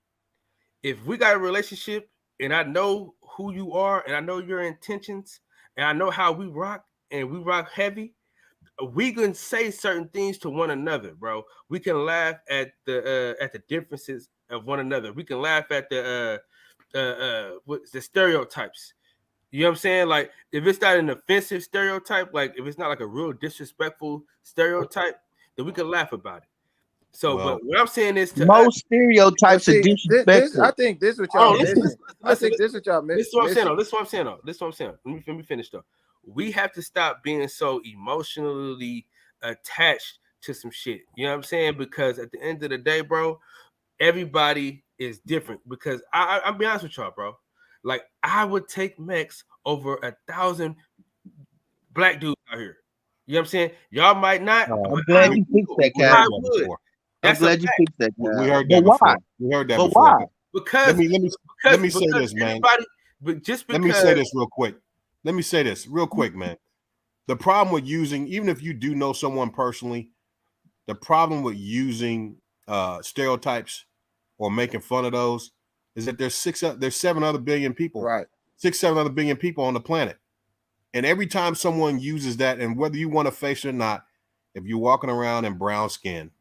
B: If we got a relationship and I know who you are and I know your intentions and I know how we rock and we rock heavy, we can say certain things to one another, bro. We can laugh at the differences of one another. We can laugh at the stereotypes. You know what I'm saying? Like, if it's not an offensive stereotype, like if it's not like a real disrespectful stereotype, then we can laugh about it. So,
P: Well,
B: but what I'm saying is to
D: Most stereotypes are
I: See,
D: disrespectful.
I: I think this is what y'all missing.
B: listen,
I: I think this is what y'all missing.
B: This is what I'm saying. This is what I'm saying. This is what I'm saying. Let me finish though. We have to stop being so emotionally attached to some shit. You know what I'm saying? Because at the end of the day, bro, everybody is different. Because I'll be honest with y'all, bro. Like I would take Mex over 1,000 black dudes out here. You know what I'm saying? Y'all might not.
D: I'm glad you picked that, Cat.
B: I would.
D: I'm glad you picked that.
P: We heard that
D: But why?
P: before. We heard that
D: But
P: before.
D: why?
B: Because
P: let me say this, man.
B: But just because,
P: let me say this real quick. Let me say this real quick, man. The problem with using, even if you do know someone personally, the problem with using stereotypes or making fun of those is that there's 7 other billion people,
I: right?
P: 6-7 other billion people on the planet, and every time someone uses that, and whether you want to face it or not, if you're walking around in brown skin,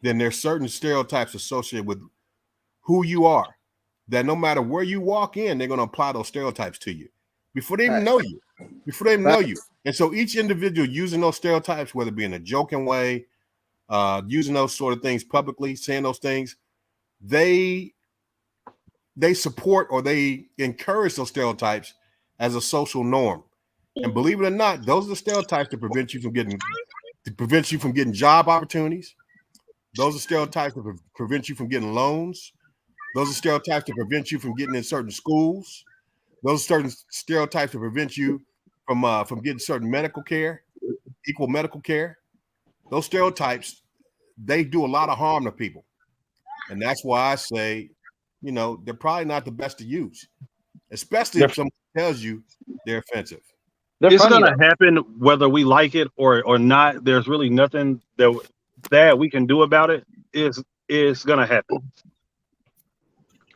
P: then there's certain stereotypes associated with who you are, that no matter where you walk in, they're going to apply those stereotypes to you before they even know you. And so each individual using those stereotypes, whether it be in a joking way, using those sort of things publicly, saying those things, they support or they encourage those stereotypes as a social norm. And believe it or not, those are the stereotypes that prevent you from getting job opportunities. Those are stereotypes that prevent you from getting loans. Those are stereotypes that prevent you from getting in certain schools. Those are certain stereotypes that prevent you from getting certain medical care, equal medical care. Those stereotypes, they do a lot of harm to people. And that's why I say, they're probably not the best to use, especially if someone tells you they're offensive.
A: It's going to happen whether we like it or not. There's really nothing that we can do about it. It's going to happen.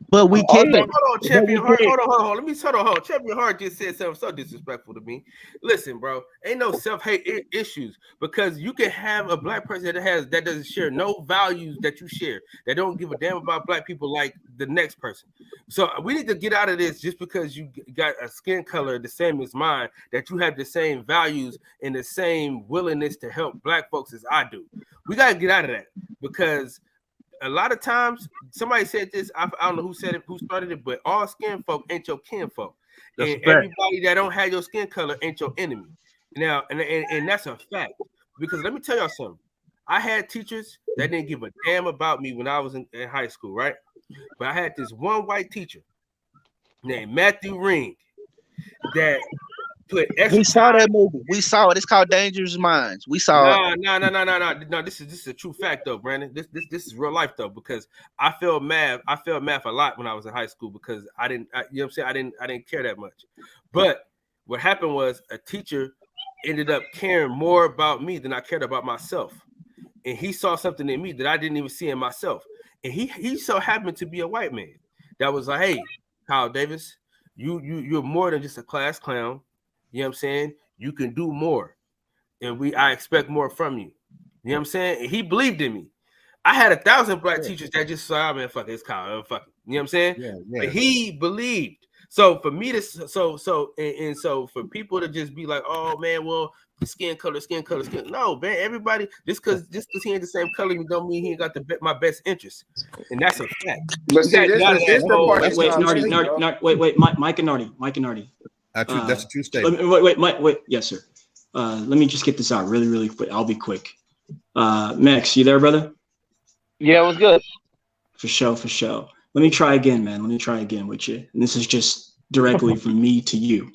D: But we can't.
B: Hold on, Champion Heart. Hold on. Hold on. Champion Heart just said something so disrespectful to me. Listen, bro, ain't no self-hate issues, because you can have a black person that doesn't share no values that you share, that don't give a damn about black people like the next person. So we need to get out of this just because you got a skin color the same as mine, that you have the same values and the same willingness to help black folks as I do. We got to get out of that, because a lot of times, somebody said this, I don't know who said it, who started it, but all skin folk ain't your kin folk. And everybody that don't have your skin color ain't your enemy. Now, and that's a fact. Because let me tell y'all something. I had teachers that didn't give a damn about me when I was in high school, right? But I had this one white teacher named Matthew Ring that put extra.
D: We saw that movie. We saw it. It's called Dangerous Minds. We saw it.
B: No. This is a true fact though, Brandon. This is real life though, because I failed math a lot when I was in high school, because I didn't care that much. But what happened was a teacher ended up caring more about me than I cared about myself, and he saw something in me that I didn't even see in myself. And he so happened to be a white man that was like, "Hey, Kyle Davis, you're more than just a class clown. You know what I'm saying? You can do more. And I expect more from you." You know what I'm saying? And he believed in me. I had 1,000 black teachers that just saw, man, fuck it, it's Kyle, fuck it. You know what I'm saying? Yeah. But he believed. So for me to so for people to just be like, oh man, well, skin color. No, man, everybody, just because he ain't the same color, don't mean he ain't got my best interest. And that's a fact.
I: But see,
F: wait, Mike and Nardi.
P: That's a true statement.
F: Wait, yes, sir. Let me just get this out really, really quick. I'll be quick. Max, you there, brother?
C: Yeah, it was good.
F: For sure. Let me try again, man. Let me try again with you. And this is just directly from me to you.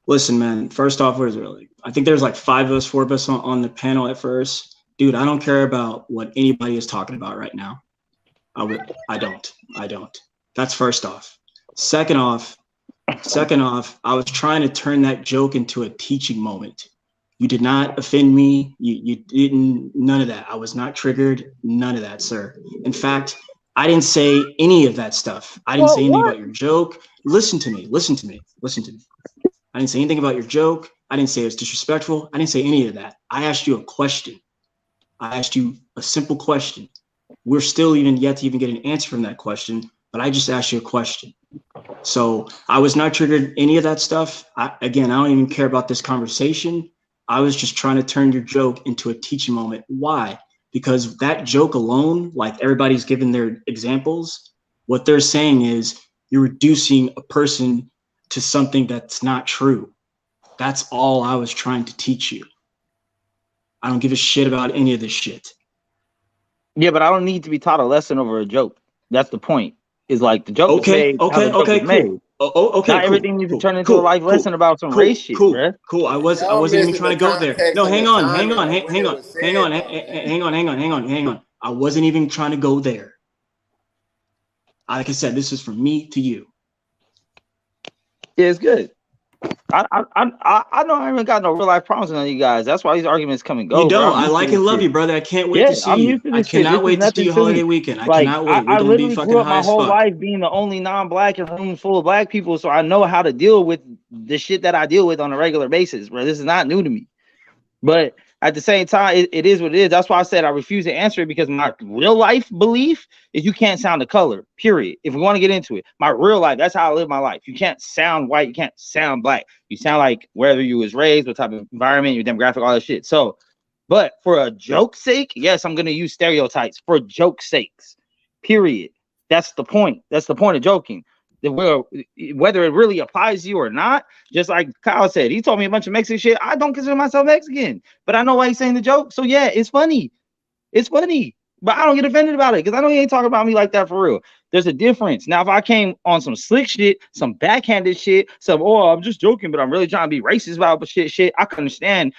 F: Listen, man, first off, what is it really? I think there's like 4 of us on the panel at first. Dude, I don't care about what anybody is talking about right now. I don't. That's first off. Second off, I was trying to turn that joke into a teaching moment. You did not offend me. You didn't, none of that. I was not triggered, none of that, sir. In fact, I didn't say any of that stuff. I didn't say anything about your joke. Listen to me. I didn't say anything about your joke. I didn't say it was disrespectful. I didn't say any of that. I asked you a question. I asked you a simple question. We're still yet to get an answer from that question, but I just asked you a question. So I was not triggered any of that stuff. I don't even care about this conversation. I was just trying to turn your joke into a teaching moment. Why? because that joke alone, like everybody's given their examples, what they're saying is you're reducing a person to something that's not true. That's all I was trying to teach you. I don't give a shit about any of this shit.
C: Yeah, but I don't need to be taught a lesson over a joke. That's the point. Is like the joke is made.
F: Okay, cool. Okay,
C: Not everything needs to turn into a life lesson about some race shit, bruh.
F: Cool. I wasn't even trying to go there. No, hang on. I wasn't even trying to go there. Like I said, this is from me to you.
C: Yeah, it's good. I know I haven't got no real life problems with none of you guys. That's why these arguments come and go.
F: You don't. I like and love you, brother. I can't wait to see you. I cannot wait to see you holiday weekend. I cannot wait. We're gonna be fucking
C: grew up
F: high
C: my
F: as
C: whole
F: fuck.
C: life being the only non-black in rooms full of black people, so I know how to deal with the shit that I deal with on a regular basis, bro. This is not new to me. But at the same time, it is what it is. That's why I said I refuse to answer it, because my real life belief is you can't sound the color, period. If we want to get into it, my real life, that's how I live my life. You can't sound white, you can't sound black. You sound like wherever you was raised, what type of environment, your demographic, all that shit. So, but for a joke's sake, yes, I'm going to use stereotypes for joke's sakes, period. That's the point. That's the point of joking. Whether it really applies to you or not, just like Kyle said, he told me a bunch of Mexican shit. I don't consider myself Mexican, but I know why he's saying the joke. So yeah, it's funny. It's funny, but I don't get offended about it because I know he ain't talking about me like that for real. There's a difference. Now, if I came on some slick shit, some backhanded shit, some, oh, I'm just joking, but I'm really trying to be racist about shit, I can understand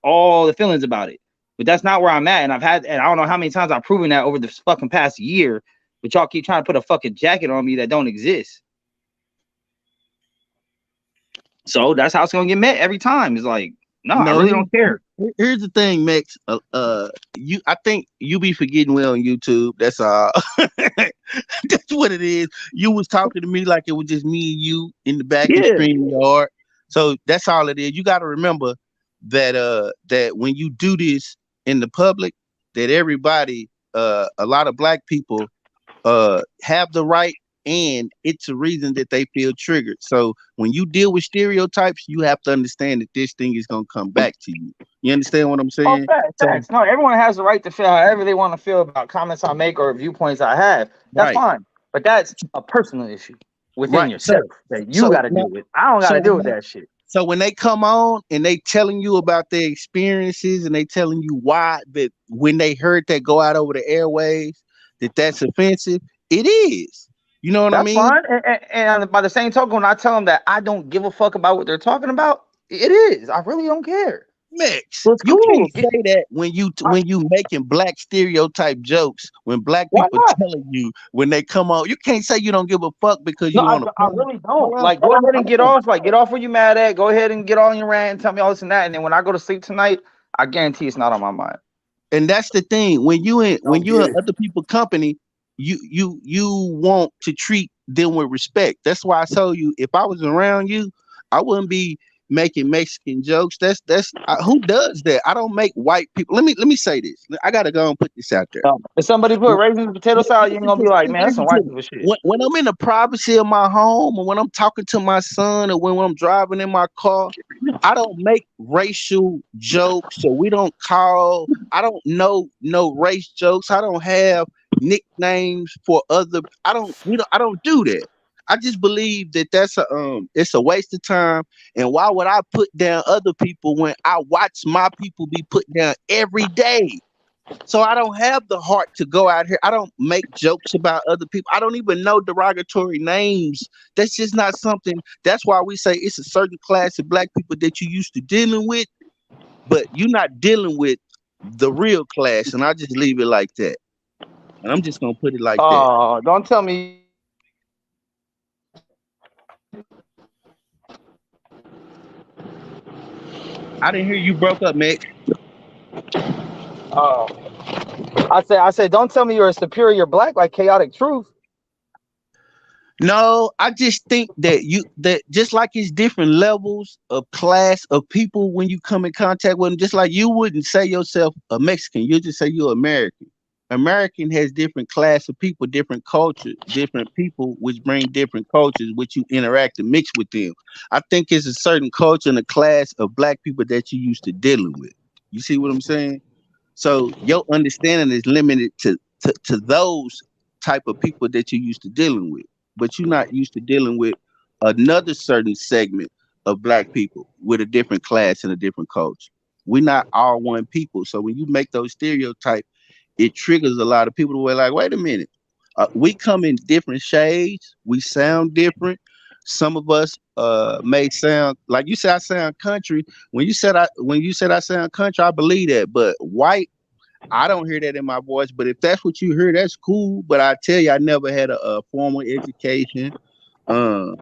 C: all the feelings about it. But that's not where I'm at. And I don't know how many times I've proven that over this fucking past year, but y'all keep trying to put a fucking jacket on me that don't exist. So that's how it's gonna get met every time. It's like, no, I really don't care.
D: Here's the thing, Max. I think you be forgetting well on YouTube. That's all. That's what it is. You was talking to me like it was just me and you in the back of the screen yard. So that's all it is. You got to remember that that when you do this in the public, that everybody, a lot of black people, have the right. And it's a reason that they feel triggered. So when you deal with stereotypes, you have to understand that this thing is going to come back to you. You understand what I'm saying?
C: Facts. No, everyone has the right to feel however they want to feel about comments I make or viewpoints I have. That's fine. But that's a personal issue within yourself that you got to deal with. I don't got to deal with that shit.
D: So when they come on and they telling you about their experiences and they telling you why that when they heard that go out over the airwaves, that's offensive, it is. You know what I mean?
C: That's fine. And by the same token, when I tell them that I don't give a fuck about what they're talking about, it is. I really don't care.
D: Mix. You can't say that when you making black stereotype jokes, when black people telling you when they come on, you can't say you don't give a fuck because you want to.
C: I really don't. Like, go ahead and get off. Like, get off where you mad at. Go ahead and get on your rant and tell me all this and that. And then when I go to sleep tonight, I guarantee it's not on my mind.
D: And that's the thing. When you in other people's company, you want to treat them with respect. That's why I told you if I was around you, I wouldn't be making Mexican jokes. That's who does that? I don't make white people. Let me say this. I gotta go and put this out there.
C: If somebody put raisins and potato salad, you ain't gonna be like, man, that's some white people shit.
D: When I'm in the privacy of my home, or when I'm talking to my son, or when I'm driving in my car, I don't make racial jokes. So I don't know no race jokes. I don't have nicknames for other. I don't do that. I just believe that it's a waste of time. And why would I put down other people when I watch my people be put down every day? So I don't have the heart to go out here. I don't make jokes about other people. I don't even know derogatory names. That's just not something. That's why we say it's a certain class of black people that you used to dealing with, but you're not dealing with the real class. And I just leave it like that. And I'm just gonna put it like that.
C: Oh, don't tell me.
D: I didn't hear you broke up, Mick.
C: Oh, I said, don't tell me you're a superior black like Chaotic Truth.
D: No, I just think that just like it's different levels of class of people when you come in contact with them, just like you wouldn't say yourself a Mexican, you just say you're American. American has different class of people, different cultures, different people, which bring different cultures, which you interact and mix with them. I think it's a certain culture and a class of black people that you used to dealing with. You see what I'm saying? So your understanding is limited to those type of people that you're used to dealing with, but you're not used to dealing with another certain segment of black people with a different class and a different culture. We're not all one people. So when you make those stereotypes, it triggers a lot of people to be like, wait a minute, we come in different shades. We sound different. Some of us may sound like you said. I sound country. When you said I sound country, I believe that. But white, I don't hear that in my voice. But if that's what you hear, that's cool. But I tell you, I never had a formal education. I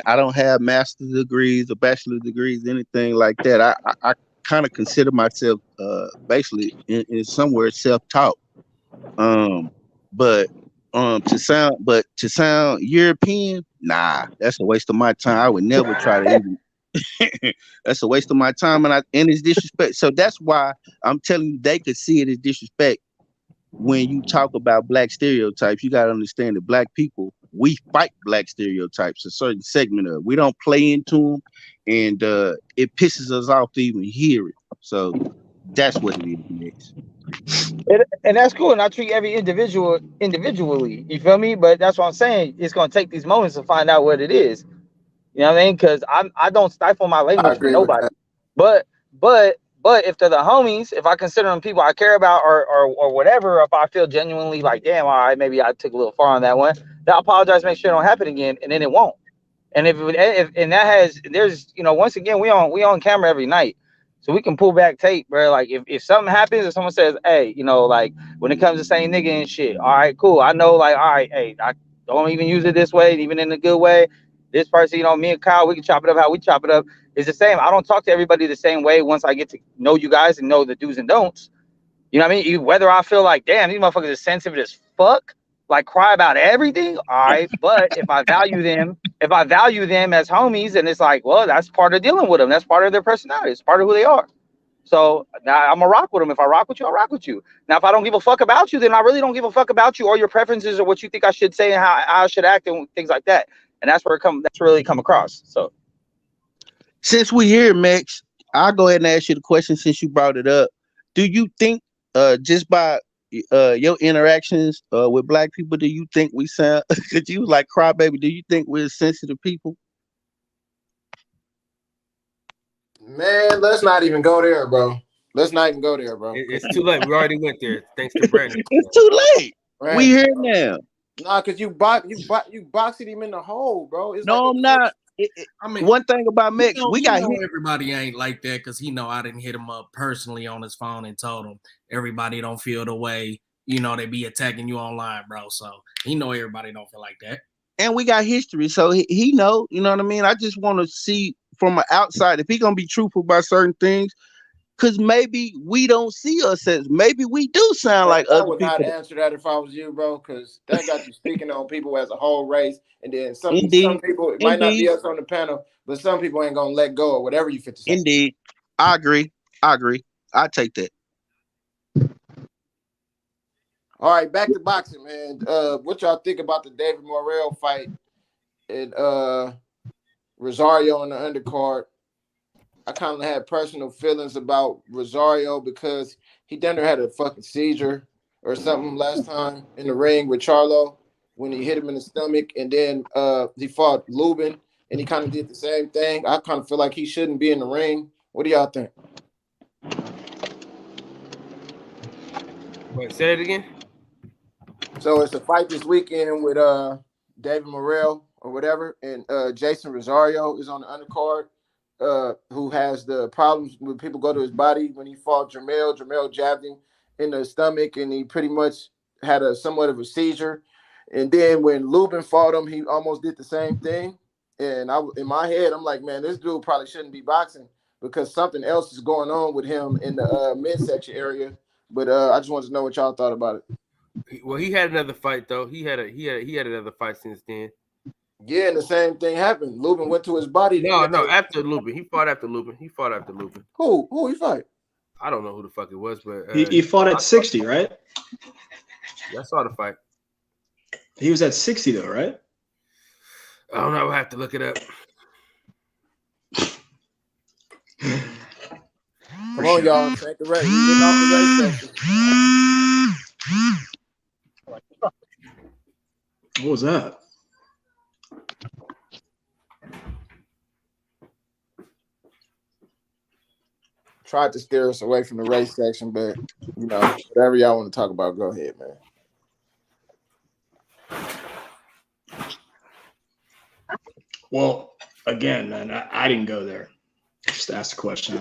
D: don't have master's degrees or bachelor degrees, anything like that. I kind of consider myself basically in somewhere self-taught. But to sound European, nah, that's a waste of my time. I would never try to even. That's a waste of my time, and it's disrespect. So that's why I'm telling you they could see it as disrespect. When you talk about black stereotypes, you got to understand that black people, we fight black stereotypes, a certain segment of it. We don't play into them, and it pisses us off to even hear it. So that's what it is next.
C: And that's cool. And I treat every individual individually. You feel me? But that's what I'm saying. It's gonna take these moments to find out what it is. You know what I mean? Because I don't stifle my language for nobody. But if they're the homies, if I consider them people I care about or whatever, if I feel genuinely like, damn, all right, maybe I took a little far on that one, then I'll apologize, make sure it don't happen again, and then it won't. And if there's once again we on camera every night, so we can pull back tape, bro. Like if something happens, if someone says, hey, like when it comes to saying nigga and shit, all right, cool. I know, like, all right, hey, I don't even use it this way, even in a good way. This person, me and Kyle, we can chop it up how we chop it up. It's the same. I don't talk to everybody the same way once I get to know you guys and know the do's and don'ts. You know what I mean? Whether I feel like, damn, these motherfuckers are sensitive as fuck, like cry about everything, all right. But if I value them as homies, and it's like, well, that's part of dealing with them. That's part of their personality. It's part of who they are. So now I'm gonna rock with them. If I rock with you, I'll rock with you. Now, if I don't give a fuck about you, then I really don't give a fuck about you or your preferences or what you think I should say and how I should act and things like that. And that's where that's really come across. So
D: since we here, Max, I'll go ahead and ask you the question since you brought it up. Do you think just by your interactions with black people, do you think we sound could you like crybaby, do you think we're sensitive people?
I: Man, let's not even go there, bro. Let's not even go there, bro.
B: It's too late. We already went there. Thanks to Brandon.
D: It's too late.
I: Brandon,
D: we here now.
I: Nah, cause you boxed him in the hole, bro. It's
D: no,
I: like
D: I'm not.
J: I mean,
D: one thing about Mix, we got hit.
J: Everybody ain't like that because I didn't hit him up personally on his phone and told him everybody don't feel the way they be attacking you online, bro. So everybody don't feel like that.
D: And we got history, so he know. You know what I mean? I just want to see from an outside if he gonna be truthful about certain things, because maybe we don't see us as maybe we do sound like other people.
I: I would not answer that if I was you, bro, because that got you speaking on people as a whole race, and then some people it might not be us on the panel, but some people ain't gonna let go of whatever you fit to say.
D: Indeed, I agree. I take that.
I: All right, back to boxing, man. What y'all think about the David Morrell fight and Rosario on the undercard? I kind of had personal feelings about Rosario because he done had a fucking seizure or something last time in the ring with Charlo when he hit him in the stomach, and then he fought Lubin and he kind of did the same thing. I kind of feel like he shouldn't be in the ring. What do y'all think?
B: Wait, say it again.
I: So it's a fight this weekend with David Morrell or whatever, and Jason Rosario is on the undercard. Who has the problems when people go to his body. When he fought Jermell, Jermell jabbed him in the stomach, and he pretty much had somewhat of a seizure. And then when Lubin fought him, he almost did the same thing. And in my head, I'm like, man, this dude probably shouldn't be boxing because something else is going on with him in the midsection area. But I just wanted to know what y'all thought about it.
B: Well, he had another fight though. He had another fight since then.
I: Yeah, and the same thing happened. Lubin went to his body.
B: No, after Lubin. He fought after Lubin.
I: Who he fight?
B: I don't know who the fuck it was, but
F: he fought at 60, right?
B: I saw the fight.
F: He was at 60 though, right?
B: I don't know. I have to look it up.
I: Come on, y'all. Take the race. We getting off the race section.
F: What was that?
I: Tried to steer us away from the race section, but you know, whatever y'all want to talk about, go ahead, man.
F: Well, again, man, I didn't go there. Just ask the question.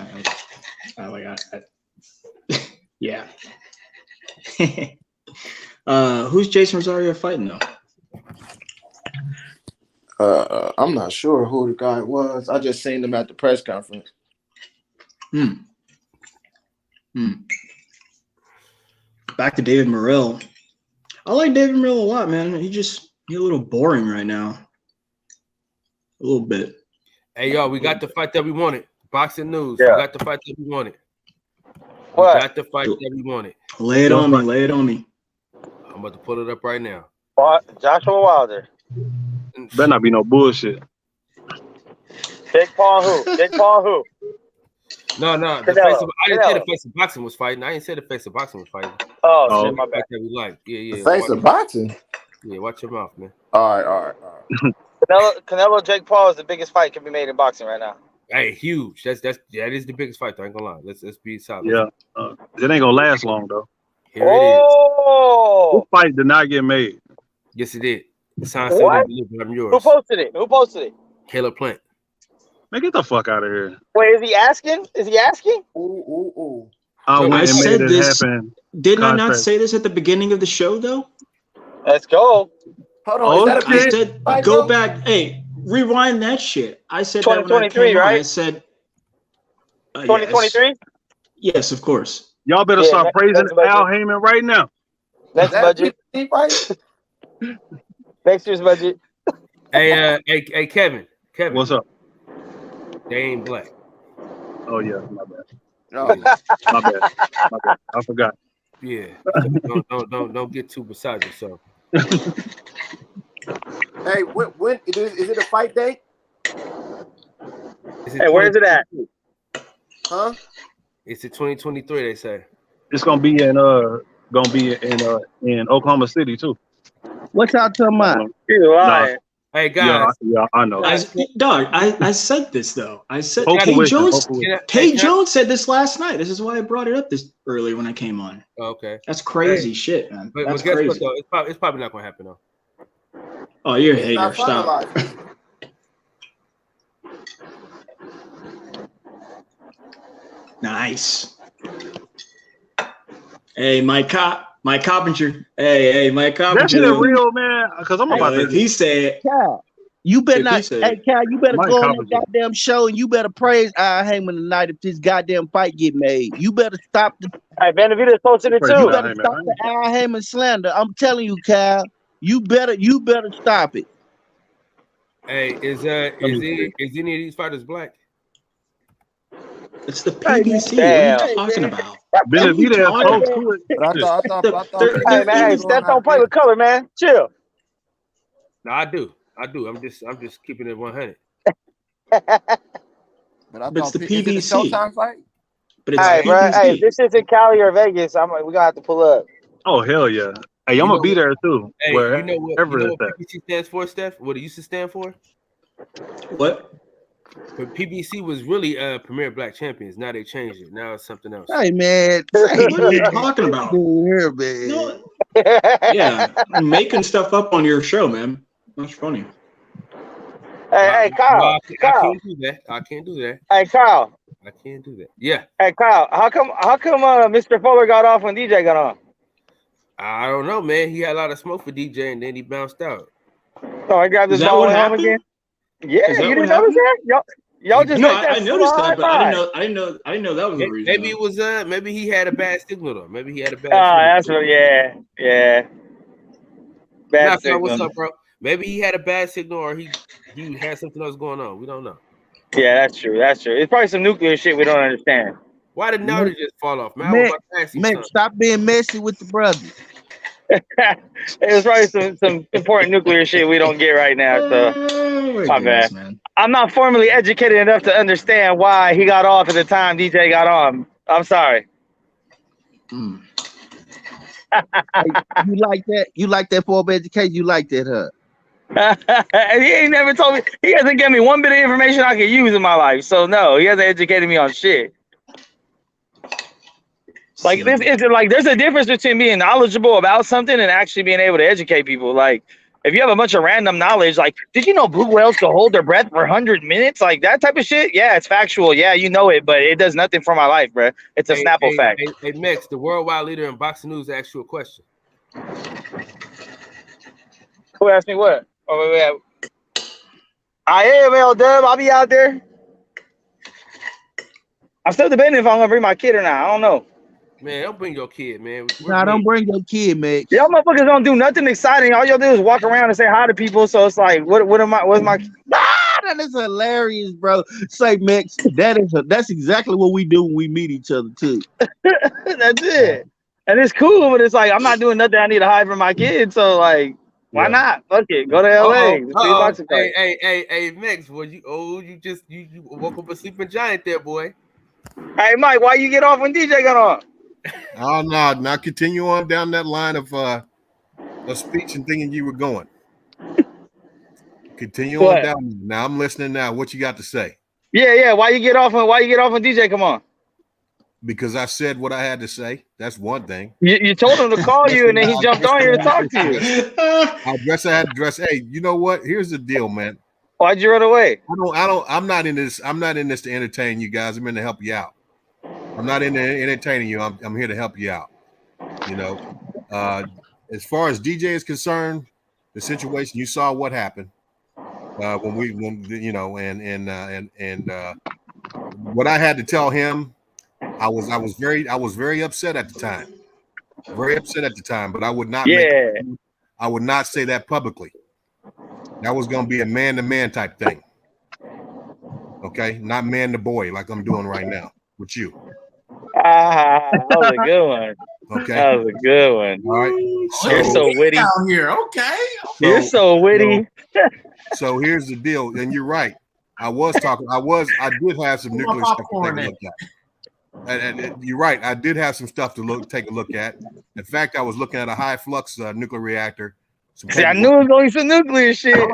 F: Yeah. Who's Jason Rosario fighting though?
I: I'm not sure who the guy was. I just seen him at the press conference.
F: Back to David Morrell. I like David Morrell a lot, man. He's a little boring right now. A little bit.
B: Hey, y'all, we got the fight that we wanted. Boxing news.
C: Yeah.
B: We got the fight that we wanted.
C: What?
B: We got the fight that we wanted.
F: Lay it on me. Lay it on me.
B: I'm about to pull it up right now.
C: Joshua Wilder.
A: Better not be no bullshit.
C: Jake Paul who? Jake Paul who?
B: No. I didn't say the face of boxing was fighting. I didn't say the face of boxing was fighting.
C: Oh, shit, my bad.
B: That we like. Yeah.
I: The face of boxing?
B: Yeah, watch your mouth, man.
I: All right.
C: Canelo Jake Paul is the biggest fight can be made in boxing right now.
B: Hey, huge. That is the biggest fight though. I ain't gonna lie. Let's be solid.
A: Yeah. It ain't gonna last long though.
B: Here it is.
A: This fight did not get made.
B: Yes, it did.
C: What?
B: I'm yours.
C: Who posted it?
B: Caleb Plant.
A: Man, get the fuck out of here.
C: Wait, is he asking?
I: Ooh.
A: I said this.
F: Didn't I not say this at the beginning of the show though?
C: Let's go.
I: Hold on.
F: I said go back. Hey, rewind that shit. I said
C: 2023, right?
F: I said
C: 2023.
F: Yes, of course.
A: Y'all better start praising Al Heyman right now.
C: Next budget. Next year's budget.
B: Hey, Kevin.
A: What's up?
B: They ain't black.
A: Oh yeah, my bad.
I: Oh.
A: My bad. I forgot.
B: Yeah. Don't get too beside yourself.
I: Hey, when is it a fight date?
C: Hey, where is it at?
I: Huh?
B: It's in 2023. They say
A: it's gonna be in Oklahoma City too.
D: What y'all talking about?
C: You lying.
B: Hey guys,
A: yeah, I know.
F: I said this though. I said Tay Jones said this last night. This is why I brought it up this earlier when I came on.
B: Okay,
F: that's crazy shit, man. That's
B: guess
F: crazy.
B: what, though? It's probably not gonna happen though.
F: Oh, you're a hater. Stop. Nice. Hey, Mike Coppinger. Hey, Mike Coppinger.
A: That shit is real, man. Because I'm about to.
F: If he said,
D: Cal, you better not.
F: Hey,
D: Cal, you better
A: Mike
D: go on
A: Coppinger.
D: that goddamn show and you better praise Al Heyman tonight if this goddamn fight get made. You better stop the.
C: Hey, Benavidez posted it too.
D: You better stop the Al Heyman slander. I'm telling you, Cal. You better stop it.
B: Hey, is any of these fighters black?
F: It's the PBC. What are you talking about?
A: Benavidez posted to it.
C: Hey man, Steph don't play with color, man. Chill.
B: No, I do. I'm just keeping it 100.
I: But
F: it's the PBC.
I: Is it a Showtime fight?
F: But it's
C: hey,
F: PBC.
C: bro. Hey, if this isn't Cali or Vegas, we gonna have to pull up.
A: Oh hell yeah! Hey, I'm gonna be there too.
B: Hey, you know what PBC stands for, Steph? What it used to stand for?
F: What?
B: But PBC was really Premier Black Champions. Now they changed it. Now it's something else.
D: Hey man,
F: what are you talking about?
D: Here, man.
F: No. Yeah, I'm making stuff up on your show, man. That's funny.
C: Hey, Kyle.
B: I can't do that. I can't do that.
C: Hey, Kyle.
B: I can't do that. Yeah.
C: Hey, Kyle. How come Mr. Fuller got off when DJ got on?
B: I don't know, man. He had a lot of smoke for DJ, and then he bounced out.
C: So I grabbed his ball and him again. Yeah, you didn't notice that? Y'all just
F: I noticed that, but I didn't know that was the reason.
B: Maybe it was maybe he had a bad signal though. Maybe he had a bad.
C: That's what. Yeah. Bad signal.
B: What's up, bro? Maybe he had a bad signal, or he had something else going on. We don't know.
C: Yeah, that's true. It's probably some nuclear shit we don't understand.
B: Why did Nelda just fall off, man?
D: Man, stop being messy with the brother.
C: It's probably some important nuclear shit we don't get right now. So my bad. Man. I'm not formally educated enough to understand why he got off at the time DJ got on.
K: I'm sorry.
D: You like that? You like that form of education? You like that, huh?
K: He ain't never told me. He hasn't given me one bit of information I can use in my life. So no, he hasn't educated me on shit. Like this is like there's a difference between being knowledgeable about something and actually being able to educate people. Like if you have a bunch of random knowledge, like did you know blue whales can hold their breath for 100 minutes? Like that type of shit. Yeah, it's factual. Yeah, you know it, but it does nothing for my life, bro. It's a Snapple fact.
B: Hey, Mex, the worldwide leader in boxing news asked you a question.
K: Who asked me what? Oh, wait. I am L-Dub. I'll be out there. I'm still debating if I'm gonna bring my kid or not. I don't know.
B: Man, don't bring your kid, man.
D: Nah, don't bring your kid, man.
K: Y'all motherfuckers don't do nothing exciting. All y'all do is walk around and say hi to people. So it's like, what's my
D: that is hilarious, bro. Say, Max, that's exactly what we do when we meet each other too.
K: That's it. And it's cool, but it's like I'm not doing nothing I need to hide from my kids. So like, why not? Fuck it. Go to LA.
B: Hey, Max, you woke up a sleeping giant there, boy.
K: Hey, Mike, why you get off when DJ got on?
P: Oh no, now continue on down that line of speech and thinking you were going. Continue on down. Now I'm listening. Now, what you got to say?
K: Yeah. Why you get off when DJ come on?
P: Because I said what I had to say. That's one thing.
K: You told him to call you, and then he jumped on you to talk to you.
P: I had to dress. Hey, you know what? Here's the deal, man.
K: Why'd you run away?
P: I'm not in this. I'm not in this to entertain you guys. I'm in to help you out. I'm not in there entertaining you. I'm here to help you out. You know, as far as DJ is concerned, the situation you saw what happened when you know, and what I had to tell him, I was very upset at the time. Very upset at the time, but I would not. I would not say that publicly. That was going to be a man-to-man type thing. Okay, not man to boy like I'm doing right now with you.
K: That was a good one.
P: Okay,
K: that was a good one.
P: All right,
K: you're so witty
J: out here. Okay,
K: you're so witty.
P: So here's the deal, and you're right. I did have some nuclear stuff to take a look at. And you're right. I did have some stuff to take a look at. In fact, I was looking at a high flux nuclear reactor.
K: See, I knew it was going to be some nuclear shit.
P: Since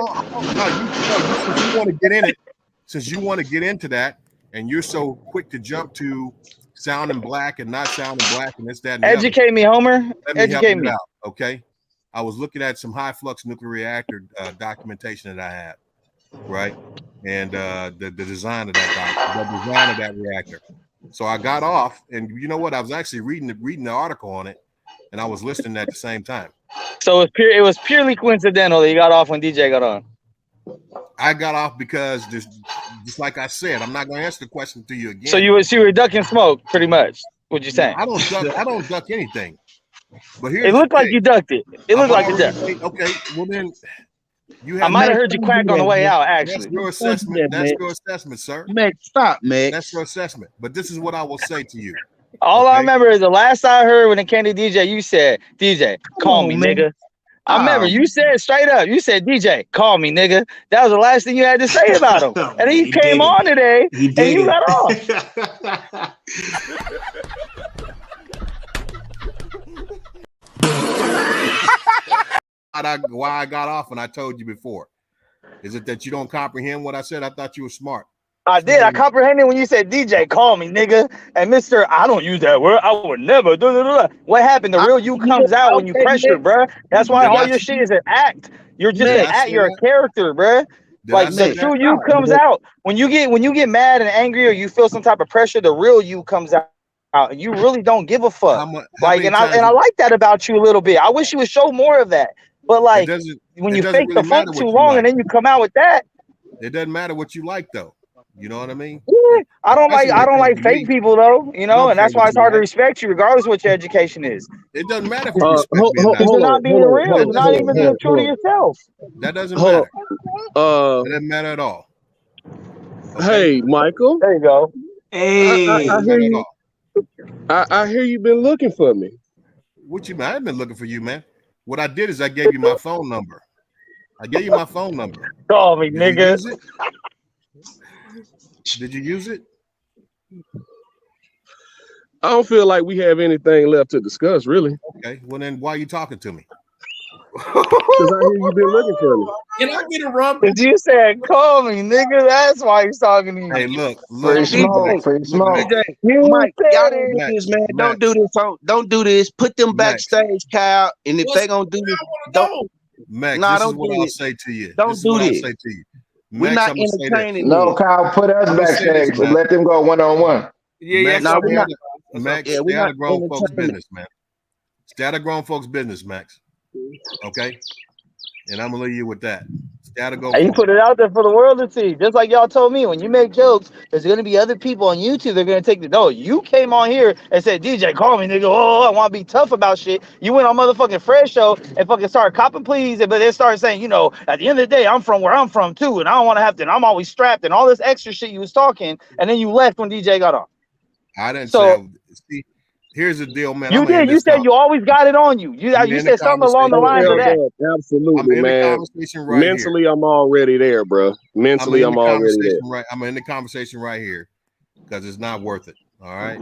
P: you want to get in it, since you want to get into that, and you're so quick to jump to sounding black and not sounding black, and this, that, and
K: educate me, Homer. Educate me.
P: Out, okay. I was looking at some high flux nuclear reactor documentation that I had, right, and the design of that reactor. So I got off, and you know what? I was actually reading the article on it, and I was listening at the same time.
K: So it was purely coincidental that you got off when DJ got on.
P: I got off because just like I said, I'm not going to answer the question to you again.
K: So you were ducking smoke, pretty much. What you saying?
P: I don't duck anything. But
K: it looked like you ducked it. It looked like you ducked.
P: Okay, well then
K: I might have heard you quack on the way out. Actually,
P: that's your assessment. That's your assessment, sir.
D: Max, stop, Max.
P: That's your assessment. But this is what I will say to you.
K: All I remember is the last I heard when it came to DJ, you said, DJ, call me, nigga. I remember you said straight up, you said, DJ, call me, nigga. That was the last thing you had to say about him. And then he came on today and you got off.
P: Why I got off, and I told you before. Is it that you don't comprehend what I said? I thought you were smart.
K: I did. I comprehended when you said, DJ, call me, nigga. And Mr. I don't use that word. I would never. What happened? The real you comes out when you pressure, bro. That's why all your shit is an act. You're just an act. You're a character, bro. Like the true you comes out when you get mad and angry, or you feel some type of pressure. The real you comes out, and you really don't give a fuck. I like that about you a little bit. I wish you would show more of that. But like when you fake the funk too long, and then you come out with that,
P: it doesn't matter what you like, though. You know what I mean?
K: Yeah, I don't like fake people though, you know, and that's why it's hard to respect you, regardless of what your education is.
P: It doesn't matter if you respect
K: you're not being real, you're not even being true to yourself.
P: That doesn't matter. It doesn't matter at all.
M: Okay? Hey, Michael.
K: There you go.
M: Hey, I hear you. I hear you've been looking for me.
P: What you mean? I've been looking for you, man. What I did is I gave you my phone number.
K: Call me, nigga.
P: Did you use it?
M: I don't feel like we have anything left to discuss, really.
P: Okay, well then why are you talking to me?
M: Because I hear you've been looking for me.
J: Can I get a rub?
C: Cause you said call me, nigga. That's why he's talking to you.
P: Hey, look,
Q: Free
P: look,
Q: smoke, free smoke.
D: DJ,
C: You
D: Mike, y'all don't do
C: said it.
D: this, man.
P: Max.
D: Don't do this. Don't do this. Put them
P: Max.
D: backstage, Kyle. And if
J: What's
D: they gonna do this,
J: I
D: don't.
J: want
P: Max,
D: Nah,
P: this is
D: don't
P: what
D: do
P: I'll
D: it.
P: say to you.
D: Don't
P: This is
D: do
P: what I'll
D: this.
P: say to you.
D: We're
P: Max,
D: not
P: I'm gonna say this.
D: entertaining
Q: No,
D: this.
Q: Kyle, put us
P: I'm gonna say
Q: backstage,
P: this,
Q: but
P: man.
Q: let them go one-on-one.
P: Max,
D: Nah, we're
P: stay
D: not.
P: out of, Max,
D: Yeah,
P: stay
D: we're
P: out
D: not
P: of grown folks'
D: entertaining.
P: business, man. Stay out of grown folks' business, Max. Okay? And I'm gonna leave you with that. Stay out of grown
K: And you
P: folks'
K: put it out there for the world to see. Just like y'all told me, when you make jokes, there's gonna be other people on YouTube. They're gonna take the no. You came on here and said, "DJ, call me, nigga. Oh, I want to be tough about shit." You went on motherfucking Fred show and fucking started copping pleas, but then started saying, you know, at the end of the day, I'm from where I'm from too, and I don't want to have to. And I'm always strapped and all this extra shit you was talking, and then you left when DJ got on.
P: I didn't
K: So
P: say. See, here's the deal, man.
K: you
P: I'm gonna end
K: did. You
P: this
K: said you always got it on you. You
P: I'm
K: you
P: in the
K: said something along the
P: conversation
K: lines of
P: right
K: that.
P: here.
M: Absolutely,
P: I'm in the
M: man.
P: conversation right here.
M: Mentally, I'm already there, bro. Mentally, I'm already there.
P: I'm in the conversation right here because it's not worth it. All right,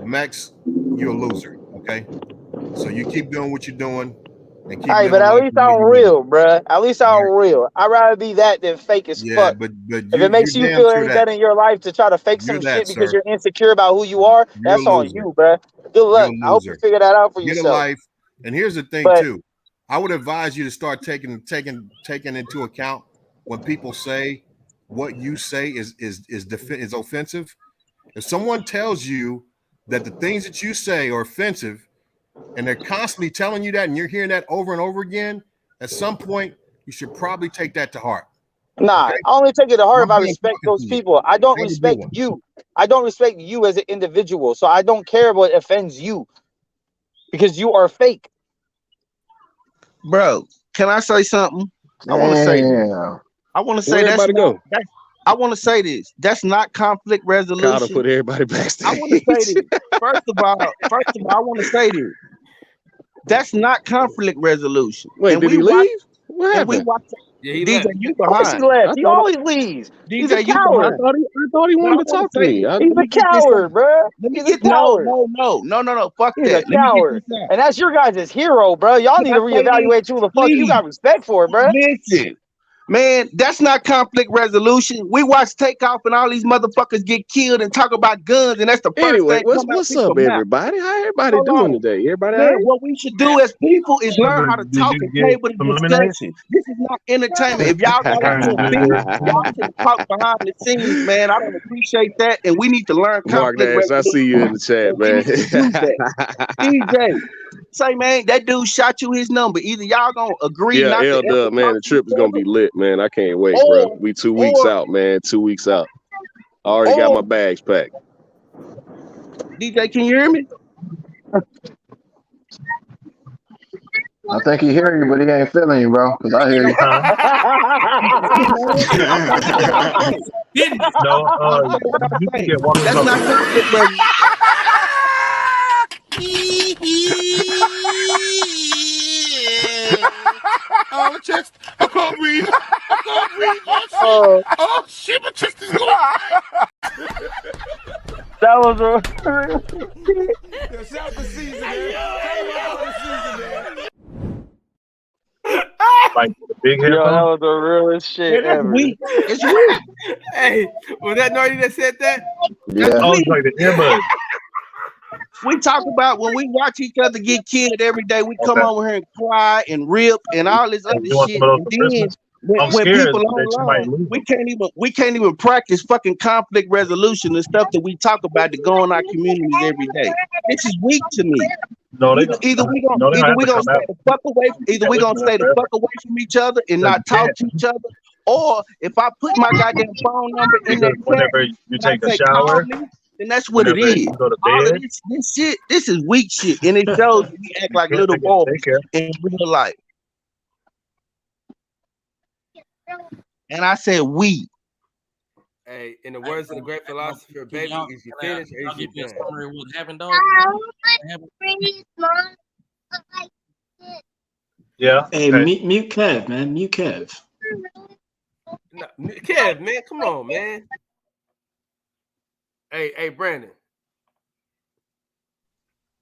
P: Max, you're a loser. Okay, so you keep doing what you're doing and keep
K: All right,
P: living
K: but at
P: life
K: least
P: the way
K: I'm
P: you live.
K: real, bruh. At least I'm real. I'd rather be that than fake as
P: Yeah,
K: fuck.
P: but
K: If
P: you're
K: it makes you
P: damn
K: feel
P: sure
K: any
P: that.
K: better in your life to try to fake
P: You're
K: some
P: that,
K: shit because
P: sir.
K: you're insecure about who you are,
P: You're a
K: that's on
P: loser.
K: you, bruh. Good
P: You're
K: luck.
P: a
K: I hope you
P: loser.
K: figure that out for
P: Get a
K: yourself.
P: life. And here's the thing
K: But
P: too. I would advise you to start taking into account when people say what you say is offensive. If someone tells you that the things that you say are offensive, and they're constantly telling you that, and you're hearing that over and over again, at some point you should probably take that to heart.
K: nah,
P: Okay?
K: I only take it to heart
P: I'm
K: if I
P: done
K: respect
P: talking
K: those
P: to you.
K: people. I don't
P: Have a good
K: respect
P: one.
K: you. I don't respect you as an individual. So I don't care what offends you because you are fake.
D: Bro, can I say something? I want to say. I want to say
M: Where
D: that's
M: everybody
D: not.
M: go?
D: That's. I want to say this. That's not conflict
M: Kyle
D: resolution.
M: put everybody backstage.
D: I want to say this. First of all, I want to say this. That's not conflict resolution.
M: Wait,
D: and
M: did
D: we
M: he
D: watch.
M: leave? What
D: And we
M: happened?
D: watch.
J: Yeah, he
D: DJ,
J: left.
D: you
K: Of course he
D: behind.
K: left.
M: I
K: He
M: thought
K: always leaves. He's a
D: DJ, you behind.
K: coward.
M: I thought he
D: But I
M: wanted to
D: want
M: talk
D: to
M: to
D: say
M: me.
D: this.
K: He's
D: Let
K: a
D: me get this
K: coward,
D: out.
K: bruh.
D: Let me
K: He's a
D: get
K: coward.
D: no. Fuck
K: He's
D: that.
K: a
D: Let me get
K: coward.
D: this out.
K: And that's your guys' hero, bro. Y'all need
D: Can
K: to
D: I say this?
K: reevaluate who the fuck you
D: Please.
K: got respect for, bro.
D: Listen. Man, that's not conflict resolution. We watch Takeoff and all these motherfuckers get killed and talk about guns, and that's the first
M: Anyway,
D: thing come out
M: what's
D: people's
M: up,
D: mouth.
M: everybody? How everybody
D: Hold
M: doing
D: on.
M: today? Everybody all
D: Man,
M: right?
D: what we should do as people is learn how to
A: Did
D: talk
A: you
D: and
A: get
D: table the
A: some lemonade?
D: discussion. This is not entertainment. If y'all got into a beef, y'all should talk behind the scenes, man. I don't appreciate that, and we need to learn
M: Mark
D: conflict
M: Nash, I see you in the
D: resolution.
M: chat,
D: And we
M: man.
D: need to do that. DJ, say, man, that dude shot you his number. Either y'all gonna agree
M: Yeah,
D: not to ever
M: L-Dub, man,
D: talk
M: the
D: to
M: trip
D: each
M: is gonna
D: other,
M: be lit, man. I can't wait, bro. We 2 weeks
D: or
M: out, man. 2 weeks out. I already got my bags packed.
D: DJ, can you hear me?
Q: I think he hear you, but he ain't feeling you, bro. Because I hear you.
A: No, you can get one.
D: That's not conflict, bro.
R: Oh, my chest. I can't breathe. Oh, shit, my chest is going.
K: That was a
R: Yeah, shout the season, man. Shout the season, man.
A: Like the big
K: Yo, that
A: headphones.
K: was the realest shit
D: That's
K: ever.
D: weak. It's weak.
B: Hey, was that Nardi that said that?
Q: Yeah.
A: Oh, it's like the earbuds.
D: We talk about when we watch each other get killed every day. We come
A: Okay.
D: over here and cry and rip and all this other
A: You want
D: shit.
A: some of those
D: And
A: for
D: then
A: Christmas? I'm
D: when
A: scared
D: people
A: that you might
D: online,
A: lose
D: we
A: them.
D: can't even practice fucking conflict resolution and stuff that we talk about to go in our communities every day. This is weak to me.
A: No, they
D: Either we gonna
A: come
D: stay
A: out.
D: the fuck away. Either we gonna stay the fuck away from each other and not talk to each other. Or if I put my goddamn phone number in
A: Because
D: that chat
A: whenever you
D: and I
A: take a
D: say call
A: shower,
D: me, then that's what it
A: whenever
D: is.
A: you go to
D: All of
A: bed,
D: this shit, this is weak shit, and it shows that we act like
A: you
D: little
A: take a
D: boys
A: daycare.
D: in real life. And I said we.
B: Hey, in the words of the great philosopher, baby, is you finished or is you done?
J: Summary of what happened, dog?
A: Yeah.
F: Hey,
A: Okay.
F: mute Kev, man. Mute Kev.
B: No, Kev, man, come on, man. Hey, Brandon.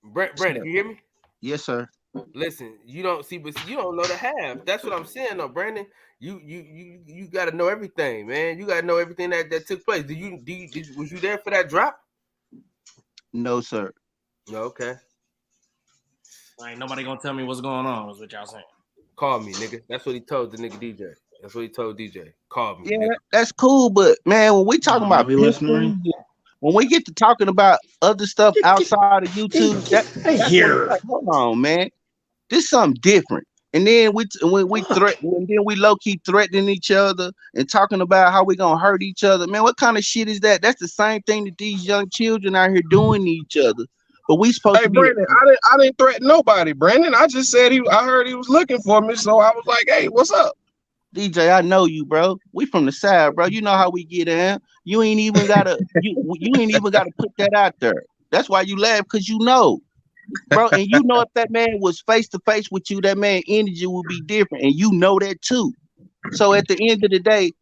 B: Brandon, you hear me?
D: Yes, sir.
B: Listen, you don't see, but you don't know the half. That's what I'm saying, though, Brandon. You got to know everything, man. You got to know everything that took place. Was you there for that drop?
D: No, sir.
B: No, okay.
J: Ain't nobody gonna tell me what's going on. Is what y'all saying?
B: Call me, nigga. That's what he told the nigga DJ. That's what he told DJ. Call me.
D: Yeah,
B: nigga.
D: that's cool, but man, when we talking about pistols, when we get to talking about other stuff outside of YouTube, that's like, hold on, man, this is something different. And then we low key threatening each other and talking about how we gonna hurt each other. Man, what kind of shit is that? That's the same thing that these young children out here doing to each other. But we supposed to be.
M: Brandon, I didn't threaten nobody, Brandon. I just said I heard he was looking for me, so I was like, hey, what's up?
D: DJ, I know you, bro. We from the side, bro. You know how we get in. You ain't even gotta you ain't even gotta put that out there. That's why you laugh, because you know. Bro, and you know if that man was face to face with you, that man energy would be different, and you know that too. So at the end of the day,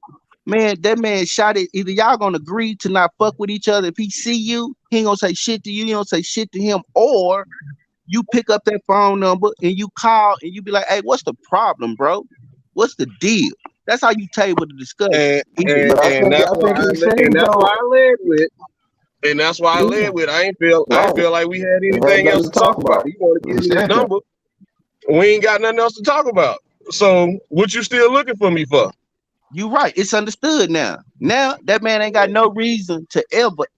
D: man, that man shot it. Either y'all gonna agree to not fuck with each other. If he see you, he ain't gonna say shit to you. You don't say shit to him, or you pick up that phone number and you call and you be like, "Hey, what's the problem, bro? What's the deal?" That's how you table the discussion.
M: And that's why I led with. And that's why I led with. I ain't feel like we had anything else to talk about. You want to give me this number? We ain't got nothing else to talk about. So what you still looking for me for?
D: You right. It's understood now. Now that man ain't got no reason to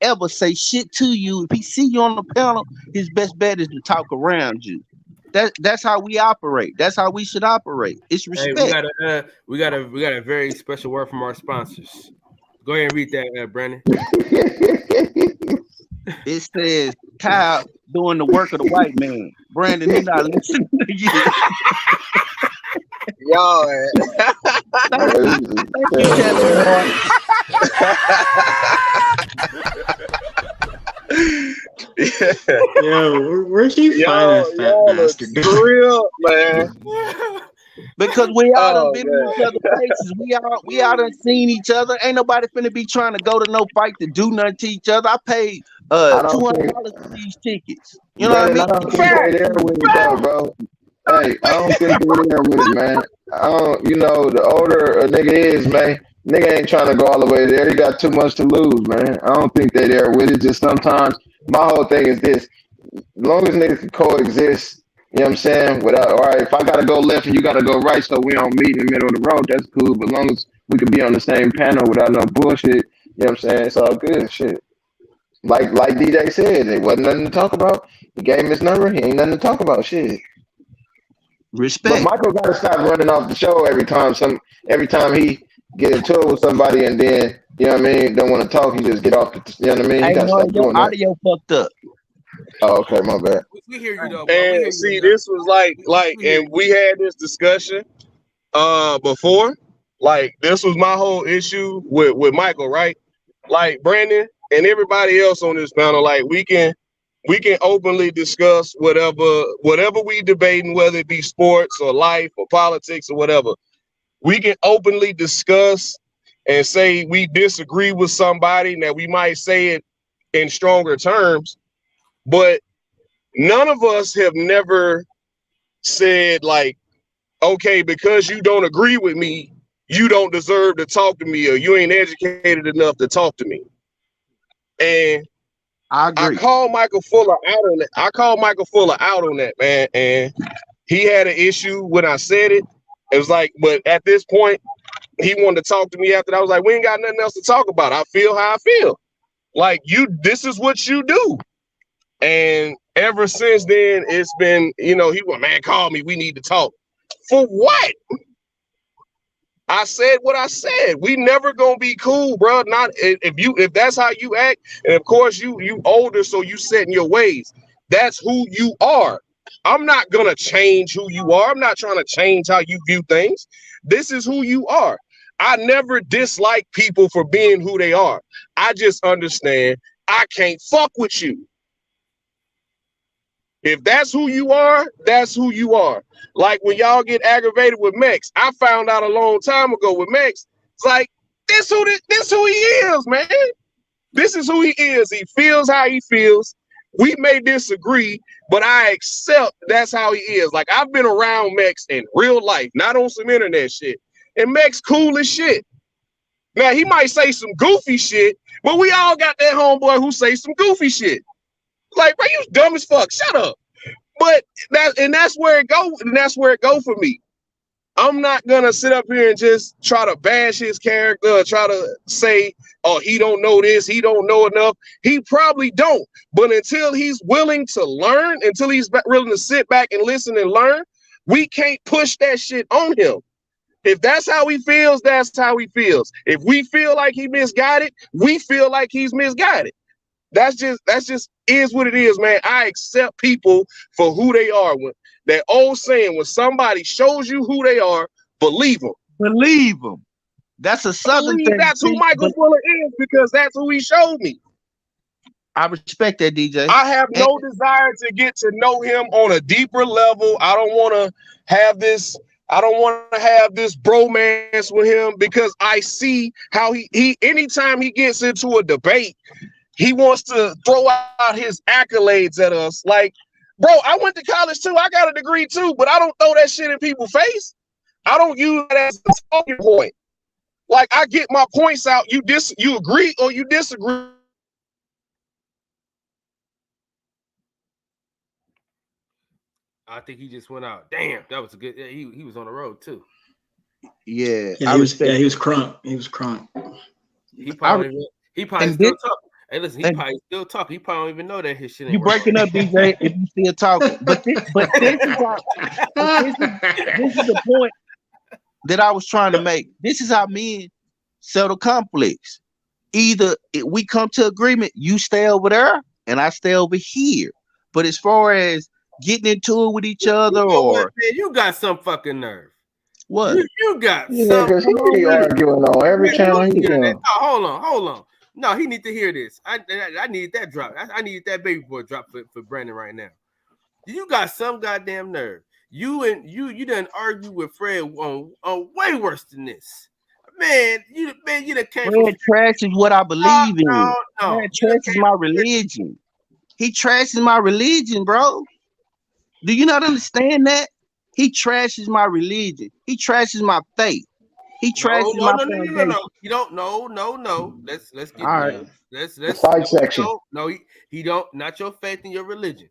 D: ever say shit to you. If he see you on the panel, his best bet is to talk around you. That's how we operate. That's how we should operate. It's respect.
B: Hey, we got a very special word from our sponsors. Go ahead and read that, Brandon.
D: It says Kyle doing the work of the white man. Brandon, he not listening to you.
M: Y'all,
D: thank you, Kevin.
F: Yo, where'd you find that fat bastard?
M: For real, man.
D: Because we all done been in each other's faces. We all done seen each other. Ain't nobody finna be trying to go to no fight to do nothing to each other. I paid $200 for these tickets. You know what I mean?
G: I don't think they're there with it, bro. Hey, I don't think they're there with it, man. The older a nigga is, man, nigga ain't trying to go all the way there. He got too much to lose, man. I don't think they're there with it. Just sometimes my whole thing is this: as long as niggas can coexist, you know what I'm saying? Without, all right, if I gotta go left and you gotta go right, so we don't meet in the middle of the road, that's cool. But as long as we can be on the same panel without no bullshit, you know what I'm saying? It's all good, shit. Like DJ said, it wasn't nothing to talk about. He gave him his number. He ain't nothing to talk about, shit.
D: Respect.
G: But Michael gotta stop running off the show every time he get into it with somebody, and then you know what I mean, don't want to talk. He just get off. You know what I mean? He gotta stop doing that.
D: Audio fucked up.
G: Oh, okay, my bad.
B: We hear you though, bro.
M: And see, this was like, and we had this discussion before. Like, this was my whole issue with Michael, right? Like Brandon and everybody else on this panel, like we can openly discuss whatever we debating, whether it be sports or life or politics or whatever. We can openly discuss and say we disagree with somebody. Now we might say it in stronger terms, but none of us have never said like, okay, because you don't agree with me, you don't deserve to talk to me, or you ain't educated enough to talk to me. And
D: I agree.
M: I called Michael Fuller out on that, man. And he had an issue when I said it. It was like, but at this point, he wanted to talk to me after that. I was like, we ain't got nothing else to talk about. I feel how I feel. Like, this is what you do. And ever since then, it's been, he went, man, call me. We need to talk. For what? I said what I said. We never gonna be cool, bro. Not if that's how you act, and of course you older, so you set in your ways. That's who you are. I'm not gonna change who you are. I'm not trying to change how you view things. This is who you are. I never dislike people for being who they are. I just understand I can't fuck with you. If that's who you are, that's who you are. Like when y'all get aggravated with Mex, I found out a long time ago with Mex, it's like, this who he is, man. This is who he is. He feels how he feels. We may disagree, but I accept that's how he is. Like, I've been around Mex in real life, not on some internet shit. And Mex cool as shit. Now, he might say some goofy shit, but we all got that homeboy who say some goofy shit. Like, bro, you dumb as fuck. Shut up. But that's where it go, and that's where it go for me. I'm not gonna sit up here and just try to bash his character, try to say, oh, he don't know this, he don't know enough. He probably don't. But until he's willing to learn, until he's willing to sit back and listen and learn, we can't push that shit on him. If that's how he feels, that's how he feels. If we feel like he misguided, we feel like he's misguided. That's just is what it is, man. I accept people for who they are. When that old saying, when somebody shows you who they are, believe them.
D: Believe them. That's a Southern thing.
M: That's who Michael Fuller is, because that's who he showed me.
D: I respect that, DJ.
M: I have no desire to get to know him on a deeper level. I don't want to have this. I don't want to have this bromance with him, because I see how he anytime he gets into a debate, he wants to throw out his accolades at us. Like, bro, I went to college too. I got a degree too, but I don't throw that shit in people's face. I don't use that as a talking point. Like, I get my points out. You agree or you disagree.
B: I think he just went out. Damn, that was a good. Yeah, he was on the road too.
D: Yeah,
F: he was crunk. He was crunk.
B: He probably still talking. Hey, listen, he probably still talking. He probably don't even know that his shit ain't
D: you breaking up, DJ, if you still talking. But this is the point that I was trying to make. This is how men settle conflicts. Either we come to agreement, you stay over there and I stay over here. But as far as getting into it with each other,
B: man, you got some fucking nerve.
D: What?
B: You got some.
G: Because he be arguing on every channel he's on.
B: Hold on. No, he need to hear this. I need that drop. I need that baby boy drop for Brandon right now. You got some goddamn nerve. You done argue with Fred on way worse than this. Man, you done came.
D: Fred trash is what I believe in.
B: No.
D: Fred trash is my religion. He trashes my religion, bro. Do you not understand that? He trashes my religion. He trashes my faith. He trashes my foundation.
B: No. You don't. No. Let's get
D: all right.
B: Let's
G: fight section.
B: No, he don't. Not your faith and your religion.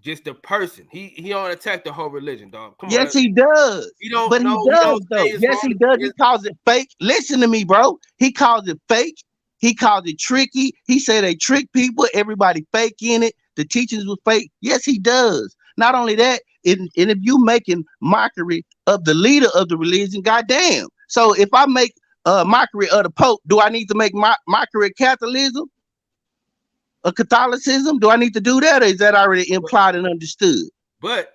B: Just the person. He don't attack the whole religion, dog. Come
D: yes,
B: on.
D: He does.
B: He don't.
D: But he does, though. Yes, he does. He calls it fake. Listen to me, bro. He calls it fake. He calls it tricky. He said they trick people. Everybody fake in it. The teachings were fake. Yes, he does. Not only that, and if you making mockery of the leader of the religion, goddamn. So if I make mockery of the Pope, do I need to make mockery of Catholicism? Of Catholicism? Do I need to do that, or is that already implied and understood?
B: But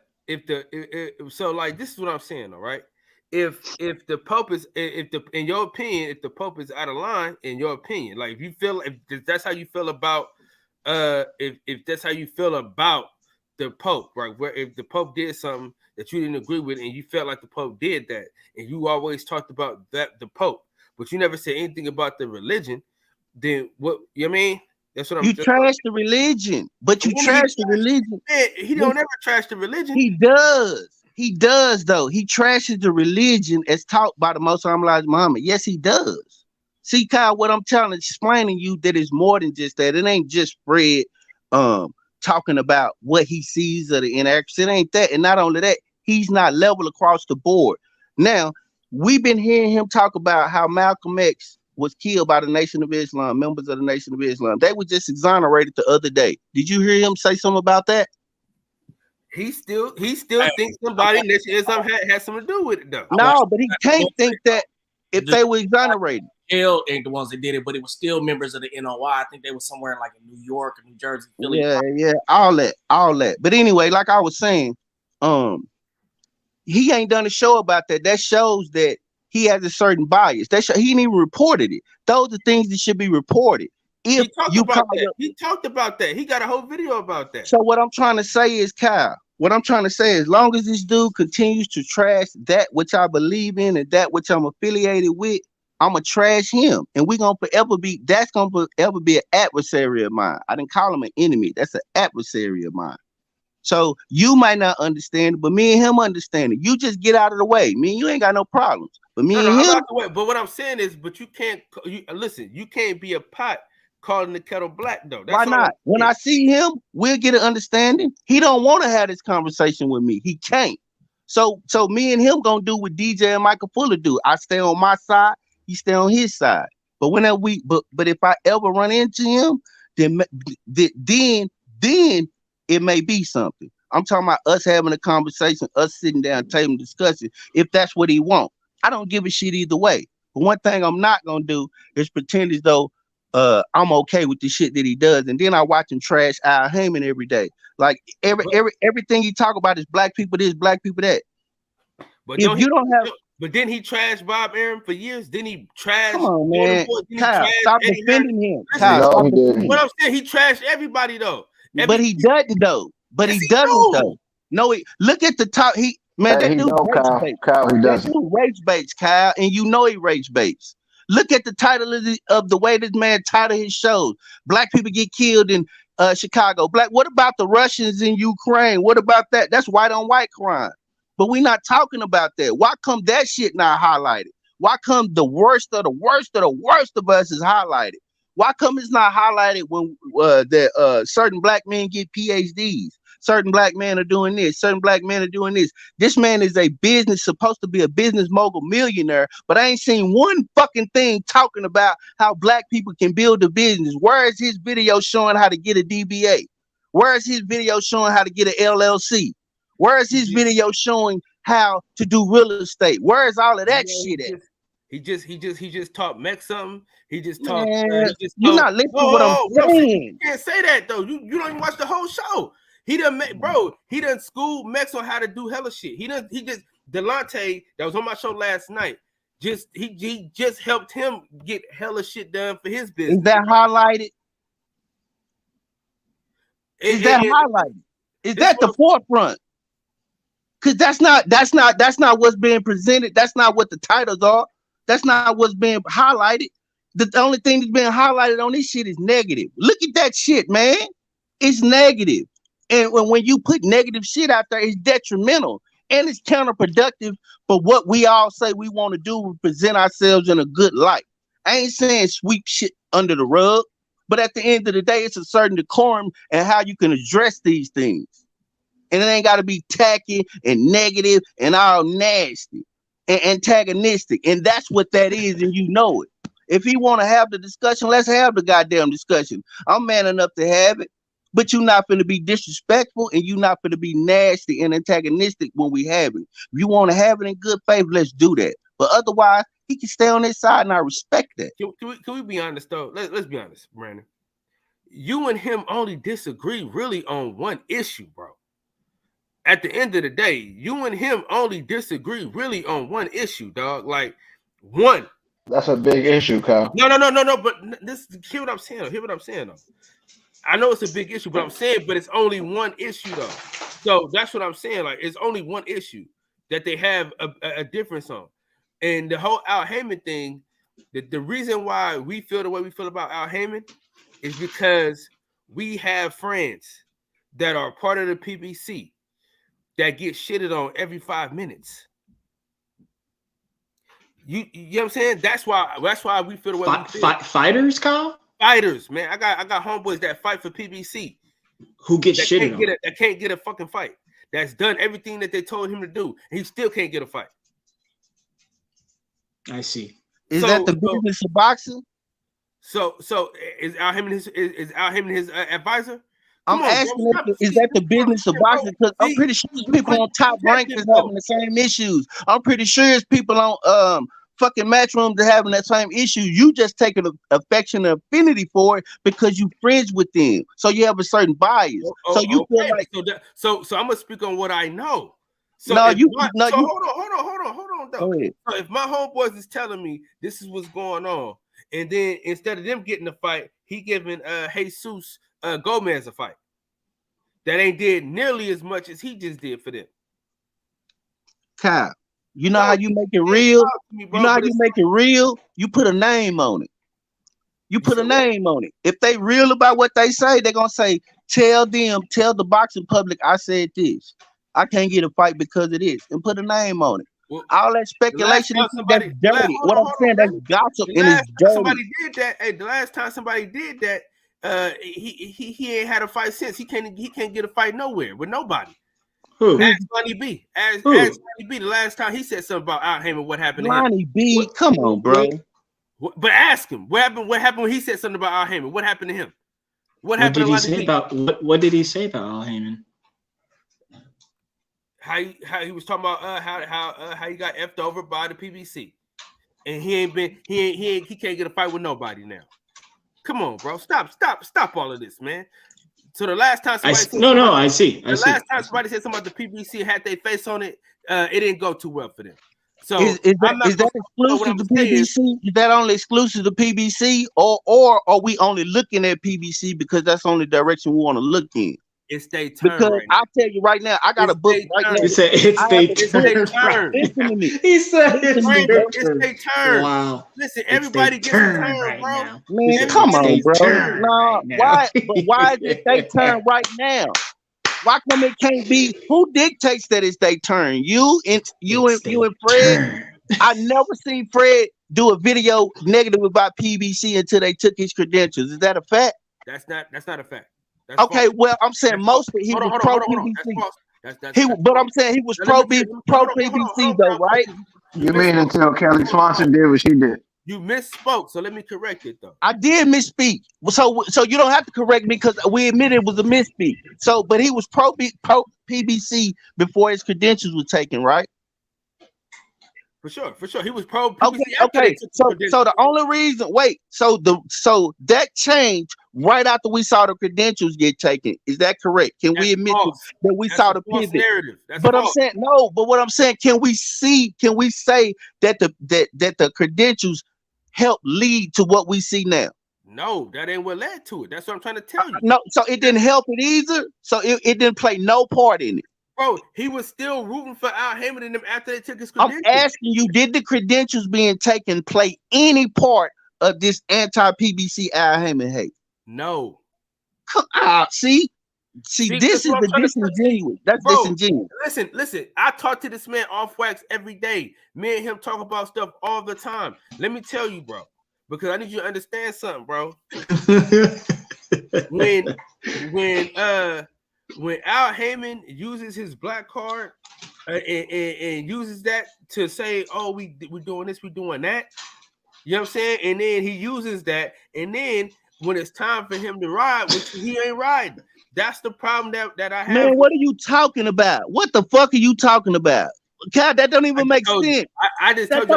B: so like this is what I'm saying, all right? If the Pope is in your opinion, if the Pope is out of line, in your opinion, like if you feel if that's how you feel about if that's how you feel about the Pope, right? Where if the Pope did something that you didn't agree with and you felt like the Pope did that, and you always talked about that the Pope, but you never said anything about the religion, then what you know what I mean? That's what I'm
D: saying. You trash the religion, but you trash the religion.
B: Man, he don't ever trash the religion.
D: He does. He does, though. He trashes the religion as taught by the Most High Elijah Muhammad. Yes, he does. See, Kyle, what I'm explaining you that is more than just that. It ain't just Fred talking about what he sees of the inaccuracy. It ain't that. And not only that, he's not level across the board. Now, we've been hearing him talk about how Malcolm X was killed by the Nation of Islam, members of the Nation of Islam. They were just exonerated the other day. Did you hear him say something about that?
B: He still thinks somebody in Nation of Islam had something to do with it, though.
D: No, but he can't think that if they were exonerated.
J: Hell ain't the ones that did it, but it was still members of the NOI. I think they were somewhere in like in New York or New Jersey, Philly.
D: Yeah, all that. But anyway, like I was saying, he ain't done a show about that. That shows that he has a certain bias. He ain't even reported it. Those are things that should be reported.
B: He talked about that. He got a whole video about that.
D: So what I'm trying to say is, Kyle, as long as this dude continues to trash that which I believe in and that which I'm affiliated with, I'ma trash him, and we're gonna forever be. That's gonna forever be an adversary of mine. I didn't call him an enemy. That's an adversary of mine. So you might not understand it, but me and him understand it. You just get out of the way. Me and you ain't got no problems. But me and
B: I'm
D: him.
B: out the way. But what I'm saying is, but you can't. Listen, you can't be a pot calling the kettle black though. That's
D: Why not? When I see him, we'll get an understanding. He don't want to have this conversation with me. He can't. So me and him gonna do what DJ and Michael Fuller do. I stay on my side. He stay on his side. But whenever but if I ever run into him, then it may be something. I'm talking about us having a conversation, us sitting down, table discussing. If that's what he wants, I don't give a shit either way. But one thing I'm not gonna do is pretend as though I'm okay with the shit that he does, and then I watch him trash Al Heyman every day. Like everything he talk about is black people this, black people that.
B: But if you don't have. But didn't he trash Bob Arum for years? Didn't he trash?
D: Come on, man. Kyle, stop defending him.
B: What I'm saying, he trashed everybody though.
D: But he doesn't though. But he doesn't though. No, look at the top. That dude race baits.
G: Kyle, he doesn't.
D: That dude race baits, Kyle, and you know he race baits. Look at the title of the way this man titled his shows. Black people get killed in Chicago. What about the Russians in Ukraine? What about that? That's white on white crime. But we're not talking about that. Why come that shit not highlighted? Why come the worst of the worst of the worst of us is highlighted? Why come it's not highlighted when certain black men get PhDs? Certain black men are doing this. Certain black men are doing this. This man is supposed to be a business mogul millionaire, but I ain't seen one fucking thing talking about how black people can build a business. Where is his video showing how to get a DBA? Where is his video showing how to get an LLC? Where is his video showing how to do real estate? Where is all of that shit at?
B: He just taught Mex something. He just taught.
D: You're not listening to what I'm saying.
B: You can't say that though. You don't even watch the whole show. He done school Mex on how to do hella shit. Delonte that was on my show last night. He just helped him get hella shit done for his business.
D: Is that highlighted? Highlighted? Is that the forefront? Because that's not what's being presented. That's not what the titles are. That's not what's being highlighted. The only thing that's being highlighted on this shit is negative. Look at that shit, man. It's negative. And when you put negative shit out there, it's detrimental. And it's counterproductive for what we all say we want to do, present ourselves in a good light. I ain't saying sweep shit under the rug, but at the end of the day, it's a certain decorum and how you can address these things. And it ain't got to be tacky and negative and all nasty and antagonistic. And that's what that is, and you know it. If he want to have the discussion, let's have the goddamn discussion. I'm man enough to have it. But you're not going to be disrespectful and you're not going to be nasty and antagonistic when we have it. If you want to have it in good faith, let's do that. But otherwise, he can stay on his side and I respect that.
B: Can we be honest, though? Let's be honest, Brandon. You and him only disagree really on one issue, bro. At the end of the day, you and him only disagree really on one issue, dog. Like, one.
G: That's a big issue, Kyle.
B: No. But hear what I'm saying. Though. I know it's a big issue, but it's only one issue though. So that's what I'm saying. Like, it's only one issue that they have a difference on. And the whole Al Heyman thing, the reason why we feel the way we feel about Al Heyman is because we have friends that are part of the PBC that get shitted on every 5 minutes. You know what I'm saying? That's why we feel the way we feel.
F: Fighters, Kyle?
B: Fighters, man. I got homeboys that fight for PBC.
F: Who get shitted on?
B: That can't get a fucking fight. That's done everything that they told him to do. And he still can't get a fight.
F: I see.
D: Is that the business of boxing?
B: So is Al Heyman his advisor?
D: I'm asking, is that the business of boxing? Because I'm pretty sure people on Top Rank is having the same issues. I'm pretty sure it's people on fucking Matchroom that having that same issue. You just take an affection and affinity for it because you friends with them. So you have a certain bias. So you feel like
B: so I'm gonna speak on what I know. So
D: hold
B: on though. So if my homeboys is telling me this is what's going on, and then instead of them getting a fight, he giving Jesus Gomez a fight. That ain't did nearly as much as he just did for them.
D: Kyle, You know how you make it real? You know how you make it real? You put a name on it. You put a name on it. If they real about what they say, they're gonna say, tell the boxing public I said this. I can't get a fight because of this, and put a name on it.
B: Well,
D: all that speculation is that's dirty. What I'm saying, that's gossip and it's dirty.
B: Somebody did that. Hey, the last time somebody did that, he ain't had a fight since. He can't get a fight nowhere with nobody.
F: Who?
B: Ask Lonnie B. Ask Lonnie B. The last time he said something about Al Heyman, what happened to him?
D: Lonnie B, come on, bro.
B: But ask him what happened. What happened when he said something about Al Heyman? What happened to him? What happened to Lonnie B?
F: What did he say about Al Heyman?
B: How he was talking about how he got effed over by the PBC, and he can't get a fight with nobody now. Come on, bro, stop all of this, man. So the last time
F: I see.
B: Last time somebody said something about the PBC had their face on it, it didn't go too well for them. So
D: is that exclusive to PBC? Is that only exclusive to PBC, or are we only looking at PBC because that's the only direction we want to look in?
B: It's their turn.
D: Because right I'll tell you right now, I got a book right now.
F: He said it's their turn.
D: Listen to me.
F: He said
B: it's their turn.
F: Wow.
B: Listen, everybody gets a turn right bro.
F: Now.
D: Man, come on, bro. No, why is it their turn right now? Why come it can't be? Who dictates that it's their turn? You and Fred. I never seen Fred do a video negative about PBC until they took his credentials. Is that a fact?
B: That's not a fact. That's
D: okay,
B: false.
D: well, I'm saying mostly he was pro PBC. But I'm saying he was pro PBC though, right?
G: You mean until Kelly Swanson did what she did?
B: You misspoke, so let me correct it though.
D: I did misspeak. So you don't have to correct me because we admitted it was a misspeak. So, but he was pro PBC before his credentials were taken, right?
B: For sure. He was pro PBC.
D: Okay. So the only reason, so that changed right after we saw the credentials get taken. Is that correct? Can we admit that we saw the pivot? But I'm saying no. But what I'm saying, can we say that the credentials help lead to what we see now?
B: No, that ain't what led to it. That's what I'm trying to tell you.
D: No, so it didn't help it either. So it didn't play no part in it.
B: Bro, he was still rooting for Al Heyman and them after they took his credentials.
D: I'm asking you, did the credentials being taken play any part of this anti-PBC Al Heyman hate?
B: No.
D: Come on, see, this is the disingenuous. That's disingenuous.
B: Listen. I talk to this man off wax every day. Me and him talk about stuff all the time. Let me tell you, bro, because I need you to understand something, bro. When Al Heyman uses his black card and uses that to say, oh, we're doing this, we're doing that, you know what I'm saying? And then he uses that, and then when it's time for him to ride, which he ain't riding, that's the problem that I have.
D: Man, what are you talking about? What the fuck are you talking about? God, that don't even make sense.
B: I just told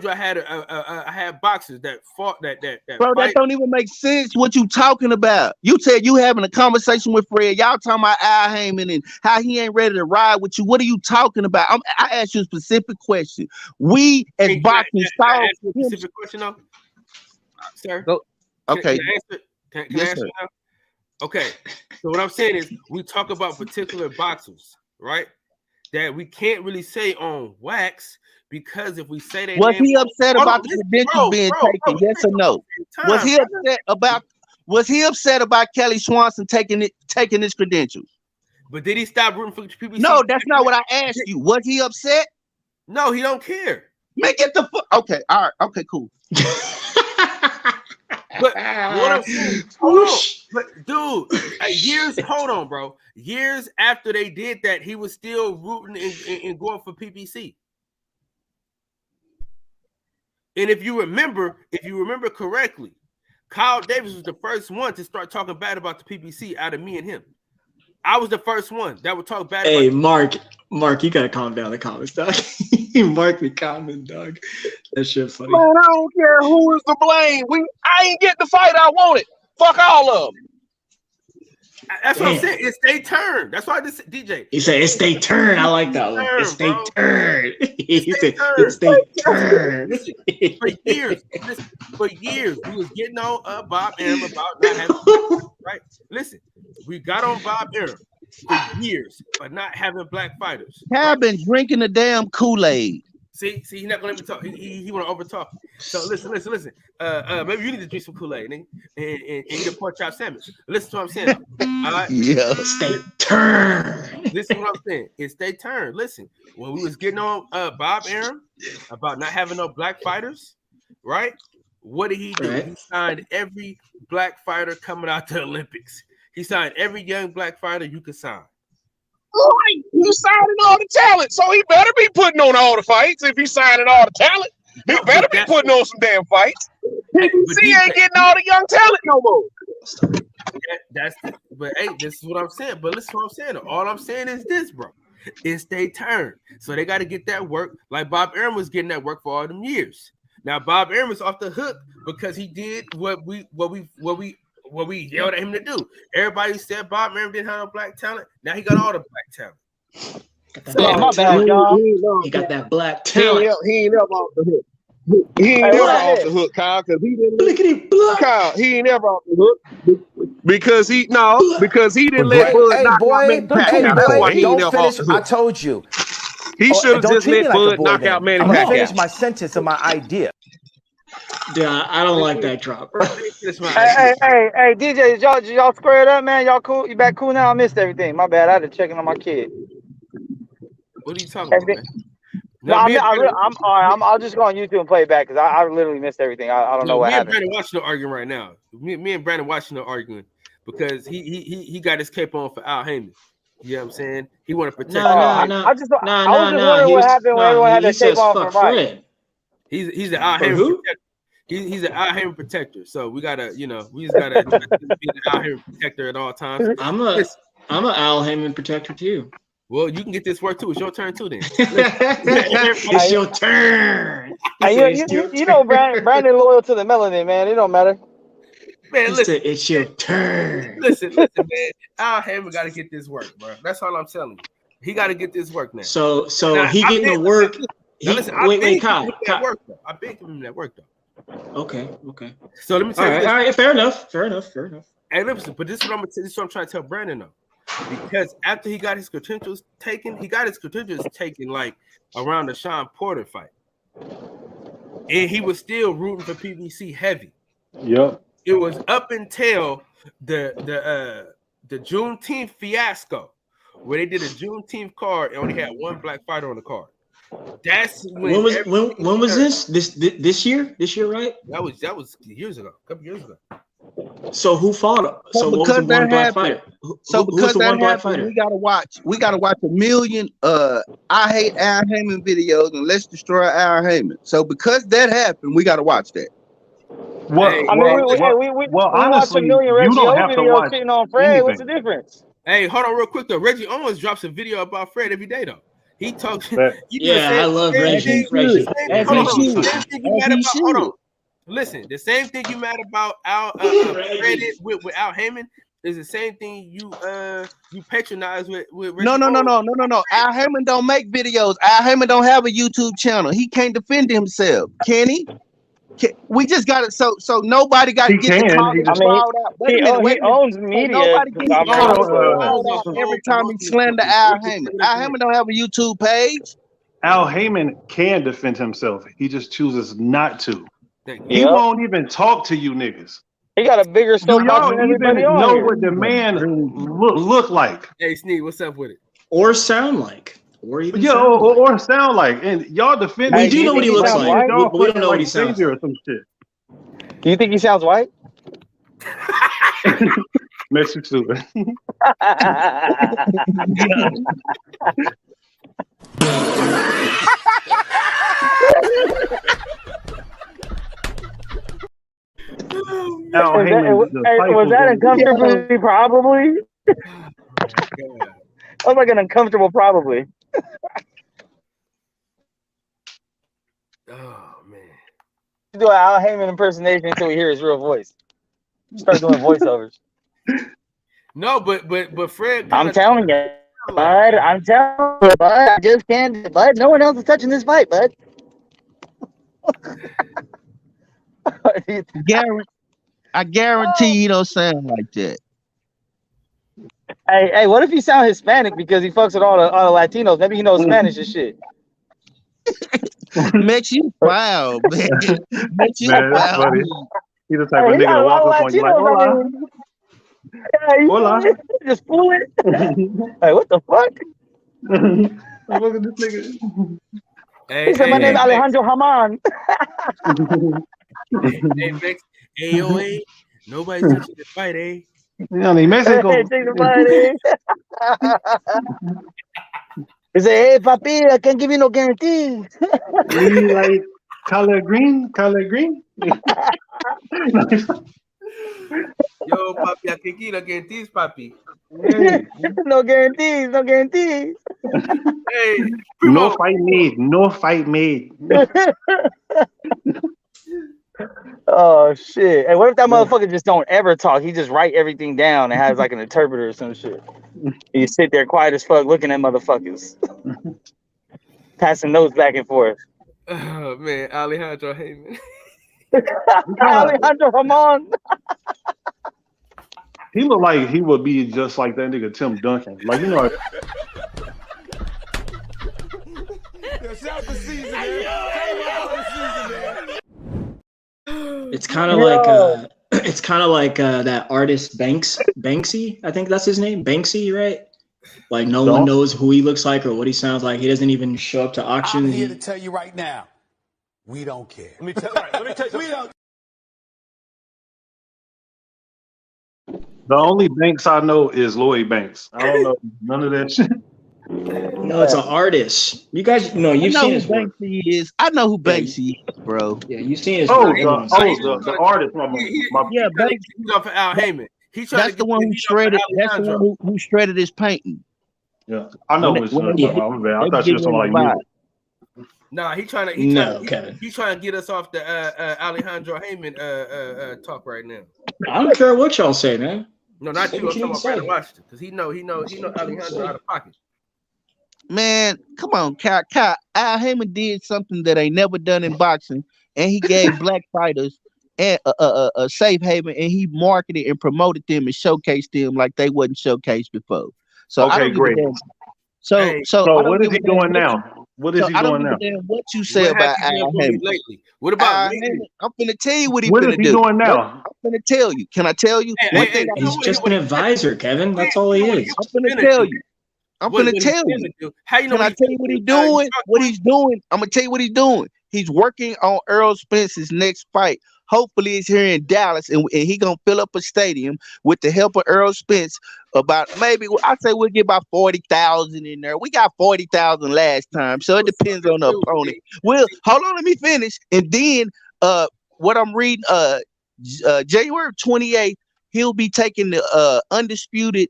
B: you I had boxers that fought that.
D: Bro, that don't even make sense. What you talking about? You said you having a conversation with Fred. Y'all talking about Al Heyman and how he ain't ready to ride with you. What are you talking about? I asked you a specific question. We as boxing saw.
B: Specific question, though, sir.
D: Okay.
B: Can I answer now? Okay. So what I'm saying is, we talk about particular boxers, right? That we can't really say on wax because if we say they
D: was he upset about the credentials being taken? Yes or no? Was he upset about Kelly Swanson taking his credentials?
B: But did he stop rooting for PBC?
D: No, that's not what I asked you. Was he upset?
B: No, he don't care.
D: Man, get the fuck. Okay, all right, okay, cool.
B: But what I'm saying, hold on, bro. Years after they did that, he was still rooting and going for PBC. And if you remember correctly, Kyle Davis was the first one to start talking bad about the PBC out of me and him. I was the first one that would talk bad.
F: Hey, Mark, you gotta calm down the comments, dog. Mark the comment, dog. That shit funny.
M: Man, I don't care who is to blame. I ain't get the fight I wanted. Fuck all of them.
B: That's what I'm saying. It's their turn. That's why I just DJ.
F: He said it's their turn. I like that one. It's their turn. He said it's their turn.
B: For years, we was getting on Bob Arum about not having right. Listen, we got on Bob Arum. for years for not having black fighters.
D: I've been drinking the damn Kool-Aid.
B: See, he's not gonna let me talk. He want to over talk. So listen. Maybe you need to drink some Kool-Aid, nigga, and eat a pork chop sandwich. Listen to what I'm saying. All right.
D: Yeah.
F: Stay turn.
B: Listen to what I'm saying. It's their turn. Listen, when we was getting on Bob Arum about not having no black fighters, right? What did he do?
F: Right.
B: He signed every black fighter coming out to the Olympics. He signed every young black fighter you could sign.
M: Right. He's signing all the talent, so he better be putting on all the fights. If he's signing all the talent, he better be putting on some damn fights. He ain't getting all the young talent no more.
B: But hey, this is what I'm saying. But listen to what I'm saying. All I'm saying is this, bro. It's their turn, so they got to get that work. Like Bob Arum was getting that work for all them years. Now Bob Arum is off the hook because he did what we yelled at him to do. Everybody said Bob Arum didn't have no black talent. Now he got all the black talent.
C: My bad, y'all.
F: He got that black talent.
M: He ain't never off the hook. He ain't never off the hook, Kyle, because he didn't. Kyle, he ain't never off the hook because he didn't let Bud knock out Manny Pacquiao. That's why he ain't never off the hook.
S: I told you.
M: He should have just let Bud knock out Manny Pacquiao.
S: I'm gonna finish my sentence of my idea.
F: Yeah, I don't like that drop.
C: Hey, DJ, y'all squared up, man? Y'all cool? You back cool now? I missed everything. My bad. I had to check in on my kid.
B: What are you talking about, man?
C: No, I'll just go on YouTube and play it back because I literally missed everything. I don't know what happened.
B: Me and Brandon Washington arguing right now. Me and Brandon Washington arguing because he got his cape on for Al Heyman. You know what I'm saying? He want to protect.
C: I was just wondering what happened when everyone had their cape on for Mike.
B: He's an Al Heyman protector. He's an Al Heyman protector. So we gotta, we just gotta be an Al Heyman protector at all times.
F: I'm an Al Heyman protector too.
B: Well, you can get this work too. It's your turn too, then.
F: It's your turn.
C: You know, Brandon loyal to the melanin, man. It don't matter.
B: Man, listen,
F: it's your turn.
B: Listen, man. Al Heyman got to get this work, bro. That's all I'm telling you. He got to get this work now.
F: So now, he getting the work. Wait, Kyle.
B: I've been giving him that work though.
F: Okay.
B: So let me tell you.
F: All right. Fair enough.
B: Hey, listen, but this is what I'm trying to tell Brandon though. Because after he got his credentials taken, like around the Sean Porter fight. And he was still rooting for PBC heavy.
A: Yep.
B: It was up until the Juneteenth fiasco where they did a Juneteenth card and only had one black fighter on the card. That's when
F: was this? This year? This year, right?
B: That was years ago, a couple years ago.
F: So who fought him? So what was the one black fighter?
D: So because that happened, we gotta watch a million I hate Al Heyman videos and let's destroy Al Heyman. So because that happened, we gotta watch that.
C: We watch a million Reggie O videos sitting on Fred. What's the difference?
B: Hey, hold on real quick though. Reggie Owens drops a video about Fred every day though. He talks.
F: I love Reggie.
B: Hold on. Listen, the same thing you mad about Al with Al Heyman is the same thing you patronize with Reggie
D: No. Al Heyman don't make videos. Al Heyman don't have a YouTube channel. He can't defend himself. Can he? We just got it. So nobody got to get the called out.
C: He owns media.
D: Nobody gets called out every time he slander Al Heyman. Al Heyman don't have a YouTube page.
A: Al Heyman can defend himself. He just chooses not to. He won't even talk to you niggas.
C: He got a bigger soapbox than everybody else.
A: Know what the man look like.
B: Hey, Sneak, what's up with it?
F: Or sound like. Or even
A: or sound like. And y'all defend
F: we do know what he looks like. But we don't know what he sounds like.
A: Or some shit.
C: Do you think he sounds white?
A: Makes you stupid.
C: Was that uncomfortably probably? That was like an uncomfortable probably.
B: Oh man.
C: Do an Al Heyman impersonation until we hear his real voice. Start doing voiceovers.
B: No, but Fred.
C: I'm telling you, bud. I'm telling you, bud. I just can't, bud. No one else is touching this fight, bud.
D: I guarantee you don't sound like that.
K: Hey, what if he sound Hispanic because he fucks with all the Latinos? Maybe he knows Spanish and shit.
D: Makes you proud, man. Makes you
A: Man, that's
D: proud.
A: funny. He the type
K: Hey,
A: of
K: he
A: nigga
K: got
A: to
K: a lot
A: walk
K: of
A: up on you like,
K: Latinos.
A: hola.
K: I mean, yeah, you
A: Hola.
K: feel me? Just fool it. Hey, what the fuck?
A: Look at this nigga.
K: He said, my name is Alejandro Haman.
J: Hey, Vex, AOA, nobody's touching the fight, eh?
A: Yeah, ni Mexico.
K: Hey, take the money. He said, hey, papi, I can't give you no guarantee.
A: Me like color green.
J: Yo, papi, I can get no guarantees, papi.
A: Hey.
K: No guarantees.
J: Hey,
A: No fight made.
K: Oh shit! And what if that motherfucker just don't ever talk? He just write everything down and has like an interpreter or some shit. You sit there quiet as fuck looking at motherfuckers, passing notes back and forth.
J: Oh man, Alejandro Heyman.
K: Alejandro Haman.
A: He look like he would be just like that nigga Tim Duncan. Like, you know.
F: It's kind of like that artist Banksy. I think that's his name, Banksy, right? Like no one knows who he looks like or what he sounds like. He doesn't even show up to auctions.
H: I'm here to tell you right now, we don't care. Let me tell you, we don't.
A: The only Banks I know is Lloyd Banks. I don't know none of that shit.
F: No, it's an artist. You guys know you've seen his work.
D: Banksy is. I know who Banksy is, bro.
F: Yeah, you've seen his
A: work.
F: The
A: artist.
J: Yeah, Banksy. He's off of Al Heyman.
D: That's the one who shredded. That's the one who shredded his painting.
A: Yeah, I know which one. I thought you were talking like music.
J: Nah, he's trying to get us off the Alejandro Heyman talk right now.
F: I don't care what y'all say, man.
J: No, not you. I'm talking about Brandon Washington because he know Alejandro out of pocket.
D: Man, come on, Al Heyman did something that ain't never done in boxing, and he gave black fighters and a safe haven, and he marketed and promoted them and showcased them like they wasn't showcased before. So
A: okay,
D: I don't
A: great.
D: So
A: what is he doing now? What is he doing now?
D: What you say about Al Heyman
J: lately? What about
D: I'm finna tell you what he's
A: What
D: finna
A: is he
D: do.
A: doing now?
D: I'm finna tell you. Can I tell you?
F: He's just an advisor, Kevin. That's all he is.
D: I'm finna tell you. I'm gonna tell you.
J: How you know?
D: Can I tell you what he's doing? What he's doing? I'm gonna tell you what he's doing. He's working on Errol Spence's next fight. Hopefully, it's here in Dallas, and he gonna fill up a stadium with the help of Errol Spence. About maybe I say we'll get about 40,000 in there. We got 40,000 last time, so it depends on the opponent. Well, hold on, let me finish, and then what I'm reading, January 28th, he'll be taking the undisputed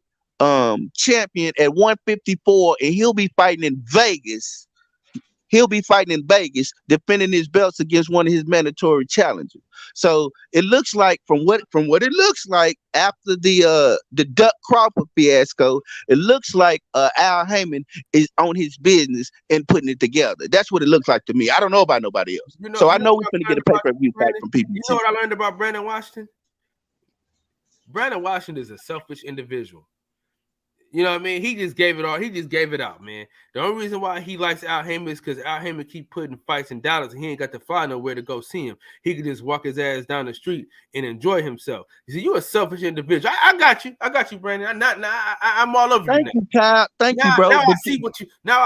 D: champion at 154, and he'll be fighting in Vegas. Defending his belts against one of his mandatory challengers. So it looks like from what it looks like after the Duck Crawford fiasco, it looks like Al Heyman is on his business and putting it together. That's what it looks like to me. I don't know about nobody else. So I know we're gonna get a pay-per-view fight from people.
J: You know what I learned about Brandon Washington? Brandon Washington is a selfish individual. You know what I mean? He just gave it all. He just gave it out, man. The only reason why he likes Al Heyman is because Al Heyman keep putting fights in Dallas, and he ain't got to fly nowhere to go see him. He could just walk his ass down the street and enjoy himself. You see, you a selfish individual. I got you, Brandon. I'm all over you.
D: Thank you, Kyle. Thank you, bro.
J: Now I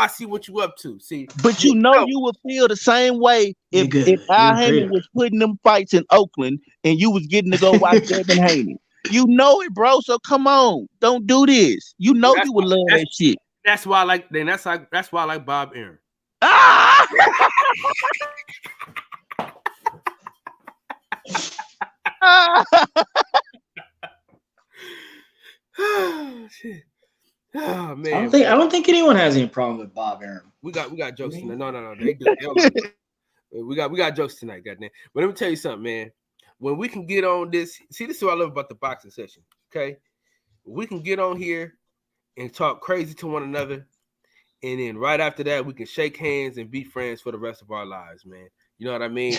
J: see what you up to. See,
D: but you would feel the same way if Al Heyman was putting them fights in Oakland and you was getting to go watch Devin Haney. You know it, bro. So come on, don't do this. You know you would love that shit.
J: That's why I like. Then that's why I like Bob Aaron.
F: Oh, shit. Oh man, I don't think anyone has any problem with Bob Aaron.
J: We got jokes tonight. No. They do. We got jokes tonight, goddamn. But let me tell you something, man. When we can get on this, see, this is what I love about the boxing session. Okay, we can get on here and talk crazy to one another, and then right after that, we can shake hands and be friends for the rest of our lives, man. You know what I mean?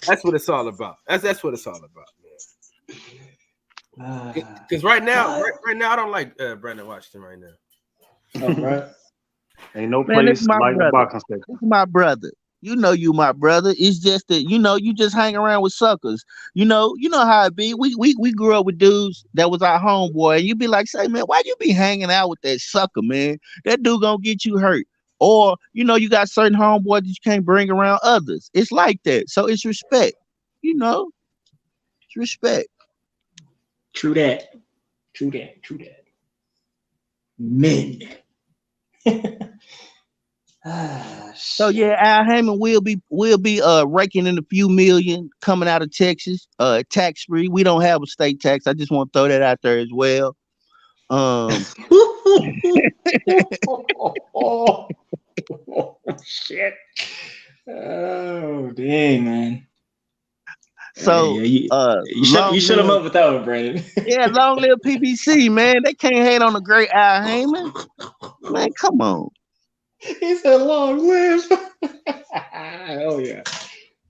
J: That's what it's all about. That's what it's all about, man. Because right now, I don't like Brandon Washington right now.
F: Oh, right.
A: Ain't no
D: Man, this
A: place
D: is my
A: like the
D: brother.
A: boxing section.
D: This is my brother. You know you my brother. It's just that you just hang around with suckers. You know how it be. We grew up with dudes that was our homeboy, and you be like, say, man, why you be hanging out with that sucker, man? That dude gonna get you hurt. Or you got certain homeboys that you can't bring around others. It's like that. So it's respect. It's respect.
F: True that. Men.
D: So yeah, Al Heyman will be raking in a few million coming out of Texas, tax free. We don't have a state tax. I just want to throw that out there as well.
F: Shit. Oh dang, man.
D: So
F: you shut him up with that one, Brandon.
D: Yeah, long live PBC, man. They can't hate on the great Al Heyman. Man, come on.
F: He said long live. Hell yeah.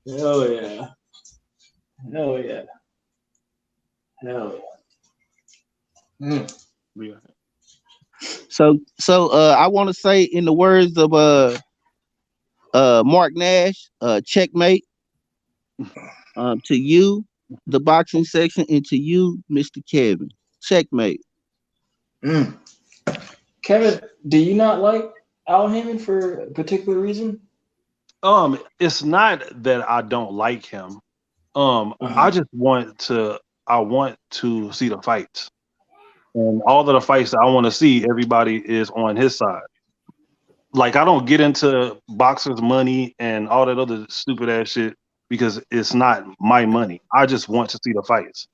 F: Hell yeah. Hell yeah. Hell yeah.
D: Yeah. So I want to say, in the words of Mark Nash, checkmate. To you, the boxing section, and to you, Mr. Kevin, checkmate.
F: Kevin, do you not like Al Heyman for a particular reason?
A: It's not that I don't like him. I just want to see the fights. And all of the fights that I want to see, everybody is on his side. Like, I don't get into boxers' money and all that other stupid ass shit because it's not my money. I just want to see the fights.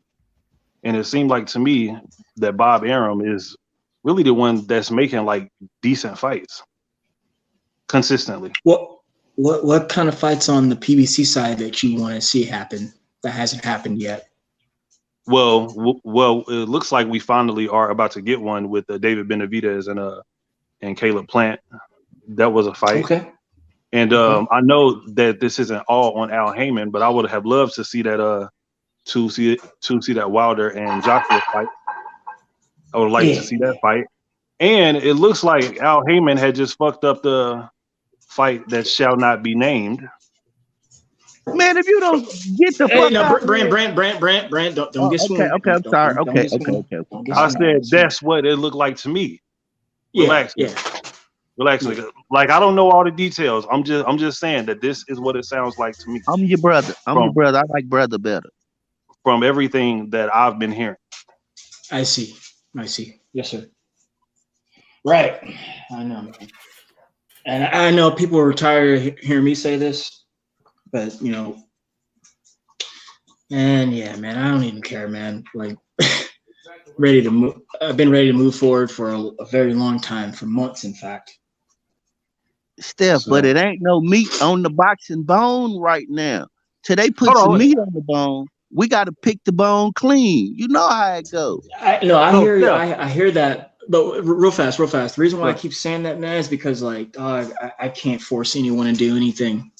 A: And it seemed like to me that Bob Arum is really the one that's making like decent fights consistently.
F: What kind of fights on the PBC side that you want to see happen that hasn't happened yet?
A: Well, it looks like we finally are about to get one with David Benavidez and Caleb Plant. That was a fight. Okay. And I know that this isn't all on Al Heyman, but I would have loved to see that to see that Wilder and Joshua fight. I would like to see that fight. And it looks like Al Heyman had just fucked up the fight that shall not be named.
D: Man, if you don't get the fuck out,
F: Brand, don't get swooned.
D: Okay, I'm sorry. Okay.
A: I said that's what it looked like to me. Relax. Relax. Like, I don't know all the details. I'm just saying that this is what it sounds like to me.
D: I'm your brother. I like brother better.
A: From everything that I've been hearing.
F: I see. Yes, sir. Right. I know. And I know people are tired of hearing me say this, but and yeah, man, I don't even care, man. Like, ready to move. I've been ready to move forward for a very long time, for months, in fact.
D: Steph, but it ain't no meat on the boxing bone right now. Till they put some meat on the bone, we got to pick the bone clean. You know how it goes.
F: I hear that. But real fast. The reason why I keep saying that, man, is because, like, dog, I can't force anyone to do anything.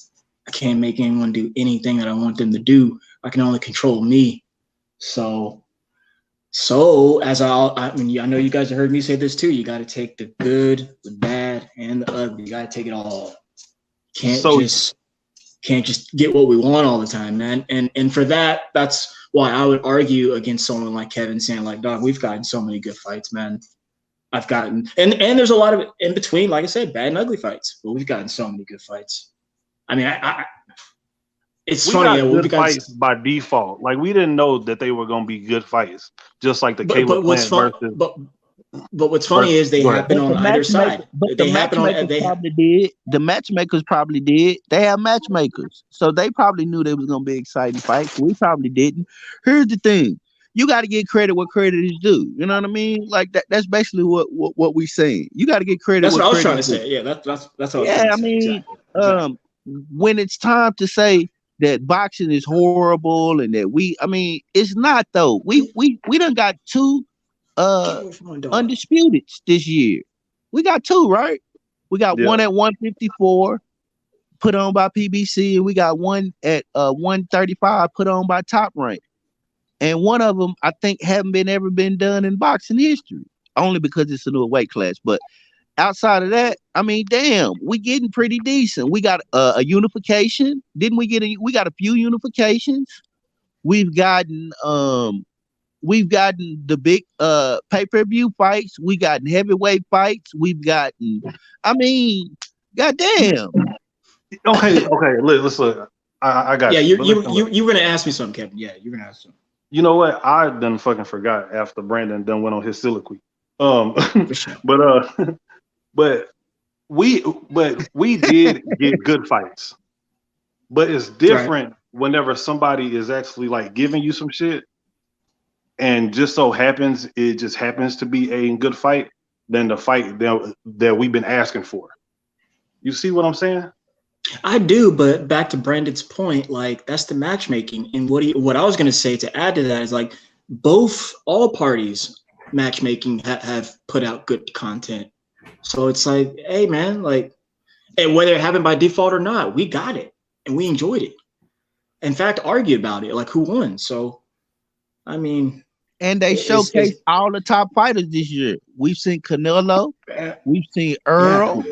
F: I can't make anyone do anything that I want them to do. I can only control me. So as I know you guys have heard me say this too. You got to take the good, the bad, and the ugly. You got to take it all. Can't just get what we want all the time, man. And for that's why I would argue against someone like Kevin saying, like, dog, we've gotten so many good fights, man. And there's a lot of in between, like I said, bad and ugly fights, but we've gotten so many good fights. I mean, it's funny that
A: good fights by default. Like, we didn't know that they were going to be good fights, just like the Caleb Plant versus.
F: But what's funny is they happen on either side.
D: But the matchmakers probably did. They have matchmakers, so they probably knew there was going to be exciting fights. We probably didn't. Here's the thing: you got to get credit where credit is due. You know what I mean? Like that's basically what we saying. You got to get credit.
F: That's
D: what
F: I was trying to say. Yeah, that's what I was trying to say.
D: Exactly. When it's time to say that boxing is horrible and that it's not though. We done got two undisputed this year. We got two, right? We got one at 154 put on by PBC, and we got one at 135 put on by Top Rank. and one of them I think haven't ever been done in boxing history, only because it's a new weight class. But outside of that, I mean, damn, we getting pretty decent. We got a unification. Didn't we get we got a few unifications. We've gotten the big pay-per-view fights. We gotten heavyweight fights. We've gotten, I mean, goddamn.
A: Okay, let's look. I got
F: you.
A: Yeah,
F: you were gonna ask me something, Kevin. Yeah, you're gonna ask something.
A: You know what? I done fucking forgot after Brandon done went on his soliloquy. But we did get good fights. But it's different whenever somebody is actually like giving you some shit, and just so happens it just happens to be a good fight than the fight that we've been asking for. You see what I'm saying?
F: I do, but back to Brandon's point, like that's the matchmaking. And what I was going to say to add to that is like all parties matchmaking have put out good content. So it's like, hey man, like, and whether it happened by default or not, we got it and we enjoyed it. In fact, argued about it, like who won. So, I mean,
D: and they showcased all the top fighters this year. We've seen Canelo, we've seen Earl,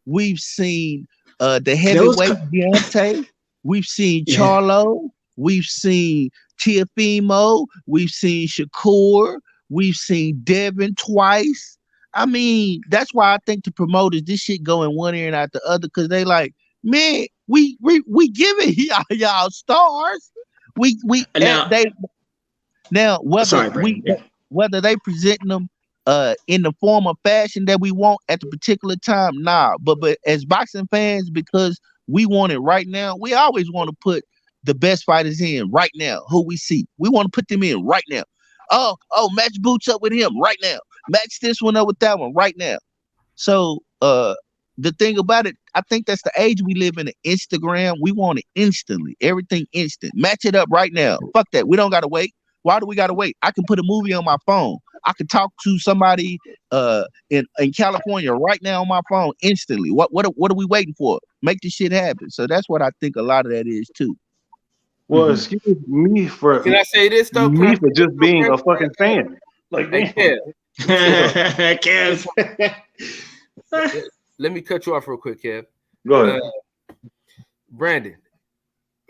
D: we've seen the heavyweight Deontay, we've seen Charlo, we've seen Teofimo, we've seen Shakur, we've seen Devin twice. I mean, that's why I think the promoters, this shit go in one ear and out the other, because they like, man, we giving y'all stars. Now whether they presenting them in the form of fashion that we want at the particular time, nah. But as boxing fans, because we want it right now, we always want to put the best fighters in right now. Who we see, we want to put them in right now. Oh, match Boots up with him right now. Match this one up with that one right now. So the thing about it, I think that's the age we live in. Instagram, we want it instantly. Everything instant. Match it up right now. Fuck that. We don't gotta wait. Why do we gotta wait? I can put a movie on my phone. I can talk to somebody in California right now on my phone instantly. What are we waiting for? Make this shit happen. So that's what I think a lot of that is too.
A: Well, excuse me for
V: Can I say this though?
A: Me for just being a fucking fan. Like,
V: Kev. Let me cut you off real quick, Kev.
A: Go ahead.
V: Brandon,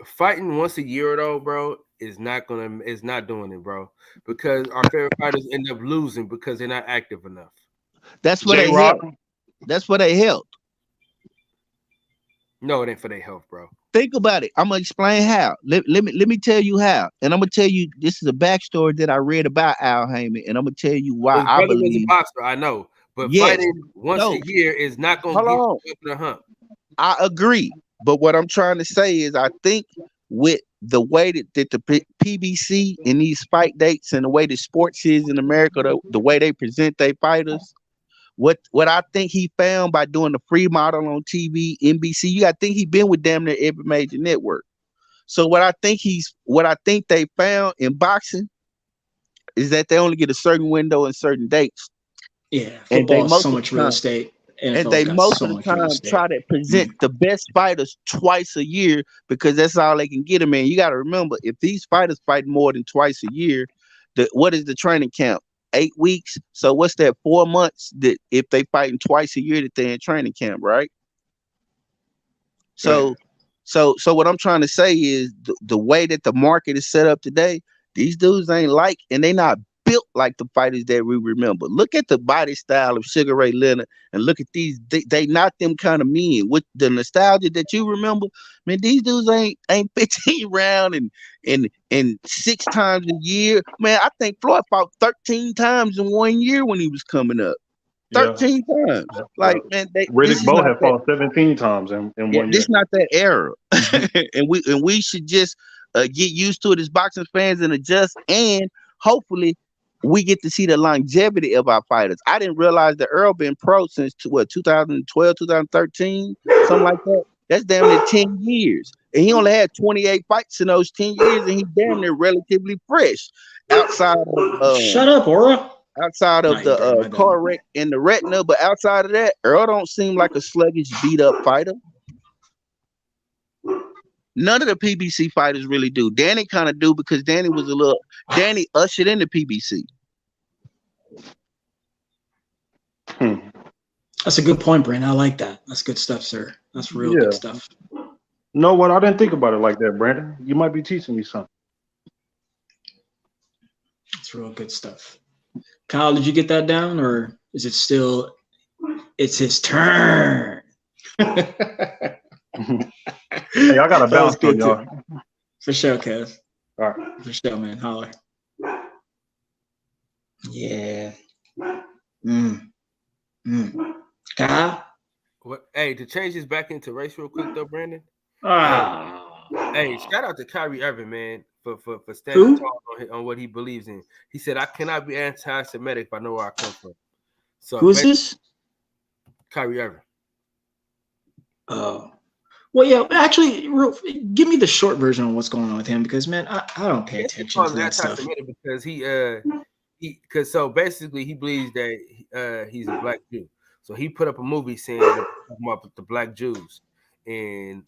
V: fighting once a year though, bro, is not doing it, bro. Because our favorite fighters end up losing because they're not active enough.
D: That's what they help. That's what they help.
V: No, it ain't for their health, bro.
D: Think about it. I'm gonna explain how. Let me tell you how. And I'm gonna tell you this is a backstory that I read about Al Heyman, and I'm gonna tell you why I believe.
V: Was a boxer, I know, but fighting once a year is not gonna get you up the hump.
D: I agree, but what I'm trying to say is, I think with the way that the PBC and these fight dates and the way the sports is in America, the way they present their fighters. What I think he found by doing the free model on TV, NBC, you got to think he's been with damn near every major network. So what I think they found in boxing is that they only get a certain window and certain dates.
F: Yeah, football is so much real estate.
D: And they most of the time try to present the best fighters twice a year because that's all they can get them in. You got to remember, if these fighters fight more than twice a year, what is the training camp? 8 weeks. So what's that? 4 months that if they fighting twice a year that they're in training camp, right? So what I'm trying to say is the way that the market is set up today, these dudes ain't like, and they not built like the fighters that we remember. Look at the body style of Sugar Ray Leonard and look at these. They not them kind of men with the nostalgia that you remember. Man, these dudes ain't 15 round and 6 times a year. Man, I think Floyd fought 13 times in 1 year when he was coming up. 13 times. Like, man,
A: Riddick Bowe had fought 17 times in 1 year.
D: This not that era. and we should just get used to it as boxing fans and adjust, and hopefully we get to see the longevity of our fighters. I didn't realize that Earl been pro since 2012, 2013, something like that. That's damn near 10 years. And he only had 28 fights in those 10 years, and he's damn near relatively fresh. Outside of
F: shut up, Aura.
D: Outside of the car wreck and the retina, but outside of that, Earl don't seem like a sluggish, beat up fighter. None of the PBC fighters really do. Danny kind of do because Danny ushered in the PBC.
F: That's a good point, Brandon. I like that. That's good stuff, sir. That's real good stuff.
A: No, what? I didn't think about it like that, Brandon. You might be teaching me something.
F: It's real good stuff. Kyle, did you get that down, or is it still? It's his turn.
A: Hey, I got a bounce on y'all.
F: For sure, Kev.
A: All right.
F: For sure, man. Holler. Yeah. Kyle?
J: What? Hey, to change this back into race real quick though, Brandon. Hey, shout out to Kyrie Irving, man, for standing tall on what he believes in. He said, "I cannot be anti-Semitic if I know where I come from." So
F: who is this?
J: Kyrie Irving.
F: Oh. Well, yeah. Actually, give me the short version on what's going on with him, because man, I don't pay attention to that stuff.
J: Because because so basically he believes that he's a black Jew. So he put up a movie saying about the black Jews, and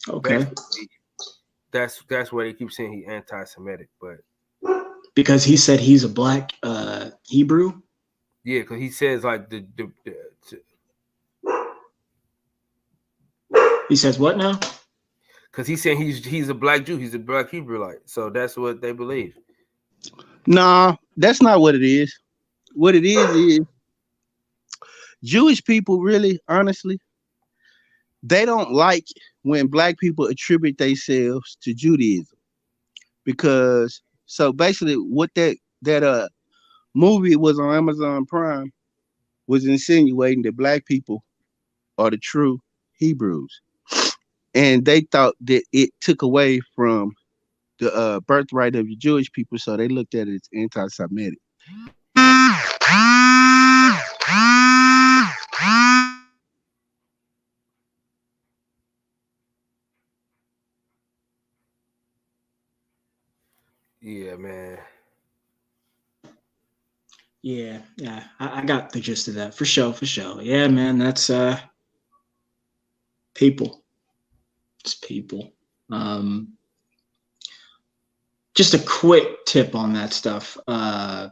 J: that's where they keep saying he's anti-Semitic, but
F: because he said he's a black Hebrew.
J: Yeah, because he says like
F: he says what now?
J: Because he's saying he's a black Jew, he's a black Hebrewite, so that's what they believe.
D: Nah, that's not what it is. What it is Jewish people really, honestly, they don't like when black people attribute themselves to Judaism, because so basically what that movie was on Amazon Prime was insinuating that black people are the true Hebrews, and they thought that it took away from the birthright of the Jewish people, so they looked at it as anti-Semitic.
J: Yeah, man.
F: Yeah, I got the gist of that for sure. Yeah, man, that's people. It's people. Just a quick tip on that stuff. Yeah,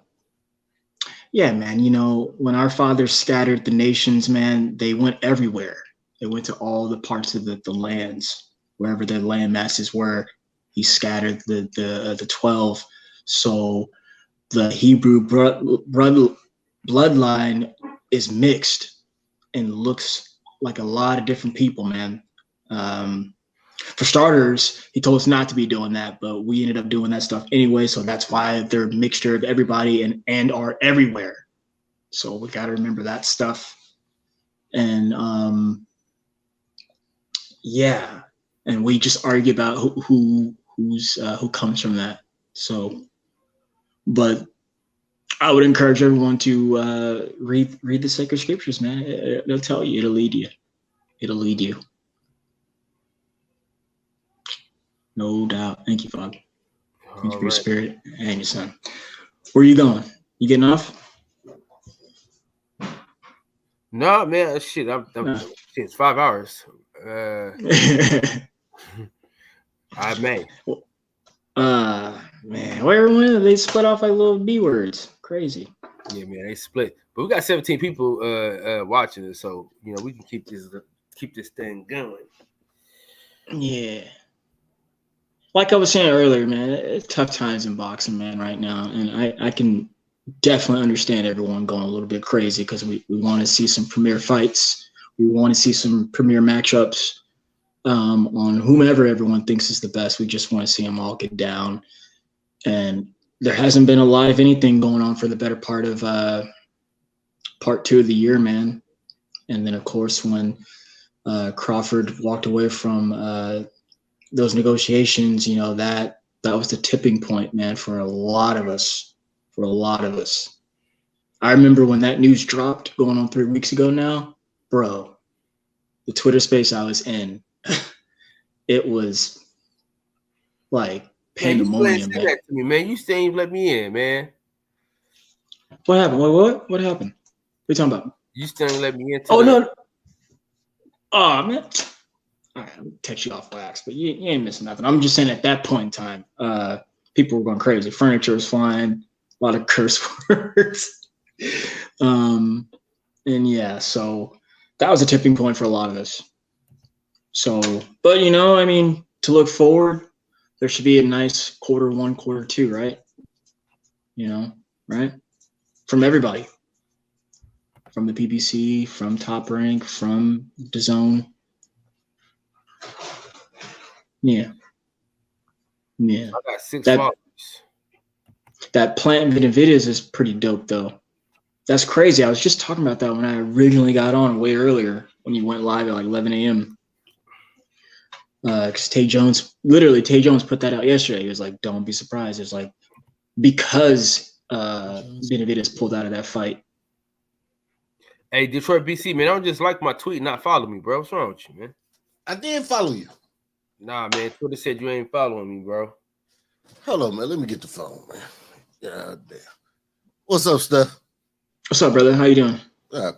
F: man, you know, when our fathers scattered the nations, man, they went everywhere. They went to all the parts of the lands, wherever their land masses were. He scattered the 12. So the Hebrew bloodline is mixed and looks like a lot of different people, man. For starters, he told us not to be doing that, but we ended up doing that stuff anyway. So that's why they're a mixture of everybody and are everywhere. So we got to remember that stuff. And yeah, and we just argue about who comes from that. So, but I would encourage everyone to read the sacred scriptures, man. It'll tell you. It'll lead you. It'll lead you. No doubt. Thank you, Father. Thank you for your spirit and your son. Where are you going? You getting off?
J: No, man. Shit, it's 5 hours. I may.
F: Man, where they split off like little B words. Crazy.
J: Yeah, man, they split. But we got 17 people watching it, so you know we can keep this thing going.
F: Yeah. Like I was saying earlier, man, it's tough times in boxing, man, right now. And I can definitely understand everyone going a little bit crazy because we want to see some premier fights. We want to see some premier matchups on whomever everyone thinks is the best. We just want to see them all get down. And there hasn't been a lot of anything going on for the better part of part 2 of the year, man. And then, of course, when Crawford walked away from those negotiations, you know, that was the tipping point, man, for a lot of us. I remember when that news dropped going on 3 weeks ago now, bro, the Twitter space I was in, it was like pandemonium,
J: man. That to me, man. You still ain't let me in, man.
F: What happened? What happened? What are you talking about?
J: You still ain't let me in.
F: Oh, no. Oh, man. All right. catch you off wax, but you ain't missing nothing. I'm just saying at that point in time, people were going crazy. Furniture was flying, a lot of curse words. And yeah, so that was a tipping point for a lot of us. So, but you know, I mean, to look forward, there should be a nice quarter one, quarter two, right? You know, right? From everybody. From the BBC, from Top Rank, from DAZN. Yeah. Yeah.
J: I got 6 followers.
F: That plant videos is pretty dope though. That's crazy. I was just talking about that when I originally got on way earlier when you went live at like 11 a.m. Because Tay Jones put that out yesterday. He was like, don't be surprised. It's like, because Benavidez pulled out of that fight.
J: Hey, Detroit BC, man, don't just like my tweet and not follow me, bro. What's wrong with you, man?
E: I did follow you.
J: Nah, man. Twitter said you ain't following me, bro.
E: Hold on, man. Let me get the phone, man. God damn. What's up, Steph?
F: What's up, brother? How you doing?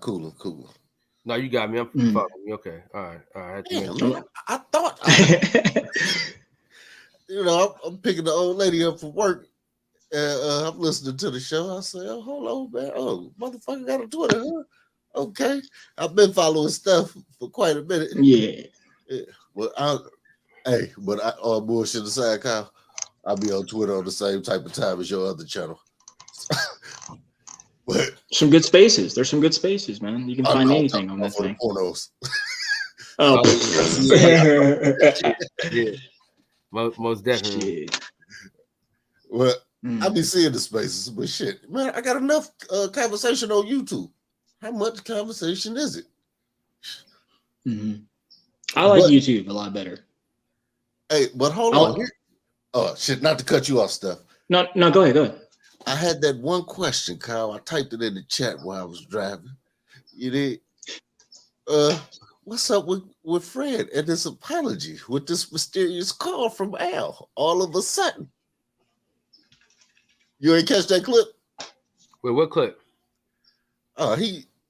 E: Cool.
J: No, you got me. I'm following me. Okay. All right.
E: Yeah, man, I thought you know, I'm picking the old lady up from work. I'm listening to the show. I say, oh, hold on, man. Oh, motherfucker got a Twitter, huh? Okay. I've been following stuff for quite a minute.
F: Yeah.
E: Well, all bullshit aside, Kyle, I'll be on Twitter on the same type of time as your other channel. But
F: some good spaces. There's some good spaces, man. You can find anything on that thing.
E: Pornos.
F: Oh,
J: yeah. Most definitely.
E: Shit. Well, I be seeing the spaces, but shit, man, I got enough conversation on YouTube. How much conversation is it?
F: Mm-hmm. I like YouTube a lot better.
E: Hey, but hold on. Oh shit! Not to cut you off, Steph.
F: No, go ahead.
E: I had that one question, Kyle. I typed it in the chat while I was driving. You did. What's up with Fred and his apology with this mysterious call from Al all of a sudden? You ain't catch that clip?
J: Wait, what clip?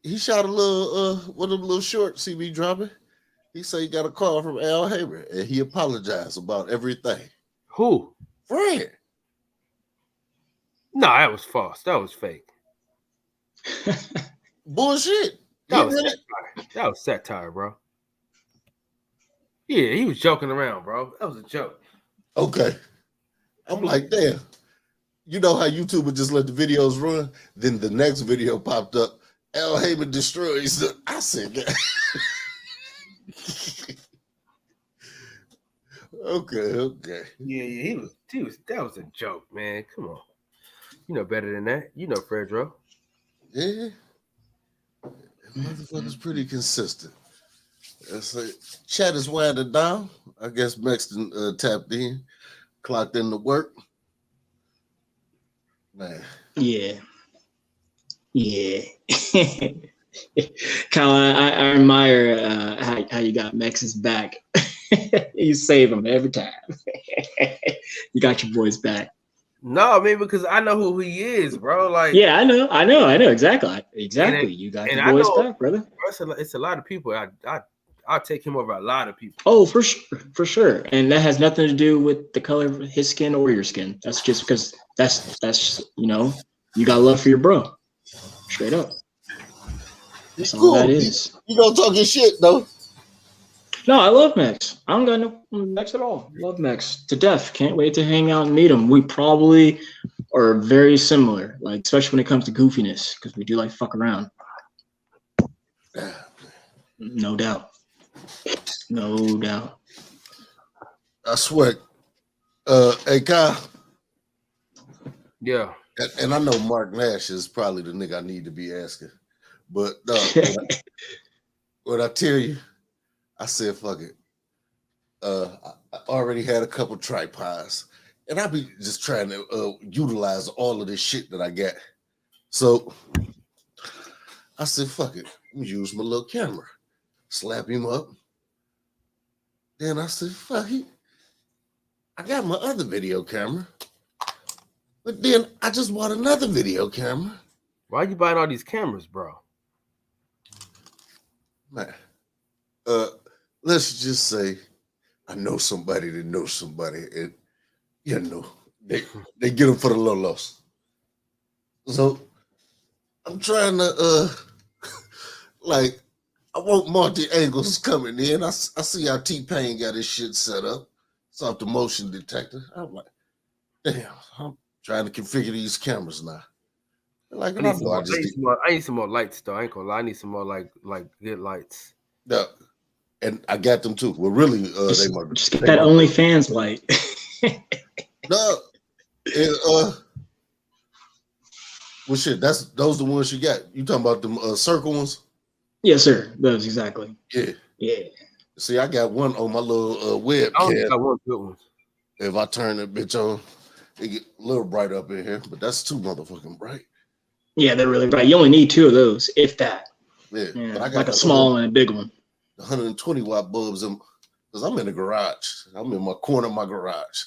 E: He shot a little one of them little shorts he be dropping. He said he got a call from Al Haber and he apologized about everything.
J: Who?
E: Fred.
J: No, that was false. That was fake.
E: Bullshit.
J: That was satire, bro. Yeah, he was joking around, bro. That was a joke.
E: Okay. I'm like, damn. You know how YouTube would just let the videos run? Then the next video popped up. Al Heyman destroys the. I said that. Okay.
J: Yeah, he was. That was a joke, man. Come on. You know better than that. You know Fredro.
E: Yeah. Motherfucker's pretty consistent. Chat is winding down. I guess Mexton tapped in, clocked in to work. Man.
F: Yeah. Kyle, I admire how you got Mex's back. You save him every time. You got your boys back.
J: No, I mean, because I know who he is, bro. Like,
F: yeah, I know, exactly. You got your boys back, brother.
J: It's a lot of people. I'll take him over a lot of people.
F: Oh, for sure. And that has nothing to do with the color of his skin or your skin. That's just because that's you know, you got love for your bro. Straight up. That's all that is.
E: You gonna talk your shit though?
F: No, I love Mex. I don't got no Mex at all. Love Mex to death. Can't wait to hang out and meet him. We probably are very similar, like especially when it comes to goofiness, because we do like fuck around. No doubt.
E: I swear. Hey Kyle.
J: Yeah.
E: And I know Mark Nash is probably the nigga I need to be asking. But what I tell you, I said, fuck it. I already had a couple tripods, and I be just trying to utilize all of this shit that I got. So I said, fuck it. Let me use my little camera. Slap him up. Then I said, fuck it. I got my other video camera. But then I just bought another video camera.
J: Why are you buying all these cameras, bro?
E: Man, let's just say I know somebody that knows somebody, and you know, they get them for the low loss. So I'm trying to like I want Monty Angles coming in. I see how T-Pain got his shit set up. It's off the motion detector. I'm like, damn, I'm trying to configure these cameras now. Like,
J: I need some more lights though. I ain't gonna lie. I need some more like good lights.
E: Yeah, and I got them too. Well, really,
F: just get that OnlyFans light.
E: No, well, shit. Those the ones you got. You talking about them circle ones?
F: Yes, sir. Those exactly.
E: Yeah,
F: yeah.
E: See, I got one on my little webcam.
J: I got one good one.
E: If I turn that bitch on, it get a little bright up in here, but that's too motherfucking bright.
F: Yeah, they're really bright. You only need 2 of those, if that.
E: Yeah,
F: Yeah,
E: but I got
F: like a small and a big one.
E: 120 watt bulbs because I'm in the garage. I'm in my corner of my garage.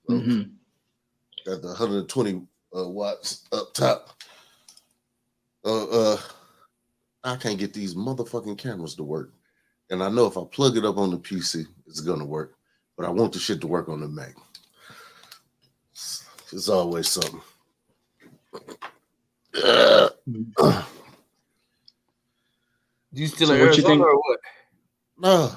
E: So got the 120 watts up top. I can't get these motherfucking cameras to work. And I know if I plug it up on the PC, it's gonna work. But I want the shit to work on the Mac. It's always something.
J: You still in Arizona or what?
E: No.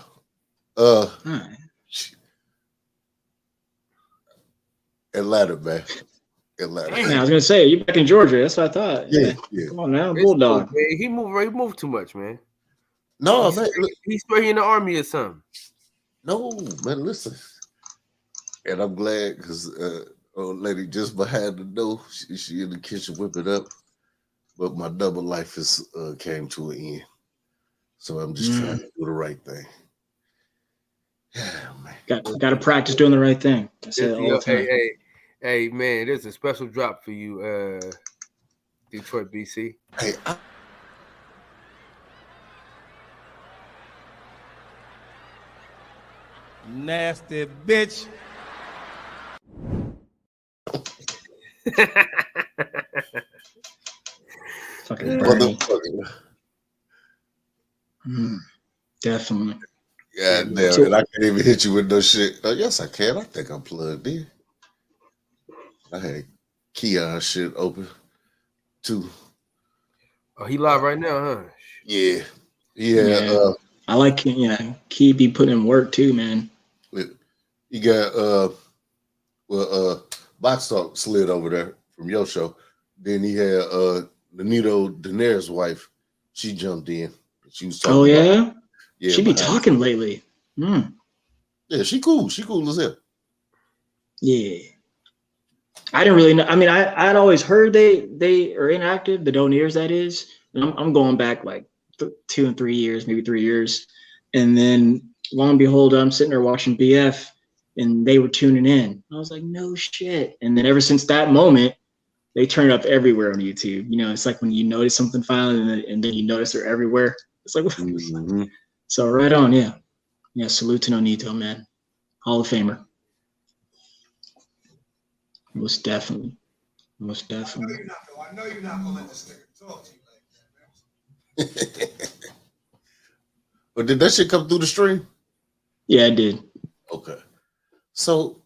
E: Atlanta, man. Atlanta.
F: Man, I was gonna say you back in Georgia. That's what I thought.
E: Yeah.
F: Come on now, Bulldog.
J: Cool, man. He moved too much, man.
E: No, man.
J: He's swear he in the army or something.
E: No, man. Listen, and I'm glad because old lady just behind the door. She in the kitchen whipping up. But my double life is came to an end. So I'm just trying to do the right thing. Yeah, man.
F: Got to practice doing the right thing. I say it all the time.
J: Hey, man, there's a special drop for you, Detroit, BC.
E: Hey,
N: nasty bitch.
F: Fucking motherfucker. Definitely.
E: Yeah, damn it. I can't even hit you with no shit. Yes, I can. I think I'm plugged in. I had Keon shit open too.
J: Oh, he live right now, huh?
E: Yeah. Yeah.
F: I like Key be putting in work too, man.
E: You got Box Talk slid over there from your show. Then he had Benito Daenerys' wife. She jumped in. She was talking.
F: Oh yeah?
E: Yeah.
F: She be talking lately.
E: Yeah, she cool. She cool as hell.
F: Yeah. I didn't really know. I mean, I'd always heard they are inactive, the Doneers, that is. And I'm going back like 2 and 3 years, maybe 3 years. And then lo and behold, I'm sitting there watching BF and they were tuning in. I was like, no shit. And then ever since that moment, they turn up everywhere on YouTube. You know, it's like when you notice something finally and then you notice they're everywhere. It's like, So right on, yeah. Yeah, salute to Nonito, man. Hall of Famer. Most definitely. Most definitely.
N: I know you're not gonna let this nigga talk to you like that, man.
E: But did that shit come through the stream?
F: Yeah, it did.
E: Okay. So,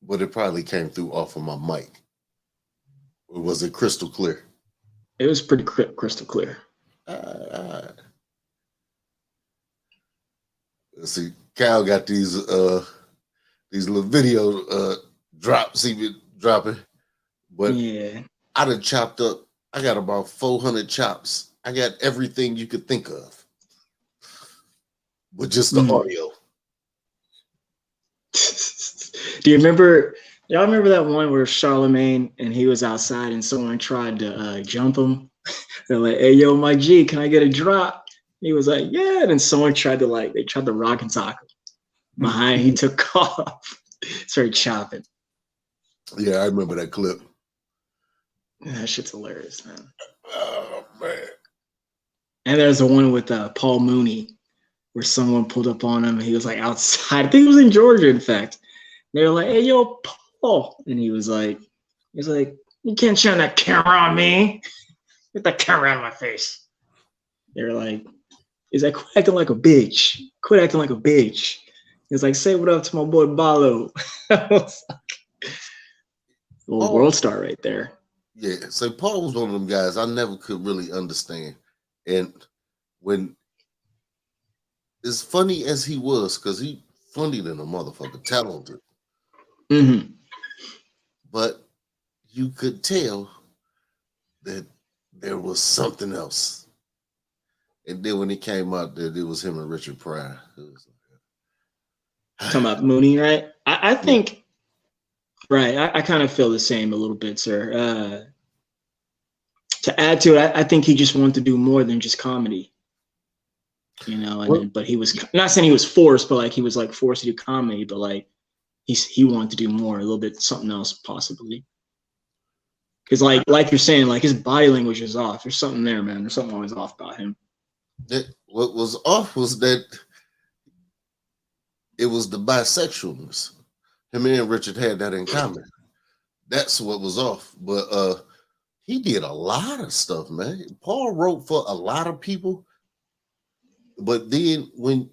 E: but it probably came through off of my mic. Or was it crystal clear?
F: It was pretty crystal clear.
E: See, Cal got these little video drops he been dropping, but
F: yeah,
E: I done chopped up. I got about 400 chops. I got everything you could think of, but just the audio.
F: Do you remember? Y'all remember that one where Charlemagne and he was outside and someone tried to jump him? They're like, "Hey, yo, my G, can I get a drop?" He was like, "Yeah," and then someone tried to rock and sock him behind. He took off, started chopping.
E: Yeah, I remember that clip.
F: That shit's hilarious, man.
E: Oh man!
F: And there's the one with Paul Mooney, where someone pulled up on him. And he was like outside. I think it was in Georgia, in fact. They were like, "Hey, yo, Paul," and he was like, "You can't shine that camera on me. Get the camera out of my face." They were like, He's like, quit acting like a bitch. Quit acting like a bitch. He's like, say what up to my boy Balo. Little world star right there.
E: Yeah, so Paul was one of them guys I never could really understand. And when, as funny as he was, because he funny than a motherfucker, talented.
F: Mm-hmm.
E: But you could tell that there was something else. And then when he came out, that it was him and Richard Pryor.
F: Talking about Mooney, right? I think, right, I kind of feel the same a little bit, sir. To add to it, I think he just wanted to do more than just comedy. You know, and then, but he was not saying he was forced, but like he was like forced to do comedy, but like he wanted to do more, a little bit something else possibly. Because like you're saying, like his body language is off. There's something there, man. There's something always off about him.
E: What was off was that it was the bisexualness. Him and Richard had that in common. That's what was off. But he did a lot of stuff, man. Paul wrote for a lot of people. But then when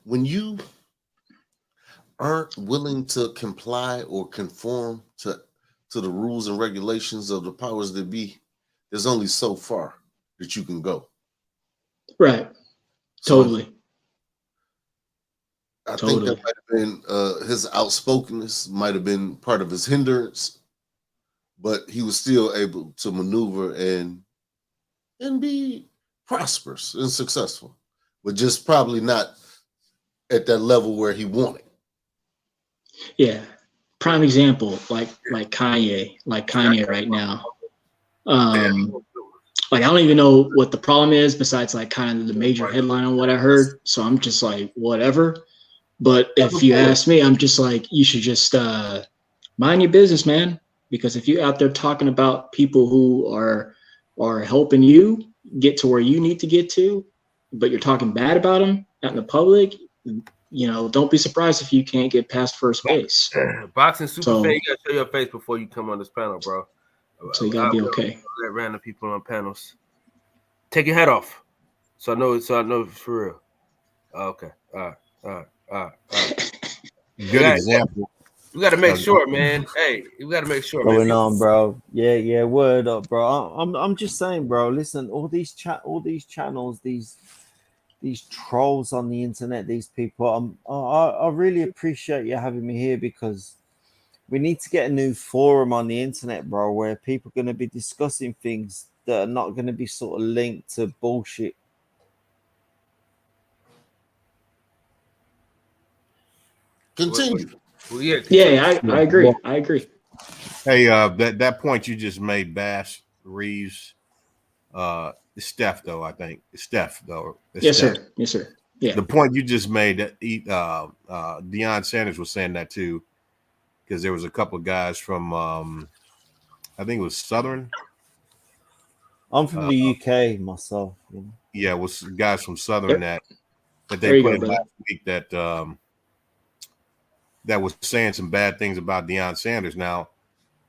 E: you aren't willing to comply or conform to the rules and regulations of the powers that be, there's only so far that you can go.
F: Right. Totally.
E: I think that might have been his outspokenness might have been part of his hindrance, but he was still able to maneuver and be prosperous and successful, but just probably not at that level where he wanted.
F: Yeah. Prime example, like Kanye right now. Like I don't even know what the problem is besides like kind of the major headline on what I heard. So I'm just like, whatever. But if you ask me, I'm just like, you should just mind your business, man. Because if you're out there talking about people who are helping you get to where you need to get to, but you're talking bad about them out in the public, you know, don't be surprised if you can't get past first base.
J: Boxing super fan, you gotta show your face before you come on this panel, bro.
F: So you gotta be okay.
J: Let random people on panels. Take your hat off. So I know it's for real. Okay. All right.
P: Good example.
J: We gotta make sure, man. Hey, we gotta make sure.
O: Going on, bro. Yeah. Word up, bro. I'm just saying, bro. Listen, all these channels, these trolls on the internet, these people. I really appreciate you having me here because we need to get a new forum on the internet, bro, where people are going to be discussing things that are not going to be sort of linked to bullshit.
E: Continue.
J: Well, yeah,
F: I agree. I agree.
P: Hey, that point you just made, Bass Reeves, Steph, though, I think. Steph, though.
F: Yes,
P: Steph.
F: sir. Yes, sir. Yeah.
P: The point you just made, that Deion Sanders was saying that too, because there was a couple of guys from, I think it was Southern.
O: I'm from the UK myself. You know?
P: Yeah, it was guys from Southern that they put in last week that that was saying some bad things about Deion Sanders. Now,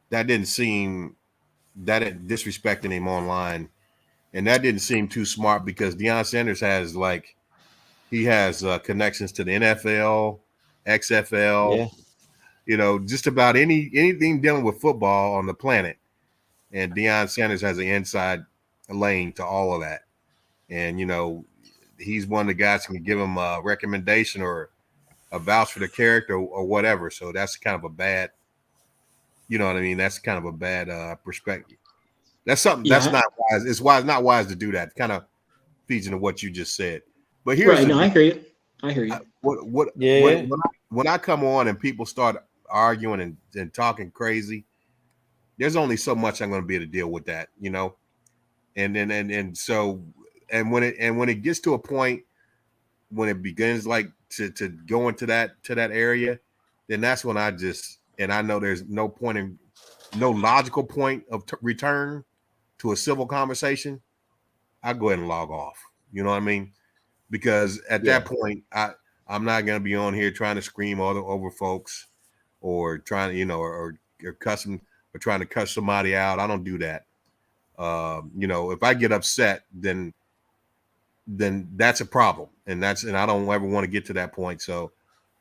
P: that disrespecting him online, and that didn't seem too smart because Deion Sanders has connections to the NFL, XFL, you know, just about anything dealing with football on the planet. And Deion Sanders has an inside lane to all of that. And, you know, he's one of the guys who can give him a recommendation or a vouch for the character or whatever. So that's kind of a bad, you know what I mean? That's kind of a bad perspective. That's something that's not wise. It's not wise to do that. It kind of feeds into what you just said. But here's
F: I hear you.
P: When I come on and people start arguing and talking crazy, there's only so much I'm going to be able to deal with that, you know. And when it gets to a point when it begins like to go into that area, then that's when I know there's no logical point of return to a civil conversation. I go ahead and log off. You know what I mean? Because at that point, I'm not going to be on here trying to scream over folks or trying to, you know, or cuss them or trying to cuss somebody out. I don't do that. You know, if I get upset, then then that's a problem. And I don't ever want to get to that point. So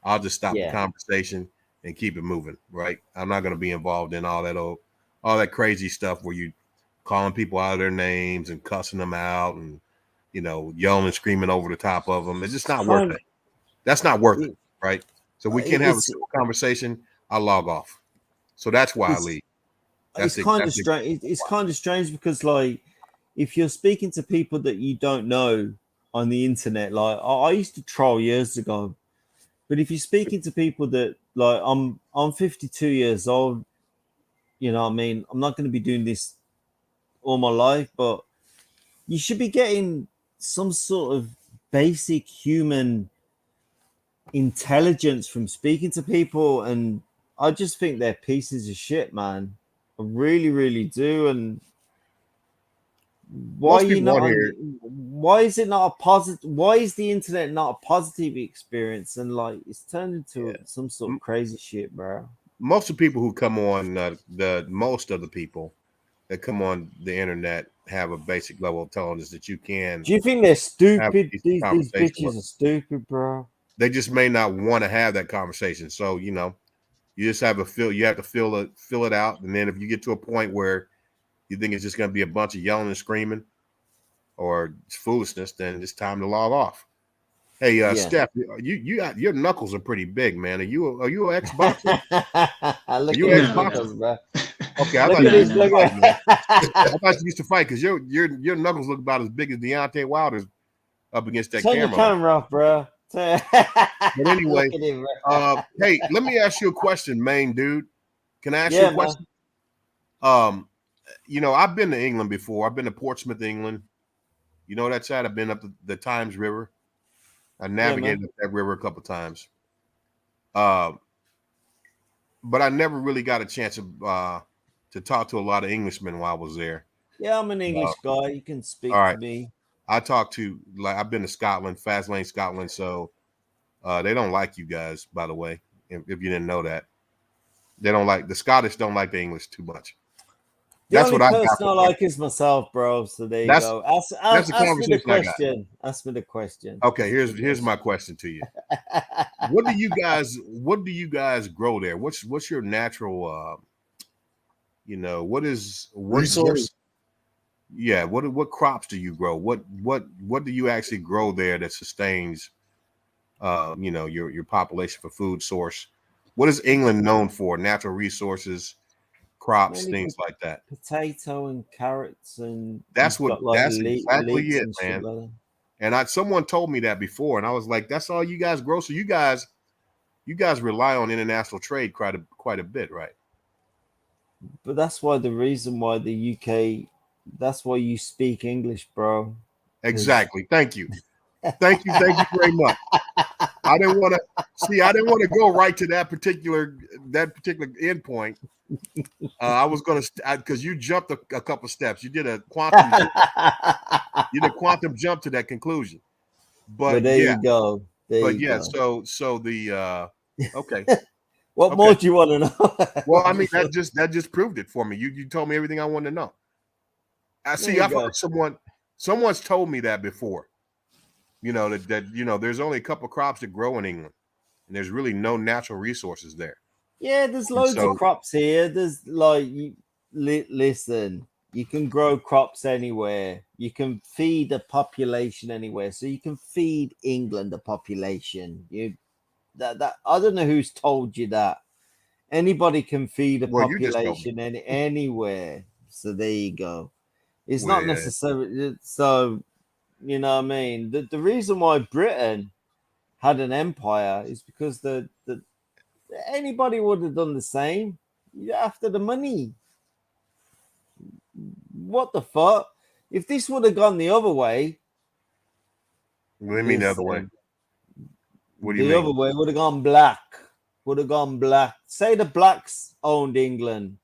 P: I'll just stop the conversation and keep it moving. Right. I'm not going to be involved in all that crazy stuff where you calling people out of their names and cussing them out and, yelling and screaming over the top of them. It's just not worth it. That's not worth it. Right. So we can't have a simple conversation. I'll log off. So that's why I leave.
O: It's kind of strange. It's kind of strange because, like, if you're speaking to people that you don't know on the internet, like I used to troll years ago, but if you're speaking to people that, like, I'm 52 years old, you know what I mean? I'm not going to be doing this all my life, but you should be getting some sort of basic human intelligence from speaking to people, and I just think they're pieces of shit, man. I really, really do. And why why is it not a positive? Why is the internet not a positive experience? And like, it's turned into some sort of crazy shit, bro.
P: Most of the people who come on most of the people that come on the internet have a basic level of intelligence that you can.
O: Do you think they're stupid? These bitches are stupid, bro.
P: They just may not want to have that conversation. So, you just have you have to fill it out. And then if you get to a point where you think it's just going to be a bunch of yelling and screaming or foolishness, then it's time to log off. Hey, Steph, your knuckles are pretty big, man. Are you an ex-boxer?
O: Are you an ex-boxer, bro?
P: Okay, I thought you used to fight because your knuckles look about as big as Deontay Wilder's up against that
O: camera.
P: Turn
O: the camera off, bro.
P: But anyway, hey, let me ask you a question, main dude. Can I ask you a question? Man. I've been to England before. I've been to Portsmouth, England. You know that side? I've been up the Thames River. I navigated up that river a couple times. But I never really got a chance to talk to a lot of Englishmen while I was there.
O: Yeah, I'm an English guy. You can speak to me.
P: I talked to, I've been to Scotland, Fastlane, Scotland. So they don't like you guys, by the way, if you didn't know that. The Scottish don't like the English too much.
O: That's what I got. The only person I like is myself, bro. So there you go. Ask me the question. Ask me the question.
P: Okay, here's my question to you. What do you guys grow there? What's your natural
E: resource?
P: Yeah, what crops do you grow? What do you actually grow there that sustains your population for food source? What is England known for? Natural resources, crops, things like that.
O: Potato and carrots and
P: that's exactly it, man. Like and someone told me that before, and I was like, that's all you guys grow. So you guys rely on international trade quite a bit, right?
O: But that's why the reason why the UK, that's why you speak English, bro.
P: Exactly. Thank you. Thank you very much. I didn't want to go right to that particular end point. I was going to, because you jumped a couple steps. You did a quantum jump to that conclusion. But
O: there you go.
P: So the okay.
O: What more do you want to know?
P: Well, I mean, that just proved it for me. You told me everything I wanted to know. I've heard someone's told me that before. That there's only a couple crops that grow in England, and there's really no natural resources there.
O: Yeah, there's loads of crops here. There's listen, you can grow crops anywhere. You can feed a population anywhere. So you can feed England a population. That I don't know who's told you that. Anybody can feed a population anywhere. So there you go. It's not necessarily so. You know what I mean? The reason why Britain had an empire is because anybody would have done the same. You're after the money. What the fuck? If this would have gone the other way.
P: What do you mean the other way? What do you mean?
O: The other way would have gone black. Would have gone black. Say the blacks owned England.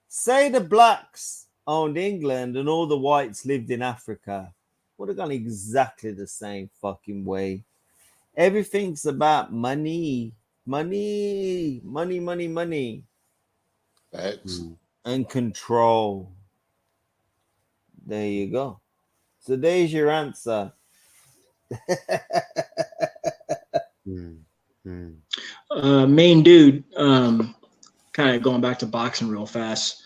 O: Say the blacks owned England and all the whites lived in Africa. Would have gone exactly the same fucking way. Everything's about money. Money.
E: Facts.
O: And control. There you go. So there's your answer.
Q: Main dude, kind of going back to boxing real fast.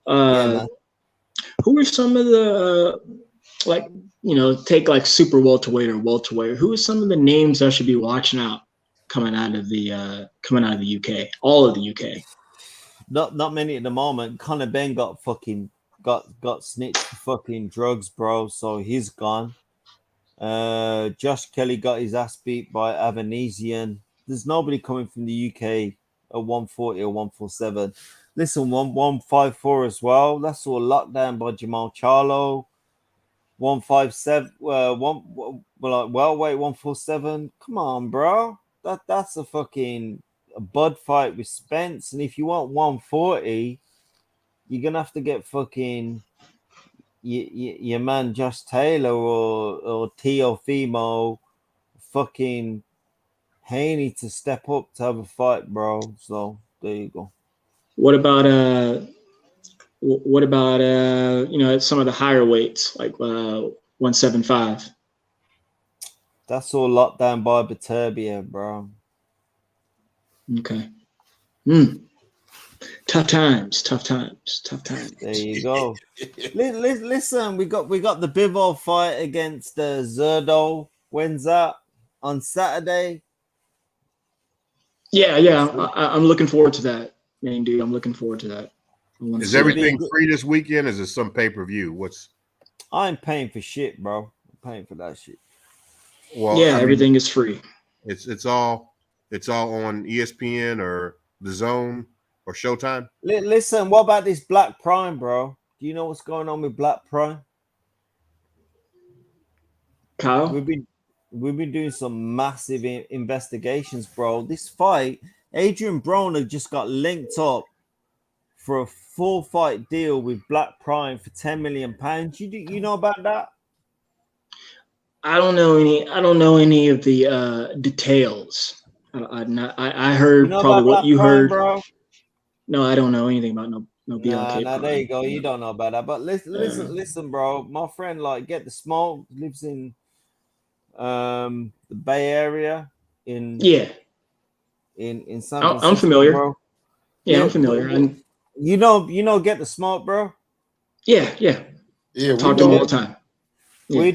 O: Man.
Q: Who are some of the like, you know, take like super welterweight or welterweight? Who are some of the names I should be watching out coming out of the UK? All of the UK.
O: Not many at the moment. Conor Ben got snitched for fucking drugs, bro. So he's gone. Josh Kelly got his ass beat by Avanesian. There's nobody coming from the UK at 140 or 147. Listen, 154 as well. That's all locked down by Jamal Charlo. 157. Wait, 147. Come on, bro. That's a fucking bud fight with Spence. And if you want 140, you're gonna have to get fucking your man Josh Taylor or Teofimo fucking Haney to step up to have a fight, bro. So there you go.
Q: What about you know, some of the higher weights like 175?
O: That's all locked down by Baturbia, bro.
Q: Okay. Tough times.
O: There you go. Listen, we got the Bivol fight against Zerdo. When's that? On Saturday.
Q: Yeah. I'm looking forward to that, main dude. I'm looking forward to that.
P: Is everything free this weekend? Is it some pay-per-view?
O: I ain't paying for shit, bro. I'm paying for that shit.
P: Well,
Q: yeah, everything is free.
P: It's all on ESPN or The Zone or Showtime.
O: Listen, what about this Black Prime, bro? Do you know what's going on with Black Prime?
Q: Kyle?
O: We've been doing some massive investigations, bro. This fight, Adrian Broner just got linked up for a full fight deal with Black Prime for £10 million. You know about that?
Q: I don't know any of the details. I heard probably what you heard,
O: bro.
Q: No, I don't know anything about no BLK.
O: No, there you go. You don't know about that. But listen, bro. My friend, like, Get the Smoke, lives in the Bay Area in San Francisco.
Q: I'm familiar,
O: bro.
Q: Yeah, I'm familiar.
O: You know, Get the Smoke, bro.
Q: Yeah. Talk to him all the time. Yeah.
O: We're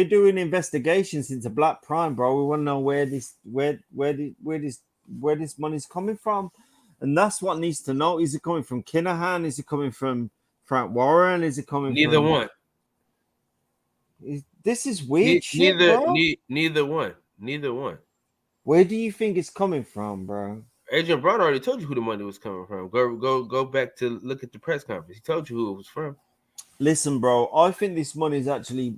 O: doing investigations into Black Prime, bro. We want to know where this money's coming from, and that's what needs to know. Is it coming from Kinahan? Is it coming from Frank Warren? Is it coming
J: neither
O: from
J: one?
O: This is weird shit, bro.
J: Neither one.
O: Where do you think it's coming from, bro?
J: Adrian Brown already told you who the money was coming from. Go back to look at the press conference. He told you who it was from.
O: Listen, bro, I think this money is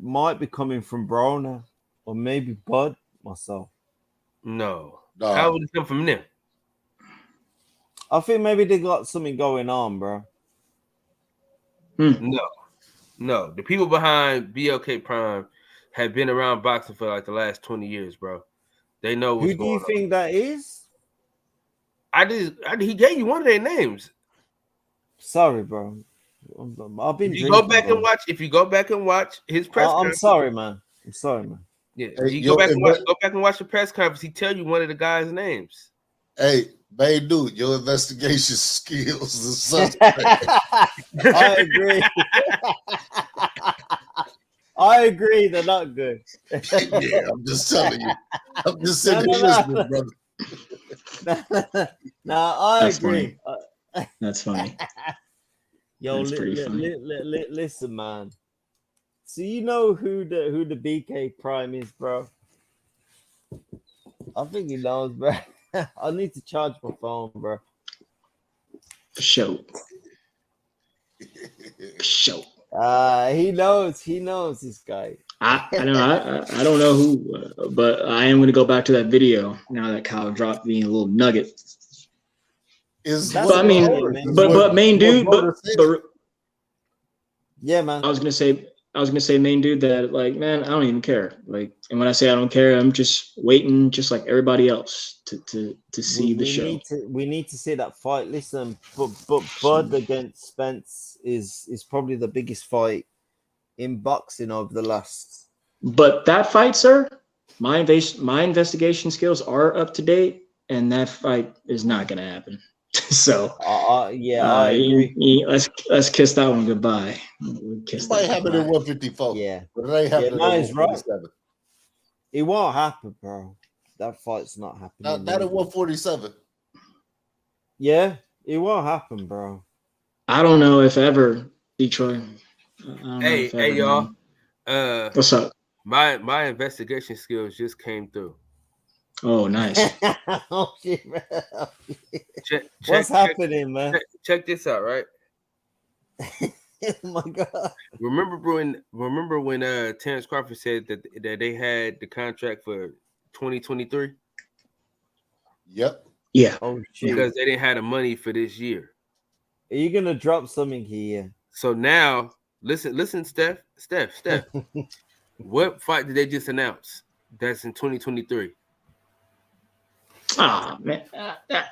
O: might be coming from Broner or maybe Bud myself.
J: No. How would it come from them?
O: I think maybe they got something going on, bro.
J: No. The people behind BLK Prime have been around boxing for like the last 20 years, bro. They know what's going on.
O: Who do you think that is?
J: He gave you one of their names.
O: Sorry, bro. I've been.
J: If you go back and watch his press conference.
O: I'm sorry, man.
J: Yeah, go back and watch the press conference. He tell you one of the guys' names.
E: Hey, babe, dude, your investigation skills is suspect.
O: I agree. I agree. They're not good.
E: Yeah, I'm just telling you. I'm just sitting here listening, brother.
O: I agree.
Q: That's funny.
O: Yo, listen, man. So you know who the BK Prime is, bro? I think he knows, bro. I need to charge my phone, bro.
Q: For sure.
O: He knows this guy.
Q: I don't know who, but I am going to go back to that video now that Kyle dropped me a little nugget. Main dude,
O: yeah, man.
Q: I was gonna say, main dude, that like, man, I don't even care. Like, and when I say I don't care, I'm just waiting, just like everybody else, to see the show.
O: We need to see that fight. Listen, but Bud against Spence is probably the biggest fight in boxing over the last
Q: But that fight, sir, my investigation skills are up to date, and that fight is not going to happen. So,
O: I agree.
Q: Let's kiss that one goodbye.
E: It might happen at 154.
O: Yeah,
E: but it ain't happening at
O: he's right.
E: 147.
O: It won't happen, bro. That fight's not happening.
E: Not at 147.
O: Yeah, it won't happen, bro.
Q: I don't know if ever, Detroit.
J: Hey, y'all.
Q: What's up?
J: My investigation skills just came through.
Q: Oh, nice.
O: Oh shit, man.
J: What's
O: happening, man?
J: Check this out, right?
O: Oh my god.
J: Remember when Terrence Crawford said that they had the contract for 2023?
E: Yep.
Q: Yeah.
O: Oh shit.
J: Because they didn't have the money for this year.
O: Are you gonna drop something here?
J: So now, listen, Steph. What fight did they just announce that's in 2023?
Q: Ah, man.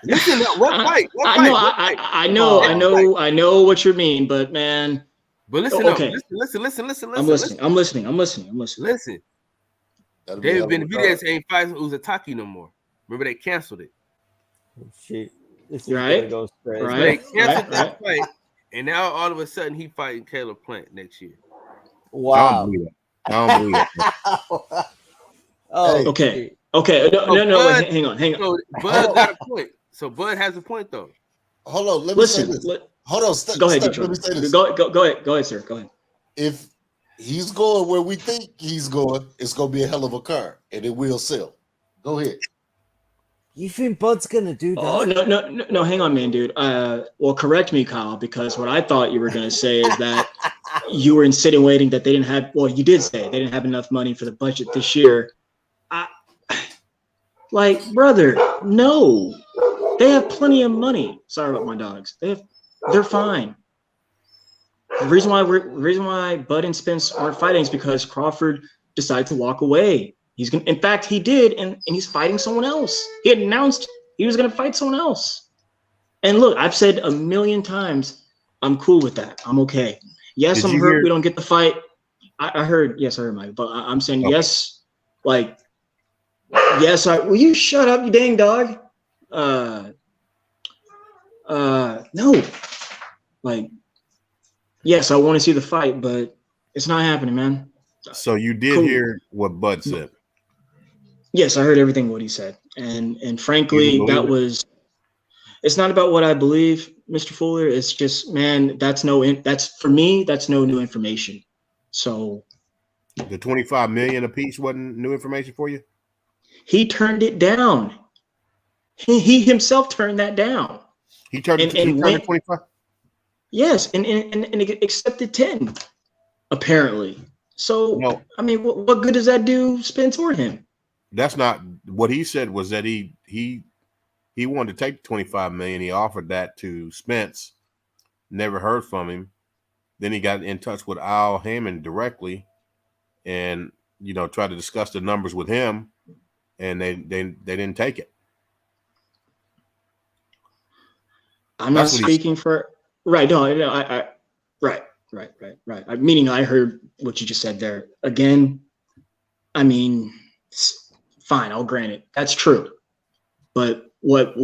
J: Listen, what fight?
Q: I know what you mean, but man.
J: But listen,
Q: okay.
J: Listen.
Q: I'm listening.
J: Listen. David Benavidez ain't fighting Uzataki no more. Remember they canceled it.
O: Oh shit. This is
Q: right.
O: Go
Q: right.
J: They canceled that fight, and now all of a sudden he fighting Caleb Plant next year.
O: Wow.
P: I don't believe it.
O: Oh,
Q: okay. Okay. No.
J: Bud,
Q: hang on.
J: So Bud got a point. So Bud has a point though.
E: Hold on. Let me say this. Hold on.
Q: Go ahead,
E: let me say this.
Q: Go ahead, sir. Go ahead.
E: If he's going where we think he's going, it's going to be a hell of a card, and it will sell. Go ahead.
O: You think Bud's gonna do that?
Q: Oh no! Hang on, man, dude. Well, correct me, Kyle, because what I thought you were gonna say is that you were insinuating that they didn't have. Well, you did say they didn't have enough money for the budget this year. Brother, no, they have plenty of money. Sorry about my dogs. They're fine. The reason why Bud and Spence aren't fighting is because Crawford decided to walk away. In fact, he did, and he's fighting someone else. He had announced he was going to fight someone else. And look, I've said a million times, I'm cool with that. I'm okay. Yes, I'm hurt. We don't get the fight. I heard, Mike, but I'm saying yes. Yes. Will you shut up, you dang dog? No. Yes, I want to see the fight, but it's not happening, man.
P: So you did hear what Bud said.
Q: Yes, I heard everything what he said, and frankly, it's not about what I believe, Mr. Fuller. It's just, man, that's no new information. So
P: the 25 million a piece wasn't new information for you.
Q: He turned it down. He himself turned that down.
P: He turned it 25.
Q: Yes, and accepted 10, apparently. So no. I mean, what good does that do Spence or him?
P: That's not what he said. Was that he wanted to take 25 million. He offered that to Spence. Never heard from him. Then he got in touch with Al Heyman directly, and tried to discuss the numbers with him, and they didn't take it.
Q: I'm not speaking for right. No, right. Meaning I heard what you just said there. Again, I mean, fine, I'll grant it. That's true. But what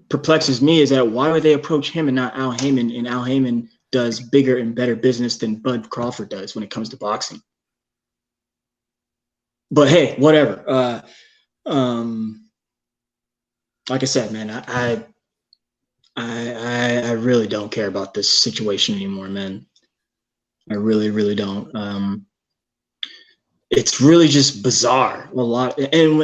Q: perplexes me is that why would they approach him and not Al Heyman? And Al Heyman does bigger and better business than Bud Crawford does when it comes to boxing. But hey, whatever. Like I said, man, I really don't care about this situation anymore, man. I really, really don't. It's really just bizarre. A lot, and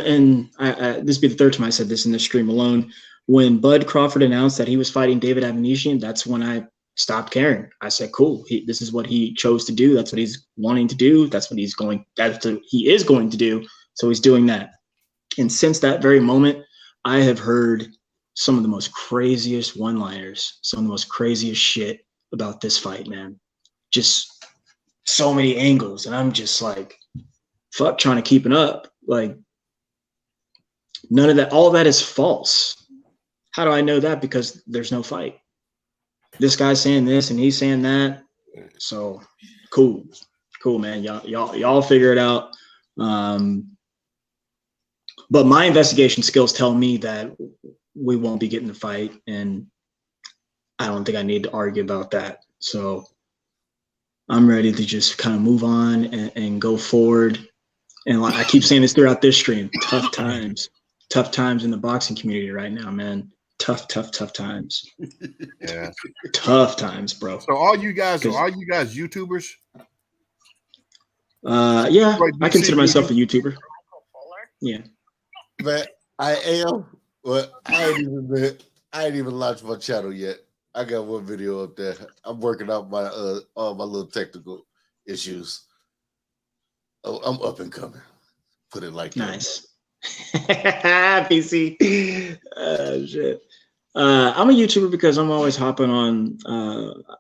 Q: this will be the third time I said this in this stream alone. When Bud Crawford announced that he was fighting David Avanesian, that's when I stopped caring. I said, "Cool. This is what he chose to do. That's what he's wanting to do. That's what he is going to do. So he's doing that." And since that very moment, I have heard some of the most craziest one-liners, some of the most craziest shit about this fight, man. Just so many angles, and I'm just like, fuck, trying to keep it up. Like, none of that, all of that is false. How do I know that? Because there's no fight. This guy's saying this and he's saying that. So cool, man. Y'all figure it out. But my investigation skills tell me that we won't be getting the fight, and I don't think I need to argue about that. So I'm ready to just kind of move on and go forward. And like I keep saying this throughout this stream, tough times in the boxing community right now, man. Tough times.
P: Yeah.
Q: Tough times, bro.
P: So are you guys YouTubers?
Q: Yeah, I consider myself a YouTuber. Yeah.
E: Man, I am. Well, I ain't even launched my channel yet. I got one video up there. I'm working out my all my little technical issues. Oh, I'm up and coming. Put it like
Q: nice. PC. Shit. I'm a YouTuber because I'm always hopping on.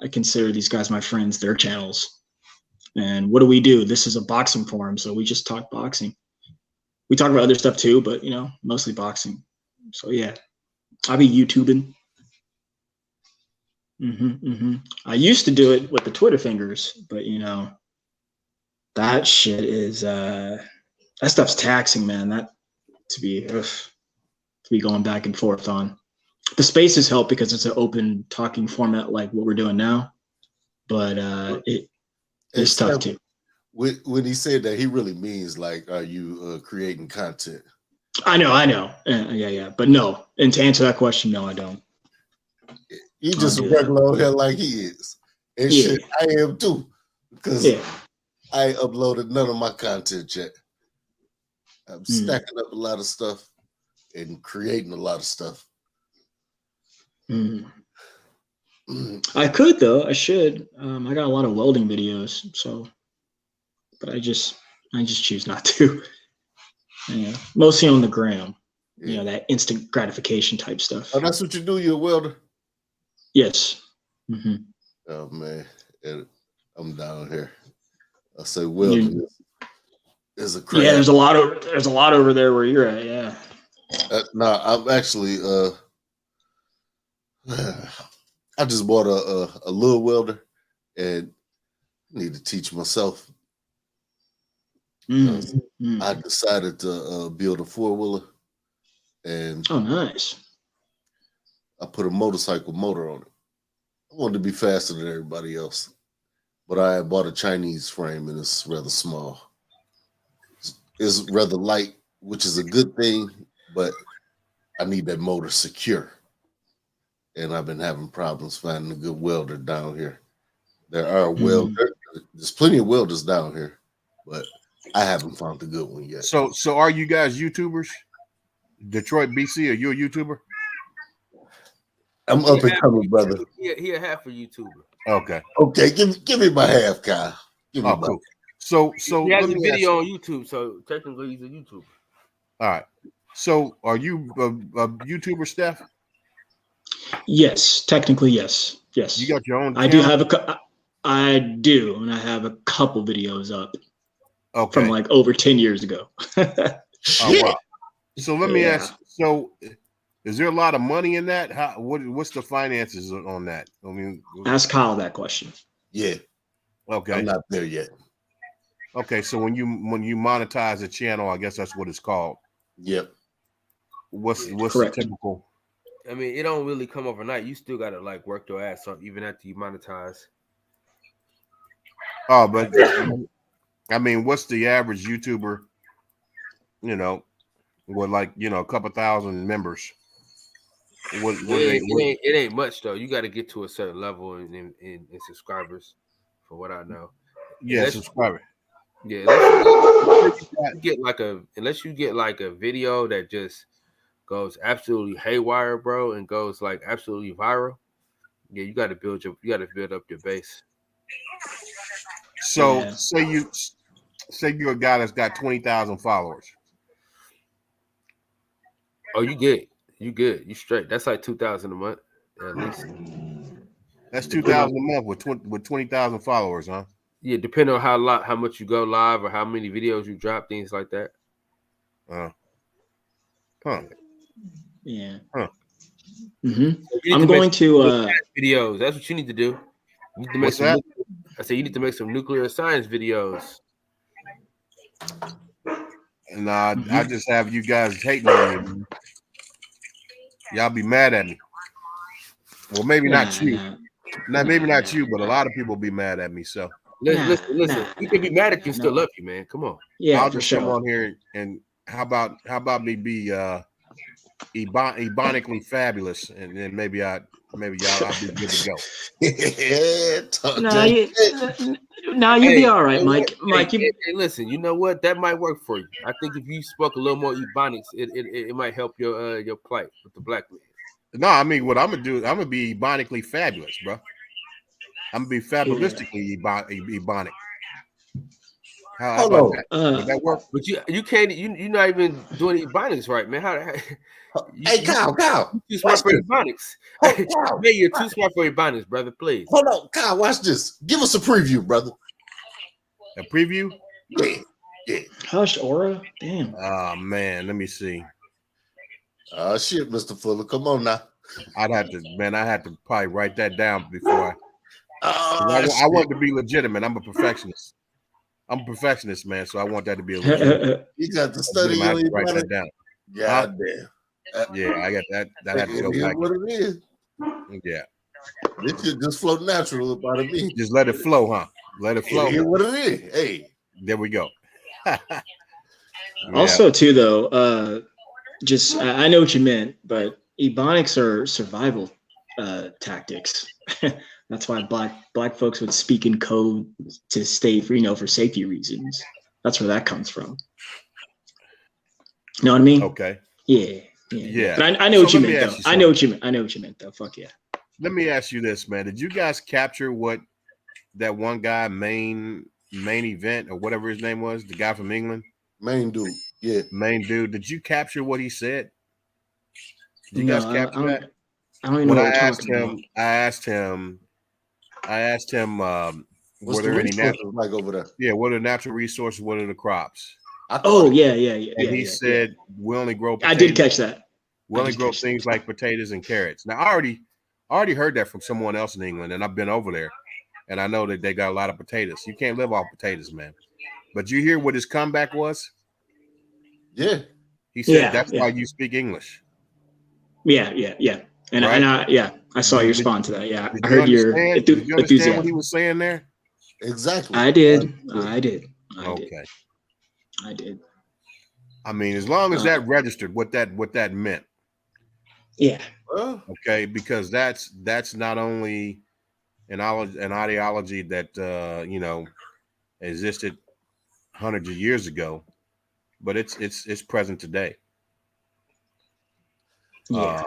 Q: I consider these guys my friends, their channels. And what do? This is a boxing forum, so we just talk boxing. We talk about other stuff too, but mostly boxing. So yeah, I be YouTubing. I used to do it with the Twitter fingers, but that shit is that stuff's taxing, man. That to be going back and forth on. The spaces help because it's an open talking format like what we're doing now, but it's tough too.
E: When he said that, he really means like, are you creating content?
Q: I know. Yeah. But no. And to answer that question, no, I don't.
E: You just a regular old hell like he is. And shit, I am too. Because I ain't uploaded none of my content yet. I'm stacking up a lot of stuff and creating a lot of stuff.
Q: I could though. I should. I got a lot of welding videos, so but I just choose not to. Mostly on the gram. That instant gratification type stuff.
E: Oh, that's what you do? You're a welder?
Q: Yes.
E: Oh man, I'm down here. I say welding is a craft.
Q: Yeah, there's a lot over there where you're at. Yeah.
E: No, I'm actually I just bought a little welder and need to teach myself. I decided to build a 4-wheeler, and
Q: nice.
E: I put a motorcycle motor on it. I wanted to be faster than everybody else, but I bought a Chinese frame and it's rather small. It's rather light, which is a good thing, but I need that motor secure. And I've been having problems finding a good welder down here. There are there's plenty of welders down here, but I haven't found a good one yet.
P: So are you guys YouTubers? Detroit, BC, are you a YouTuber?
E: I'm up and coming, brother.
J: He a half a YouTuber.
P: Okay.
E: Okay, give me my half, Kyle. Give me my
P: cool. So
J: he has a video on YouTube, so technically he's a YouTuber.
P: All right. So are you a YouTuber, Steph?
Q: Yes, technically, yes.
P: You got your own channel?
Q: I do, and I have a couple videos up.
P: Okay.
Q: From like over 10 years ago.
P: Oh, wow. So let me ask. So, is there a lot of money in that? What's the finances on that? I mean,
Q: ask Kyle that question.
E: Yeah.
P: Okay.
E: I'm not there yet.
P: Okay, so when you monetize a channel, I guess that's what it's called.
E: Yep.
P: What's the typical?
J: I mean, it don't really come overnight. You still gotta like work your ass off even after you monetize.
P: Oh, but I mean, what's the average YouTuber? With like a couple thousand members.
J: It ain't much though. You got to get to a certain level in subscribers, for what I know.
P: Yeah, subscriber.
J: Yeah, unless you get like a video that just goes absolutely haywire, bro, and goes like absolutely viral. Yeah, you got to build up your base.
P: So say you're a guy that's got 20,000 followers.
J: Oh, you good? You straight? That's like 2,000 a month at least.
P: That's 2,000 a month with 20,000 followers, huh?
J: Yeah, depending on how much you go live or how many videos you drop, things like that.
Q: Yeah.
P: Huh.
Q: I'm going to
J: videos. That's what you need to do. You need to make I said you need to make some nuclear science videos.
P: Nah, I just have you guys hating on me. Y'all be mad at me. Well, maybe not you. Maybe not you, but a lot of people be mad at me. So
J: listen. You can be mad at you, still love you, man. Come on.
Q: Yeah,
P: I'll
Q: for
P: just
Q: sure.
P: come on here and how about me be ebonically fabulous, and then maybe I'll be good to go.
Q: Nah, you'll be all right, Mike. Mike,
J: hey, listen. You know what? That might work for you. I think if you spoke a little more ebonics, it might help your plight with the black man.
P: No, I mean what I'm gonna do. I'm gonna be ebonically fabulous, bro. I'm gonna be fabulistically ebonic. How about that? Would that work?
J: But you can't. You're not even doing ebonics right, man.
E: Hey, Kyle.
J: You too smart for ebonics. Man, you're too smart for ebonics, brother. Please.
E: Hold on, Kyle. Watch this. Give us a preview, brother.
P: A preview?
E: Yeah.
Q: Hush, Aura. Damn.
P: Oh man, let me see.
E: Oh shit, Mr. Fuller. Come on now.
P: I had to probably write that down before I want to be legitimate. I'm a perfectionist. Man, so I want that to be a legitimate.
E: You got to study.
P: I have to write that down.
E: God damn.
P: Yeah, I got that. That had to go back.
E: What it is.
P: Yeah.
E: It should just flow natural about it. Me.
P: Just let it flow, huh? Let it flow.
E: What it is. Hey.
P: There we go.
Q: Also, too, though, just I know what you meant, but ebonics are survival tactics. That's why black folks would speak in code to stay, for safety reasons. That's where that comes from. You know what I mean?
P: Okay.
Q: Yeah. But I know what you meant, though. I know what you meant, though. Fuck yeah.
P: Let me ask you this, man. Did you guys capture what that one guy, main event or whatever his name was, the guy from England?
E: Main dude. Yeah.
P: Main dude. Did you capture what he said? Did you guys capture that?
Q: I don't even know what you're talking about.
P: I asked him were there any natural
E: like over there?
P: Yeah, what are the natural resources? What are the crops?
Q: Yeah.
P: And he said we only grow potatoes.
Q: I did catch that.
P: We only grow things like potatoes and carrots. Now I already heard that from someone else in England, and I've been over there, and I know that they got a lot of potatoes. You can't live off potatoes, man. But you hear what his comeback was?
E: Yeah.
P: He said that's why you speak English.
Q: Yeah. And I saw you respond to that. Yeah, I heard your
P: enthusiasm. You understand what he was saying there?
E: Exactly.
Q: I did.
P: Okay.
Q: I did.
P: I mean, as long as that registered, what that meant.
Q: Yeah.
P: Okay, because that's not only an ideology that existed hundreds of years ago, but it's present today.
Q: Yeah.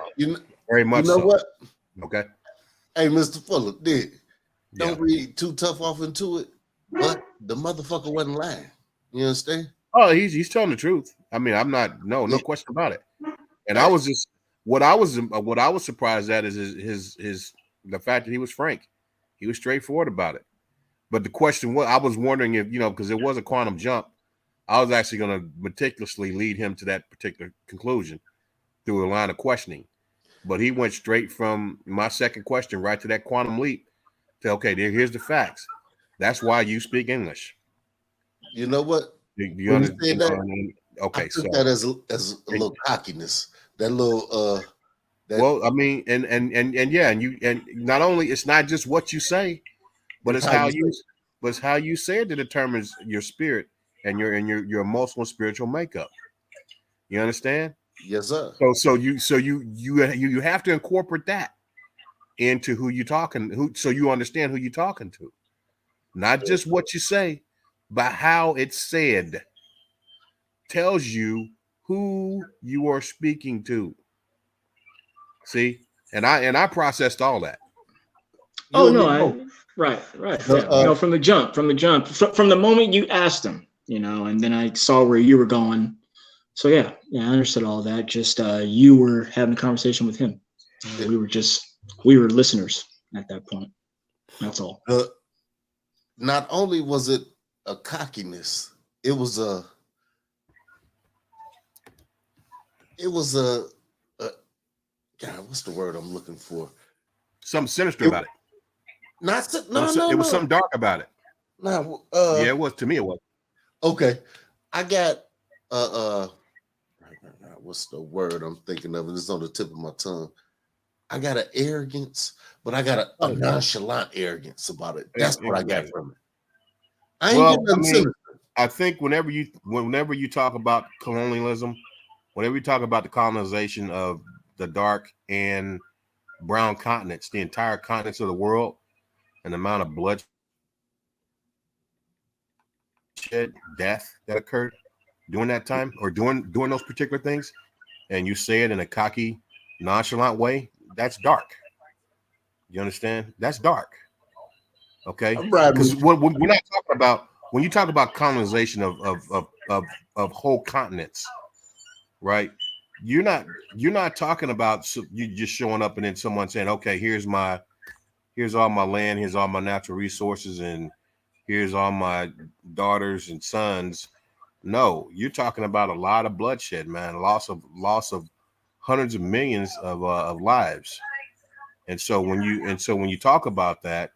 P: Very much.
E: You know
P: so.
E: what?
P: Okay.
E: Hey, Mr. Fuller, don't read too tough off into it, but the motherfucker wasn't lying. You understand?
P: Oh, he's telling the truth. I mean, I'm not no question about it. And I was just what I was surprised at is his the fact that he was frank. He was straightforward about it. But the question was, I was wondering if, because it was a quantum jump, I was actually going to meticulously lead him to that particular conclusion through a line of questioning. But he went straight from my second question right to that quantum leap to, okay, here's the facts. That's why you speak English.
E: You know what?
P: Do you understand
E: that? Okay, I took that as a little cockiness. That little
P: well, I mean, and not only it's not just what you say, but it's how you say it that determines your spirit and your emotional and spiritual makeup. You understand?
E: Yes, sir.
P: So you have to incorporate that into who you're talking, so you understand who you're talking to. Not just what you say, but how it's said tells you who you are speaking to. See? And I processed all that.
Q: Oh no, right. From the jump, from the moment you asked them, and then I saw where you were going. So yeah, I understood all that. Just you were having a conversation with him. We were listeners at that point. That's all.
E: Not only was it a cockiness, it was a God, what's the word I'm looking for?
P: Something sinister about it.
E: It
P: was something dark about it.
E: No,
P: yeah, it was to me. It was
E: okay. I got what's the word I'm thinking of? It's on the tip of my tongue. I got an arrogance, but I got a nonchalant arrogance about it. That's what I got from it. I ain't getting nothing sinister.
P: I think whenever you talk about colonialism, whenever you talk about the colonization of the dark and brown continents, the entire continents of the world, and the amount of bloodshed, death that occurred during that time, or during those particular things, and you say it in a cocky, nonchalant way, that's dark. You understand? That's dark. Okay, because what we're not talking about when you talk about colonization of whole continents, right? You're not talking about you just showing up and then someone saying, okay, here's all my land, here's all my natural resources, and here's all my daughters and sons. No, you're talking about a lot of bloodshed, man. Loss of hundreds of millions of lives. And so when you talk about that,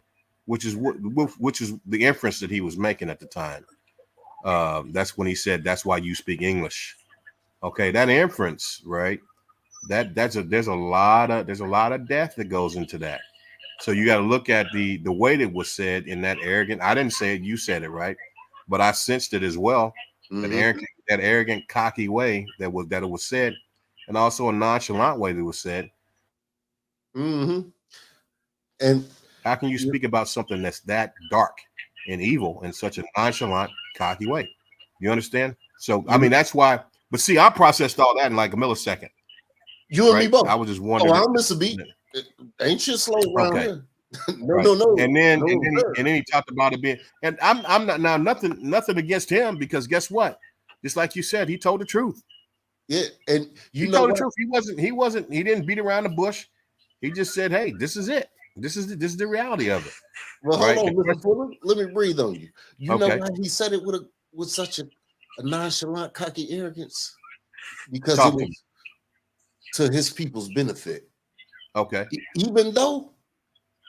P: which is the inference that he was making at the time, that's when he said, that's why you speak English. Okay, that inference, right? There's a lot of death that goes into that. So you got to look at the way that was said in that arrogant. I didn't say it, you said it, right? But I sensed it as well.
E: Mm-hmm.
P: That arrogant, cocky way that it was said, and also a nonchalant way that was said.
E: Mm-hmm. And
P: how can you speak about something that's that dark and evil in such a nonchalant, cocky way? You understand? So I mean, that's why. But see, I processed all that in like a millisecond.
E: You and me both.
P: I was just wondering.
E: I'll miss a beat. Ain't shit slow around here.
P: No. And then he talked about it being. And I'm not now nothing against him, because guess what? Just like you said, he told the truth.
E: Yeah, and
P: he told the truth. He didn't beat around the bush. He just said, "Hey, this is it. This is the reality of it."
E: Well, hold on, Mr. Fuller. Let me breathe on you. You know why he said it with such a nonchalant, cocky arrogance? Because it was to his people's benefit.
P: Okay.
E: Even though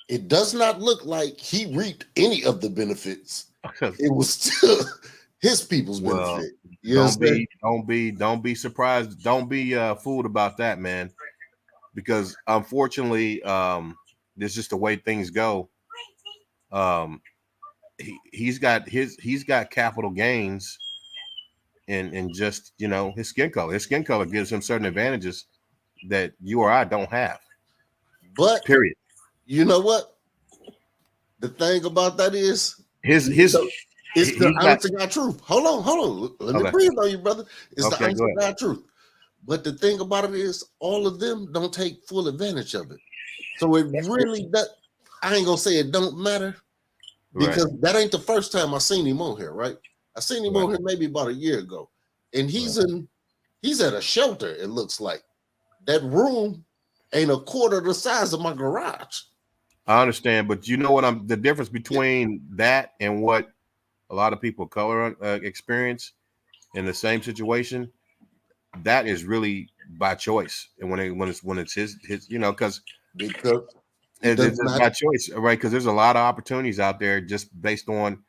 E: it does not look like he reaped any of the benefits, it was still his people's benefit.
P: Don't be surprised. Don't be fooled about that, man. Because unfortunately, this is just the way things go. He's got capital gains in just, his skin color. His skin color gives him certain advantages that you or I don't have.
E: But
P: period.
E: You know what? The thing about that is
P: it's
E: the honest to God truth. Hold on. Let me breathe on you, brother. It's the honest to God truth. But the thing about it is, all of them don't take full advantage of it. So it really does. I ain't gonna say it don't matter, because that ain't the first time I seen him on here, right? I seen him on here maybe about a year ago, and he's at a shelter. It looks like that room ain't a quarter the size of my garage.
P: I understand, but you know what? The difference between that and what a lot of people of color experience in the same situation. That is really by choice, and when it's his, because it's by choice, right? Because there's a lot of opportunities out there just based on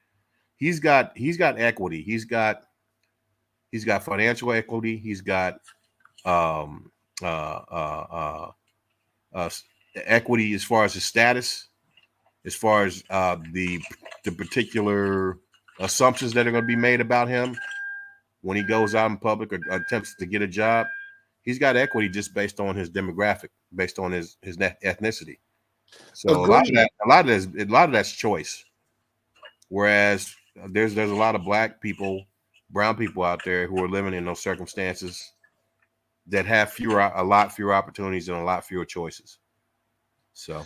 P: he's got equity, he's got financial equity, he's got equity as far as his status, as far as the particular assumptions that are going to be made about him when he goes out in public or attempts to get a job. He's got equity just based on his demographic, based on his ethnicity. So a lot of that's choice. Whereas there's a lot of black people, brown people out there who are living in those circumstances that have a lot fewer opportunities and a lot fewer choices. So,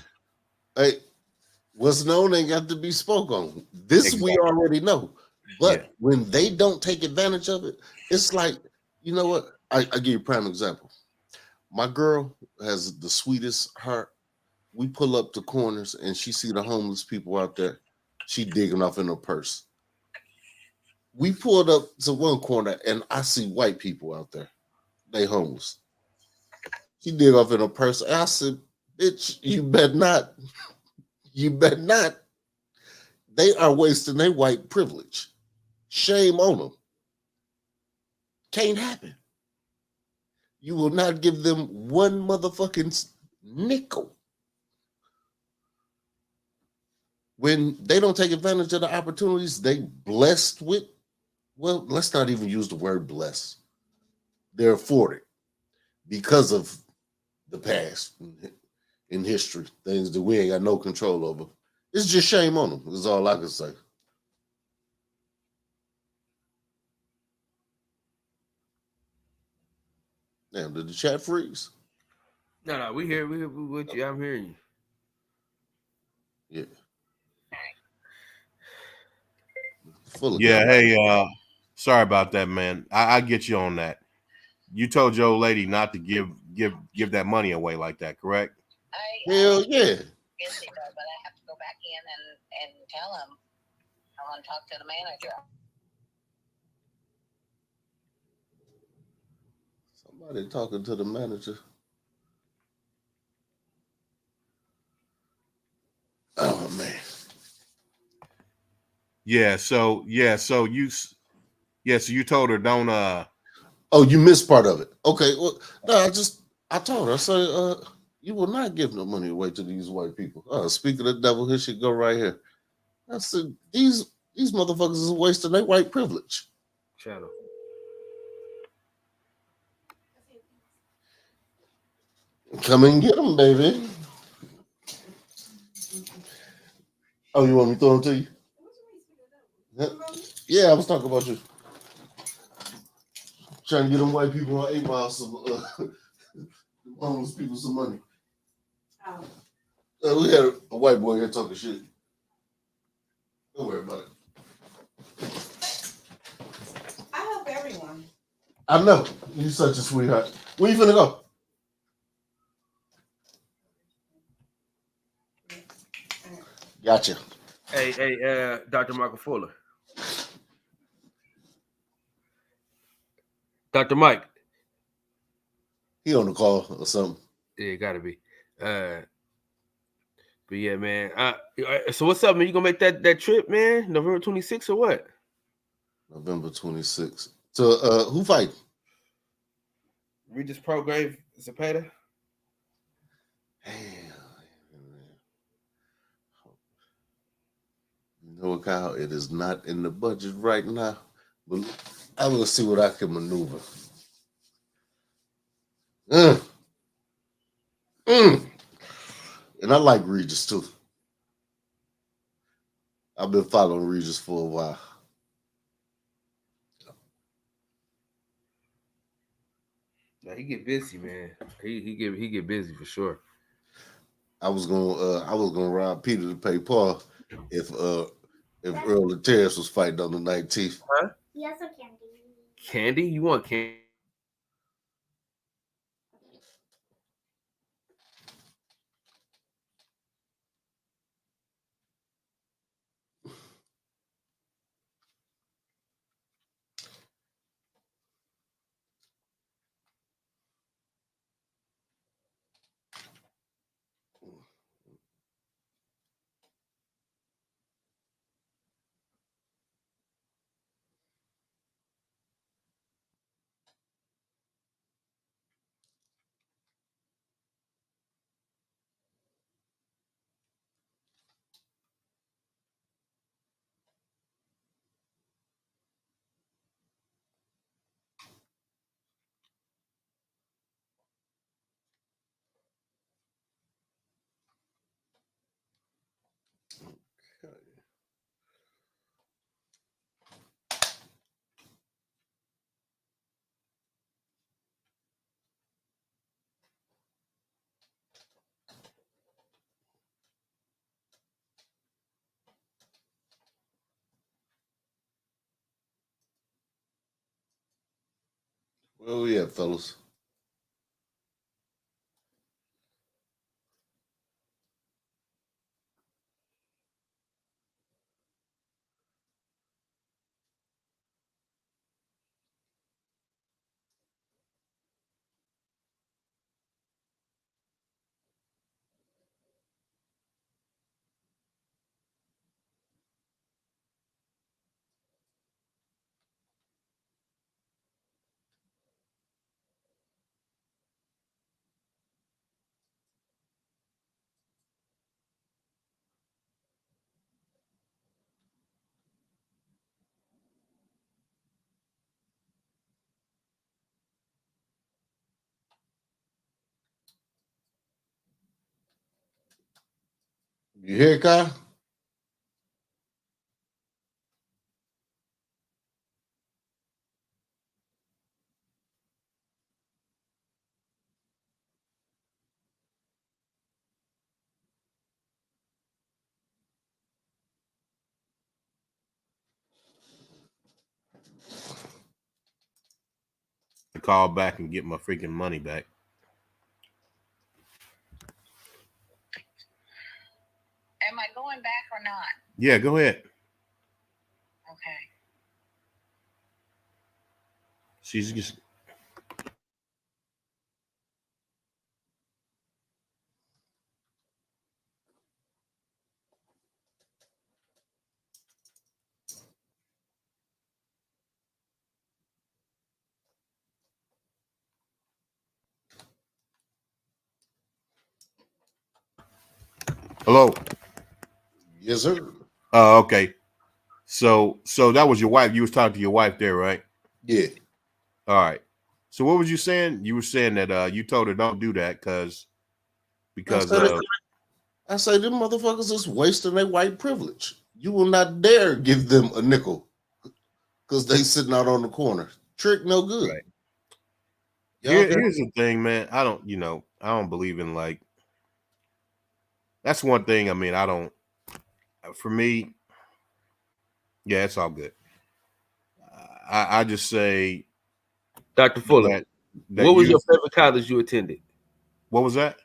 E: hey, what's known ain't got to be spoke on. This we already know. But when they don't take advantage of it, it's like, you know what? I give you a prime example. My girl has the sweetest heart. We pull up to corners and she see the homeless people out there. She digging off in her purse. We pulled up to one corner and I see white people out there. They homeless. She dig off in her purse. And I said, bitch, you better not. You better not. They are wasting their white privilege. Shame on them. Can't happen. You will not give them one motherfucking nickel. When they don't take advantage of the opportunities they blessed with, well, let's not even use the word blessed. They're afforded because of the past in history, things that we ain't got no control over. It's just shame on them, is all I can say. Damn, did the chat freeze?
J: No, we here. We with you. I'm hearing
E: you.
P: Yeah. Hey, sorry about that, man. I get you on that. You told your old lady not to give that money away like that, correct?
E: Hell yeah.
L: Busy though, but I have to go back in and tell him I want to talk to the manager.
E: Somebody talking to the manager. Oh man.
P: So you told her don't
E: Oh, you missed part of it. Okay. Well, no, I told her, I said, you will not give no money away to these white people. Speaking of the devil, here should go right here. I said, these motherfuckers is wasting their white privilege.
J: Channel.
E: Come and get them, baby. Oh, you want me to throw them to you? Yeah, I was talking about you. Trying to get them white people on 8 Mile some homeless people some money. We had a white boy here talking shit. Don't worry about it.
L: I help everyone.
E: I know. You're such a sweetheart. Where you finna go? Gotcha.
J: Hey, Dr. Michael Fuller. Dr. Mike.
E: He on the call or something.
J: Yeah, gotta be. But yeah, man. So what's up, man? You gonna make that trip, man? November 26th or what?
E: November 26th. So who fighting?
J: Regis Prograve Zepeda.
E: You know, Kyle, it is not in the budget right now, but I will see what I can maneuver. And I like Regis too. I've been following Regis for a while.
J: Now he get busy, man. He get busy for sure.
E: I was gonna rob Peter to pay Paul if Earl and Terrence was fighting on the 19th.
J: Huh?
L: Yes, I can.
J: Candy? You want candy?
E: Where we at, fellas? You hear, Kyle?
P: Call back and get my freaking money back.
L: Am I going back or not?
P: Yeah, go ahead.
L: Okay.
P: She's just. Hello.
E: Yes, sir.
P: Okay. So that was your wife. You was talking to your wife there, right?
E: Yeah.
P: All right. So what was you saying? You were saying that you told her don't do that because
E: I say them motherfuckers is wasting their white privilege. You will not dare give them a nickel because they sitting out on the corner. Trick no good.
P: Right. Here's the thing, man. I don't believe in like. That's one thing. I mean, I don't. For me, yeah, it's all good. I just say,
J: Dr. Fuller, what was your favorite college you attended?
P: What was that?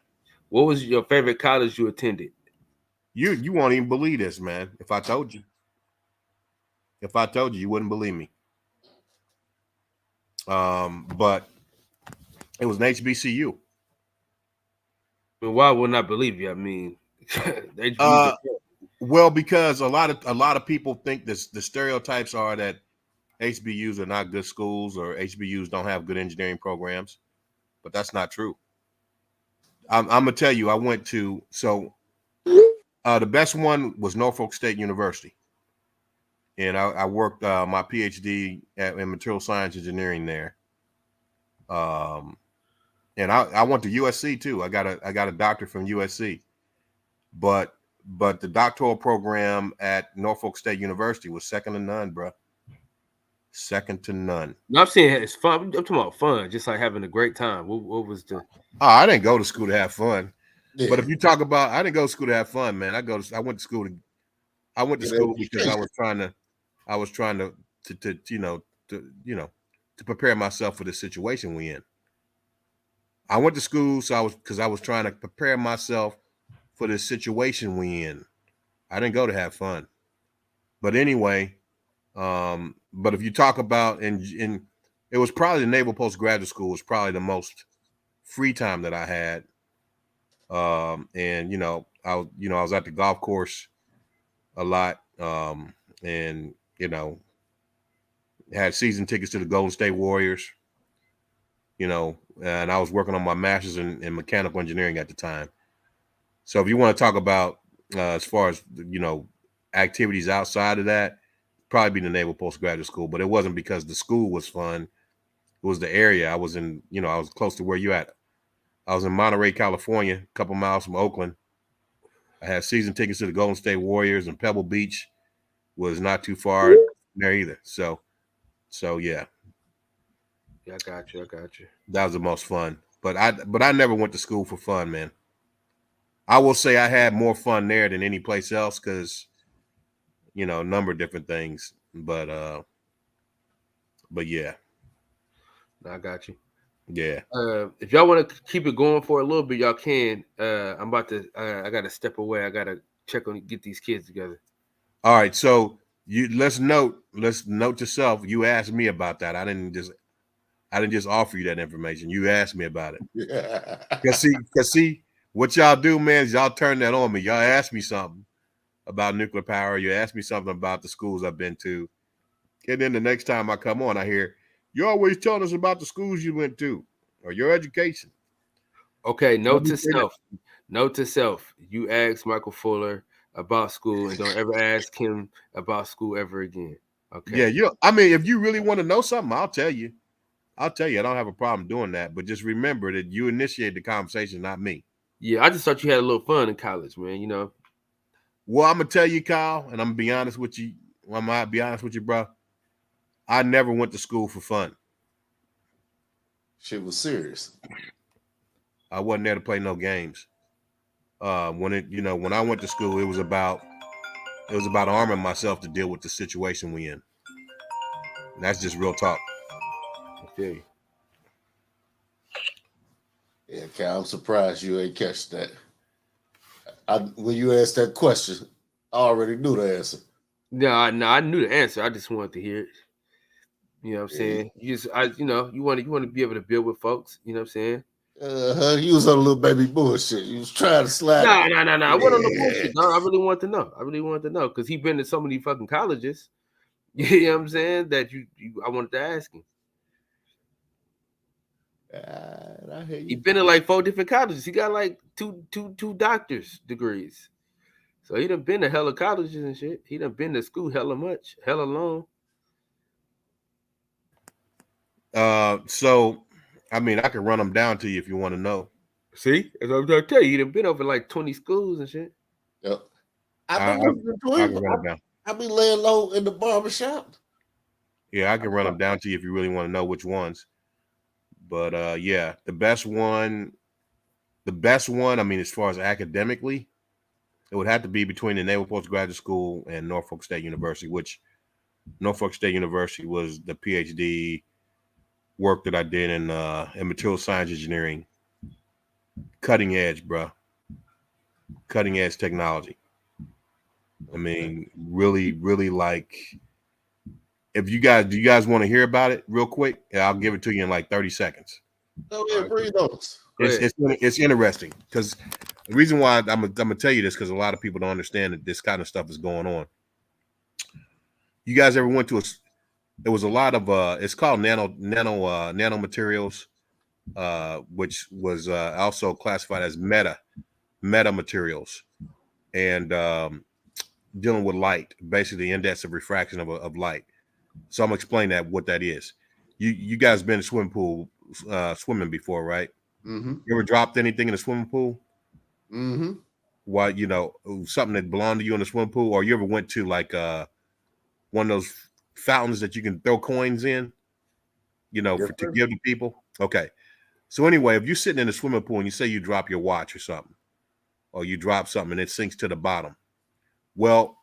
J: What was your favorite college you attended?
P: You won't even believe this, man. If I told you, you wouldn't believe me. But it was an HBCU.
J: Well, why wouldn't I believe you? I mean,
P: well, because a lot of people think the stereotypes are that HBUs are not good schools or HBUs don't have good engineering programs, but that's not true. I'm gonna tell you, I went to the best one was Norfolk State University, and I worked my PhD in material science engineering there. And I went to USC too. I got a doctorate from USC, but the doctoral program at Norfolk State University was second to none, bro. Second to none.
J: No, I'm saying it's fun. I'm talking about fun, just like having a great time. What was the?
P: Oh, I didn't go to school to have fun. Yeah. But if you talk about, I didn't go to school to have fun, man. I went to school because I was trying to prepare myself for the situation we in. I went to school because I was trying to prepare myself for the situation we in. I didn't go to have fun. But anyway, but if you talk about in it was probably the Naval Postgraduate School was probably the most free time that I had. And I was at the golf course a lot. And had season tickets to the Golden State Warriors. And I was working on my master's in mechanical engineering at the time. So if you want to talk about as far as activities outside of that, probably be the Naval Postgraduate School, but it wasn't because the school was fun. It was the area I was in. I was close to where you at. I was in Monterey, California, a couple miles from Oakland. I had season tickets to the Golden State Warriors, and Pebble Beach was not too far there either. So yeah.
J: Yeah, I got you.
P: That was the most fun. But I never went to school for fun, man. I will say I had more fun there than any place else because, a number of different things. But yeah.
J: I got you.
P: Yeah.
J: If y'all want to keep it going for a little bit, y'all can. I'm about to. I got to step away. I got to get these kids together.
P: All right. So let's note to self. You asked me about that. I didn't just offer you that information. You asked me about it.
E: Yeah.
P: Cause see, what y'all do, man, is y'all turn that on me. Y'all ask me something about nuclear power. You ask me something about the schools I've been to. And then the next time I come on, I hear, you're always telling us about the schools you went to or your education.
J: Okay, note to self. You ask Michael Fuller about school and don't ever ask him about school ever again. Okay.
P: Yeah, I mean, if you really want to know something, I'll tell you. I don't have a problem doing that. But just remember that you initiated the conversation, not me.
J: Yeah, I just thought you had a little fun in college, man.
P: Well, I'm gonna tell you, Kyle, and I'm gonna be honest with you. I might be honest with you, bro. I never went to school for fun.
E: Shit was serious.
P: I wasn't there to play no games. When I went to school, it was about arming myself to deal with the situation we in. And that's just real talk. I feel you.
E: Yeah, Cal, I'm surprised you ain't catch that. When you asked that question, I already knew the answer.
V: No, I knew the answer. I just wanted to hear it. You know what I'm saying? You want to be able to build with folks. You know what I'm saying?
E: You was on a little baby bullshit. You was trying to slide.
V: No. I wasn't on the bullshit. No, I really wanted to know because he been to so many fucking colleges. You know what I'm saying? That I wanted to ask him.
E: I hear you.
V: He been to like 4 different colleges. He got like two doctor's degrees. So he done been to hella colleges and shit. He done been to school hella much, hella long.
P: So I mean, I can run them down to you if you want to know.
V: See, as I'm trying to tell you, he done been over like 20 schools and shit.
E: Yep. I've been laying low in the barbershop.
P: Yeah, I can run them down to you if you really want to know which ones. But yeah, the best one, I mean, as far as academically, it would have to be between the Naval Postgraduate School and Norfolk State University, which Norfolk State University was the PhD work that I did in material science engineering. Cutting edge, bro. Cutting edge technology. I mean, really, really like. Do you guys want to hear about it real quick? Yeah, I'll give it to you in like 30 seconds.
E: Oh yeah, breathe on us.
P: It's interesting because the reason why I'm gonna tell you this because a lot of people don't understand that this kind of stuff is going on. You guys ever went to there was a lot of it's called nano materials, which was also classified as meta materials, and dealing with light, basically the index of refraction of light. So I'm gonna explain what that is. You guys been to swimming pool swimming before, right?
E: Mm-hmm.
P: You ever dropped anything in the swimming pool?
E: Mm-hmm.
P: Why, something that belonged to you in the swimming pool, or you ever went to like one of those fountains that you can throw coins in, to give to people? Okay. So anyway, if you're sitting in a swimming pool and you say you drop your watch or something, or you drop something and it sinks to the bottom, well,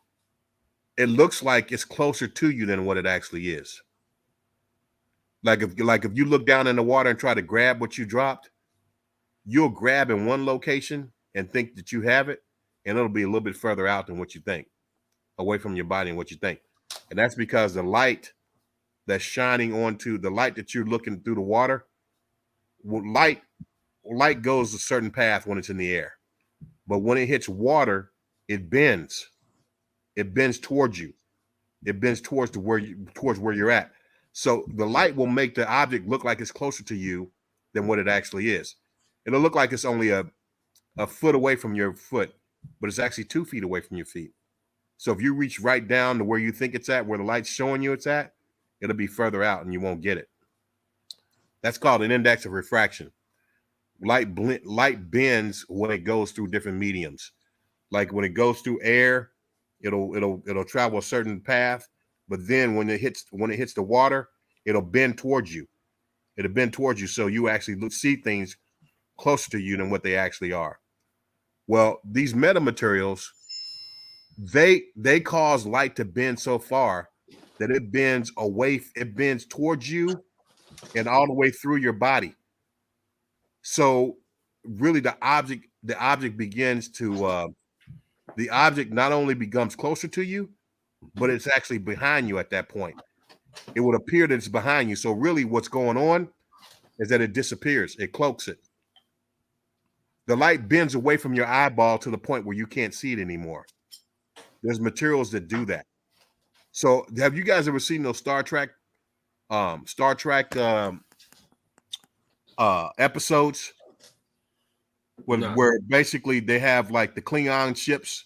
P: it looks like it's closer to you than what it actually is. Like if you look down in the water and try to grab what you dropped, you'll grab in one location and think that you have it, and it'll be a little bit further out than what you think, away from your body and what you think. And that's because the light that's shining onto the light that you're looking through the water, light goes a certain path when it's in the air. But when it hits water, it bends. It bends towards you. It bends towards where you're at. So the light will make the object look like it's closer to you than what it actually is. It'll look like it's only a foot away from your foot, but it's actually 2 feet away from your feet. So if you reach right down to where you think it's at, where the light's showing you it's at, it'll be further out and you won't get it. That's called an index of refraction. Light bends when it goes through different mediums. Like when it goes through air, it'll travel a certain path, but then when it hits the water, it'll bend towards you. It'll bend towards you, so you actually see things closer to you than what they actually are. Well, these metamaterials, they cause light to bend so far that it bends towards you and all the way through your body. So really the object begins to the object not only becomes closer to you, but it's actually behind you at that point. It would appear that it's behind you. So really what's going on is that it disappears. It cloaks it. The light bends away from your eyeball to the point where you can't see it anymore. There's materials that do that. So have you guys ever seen those Star Trek episodes where basically they have like the Klingon ships?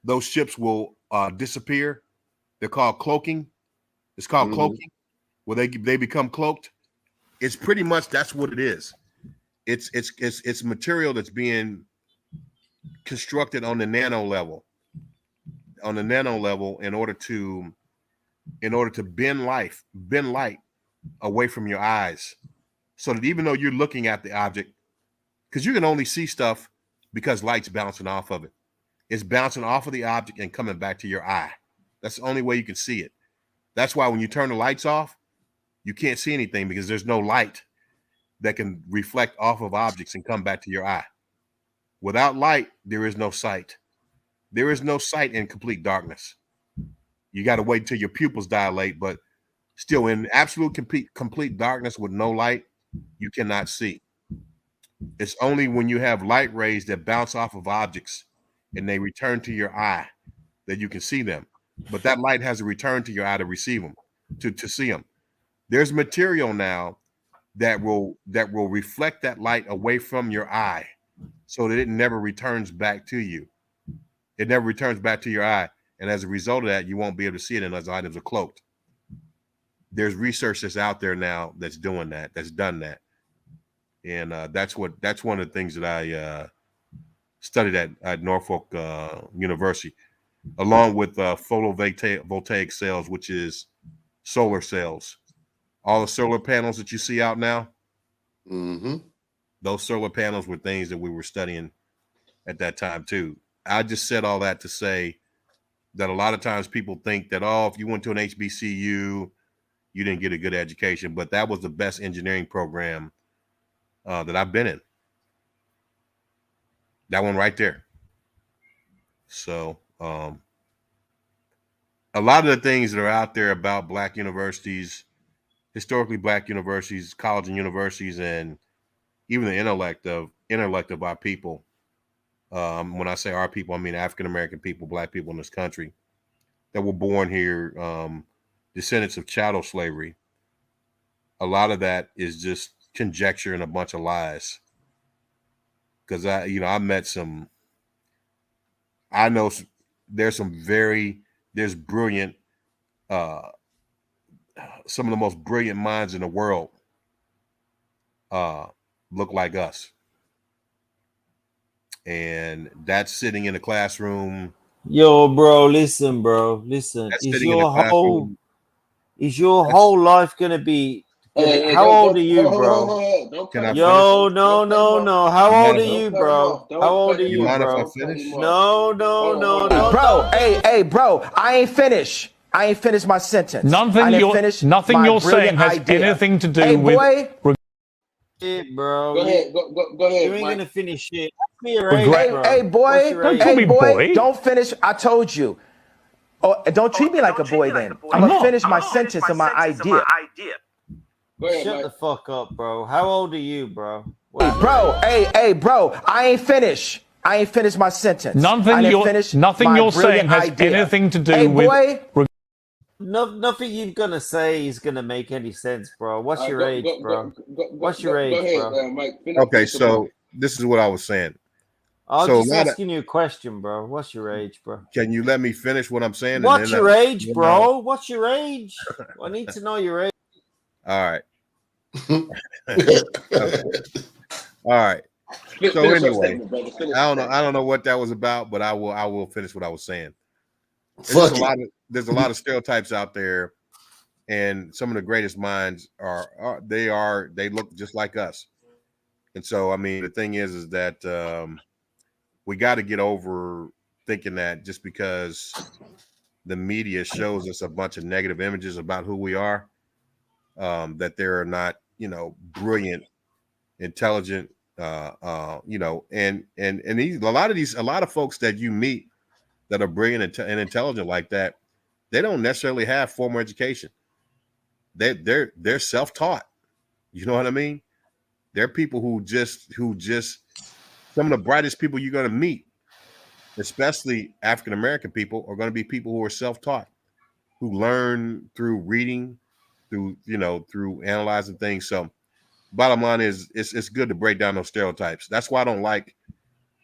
P: Those ships will disappear. They're called cloaking. It's called cloaking, where they become cloaked. It's pretty much that's what it is. It's material that's being constructed on the nano level. on the nano level in order to bend light away from your eyes, so that even though you're looking at the object, because you can only see stuff because light's bouncing off of it. It's bouncing off of the object and coming back to your eye. That's the only way you can see it. That's why when you turn the lights off, you can't see anything, because there's no light that can reflect off of objects and come back to your eye. Without light, there is no sight. There is no sight in complete darkness. You got to wait until your pupils dilate, but still in absolute complete darkness with no light, you cannot see. It's only when you have light rays that bounce off of objects and they return to your eye that you can see them. But that light has to return to your eye to receive them, to see them. There's material now that will reflect that light away from your eye, so that it never returns back to you. It never returns back to your eye. And as a result of that, you won't be able to see it unless items are cloaked. There's research that's out there now that's doing that, that's done that. And that's one of the things that I studied at Norfolk University, along with photovoltaic cells, which is solar cells. All the solar panels that you see out now, those solar panels were things that we were studying at that time too. I just said all that to say that a lot of times people think that, oh, if you went to an HBCU, you didn't get a good education, but that was the best engineering program that I've been in. That one right there. So a lot of the things that are out there about Black universities, historically Black universities, college and universities, and even the intellect of our people. When I say our people, I mean African-American people, Black people in this country that were born here, descendants of chattel slavery. A lot of that is just conjecture and a bunch of lies. Because there's brilliant, some of the most brilliant minds in the world look like us. And that's sitting in a classroom.
O: Yo, bro, listen. Is your whole life gonna be? How old are you, bro? Yo, no. How old are you, bro? How old are you, bro? No.
S: Bro, hey, bro, I ain't finished my sentence.
T: Nothing you're saying has anything to do with.
O: Shit, bro.
G: Go ahead.
O: You ain't gonna finish it.
S: Hey, boy, don't finish. I told you. Oh, don't treat me like a boy then. I'm gonna finish my sentence and my idea.
O: Shut the fuck up, bro. How old are you, bro?
S: Hey, bro, I ain't finished my sentence.
T: Nothing you're saying has anything to do with.
O: Nothing you're gonna say is gonna make any sense, bro. What's your age, bro? What's your age, bro?
P: Mike, okay, so this is what I was saying.
O: I'm just asking you a question, bro. What's your age, bro?
P: Can you let me finish what I'm saying?
O: What's your age, bro? What's your age? I need to know your age.
P: All right. All right. So anyway, I don't know what that was about, but I will finish what I was saying. There's a lot of stereotypes out there, and some of the greatest minds they look just like us. And so, I mean, the thing is that we got to get over thinking that just because the media shows us a bunch of negative images about who we are, that there are not, brilliant, intelligent, and a lot of folks that you meet that are brilliant and intelligent like that, they don't necessarily have formal education. They're self-taught. You know what I mean? They're people who just some of the brightest people you're going to meet, especially African-American people, are going to be people who are self-taught, who learn through reading, through analyzing things. So bottom line is it's good to break down those stereotypes. That's why I don't like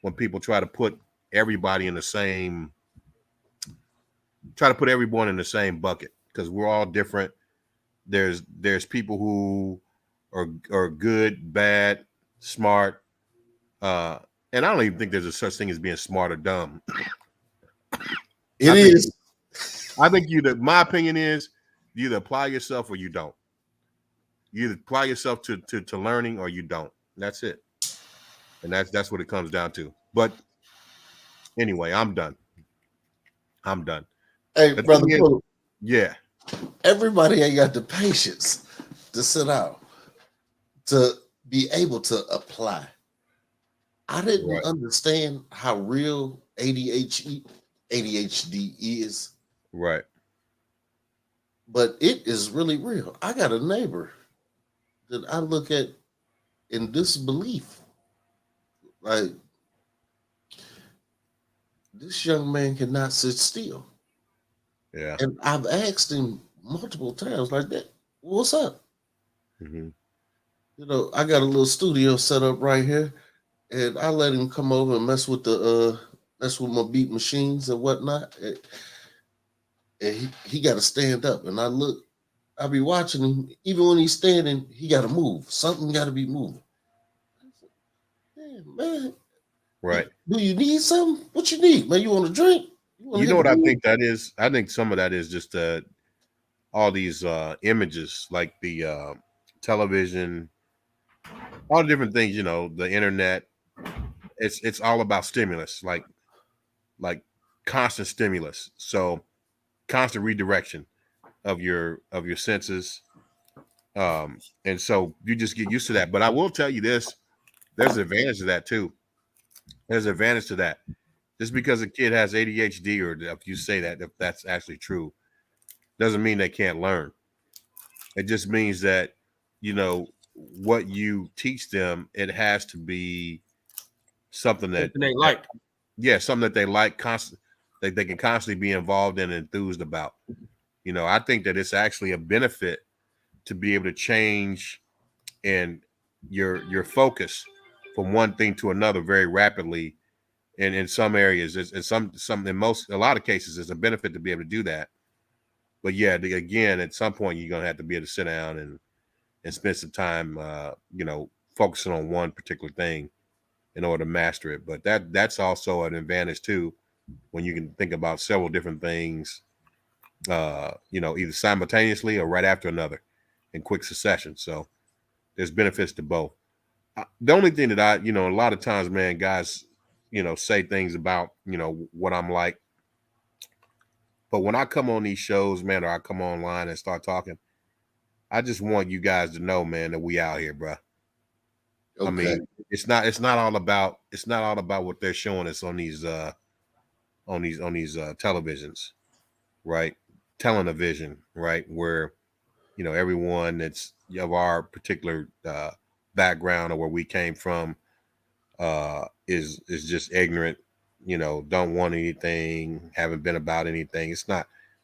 P: when people try to put everybody in the same bucket, because we're all different. There's people who are good, bad, smart, and I don't even think there's a such thing as being smart or dumb.
E: It is.
P: I think my opinion is you either apply yourself or you don't. You either apply yourself to learning or you don't. That's it. And that's what it comes down to. But anyway, I'm done.
E: Hey, brother,
P: yeah.
E: Everybody ain't got the patience to sit out, to be able to apply. I didn't understand how real ADHD is.
P: Right.
E: But it is really real. I got a neighbor that I look at in disbelief. Like, this young man cannot sit still.
P: Yeah.
E: And I've asked him multiple times like that, what's up?
P: Mm-hmm.
E: You know, I got a little studio set up right here, and I let him come over and mess with my beat machines and whatnot. And he got to stand up. And I be watching him. Even when he's standing, he got to move. Something got to be moving. Damn, man.
P: Right.
E: Do you need something? What you need, man? You want a drink?
P: You know what I think that is? I think some of that is just all these images, like the television, all the different things, the internet. It's all about stimulus, like constant stimulus. So constant redirection of your senses. And so you just get used to that. But I will tell you this, there's an advantage to that too. There's an advantage to that. Just because a kid has ADHD, or if you say that, if that's actually true, doesn't mean they can't learn. It just means that, what you teach them, it has to be something that
J: they like.
P: Yeah, something that they like, that they can constantly be involved in and enthused about. I think that it's actually a benefit to be able to change and your focus from one thing to another very rapidly. And in some areas, it's a lot of cases, it's a benefit to be able to do that. But yeah, again, at some point, you're gonna have to be able to sit down and spend some time, focusing on one particular thing in order to master it. But that's also an advantage too, when you can think about several different things, either simultaneously or right after another in quick succession. So there's benefits to both. The only thing that a lot of times, man, guys, say things about, what I'm like. But when I come on these shows, man, or I come online and start talking, I just want you guys to know, man, that we out here, bro. Okay. I mean, it's not all about what they're showing us on these televisions, right? Television, right? Where, everyone that's of our particular background or where we came from is just ignorant, don't want anything, haven't been about anything.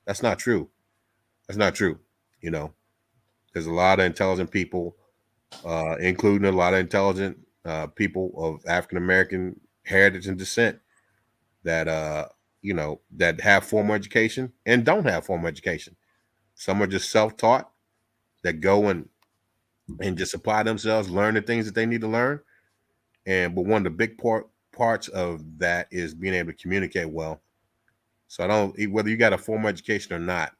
P: That's not true. That's not true. There's a lot of intelligent people, including a lot of intelligent people of African American heritage and descent that that have formal education and don't have formal education. Some are just self-taught that go and just apply themselves, learn the things that they need to learn. But one of the big parts of that is being able to communicate well. So whether you got a formal education or not,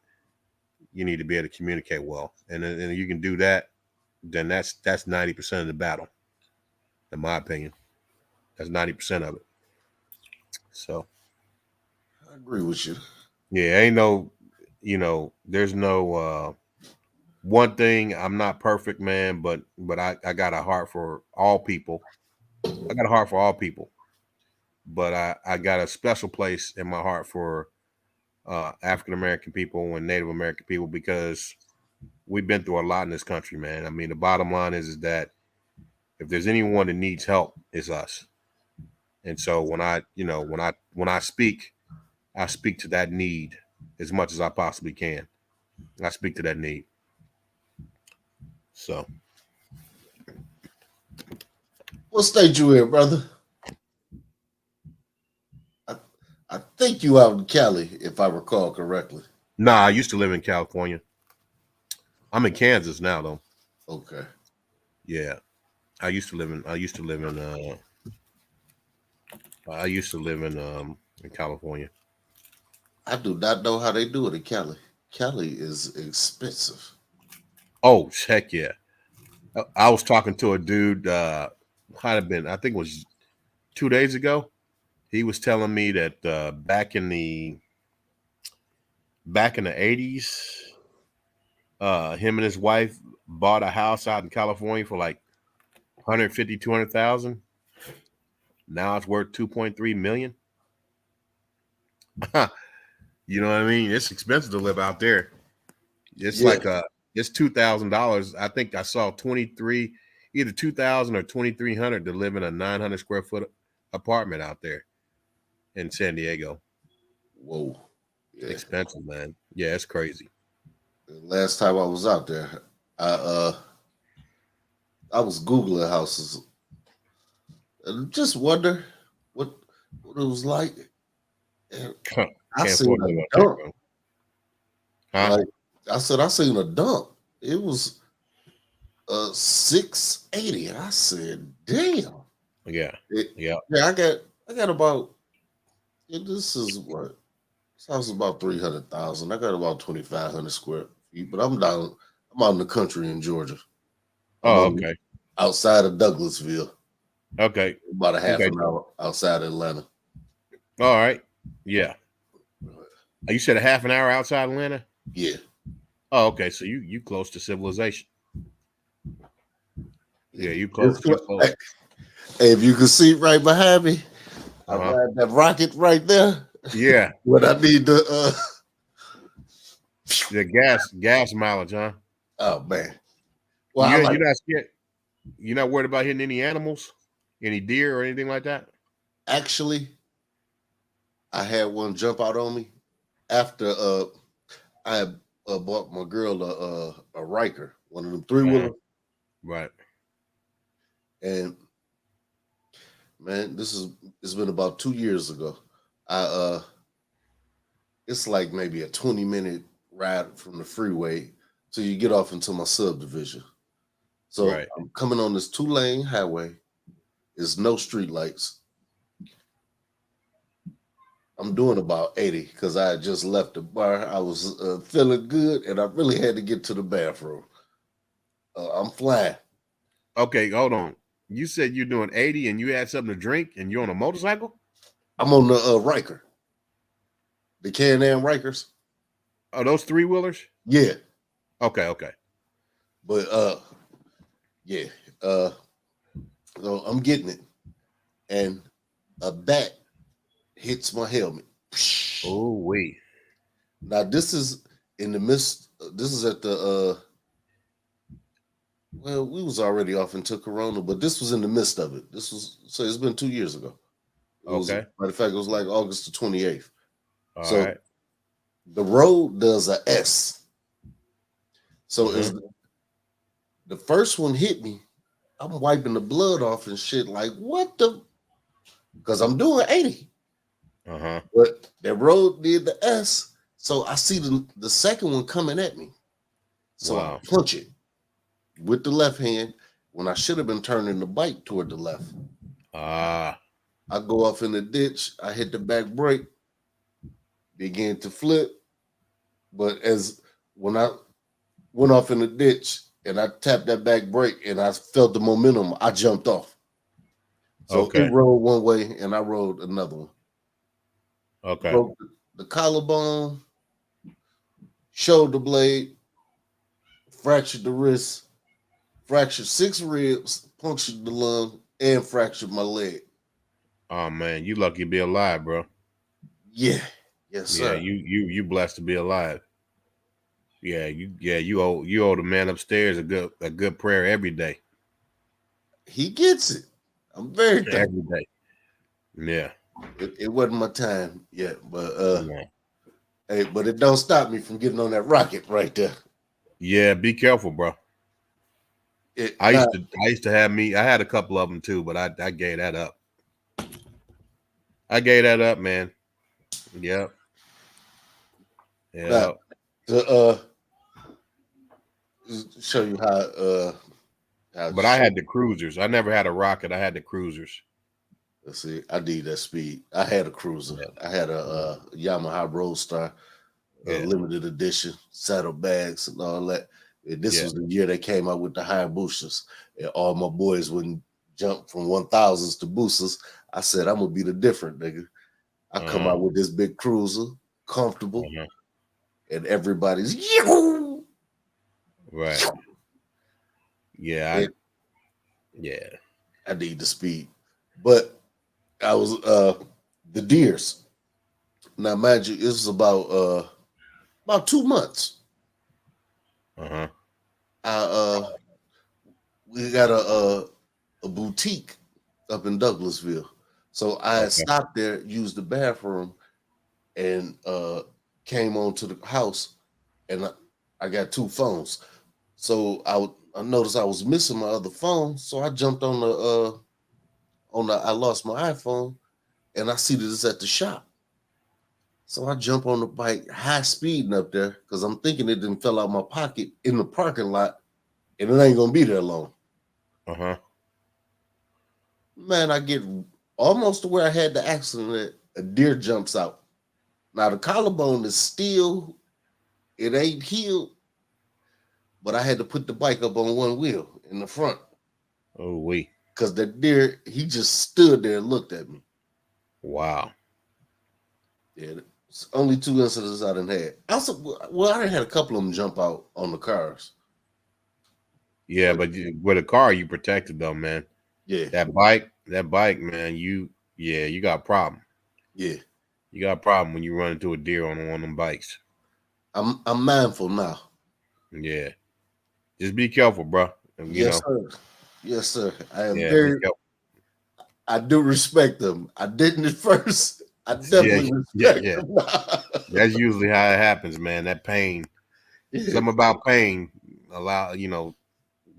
P: you need to be able to communicate well, and you can do that. Then that's 90% of the battle, in my opinion. That's 90% of it. So
E: I agree with you.
P: Yeah, ain't no, there's no one thing. I'm not perfect, man, but I got a heart for all people. I got a heart for all people, but I got a special place in my heart for African American people and Native American people, because we've been through a lot in this country, man. I mean, the bottom line is that if there's anyone that needs help, it's us. And so when I speak to that need as much as I possibly can. I speak to that need. So,
E: what state you in, brother? I think you out in Cali, if I recall correctly.
P: Nah, I used to live in California. I'm in Kansas now, though.
E: Okay.
P: Yeah, I used to live in in California.
E: I do not know how they do it in Cali. Cali is expensive.
P: Oh, heck yeah. I was talking to a dude, might have been, I think it was 2 days ago. He was telling me that back in the 80s, him and his wife bought a house out in California for like 150, 200,000. Now it's worth 2.3 million. You know what I mean? It's expensive to live out there. It's like it's $2,000. I think I saw 23, either 2,000 or 2,300 to live in a 900 square foot apartment out there in San Diego.
E: Whoa.
P: Yeah. Expensive, man. Yeah, it's crazy.
E: Last time I was out there, I was Googling houses and just wonder what it was like. And I seen a dump. Like I said, I seen a dump. It was 680. And I said, damn.
P: Yeah.
E: Yeah. I got about. This is what. This house is about 300,000. I got about 2,500 square feet, but I'm out in the country in Georgia.
P: Okay.
E: Outside of Douglasville.
P: Okay.
E: About a half an hour outside Atlanta.
P: All right. Yeah. You said a half an hour outside Atlanta?
E: Yeah.
P: Oh, okay. So you close to civilization. Yeah, you close.
E: Hey, if you can see right behind me, I ride that rocket right there.
P: Yeah.
E: What I need to
P: the gas mileage, huh?
E: Oh man. Well,
P: you're not scared. You're not worried about hitting any animals, any deer or anything like that?
E: Actually, I had one jump out on me after I had bought my girl a Riker, one of them 3-wheeler.
P: Right.
E: And man, it's been about 2 years ago. It's like maybe a 20-minute ride from the freeway till you get off into my subdivision. So I'm coming on this 2-lane highway. There's no street lights. I'm doing about 80 because I had just left the bar. I was feeling good, and I really had to get to the bathroom. I'm flying.
P: Okay, hold on. You said you're doing 80 and you had something to drink and you're on a motorcycle?
E: I'm on the Riker. The Can-Am Rikers.
P: Oh, those 3-wheelers?
E: Yeah.
P: Okay.
E: But yeah. So I'm getting it. And a bat hits my helmet.
P: Oh, wait.
E: Now this is in the midst. This is at the well, we was already off into Corona, but this was in the midst of it. So it's been 2 years ago. Matter of fact, it was like August the 28th. So the road does a S. So as the first one hit me, I'm wiping the blood off and shit. Like, what the? Because I'm doing 80. But that road did the S. So I see the second one coming at me. So I punch it with the left hand when I should have been turning the bike toward the left. I go off in the ditch. I hit the back brake, began to flip. But when I went off in the ditch and I tapped that back brake and I felt the momentum, I jumped off. So it rolled one way and I rolled another one. Broke the collarbone, shoulder blade, fractured the wrist, fractured 6 ribs, punctured the lung, and fractured my leg.
P: Oh man, you lucky to be alive, bro.
E: Yeah. Yes, sir.
P: Yeah, you blessed to be alive. Yeah, you owe the man upstairs a good prayer every day.
E: He gets it. I'm very thankful.
P: Every day. Yeah.
E: It wasn't my time yet, but hey, but it don't stop me from getting on that rocket right there.
P: Yeah, be careful, bro. I used to have I had a couple of them too, but I gave that up. I gave that up, man. Yep. Yeah.
E: To show you how
P: but I had the cruisers. I never had a rocket. I had the cruisers.
E: Let's see. I need that speed. I had a cruiser. I had a Yamaha Roadstar, limited edition, saddlebags and all that. And this was the year they came out with the high boosters, and all my boys wouldn't jump from 1000s to boosters. I said, I'm gonna be the different nigga. I come out with this big cruiser, comfortable, and everybody's
P: right. Yeah,
E: I need the speed, but I was the deers. Now, mind you, it was about 2 months. We got a boutique up in Douglasville, so I had stopped there, used the bathroom, and came on to the house, and I got 2 phones. So I noticed I was missing my other phone, so I jumped on the I lost my iPhone, and I see that it's at the shop. So I jump on the bike, high speeding up there, because I'm thinking it didn't fell out my pocket in the parking lot, and it ain't gonna be there long. Man, I get almost to where I had the accident. A deer jumps out. Now the collarbone is still, it ain't healed, but I had to put the bike up on one wheel in the front.
P: Oh, wait.
E: Because the deer, he just stood there and looked at me.
P: Wow.
E: Yeah, it's only 2 incidents I done had. Also, well, I done had a couple of them jump out on the cars.
P: Yeah, but with a car, you protected them, man.
E: Yeah.
P: That bike, man, you got a problem.
E: Yeah.
P: You got a problem when you run into a deer on one of them bikes.
E: I'm mindful now.
P: Yeah. Just be careful, bro.
E: Yes, sir. Yes, sir. I am
P: very.
E: I do respect them. I didn't at first. I definitely respect them.
P: That's usually how it happens, man. That pain. Something about pain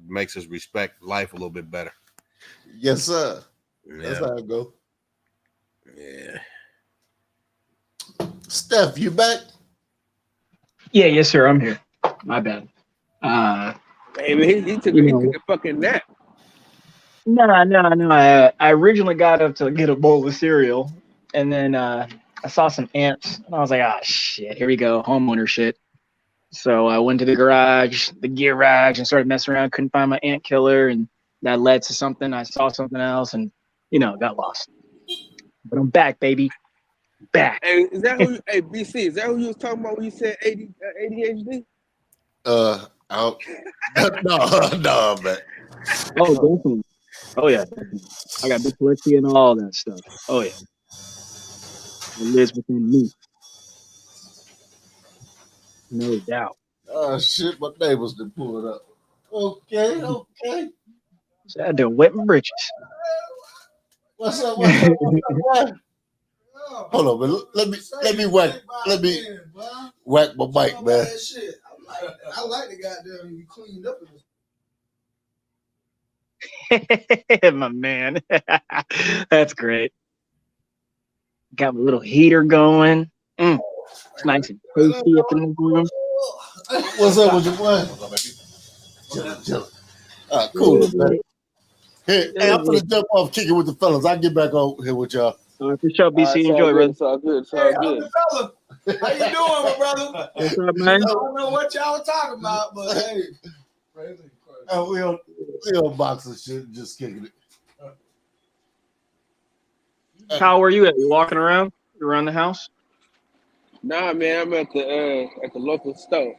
P: makes us respect life a little bit better.
E: Yes, sir. That's how it go.
P: Yeah.
E: Steph, you back?
Q: Yeah, yes, sir. I'm here. My bad.
V: Hey, he took a fucking nap.
Q: No. I originally got up to get a bowl of cereal, and then I saw some ants, and I was like, ah, shit, here we go, homeowner shit. So I went to the garage, and started messing around. Couldn't find my ant killer, and that led to something. I saw something else, and got lost. But I'm back, baby. Back.
V: Hey, is that who? Hey, BC, is that who you was talking about when you said ADHD?
E: No, man.
Q: Oh, definitely. Oh yeah, I got dyslexia and all that stuff. Oh yeah, it lives within me, no doubt.
E: Oh shit, my neighbors done pulled up. Okay.
Q: So I had to wet my britches.
E: What's up? Hold on, man. Let me whack my mic, man.
N: I like the goddamn you cleaned up.
Q: My man, that's great. Got my little heater going. It's nice and tasty up in the room.
E: What's up with your boy? Chillin'. Cool, man. Hey, I'm gonna jump off kicking with the fellas. I'll get back on here with y'all.
Q: For sure, BC. Enjoy, brother.
V: It's all good.
N: Hey, I'm the fella. How you doing, my brother?
Q: What's up, man?
N: I don't know what y'all were talking about, but hey.
E: We on boxing shit, just kicking it.
Q: How were you at? You walking around? You around the house?
V: Nah, man, I'm at the local store.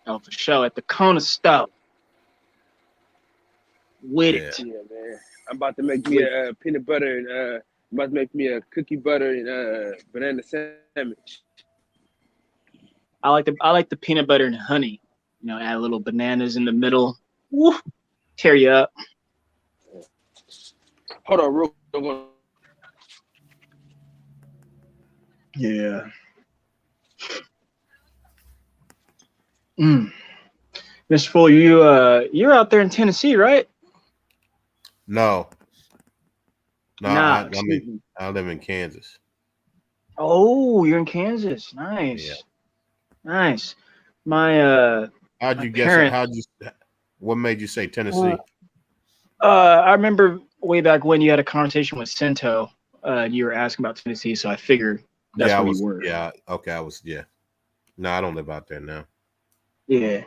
Q: Oh, for sure. At the corner store. With it.
V: Yeah, man. I'm about to make me a peanut butter and I'm about to make me a cookie butter and banana sandwich.
Q: I like the peanut butter and honey. Add little bananas in the middle. Woo, tear you up.
V: Hold on, real quick.
Q: Yeah. Mr. Fuller, you're out there in Tennessee, right?
P: No.
Q: Nah,
P: I live in Kansas.
Q: Oh, you're in Kansas. Nice.
P: Yeah.
Q: Nice. My
P: how'd you guess it? What made you say Tennessee?
Q: I remember way back when you had a conversation with Sento, you were asking about Tennessee, so I figured that's where you were.
P: Yeah, okay, No, I don't live out there now.
Q: Yeah.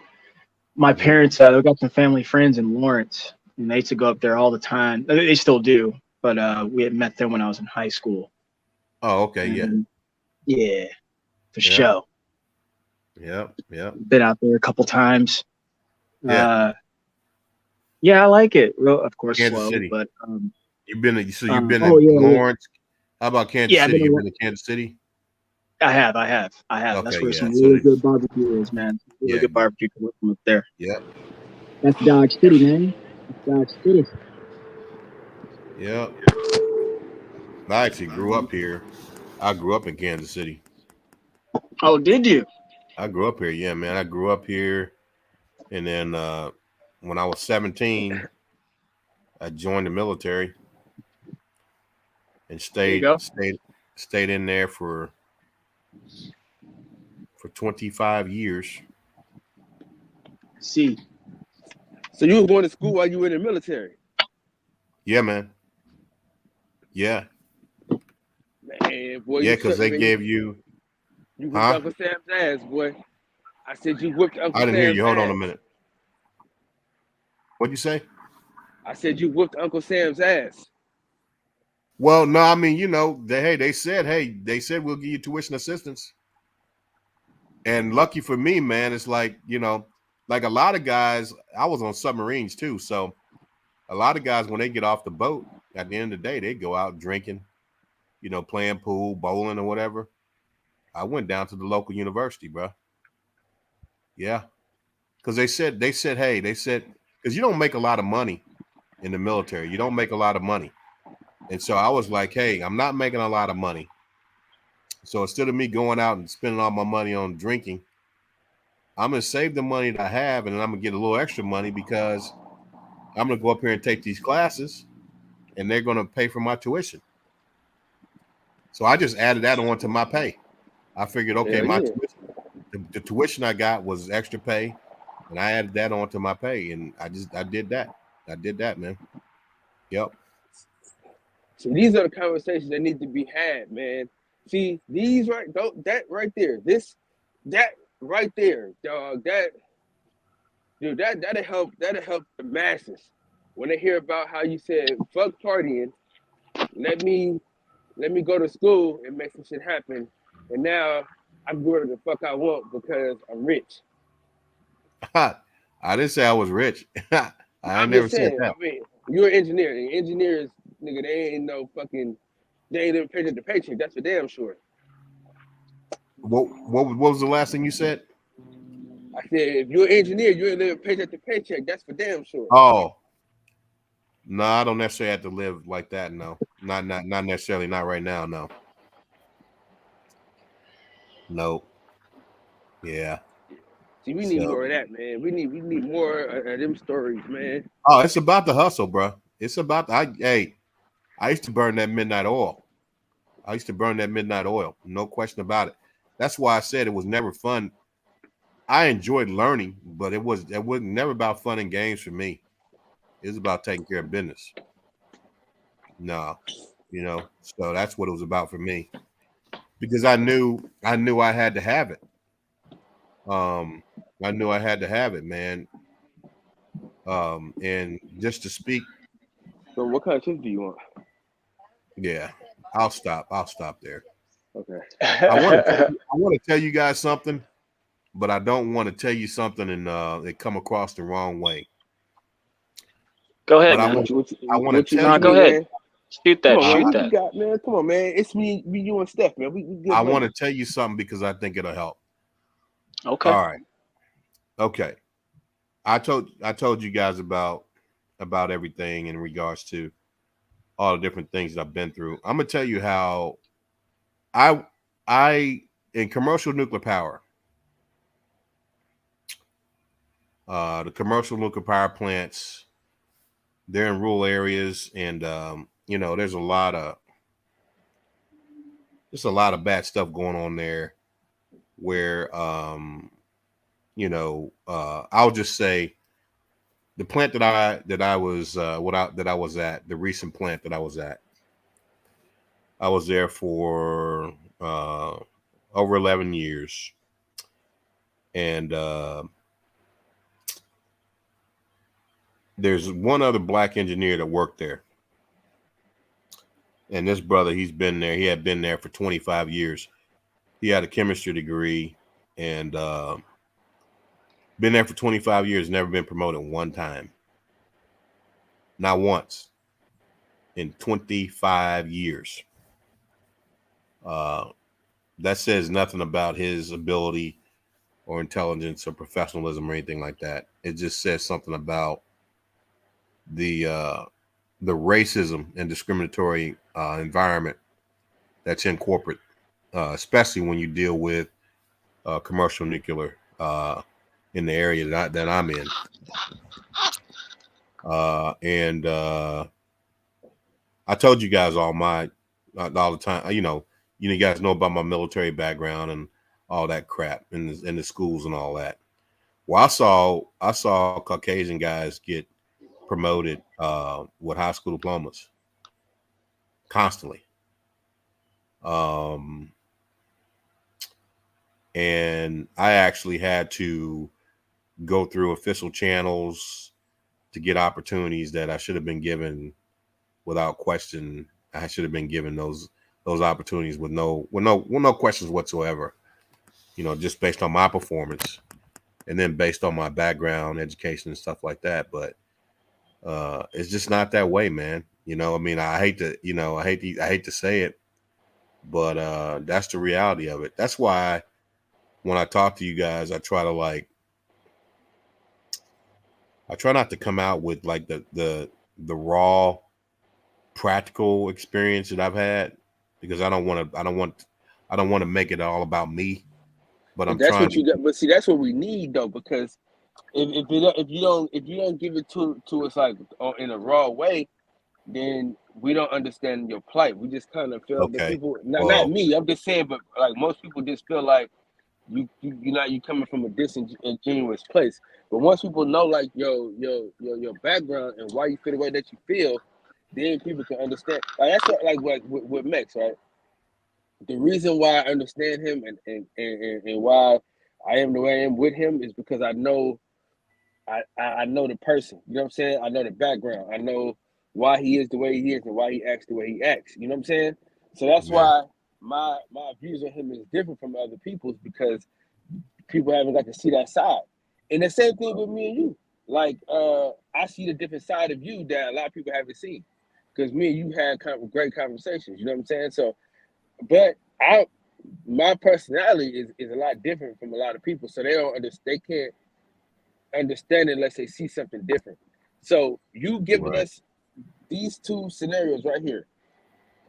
Q: My parents, they got some family friends in Lawrence, and they used to go up there all the time. They still do, but we had met them when I was in high school.
P: Oh, okay,
Q: Yeah, for sure.
P: Yeah.
Q: Been out there a couple times.
P: Yeah.
Q: Yeah, I like it. Of course,
P: Kansas
Q: slow,
P: City.
Q: but
P: you've been in
Q: Lawrence.
P: How about Kansas City? You've been to Kansas City?
Q: I have.
P: Okay,
Q: That's where some really good barbecue is, man. Really good barbecue from up there.
P: Yeah.
Q: That's Dodge City, man. That's Dodge City.
P: Yeah. I actually grew up here. I grew up in Kansas City.
Q: Oh, did you?
P: I grew up here, yeah, man. I grew up here, and then when I was 17, I joined the military and stayed in there for 25 years.
Q: See.
V: So you were going to school while you were in the military?
P: Yeah, man. Yeah.
V: Man, boy.
P: Yeah, because they gave you.
V: You whipped Uncle Sam's ass, boy. I said you whipped Uncle Sam's ass.
P: I didn't hear you. Hold on a minute. What'd you say?
V: I said you whipped Uncle Sam's ass.
P: Well, no, I mean, they said we'll give you tuition assistance. And lucky for me, man, it's like, like a lot of guys, I was on submarines too. So a lot of guys, when they get off the boat, at the end of the day, they go out drinking, playing pool, bowling or whatever. I went down to the local university, bro. Yeah. Because they said, because you don't make a lot of money in the military. You don't make a lot of money. And so I was like, hey, I'm not making a lot of money. So instead of me going out and spending all my money on drinking, I'm going to save the money that I have, and then I'm going to get a little extra money because I'm going to go up here and take these classes, and they're going to pay for my tuition. So I just added that on to my pay. I figured, okay, the tuition I got was extra pay, and I added that on to my pay, and I did that. I did that, man. Yep.
V: So these are the conversations that need to be had, man. See, that right there, dog, that'll help the masses when they hear about how you said fuck partying, let me go to school and make some shit happen, and now I'm doing the fuck I want because I'm rich.
P: I didn't say I was rich. I never said that.
V: I mean, you're an engineer, and engineers, nigga, they ain't living paycheck to paycheck. That's for damn sure.
P: What was the last thing you said?
V: I said, if you're an engineer, you ain't living paycheck to paycheck. That's for damn sure.
P: Oh, no, I don't necessarily have to live like that. No, not necessarily. Not right now. No. Nope. Yeah.
V: See, we need more of that, man. We need more of them stories, man.
P: Oh, it's about the hustle, bro. It's about I used to burn that midnight oil. No question about it. That's why I said it was never fun. I enjoyed learning, but it wasn't never about fun and games for me. It was about taking care of business. No, so that's what it was about for me. Because I knew I had to have it. I knew I had to have it, man. And just to speak.
V: So what kind of tips do you want?
P: Yeah, I'll stop there.
V: Okay.
P: I want to tell you guys something, but I don't want to tell you something and it come across the wrong way.
K: Go ahead,
P: man. I want to tell you.
K: Go ahead. Shoot that.
V: Shoot that. Got, man. Come on, man. It's me, you, and Steph, man. We good,
P: I want to tell you something because I think it'll help.
K: Okay.
P: All right. Okay. I told you guys about everything in regards to all the different things that I've been through. I'm gonna tell you how I in commercial nuclear power, the commercial nuclear power plants, they're in rural areas, and there's a lot of bad stuff going on there where I'll just say the plant that I was at, the recent plant that I was at, I was there for over 11 years, and there's one other black engineer that worked there, and this brother, he had been there for 25 years. He had a chemistry degree, and been there for 25 years, never been promoted one time. Not once in 25 years. That says nothing about his ability or intelligence or professionalism or anything like that. It just says something about the racism and discriminatory environment that's in corporate, especially when you deal with commercial nuclear in the area that I'm in. And I told you guys all the time, you guys know about my military background and all that crap in the schools and all that. Well, I saw Caucasian guys get promoted with high school diplomas constantly. And I actually had to go through official channels to get opportunities that I should have been given without question. I should have been given those opportunities with no questions whatsoever, just based on my performance and then based on my background, education, and stuff like that. But it's just not that way, man. I hate to say it, but that's the reality of it. That's why when I talk to you guys, I try not to come out with like the raw practical experience that I've had, because I don't want to make it all about me. But I'm
J: that's
P: trying
J: what you got. But see, that's what we need though, because if you don't give it to us like in a raw way, then we don't understand your plight. We just kind of feel the people. Not me. I'm just saying, but like most people just feel like you coming from a disingenuous place. But once people know like your background and why you feel the way that you feel, then people can understand. Like that's what, like with Mex, right? The reason why I understand him and why I am the way I am with him is because I know the person. You know what I'm saying? I know the background. I know why he is the way he is and why he acts the way he acts. You know what I'm saying? So that's why my views on him is different from other people's, because people haven't got to see that side. And the same thing with me and you. Like I see the different side of you that a lot of people haven't seen, because me and you had kind of great conversations. You know what I'm saying? So, but my personality is a lot different from a lot of people, so they don't understand. They can't understand it unless they see something different. So you giving us these two scenarios right here.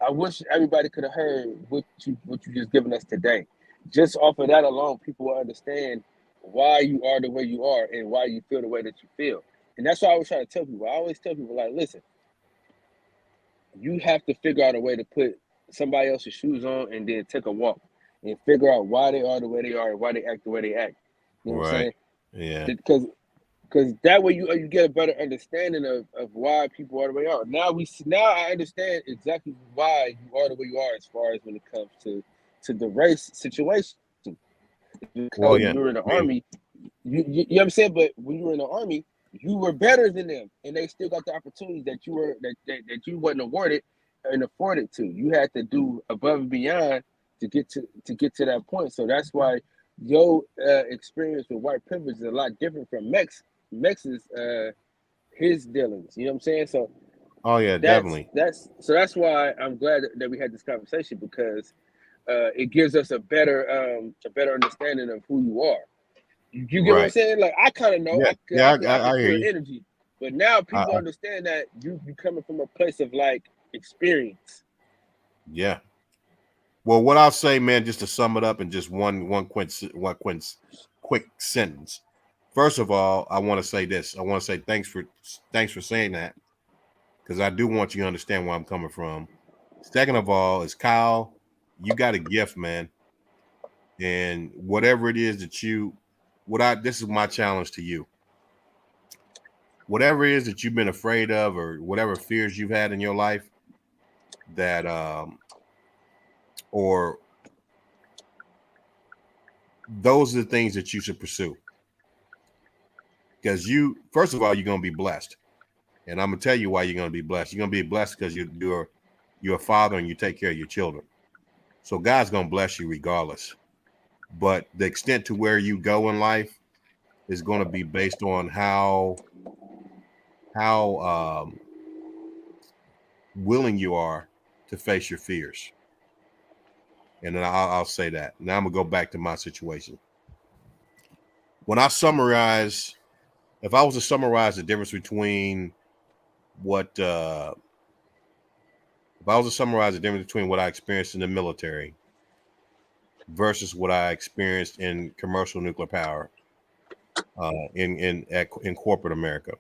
J: I wish everybody could have heard what you just given us today. Just off of that alone, people will understand why you are the way you are and why you feel the way that you feel. And that's why I always try to tell people. I always tell people, like, listen, you have to figure out a way to put somebody else's shoes on and then take a walk and figure out why they are the way they are and why they act the way they act. You know what I'm saying?
P: Yeah.
J: Because that way you get a better understanding of why people are the way they are. Now I understand exactly why you are the way you are as far as when it comes to the race situation. Because you were in the army, you know what I'm saying? But when you were in the army, you were better than them, and they still got the opportunities that you wasn't awarded and afforded to. You had to do above and beyond to get to that point. So that's why your experience with white privilege is a lot different from Mex's his dealings. You know what I'm saying? So
P: definitely.
J: That's why I'm glad that we had this conversation, because it gives us a better understanding of who you are. You get what I'm saying? Like I kind of know. I can feel energy, but now people understand that you coming from a place of like experience.
P: Yeah. Well, what I'll say, man, just to sum it up in just one quick sentence. First of all, I want to say this. I want to say thanks for saying that, because I do want you to understand where I'm coming from. Second of all, is Kyle, you got a gift, man, and whatever it is that this is my challenge to you. whatever it is that you've been afraid of, or whatever fears you've had in your life, that or those are the things that you should pursue. Because first of all, you're going to be blessed. And I'm going to tell you why you're going to be blessed. You're going to be blessed because you're a father and you take care of your children. So God's going to bless you regardless. But the extent to where you go in life is going to be based on how willing you are to face your fears. And then I'll say that. Now I'm going to go back to my situation. When I summarize, if I was to summarize the difference between what I experienced in the military versus what I experienced in commercial nuclear power in corporate America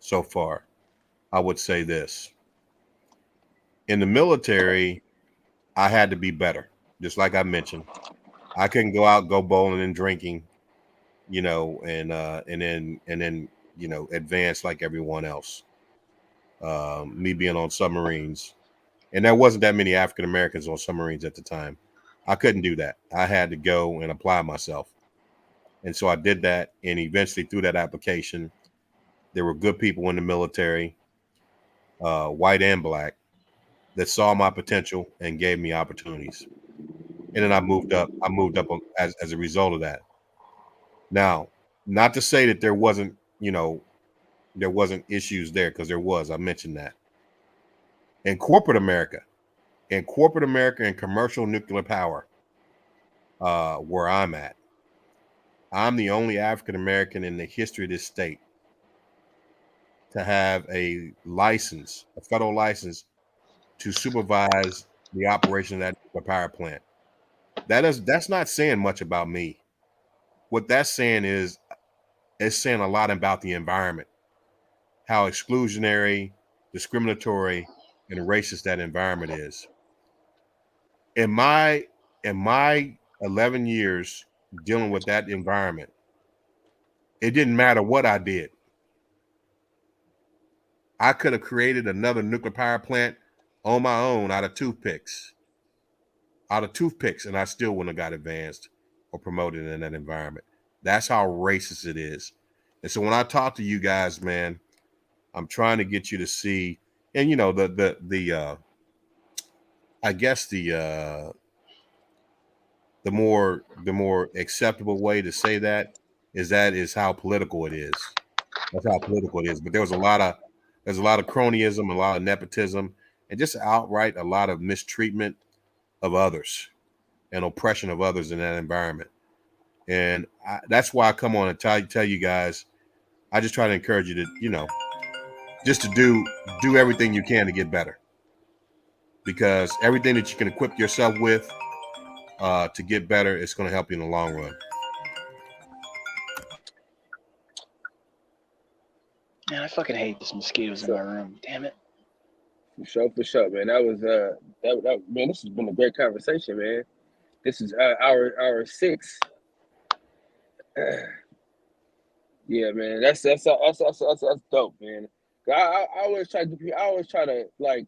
P: so far, I would say this. In the military, I had to be better. Just like I mentioned, I couldn't go bowling and drinking, and then advance like everyone else. Me being on submarines, and there wasn't that many African Americans on submarines at the time. I couldn't do that. I had to go and apply myself. And so I did that, and eventually through that application, there were good people in the military, white and black, that saw my potential and gave me opportunities. And then I moved up as a result of that. Now, not to say that there wasn't issues there, because there was. I mentioned that. In corporate America and commercial nuclear power, where I'm at, I'm the only African American in the history of this state to have a federal license to supervise the operation of that nuclear power plant. That's not saying much about me. What that's saying is, it's saying a lot about the environment, how exclusionary, discriminatory, and racist that environment is. In my 11 years dealing with that environment, it didn't matter what I did. I could have created another nuclear power plant on my own out of toothpicks, and I still wouldn't have got advanced or promoted in that environment. That's how racist it is. And so when I talk to you guys, man, I'm trying to get you to see, and the more acceptable way to say that is how political it is. That's how political it is. But there's a lot of cronyism, a lot of nepotism, and just outright a lot of mistreatment of others and oppression of others in that environment. And that's why I come on and tell you guys, I just try to encourage you to, just to do everything you can to get better. Because everything that you can equip yourself with to get better, it's going to help you in the long run.
Q: Man, I fucking hate this mosquitoes in my room. Damn it.
V: For sure, man. That was man. This has been a great conversation, man. This is hour 6. Yeah, man. That's dope, man. I always try to like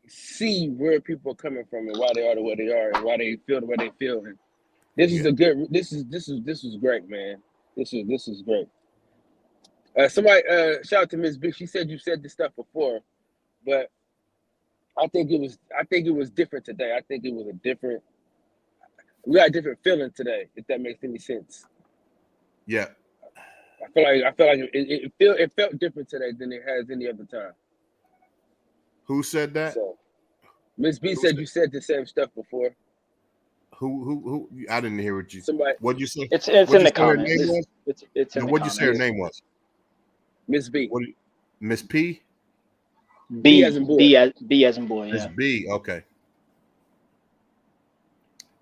V: see where people are coming from and why they are the way they are and why they feel the way they feel. And this is a good. This is great, man. This is great. Somebody shout out to Miss B. She said you said this stuff before, but I think it was different today. I think it was we got a different feeling today, if that makes any sense.
P: Yeah.
V: I feel like it felt different today than it has any other time.
P: Who said that?
V: So, Miss B said you said the same stuff before.
P: Who? I didn't hear what you.
V: Somebody.
P: What'd you say?
Q: It's in the comments. It's in the
P: what'd you say her name was?
V: Miss B.
P: Miss P.
Q: B as in boy. B as in boy.
P: Miss
Q: Yeah.
P: B. Okay.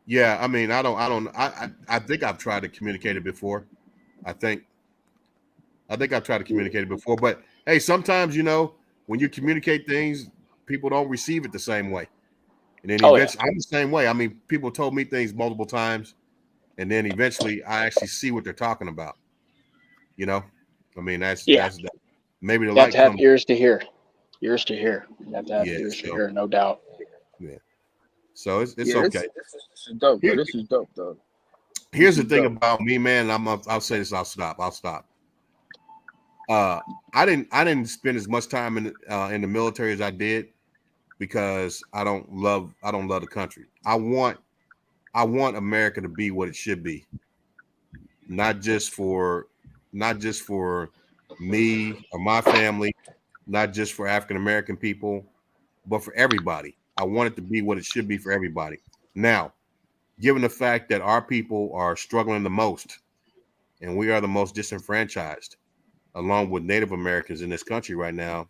P: Yeah, I mean, I think I've tried to communicate it before. I think I've tried to communicate it before, but hey, sometimes when you communicate things, people don't receive it the same way. And then eventually, I'm the same way. I mean, people told me things multiple times, and then eventually I actually see what they're talking about. I mean, that's
Q: Yeah.
P: that's that. Maybe the
Q: You have
P: light
Q: to have
P: comes.
Q: ears to hear. Ears to hear. You have to have
P: Yeah.
Q: ears to
P: So
Q: hear, no doubt.
P: yeah. So it's
V: Yeah,
P: okay.
V: this is dope, bro.
P: Here,
V: This is dope, though.
P: here's
V: This
P: the
V: is
P: thing
V: dope.
P: about me, man. I'll say this. I'll stop. I didn't spend as much time in the military as I did because I don't love the country. I want America to be what it should be, not just for me or my family, not just for African American people, but for everybody. I want it to be what it should be for everybody. Now, given the fact that our people are struggling the most and we are the most disenfranchised, along with Native Americans in this country right now,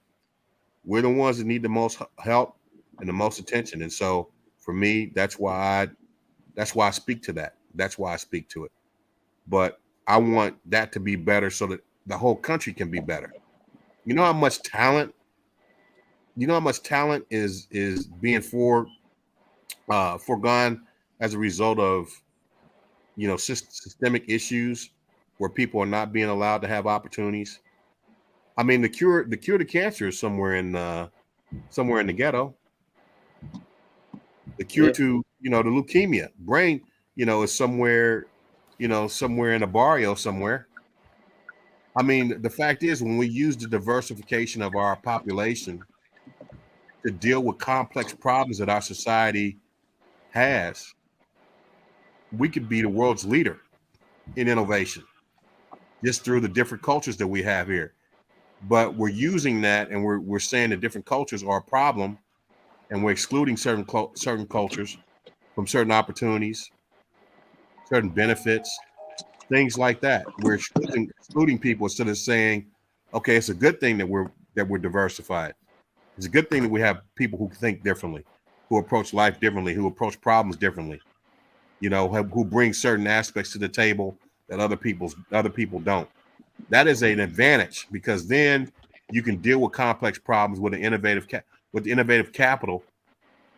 P: we're the ones that need the most help and the most attention. And so for me, that's why I speak to that. That's why I speak to it. But I want that to be better so that the whole country can be better. You know how much talent is being foregone as a result of systemic issues where people are not being allowed to have opportunities. I mean, the cure to cancer is somewhere in the ghetto. The cure to the leukemia brain is somewhere somewhere in a barrio somewhere. I mean, the fact is, when we use the diversification of our population to deal with complex problems that our society has, we could be the world's leader in innovation just through the different cultures that we have here. But we're using that, and we're saying that different cultures are a problem, and we're excluding certain cultures from certain opportunities, certain benefits, things like that. We're excluding people instead of saying, okay, it's a good thing that we're diversified. It's a good thing that we have people who think differently, who approach life differently, who approach problems differently, who bring certain aspects to the table that other people don't. That is an advantage, because then you can deal with complex problems with innovative capital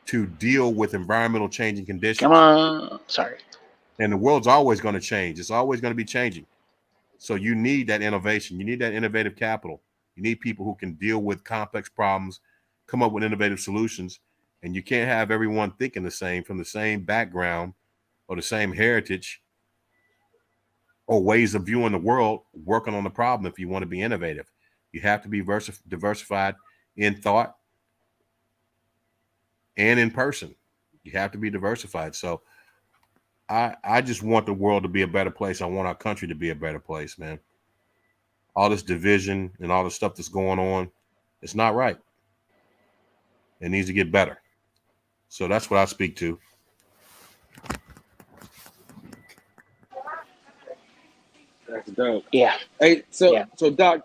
P: to deal with environmental changing conditions.
Q: Come on. Sorry.
P: And the world's always going to change. It's always going to be changing. So you need that innovation. You need that innovative capital. You need people who can deal with complex problems, come up with innovative solutions. And you can't have everyone thinking the same, from the same background or the same heritage or ways of viewing the world, working on the problem. If you want to be innovative, you have to be diversified in thought and in person. You have to be diversified. So I just want the world to be a better place. I want our country to be a better place, man. All this division and all the stuff that's going on, it's not right. It needs to get better. So that's what I speak to.
V: That's dope.
Q: Yeah.
V: Hey, so Doc,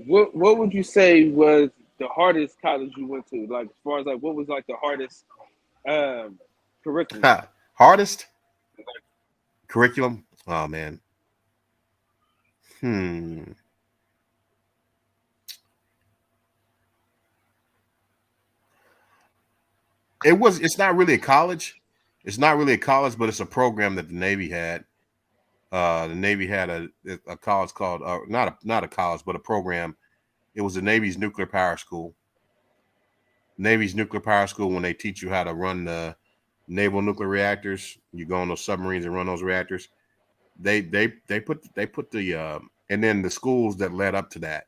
V: what would you say was the hardest college you went to? Like, as far as like, what was like the hardest curriculum?
P: Hardest curriculum? Oh man. It's not really a college. It's not really a college, but it's a program that the Navy had. The Navy had a college called not a college, but a program. It was the Navy's nuclear power school. Navy's nuclear power school, when they teach you how to run the naval nuclear reactors, you go on those submarines and run those reactors. They put the and then the schools that led up to that.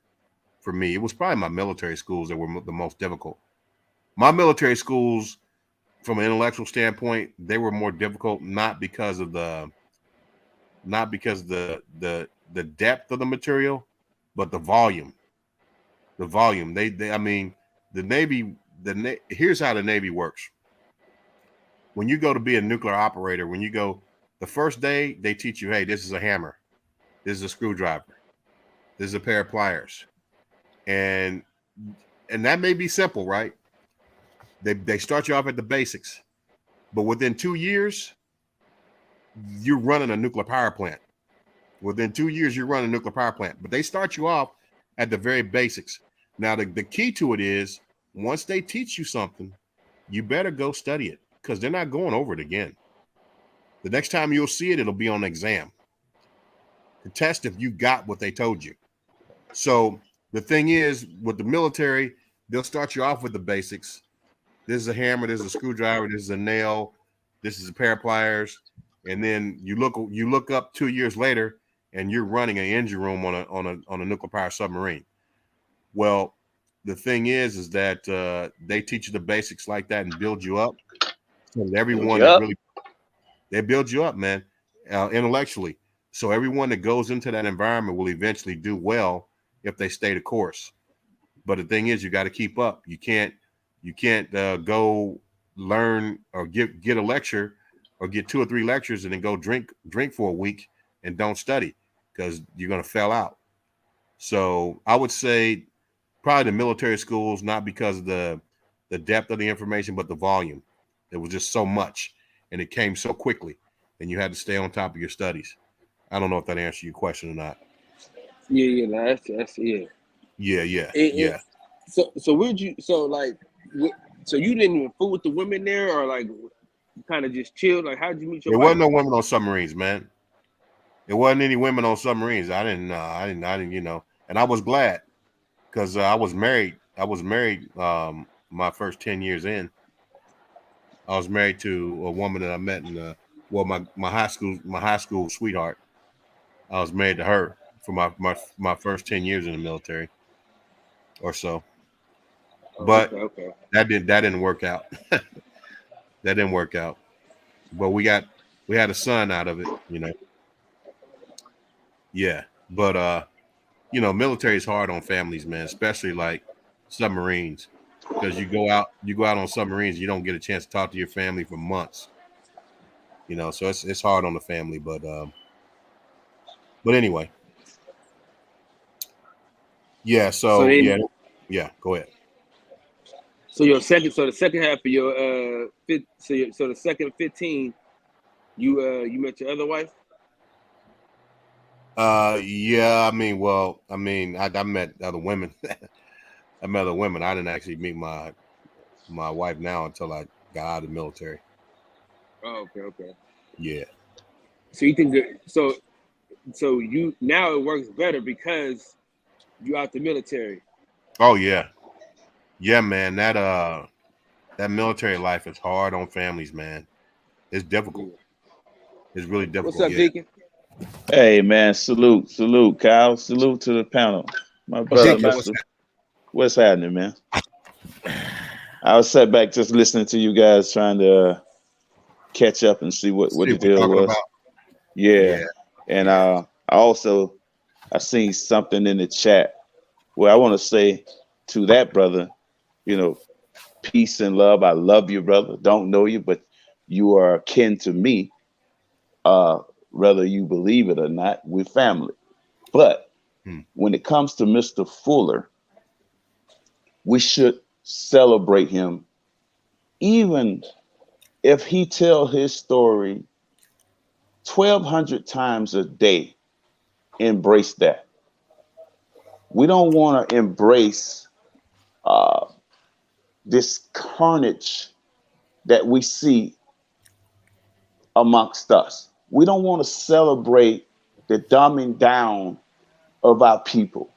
P: For me, it was probably my military schools that were the most difficult. My military schools, from an intellectual standpoint, they were more difficult, not because of the depth of the material, but the volume. The volume. I mean, the Navy. Here's how the Navy works. When you go to be a nuclear operator, the first day they teach you, hey, this is a hammer, this is a screwdriver, this is a pair of pliers, and that may be simple, right? They start you off at the basics, but within 2 years, you're running a nuclear power plant. Within 2 years, you're running a nuclear power plant, but they start you off at the very basics. Now, the key to it is, once they teach you something, you better go study it, because they're not going over it again. The next time you'll see it, it'll be on the exam. to test if you got what they told you. So the thing is, with the military, they'll start you off with the basics. This is a hammer, this is a screwdriver, this is a nail, this is a pair of pliers, and then you look up 2 years later, and you're running an engine room on a nuclear power submarine. Well, the thing is that they teach you the basics like that and build you up. So everyone that really, they build you up, man, intellectually. So everyone that goes into that environment will eventually do well if they stay the course. But the thing is, you got to keep up. You can't go learn or get a lecture or get 2 or 3 lectures and then go drink for a week and don't study, because you're going to fail out. So I would say probably the military schools, not because of the depth of the information, but the volume. There was just so much, and it came so quickly, and you had to stay on top of your studies. I don't know if that answered your question or not.
V: Yeah, no, that's yeah.
P: Yeah.
V: So you didn't even fool with the women there, or like kind of just chilled? Like, how'd you meet your
P: There
V: wife?
P: wasn't no women on submarines, man. There wasn't any women on submarines. I didn't, and I was glad, because I was married. My first 10 years in. I was married to a woman that I met in my high school sweetheart. I was married to her for my first 10 years in the military or so. But
V: okay.
P: that didn't work out. That didn't work out. But we had a son out of it, Yeah. But military is hard on families, man, especially like submarines. Because you go out on submarines, you don't get a chance to talk to your family for months. So it's hard on the family, but anyway. Yeah, so go ahead.
V: So the second half of your the second 15, you met your other wife?
P: Yeah, I met other women. I met other women. I didn't actually meet my wife now until I got out of the military.
V: Oh, okay.
P: Yeah.
V: So you think so you now it works better because you out the military.
P: Oh yeah. Yeah, man. That military life is hard on families, man. It's difficult. It's really difficult.
V: What's up, Deacon?
I: Hey man, salute, Kyle. Salute to the panel. My brother, Mr. What's happening, man? I was sat back just listening to you guys, trying to catch up and see what the deal was. Yeah. And I seen something in the chat where I want to say to that brother, peace and love. I love you, brother. Don't know you, but you are kin to me. Whether you believe it or not, we're family. But when it comes to Mr. Fuller, we should celebrate him, even if he tell his story 1,200 times a day. Embrace that. We don't want to embrace this carnage that we see amongst us. We don't want to celebrate the dumbing down of our people.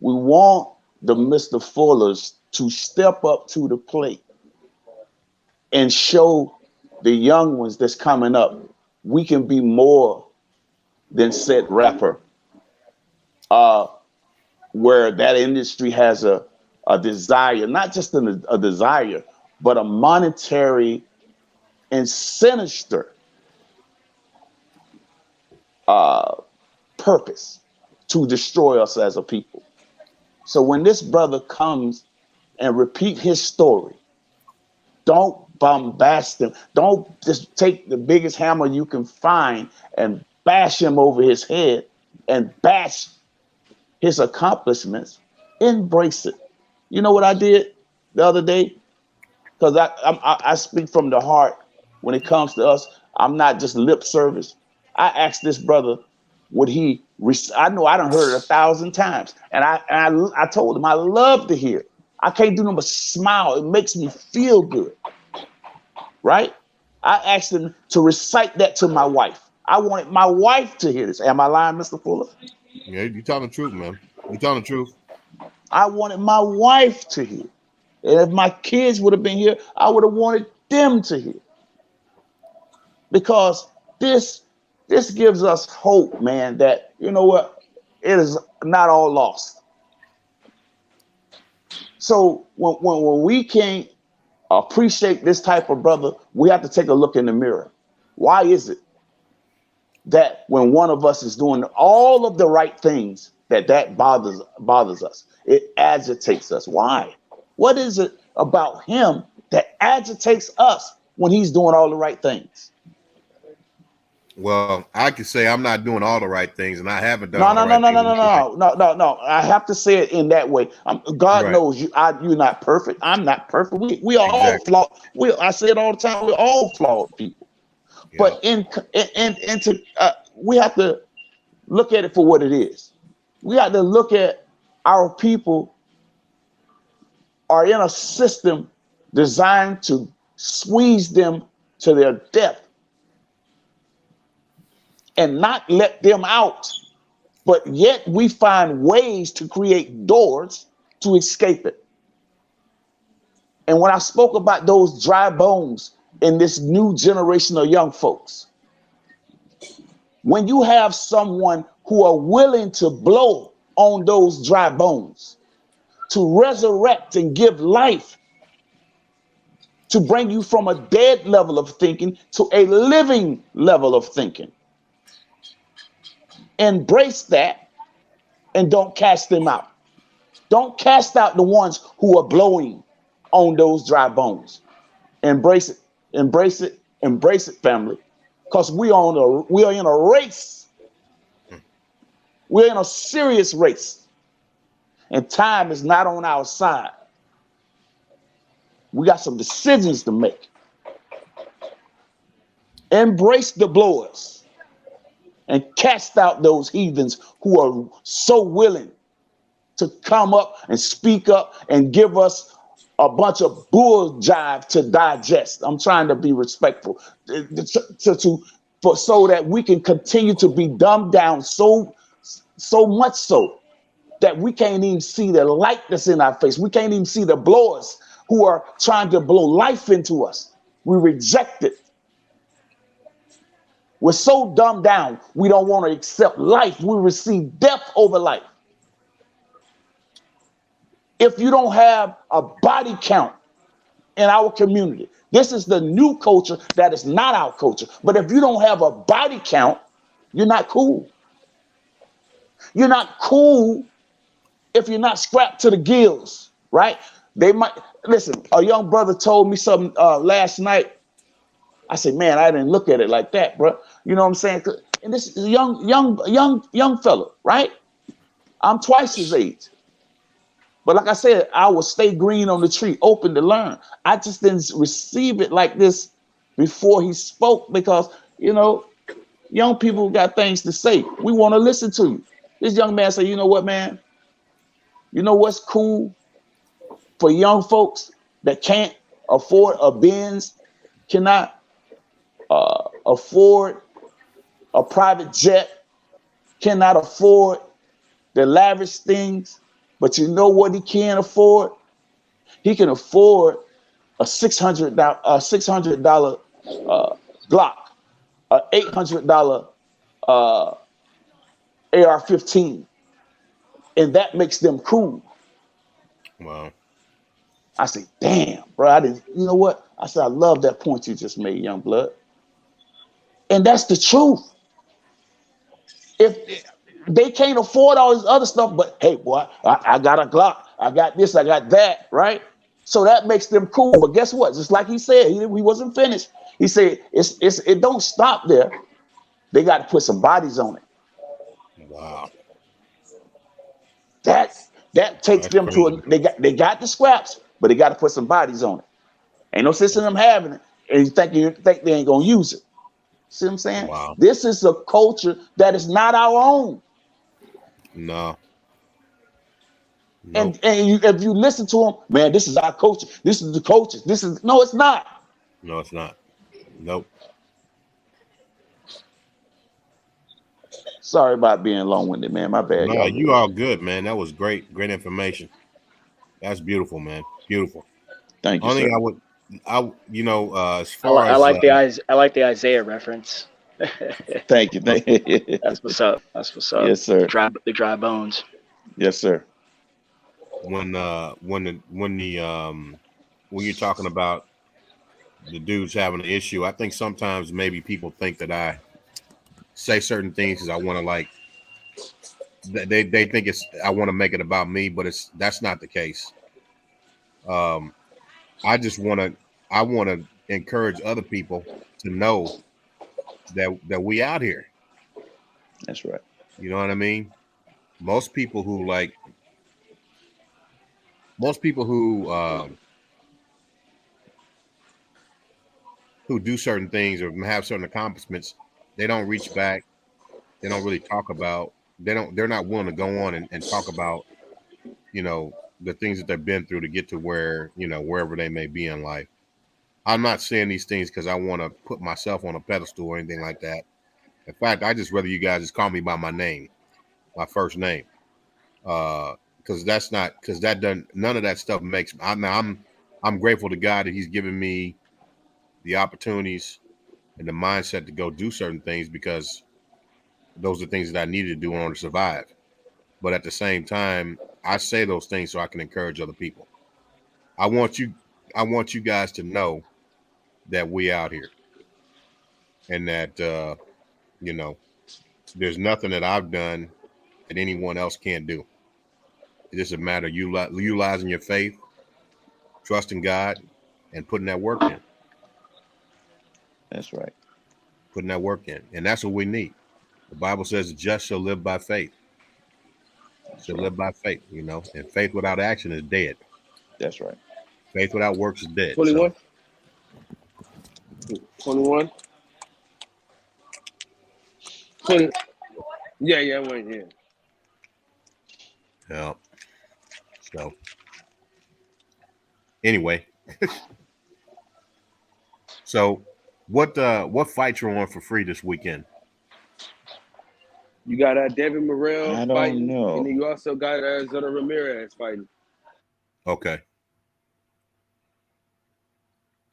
I: We want the Mr. Fullers to step up to the plate and show the young ones that's coming up we can be more than said rapper. Where that industry has a desire, not just a desire, but a monetary and sinister purpose to destroy us as a people. So when this brother comes and repeat his story, don't bombast him. Don't just take the biggest hammer you can find and bash him over his head and bash his accomplishments. Embrace it. You know what I did the other day? Because I speak from the heart when it comes to us. I'm not just lip service. I asked this brother, would he? I know I done heard it 1,000 times, and I told him I love to hear it. I can't do nothing but smile. It makes me feel good, right? I asked him to recite that to my wife.
R: I wanted my wife to hear this. Am I lying, Mr. Fuller?
P: Yeah, you're telling the truth, man. You're telling the truth.
R: I wanted my wife to hear. And if my kids would have been here, I would have wanted them to hear. Because this gives us hope, man, that, you know what, it is not all lost. So when we can't appreciate this type of brother, we have to take a look in the mirror. Why is it that when one of us is doing all of the right things, that bothers us? It agitates us. Why? What is it about him that agitates us when he's doing all the right things?
P: Well, I could say I'm not doing all the right things, and I haven't done
R: No. I have to say it in that way. God knows you. You're not perfect. I'm not perfect. We are all flawed. I say it all the time. We're all flawed people. Yeah. But we have to look at it for what it is. We have to look at our people are in a system designed to squeeze them to their death and not let them out. But yet we find ways to create doors to escape it. And when I spoke about those dry bones in this new generation of young folks, when you have someone who are willing to blow on those dry bones, to resurrect and give life, to bring you from a dead level of thinking to a living level of thinking, embrace that and don't cast them out. Don't cast out the ones who are blowing on those dry bones. Embrace it, embrace it, embrace it, family. Because we are in a race. We're in a serious race. And time is not on our side. We got some decisions to make. Embrace the blowers and cast out those heathens who are so willing to come up and speak up and give us a bunch of bull jive to digest. I'm trying to be respectful so that we can continue to be dumbed down so much so that we can't even see the light that's in our face. We can't even see the blowers who are trying to blow life into us. We reject it. We're so dumbed down, we don't want to accept life. We receive death over life. If you don't have a body count in our community, this is the new culture that is not our culture. But if you don't have a body count, you're not cool. You're not cool if you're not strapped to the gills, right? They might listen. A young brother told me something last night. I said, man, I didn't look at it like that, bro. You know what I'm saying? And this is a young fella, right? I'm twice his age. But like I said, I will stay green on the tree, open to learn. I just didn't receive it like this before he spoke because, you know, young people got things to say. We want to listen to you. This young man said, you know what, man? You know what's cool for young folks that can't afford a Benz, cannot afford a private jet, cannot afford the lavish things, but you know what he can afford? He can afford a $600 Glock, a $800 AR-15, and that makes them cool.
P: Wow.
R: I say, damn, bro, I didn't. You know what? I said, I love that point you just made, young blood. And that's the truth. If they can't afford all this other stuff, but hey, boy, I got a Glock, I got this, I got that, right? So that makes them cool. But guess what? Just like he said, he wasn't finished. He said, it don't stop there. They got to put some bodies on it.
P: Wow.
R: That takes them to they got the scraps, but they got to put some bodies on it. Ain't no sense in them having it, and you think they ain't gonna use it. See what I'm saying?
P: Wow.
R: This is a culture that is not our own.
P: No.
R: And if you listen to them, man, this is our culture. This is the culture. No, it's not.
P: No, it's not. Nope.
S: Sorry about being long-winded, man. My bad,
P: No,
S: y'all.
P: you all good, man. That was great information. That's beautiful, man. Beautiful.
S: Thank you,
P: Only
S: sir.
P: thing as
Q: I
P: far as
Q: like the Isaiah reference.
S: Thank you.
Q: That's what's up. That's what's up.
S: Yes, sir.
Q: The dry bones.
S: Yes, sir.
P: when you're talking about the dudes having an issue, I think sometimes maybe people think that I say certain things because I want to like they think I want to make it about me, but that's not the case. I want to encourage other people to know that we out here.
S: That's right.
P: You know what I mean? Most people who do certain things or have certain accomplishments, they don't reach back. They don't really talk about. They're not willing to go on and talk about, the things that they've been through to get to where, wherever they may be in life. I'm not saying these things because I want to put myself on a pedestal or anything like that. In fact, I just rather you guys just call me by my name, my first name, because that doesn't, none of that stuff makes. I'm grateful to God that He's given me the opportunities and the mindset to go do certain things because those are things that I needed to do in order to survive. But at the same time, I say those things so I can encourage other people. I want you guys to know that we out here and that, there's nothing that I've done that anyone else can't do. It's just a matter of utilizing your faith, trusting God, and putting that work in.
S: That's right.
P: Putting that work in. And that's what we need. The Bible says the just shall live by faith. Shall live by faith, and faith without action is dead.
S: That's right.
P: Faith without works is dead.
V: 21. 21. 20. Yeah, wait, yeah.
P: Yeah. So anyway. So what fight you're on for free this weekend?
V: You got Devin Morrell
S: I don't
V: fighting,
S: know.
V: and then you also got Zota Ramirez fighting.
P: Okay.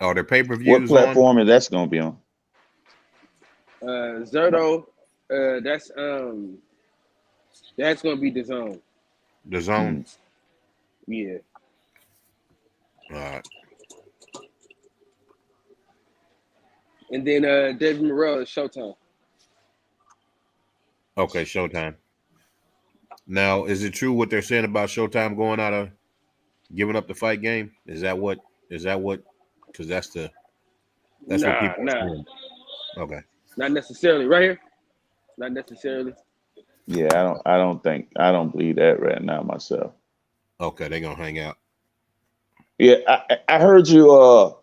P: Are there pay-per-views?
S: What platform is that's going to be on?
V: Zerto, that's going to be the Zone.
P: The Zone.
V: Yeah.
P: All right.
V: And then Devin Morrell is Showtime.
P: Okay, Showtime. Now, is it true what they're saying about Showtime going out of giving up the fight game? Is that what? Because that's what people are saying. Okay.
V: Not necessarily. Right here? Not necessarily.
S: Yeah, I don't believe that right now myself.
P: Okay, they're gonna hang out.
S: Yeah, I heard you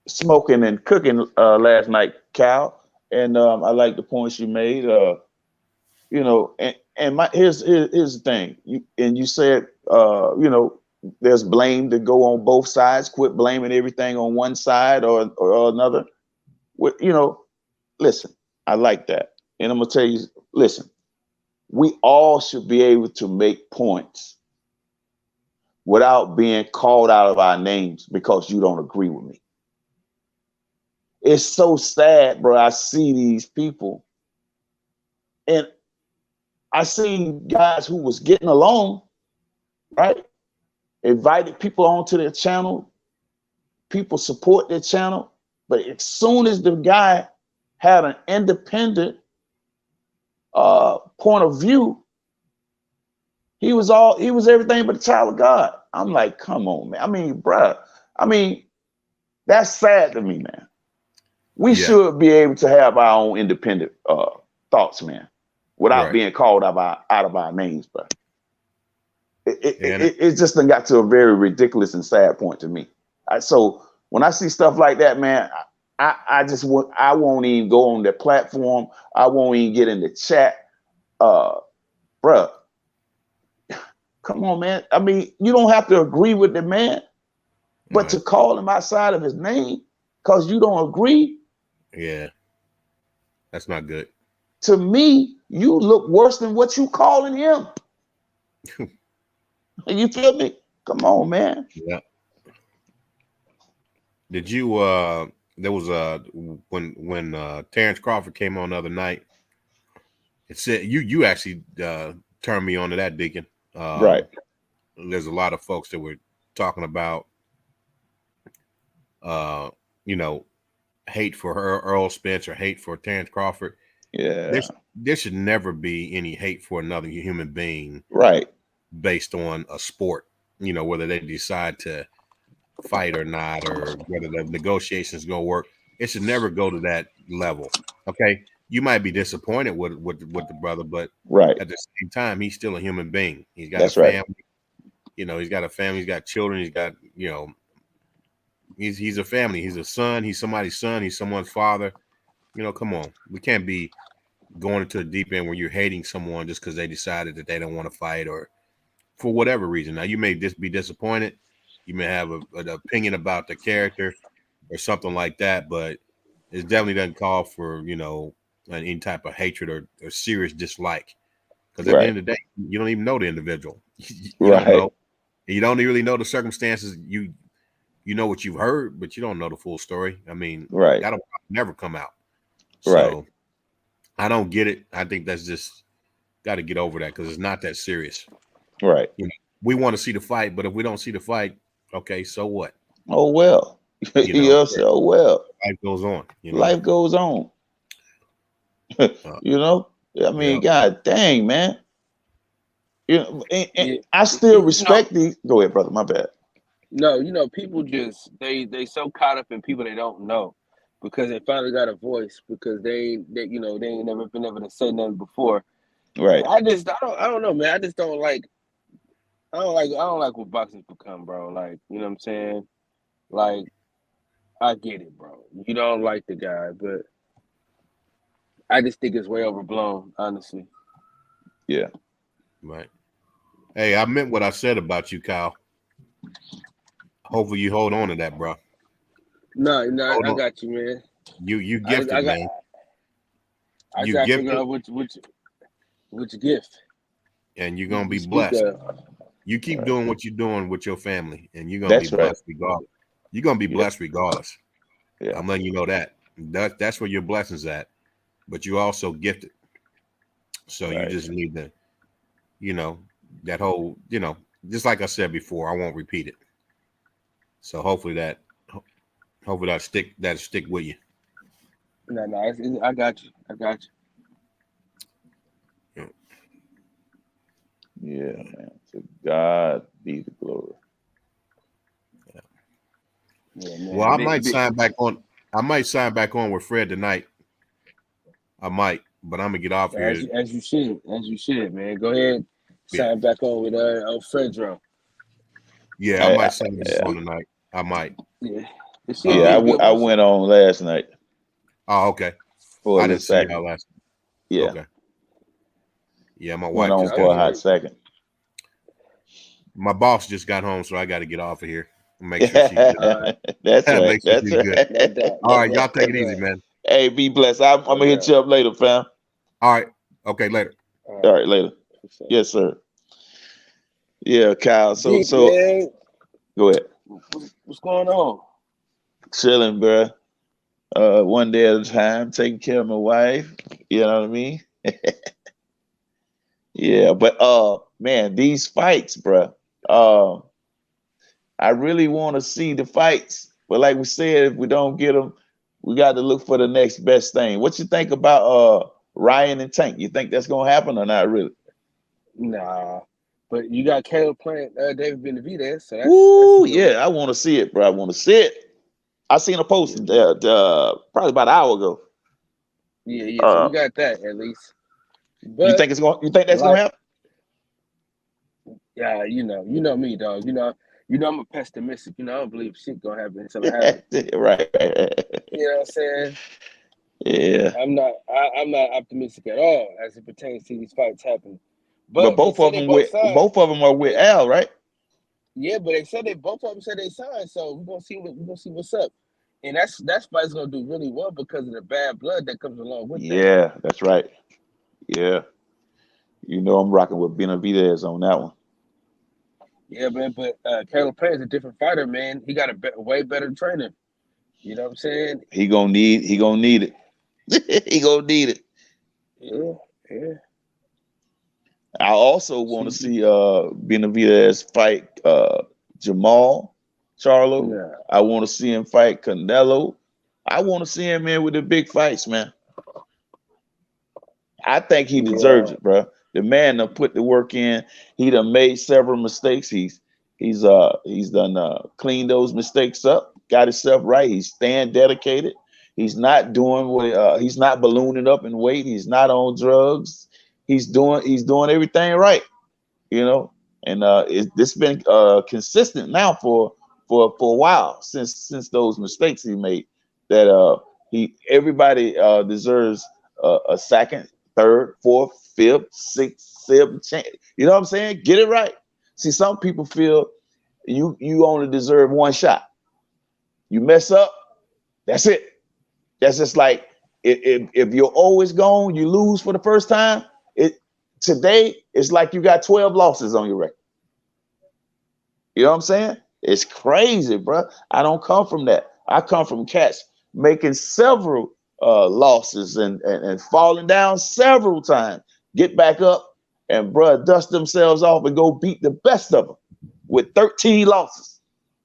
S: smoking and cooking last night, Cal, and I like the points you made. And here's the thing. You said there's blame to go on both sides. Quit blaming everything on one side or another. Listen, I like that, and I'm gonna tell you. Listen, we all should be able to make points without being called out of our names because you don't agree with me. It's so sad, bro. I see these people, and I seen guys who was getting along, right? Invited people onto their channel. People support their channel. But as soon as the guy had an independent point of view, he was everything but a child of God. I'm like, come on, man. I mean, bruh. That's sad to me, man. We should be able to have our own independent thoughts, man, without being called out of our names, bro. It just done got to a very ridiculous and sad point to me. So when I see stuff like that, man, I won't even go on their platform. I won't even get in the chat. Bruh, come on, man. I mean, you don't have to agree with the man, but to call him outside of his name because you don't agree.
P: Yeah, that's not good.
S: to me, you look worse than what you calling him. You feel me? Come on, man.
P: Yeah. Did you there was when Terrence Crawford came on the other night, it said you actually turned me on to that, Deacon.
S: Right.
P: There's a lot of folks that were talking about you know, hate for Earl Spence or hate for Terrence Crawford.
S: Yeah.
P: There should never be any hate for another human being,
S: right,
P: based on a sport, you know, whether they decide to fight or not, or whether the negotiations gonna work. It should never go to that level. Okay, you might be disappointed with the brother, but
S: right,
P: at the same time, he's still a human being. He's got
S: That's
P: a
S: right.
P: family. You know, he's got a family. He's got children. He's got, you know, he's a family. He's a son. He's somebody's son. He's someone's father. You know, come on. We can't be going into the deep end where you're hating someone just because they decided that they don't want to fight or for whatever reason. Now, you may just be disappointed. You may have an opinion about the character or something like that, but it definitely doesn't call for, you know, any type of hatred or serious dislike. Because at the end of the day, you don't even know the individual. You don't know. You don't really know the circumstances. You know what you've heard, but you don't know the full story. I mean, that'll never come out. So I don't get it. I think that's just got to get over that because it's not that serious.
S: Right.
P: You know, we want to see the fight, but if we don't see the fight, okay, so what?
S: Oh well.
P: You know,
S: Yes, oh well.
P: Life goes on. You know?
S: Life goes on. You know, I mean, God dang, man. You know, and I still respect these. Go ahead, brother. My bad.
J: No, you know, people just they so caught up in people they don't know because they finally got a voice because they you know, they ain't never been able to say nothing before.
S: Right.
J: I don't know, man. I just don't like I don't like what boxing's become, bro. Like, you know what I'm saying? Like, I get it, bro. You don't like the guy, but I just think it's way overblown, honestly.
S: Yeah.
P: Right. Hey, I meant what I said about you, Kyle. Hopefully you hold on to that, bro.
J: No, I got you, man.
P: You gifted, man.
J: I
P: You
J: gotta
P: gifted,
J: figure out which gift.
P: and you're gonna be
J: speak
P: blessed.
J: of.
P: You keep doing what you're doing with your family, and you're gonna be blessed regardless. You're gonna be blessed regardless.
S: Yeah.
P: I'm letting you know that. That's where your blessings at. But you also gifted. So you just need to, you know, that whole, you know, just like I said before, I won't repeat it. So hopefully that'll stick with you.
J: No, I got you.
S: Yeah, man. To God be the glory.
J: Yeah, man.
P: Well, I might sign back on. I might sign back on with Fred tonight. I might, but I'm gonna get off here.
J: As you should, man. Go ahead, sign back on with Fredro.
P: Yeah, I might sign this on tonight. I might.
J: Yeah,
S: I went on last night.
P: Oh, okay.
S: For
P: I
S: a
P: didn't see
S: second.
P: y'all last.
S: Yeah.
P: Okay. Yeah, my
S: Went
P: wife
S: on
P: just
S: for a hot second.
P: My boss just got home, so I got to get off of here. Make sure she's good.
S: That's right.
P: Make sure
S: That's
P: she's
S: right.
P: good. All right, y'all take it easy, man.
S: Hey, be blessed. I'm gonna hit you up later, fam.
P: All right. Okay, later.
S: All right, later. Yes, sir. Yeah, Kyle. So
J: man,
S: go ahead.
J: What's going on?
S: Chilling, bro. One day at a time, taking care of my wife. You know what I mean? Yeah, but man, these fights, bro. I really want to see the fights, but like we said, if we don't get them, we got to look for the next best thing. What you think about Ryan and Tank? You think that's gonna happen or not really?
J: Nah, but you got Caleb playing David Benavidez, so
S: Ooh, yeah, I want to see it, bro. I want to see it. I seen a post probably about an hour ago.
J: Yeah. So we got that at least. But
S: you think that's gonna happen?
J: Yeah, you know me, dog. You know I'm a pessimistic. You know, I don't believe shit gonna happen until it happens.
S: Right.
J: You know what I'm saying?
S: Yeah.
J: I'm not optimistic at all as it pertains to these fights happening.
S: But both of them are with Al, right?
J: Yeah, but they said both of them said they signed, so we're gonna see what's up. And that's fight's gonna do really well because of the bad blood that comes along with that.
S: Yeah, that's right.
I: Yeah. You know I'm rocking with Benavidez on that one.
V: Yeah, man, but Caleb Payne's a different fighter, man. He got a way better trainer. You know what I'm saying?
I: He gonna need it. He gonna need it.
V: Yeah, yeah.
I: I also want to see Benavidez fight Jamal Charlo.
V: Yeah.
I: I want to see him fight Canelo. I want to see him in with the big fights, man. I think he deserves it, bro. The man done put the work in. He done made several mistakes. He's done cleaned those mistakes up, got himself right. He's staying dedicated. He's not doing what he's not ballooning up in weight. He's not on drugs. He's doing everything right, you know. And it's been consistent now for a while since those mistakes he made. That everybody deserves a second, third, fourth, fifth, sixth, seventh chance. You know what I'm saying? Get it right. See, some people feel you only deserve one shot. You mess up, that's it. That's just like if you're always gone, you lose for the first time. Today it's like you got 12 losses on your record. You know what I'm saying? It's crazy, bro. I don't come from that. I come from cats making several losses and falling down several times, get back up and dust themselves off and go beat the best of them with 13 losses,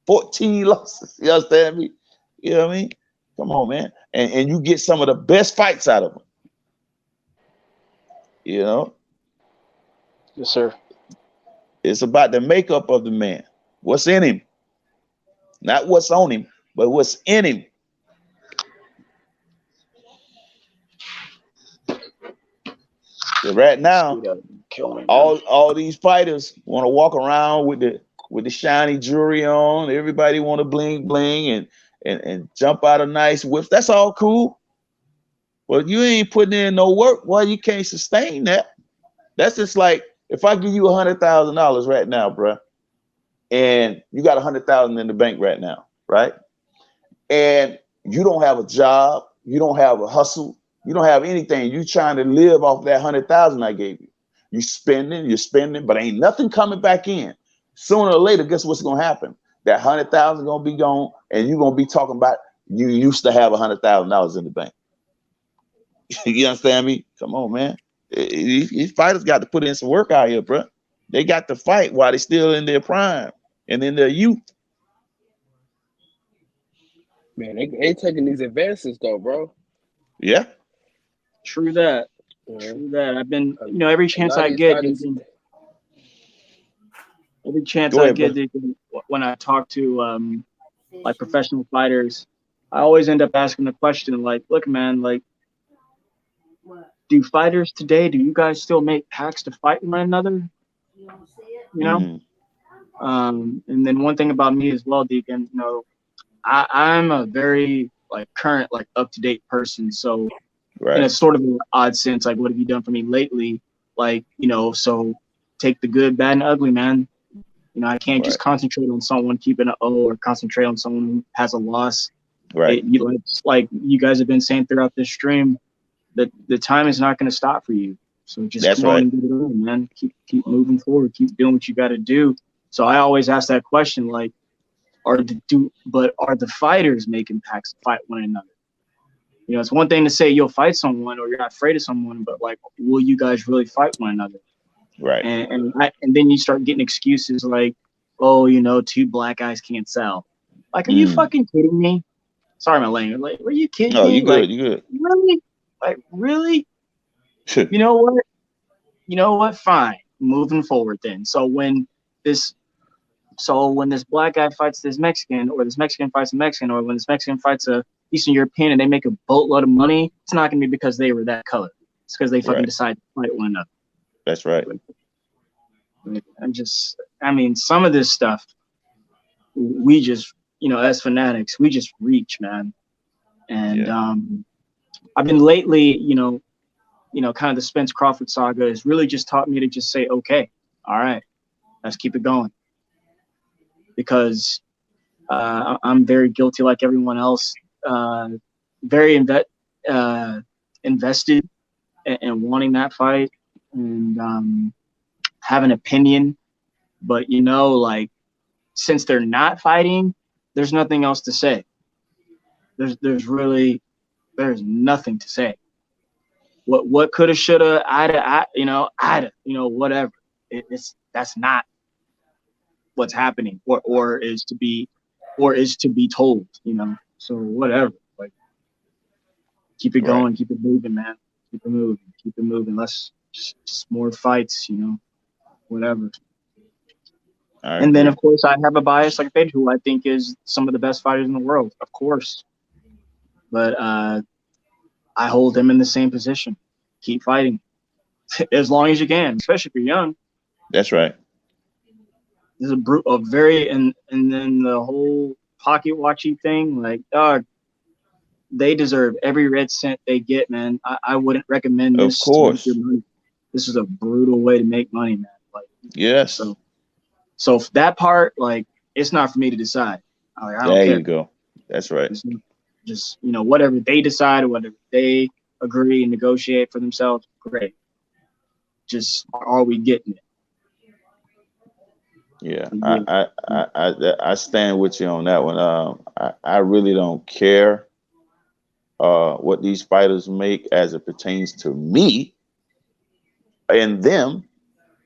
I: 14 losses. You understand me? You know what I mean? Come on, man. And you get some of the best fights out of them. You know?
Q: Yes, sir.
I: It's about the makeup of the man. What's in him? Not what's on him, but what's in him. So right now, all these fighters want to walk around with the shiny jewelry on. Everybody want to bling bling and jump out of nice whips. That's all cool. But you ain't putting in no work. Well, you can't sustain that. That's just like if I give you $100,000 right now, bro, and you got $100,000 in the bank right now, right? And you don't have a job, you don't have a hustle, you don't have anything. You trying to live off that $100,000 I gave you. You're spending, but ain't nothing coming back in. Sooner or later, guess what's gonna happen? That $100,000 gonna be gone, and you're gonna be talking about you used to have $100,000 in the bank. You understand me? Come on, man. These fighters got to put in some work out here, bro. They got to fight while they're still in their prime and in their youth.
V: Man, they taking these advances though, bro.
I: Yeah.
Q: True that.
V: Yeah.
Q: True that. I've been, every chance I get, when I talk to like professional fighters, I always end up asking the question, like, look, man, like, do fighters today, do you guys still make pacts to fight one another? You know? And then one thing about me as well, Deacon, I'm a very current, up-to-date person. So in a sort of an odd sense, like, what have you done for me lately? So take the good, bad, and ugly, man. I can't just concentrate on someone keeping an O or concentrate on someone who has a loss.
I: Right.
Q: Like you guys have been saying throughout this stream, that the time is not going to stop for you. So just come on and get it on, man. Keep moving forward. Keep doing what you got to do. So I always ask that question, like, are the fighters making pacts to fight one another? It's one thing to say you'll fight someone or you're not afraid of someone, but will you guys really fight one another?
I: Right.
Q: And then you start getting excuses like, oh, two black guys can't sell. Like, are you fucking kidding me? Sorry, my language. Like, were you kidding me?
I: No, you good. You good.
Q: Really? Like, really? You know what? Fine. Moving forward then. So when this black guy fights this Mexican, or this Mexican fights a Mexican, or when this Mexican fights a Eastern European and they make a boatload of money, it's not going to be because they were that color. It's because they fucking decide to fight one another.
I: That's right.
Q: Some of this stuff, we just, as fanatics, we just reach, man. And I've been lately, kind of the Spence Crawford saga has really just taught me to just say, okay, all right, let's keep it going. Because I'm very guilty, like everyone else, very invested and wanting that fight and have an opinion, but like since they're not fighting, there's nothing else to say. There's nothing to say. What coulda, shoulda, whatever. That's not what's happening or is to be told, So whatever. Like keep it going, keep it moving, man. Keep it moving. Let's just more fights, whatever. And then of course I have a bias like Fed, who I think is some of the best fighters in the world, of course. But I hold them in the same position. Keep fighting as long as you can, especially if you're young.
I: That's right.
Q: This is a very and then the whole pocket watching thing, like, dog, they deserve every red cent they get, man. I wouldn't recommend this.
I: Of course.
Q: To make your money. This is a brutal way to make money, man. Like,
I: yes.
Q: So that part, like, it's not for me to decide. I don't care.
I: There you go. That's right.
Q: Just whatever they decide, whatever they agree and negotiate for themselves, great. Just are we getting it?
I: Yeah, I stand with you on that one. I really don't care what these fighters make as it pertains to me and them.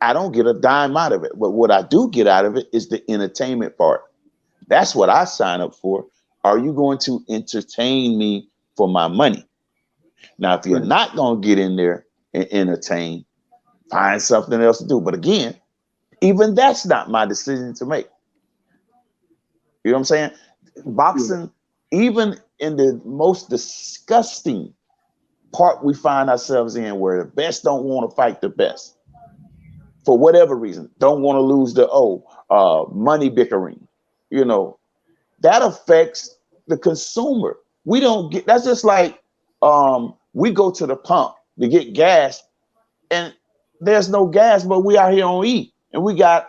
I: I don't get a dime out of it. But what I do get out of it is the entertainment part. That's what I sign up for. Are you going to entertain me for my money? Now, if you're not going to get in there and entertain, find something else to do. But again, even that's not my decision to make. You know what I'm saying? Boxing, even in the most disgusting part we find ourselves in, where the best don't want to fight the best for whatever reason, don't want to lose the money bickering, that affects the consumer. We don't get, that's just like we go to the pump to get gas and there's no gas, but we out here on E and we got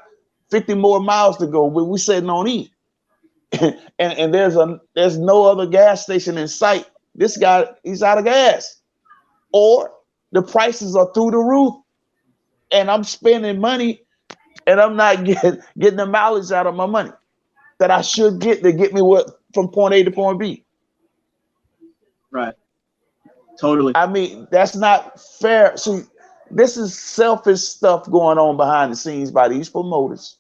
I: 50 more miles to go, but we sitting on E. and there's no other gas station in sight. This guy, he's out of gas, or the prices are through the roof and I'm spending money and I'm not getting the mileage out of my money that I should get to get me from point A to point B.
Q: Right. Totally.
I: I mean, that's not fair. See, this is selfish stuff going on behind the scenes by these promoters,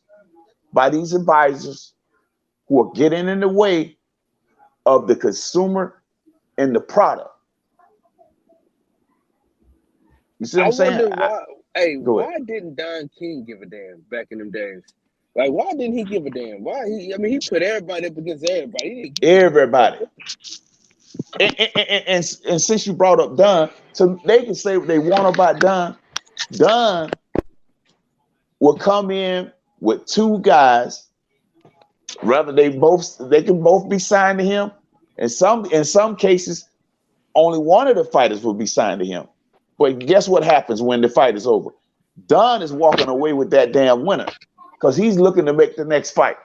I: by these advisors who are getting in the way of the consumer and the product. You see what I'm saying?
V: Why didn't Don King give a damn back in them days? Like, why didn't he give a damn? He put everybody up against everybody.
I: Everybody. And since you brought up Don, so they can say what they want about Don. Don will come in with two guys, rather they can both be signed to him. In some cases, only one of the fighters will be signed to him. But guess what happens when the fight is over? Don is walking away with that damn winner because he's looking to make the next fight.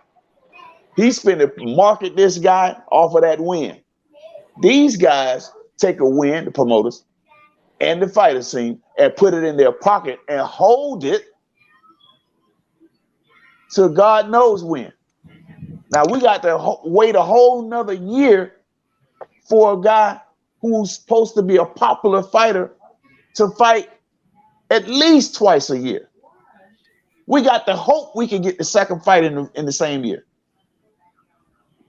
I: He's finna market this guy off of that win. These guys take a win, the promoters and the fighter scene, and put it in their pocket and hold it till God knows when. Now we got to wait a whole nother year for a guy who's supposed to be a popular fighter to fight at least twice a year. We got to hope we can get the second fight in the same year.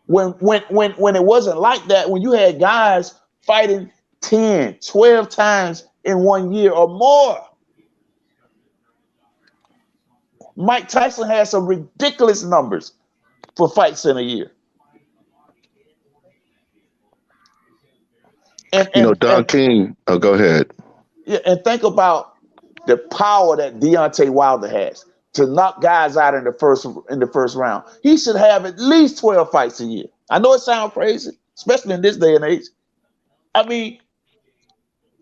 I: When it wasn't like that, when you had guys fighting 10, 12 times in 1 year or more. Mike Tyson had some ridiculous numbers for fights in a year.
M: Don King. Oh, go ahead.
I: Yeah, and think about the power that Deontay Wilder has to knock guys out in the first round. He should have at least 12 fights a year. I know it sounds crazy, especially in this day and age. I mean,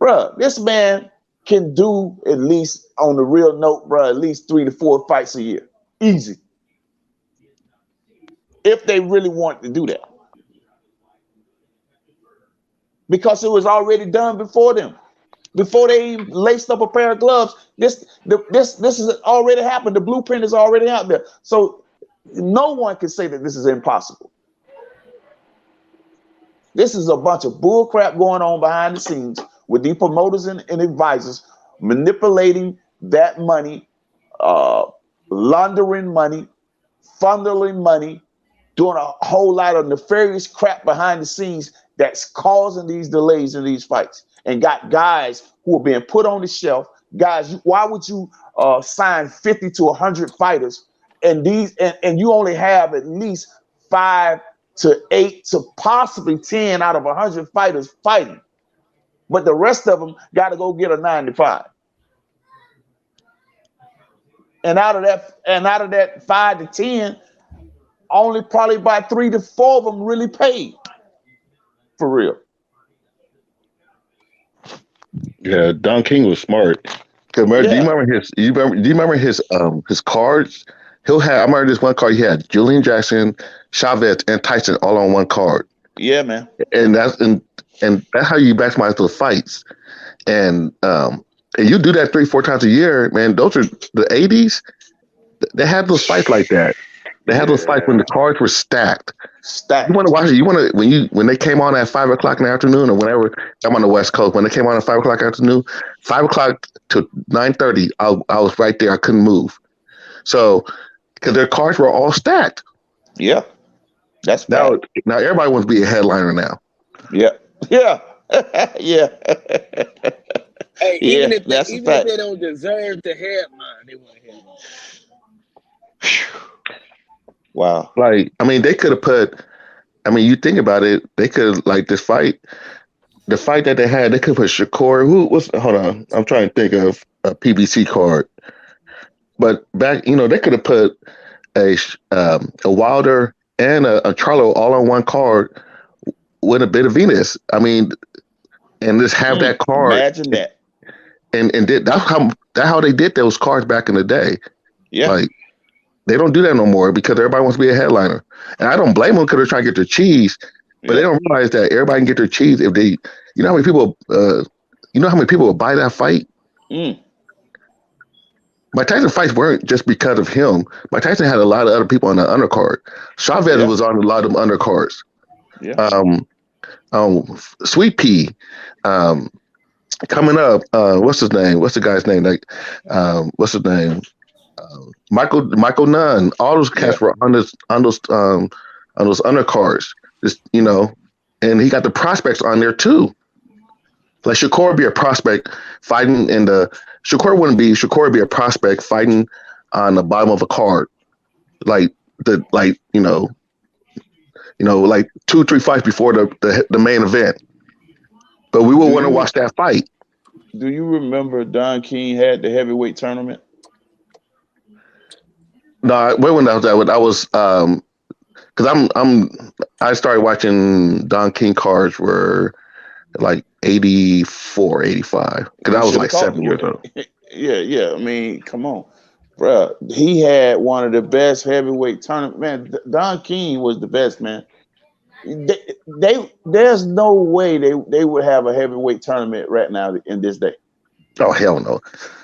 I: bruh, this man can do, at least on the real note, bruh, at least 3 to 4 fights a year. Easy. If they really want to do that. Because it was already done before them.
R: before they even laced up a pair of gloves. This is already happened. The blueprint is already out there. So no one can say that this is impossible. This is a bunch of bull crap going on behind the scenes with the promoters and advisors manipulating that money, laundering money, funneling money, doing a whole lot of nefarious crap behind the scenes that's causing these delays in these fights, and got guys who are being put on the shelf. Guys, why would you sign 50 to 100 fighters and you only have at least 5 to 8 to possibly 10 out of 100 fighters fighting, but the rest of them got to go get a 9 to 5. And out of that 5 to 10, only probably by 3 to 4 of them really paid for real.
M: Yeah, Don King was smart. Cause do you remember his cards? I remember this one card he had Julian Jackson, Chavez, and Tyson all on one card.
R: Yeah, man.
M: And that's how you maximize those fights. And you do that 3-4 times a year, man. Those are the 80s. They had those fights like that. They had those fights when the cards were stacked. You want to watch it. You want to when they came on at 5 o'clock in the afternoon or whenever. I'm on the West Coast. When they came on at 5 o'clock in the afternoon, 5 o'clock to 9:30, I was right there. I couldn't move. So because their cards were all stacked.
R: Yeah, that's
M: now everybody wants to be a headliner now.
R: Yeah, yeah, yeah.
V: Hey,
R: Yeah,
V: even if
R: that's a
V: they
R: fact.
V: don't deserve the headline, they want a headline.
R: Wow.
M: Like, I mean, they could have put. I mean, you think about it. They could like this fight. The fight that they had, they could put Shakur. Hold on, I'm trying to think of a PBC card. But back, they could have put a Wilder and a Charlo all on one card with a bit of Venus. I mean, and just have that card.
R: Imagine that.
M: And that's how they did those cards back in the day.
R: Yeah.
M: Like they don't do that no more because everybody wants to be a headliner. And I don't blame them because they're trying to get their cheese, but they don't realize that everybody can get their cheese if they. You know how many people? How many people will buy that fight? Mike Tyson fights weren't just because of him. Mike Tyson had a lot of other people on the undercard. Chavez was on a lot of them undercards.
R: Yeah.
M: Sweet Pea, coming up. What's his name? What's the guy's name? What's his name? Michael Nunn. All those cats were on those undercards. Just and he got the prospects on there too. Like Shakur would be a prospect fighting in the. Shakur would be a prospect fighting on the bottom of a card, like 2-3 fights before the main event. But we would want to watch that fight.
R: Do you remember Don King had the heavyweight tournament?
M: No, when I was because I started watching Don King cards were like 84, 85. Because I was like 7 years old.
R: Yeah. I mean, come on, bro. He had one of the best heavyweight tournaments. Man, Don King was the best, man. There's no way they would have a heavyweight tournament right now in this day.
M: Oh hell no,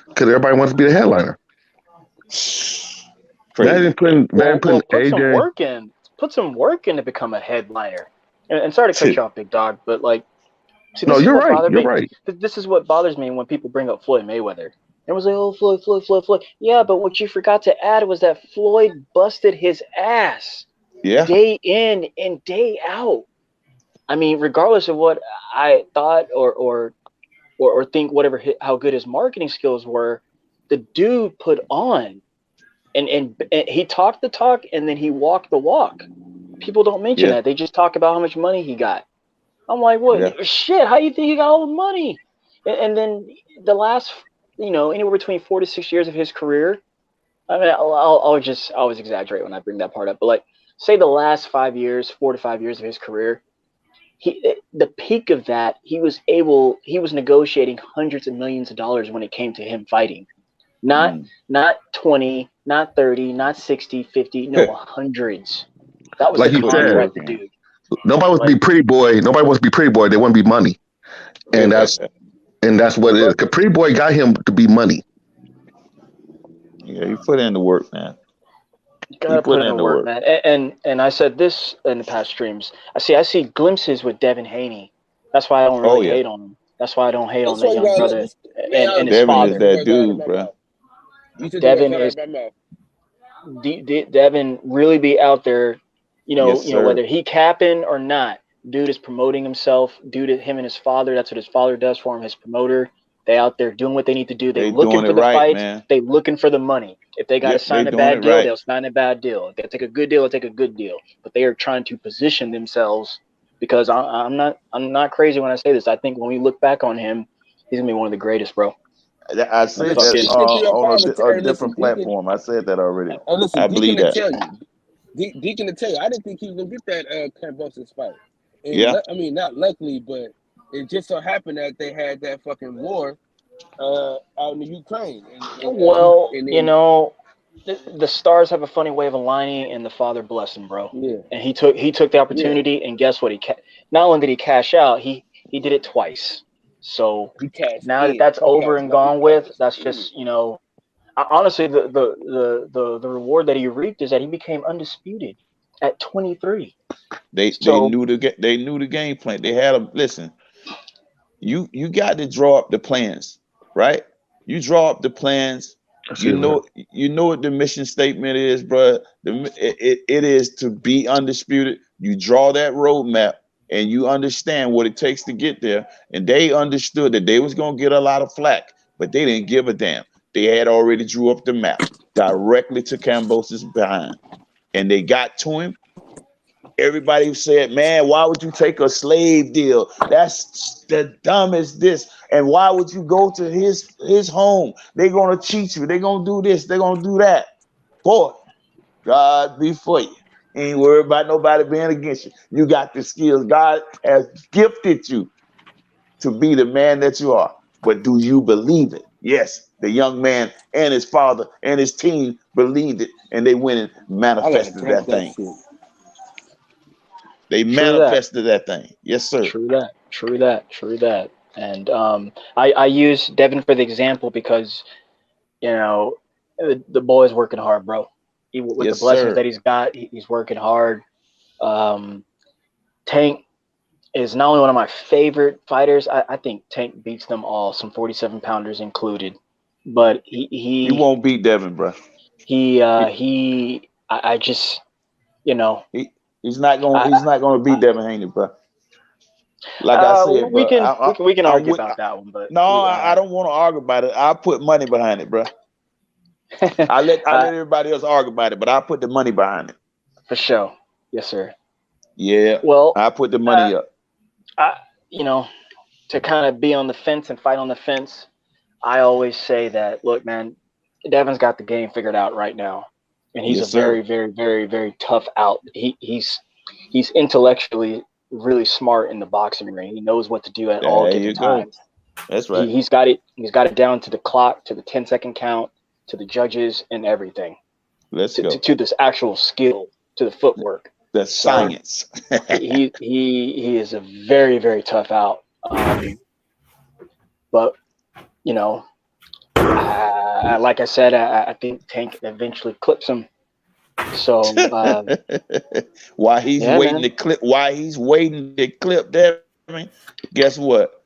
M: because everybody wants to be the headliner. Imagine putting AJ.
Q: Put some work in to become a headliner. And sorry to cut you off, big dog, but like. See,
M: no, you're right. You're right.
Q: This is what bothers me when people bring up Floyd Mayweather. It was like, oh, Floyd. Yeah, but what you forgot to add was that Floyd busted his ass.
R: Yeah.
Q: Day in and day out. I mean, regardless of what I thought or think, how good his marketing skills were, the dude put on, and he talked the talk and then he walked the walk. People don't mention that. They just talk about how much money he got. I'm like, what? Yeah. Shit, how you think he got all the money? And then the last, anywhere between 4 to 6 years of his career, I mean, I'll always exaggerate when I bring that part up, but like, say the last 4 to 5 years of his career, the peak of that, he was negotiating hundreds of millions of dollars when it came to him fighting. Not 20, not 30, not 60, 50, no, hundreds. That was
M: like
Q: the contract, the dude.
M: Nobody wants to be pretty boy. Nobody wants to be pretty boy. They want to be money, and that's And that's what it is. Capri Boy got him to be money.
I: Yeah, he put in the work, man.
Q: Gotta put in the work, man. And I said this in the past streams. I see glimpses with Devin Haney. That's why I don't really hate on him. That's why I don't hate on that young brother and his
I: Devin
Q: father.
I: is that dude, bro.
Q: Devin is Devin really be out there,
I: Yes,
Q: you know,
I: sir.
Q: whether he capping or not. Dude is promoting himself. Dude, him and his father. That's what his father does for him. His promoter. They out there doing what they need to do. They looking
I: doing
Q: for
I: it
Q: the
I: right,
Q: fights.
I: man.
Q: They looking for the money. If they got to
I: Yep,
Q: sign
I: they
Q: a
I: doing
Q: bad
I: it
Q: deal,
I: right.
Q: they'll sign a bad deal. If they take a good deal, they'll take a good deal. But they are trying to position themselves because I'm not crazy when I say this. I think when we look back on him, he's gonna be one of the greatest, bro.
I: I said that on a different platform. I said that already.
V: And listen,
I: I
V: Deacon
I: believe
V: to
I: that.
V: tell you, Deacon to tell you, I didn't think he was gonna get that Cambosis fight. And
I: Yeah.
V: I mean, not luckily, but it just so happened that they had that fucking war out in the Ukraine.
Q: Well,
V: and
Q: you know, the stars have a funny way of aligning, and the Father blessed him, bro.
V: Yeah.
Q: And he took the opportunity, and guess what? Not only did he cash out, he did it twice. So now that that's over and gone with, that's just honestly the reward that he reaped is that he became undisputed at 23.
I: They knew the game plan. They had a listen. You got to draw up the plans, right? You draw up the plans. You know what the mission statement is, bro. It is to be undisputed. You draw that roadmap and you understand what it takes to get there. And they understood that they was gonna get a lot of flack, but they didn't give a damn. They had already drew up the map directly to Cambosis behind, and they got to him. Everybody said, man, why would you take a slave deal? That's the dumbest this. And why would you go to his home? They're going to cheat you. They're going to do this. They're going to do that. Boy, God be for you. Ain't worried about nobody being against you. You got the skills. God has gifted you to be the man that you are. But do you believe it? Yes, the young man and his father and his team believed it, and they went and manifested that thing. They manifested that thing. Yes, sir.
Q: True that. And I use Devin for the example because, the boy is working hard, bro. With the blessings that he's got, he's working hard. Tank is not only one of my favorite fighters, I think Tank beats them all, some 47-pounders included. But he
I: won't beat Devin, bro.
Q: I just,
I: He's not gonna beat Devin Haney, bro. Like I said,
Q: we
I: bro,
Q: can argue about that one, but
I: I don't want to argue about it. I put money behind it, bro. I let everybody else argue about it, but I put the money behind it.
Q: For sure. Yes, sir.
I: Yeah.
Q: Well,
I: I put the money up.
Q: To kind of be on the fence and fight on the fence, I always say that, look, man, Devin's got the game figured out right now. And he's a very, very, very, very tough out. He's intellectually really smart in the boxing ring. He knows what to do at all given times.
I: That's right.
Q: He's got it down to the clock, to the 10-second count, to the judges, and everything.
I: Let's go
Q: to this actual skill, to the footwork.
I: The science.
Q: he is a very, very tough out. But like I said, I think Tank eventually clips him. So
I: while he's waiting to clip Devin, guess what?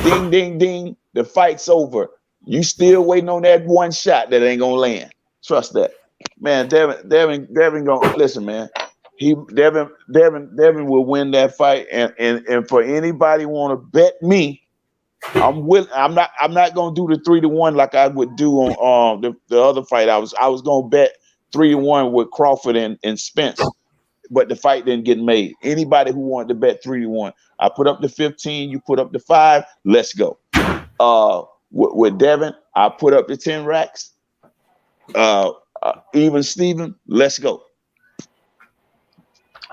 I: Ding, ding, ding. The fight's over. You still waiting on that one shot that ain't gonna land. Trust that. Man, Devin gonna listen, man. Devin will win that fight. And for anybody want to bet me, I'm willing. I'm not gonna do the 3-1 like I would do on the other fight. I was gonna bet 3-1 with Crawford and Spence, but the fight didn't get made. Anybody who wanted to bet 3-1, I put up the 15, you put up the 5. Let's go. With Devin, I put up the 10 racks. Even Steven, let's go.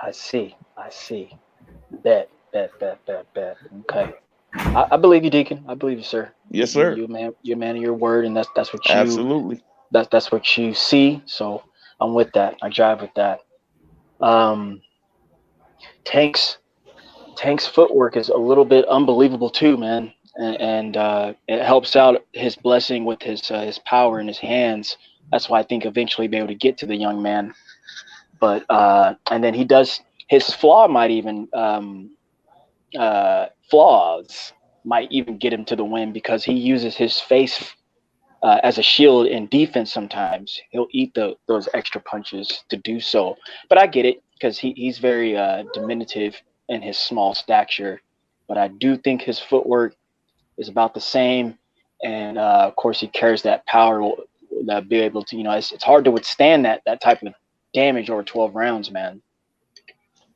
Q: I see. Bet. Okay. I believe you, Deacon. I believe you, sir.
I: Yes, sir.
Q: You're a man of your word, and that's what you
I: absolutely.
Q: That's what you see. So I'm with that. I jive with that. Tank's footwork is a little bit unbelievable too, man. and it helps out his blessing with his power in his hands. That's why I think eventually be able to get to the young man. But and then he does his flaws might even get him to the win because he uses his face as a shield in defense. Sometimes he'll eat those extra punches to do so. But I get it because he's very diminutive in his small stature. But I do think his footwork is about the same, and of course he carries that power that be able to, it's hard to withstand that type of damage over 12 rounds, man.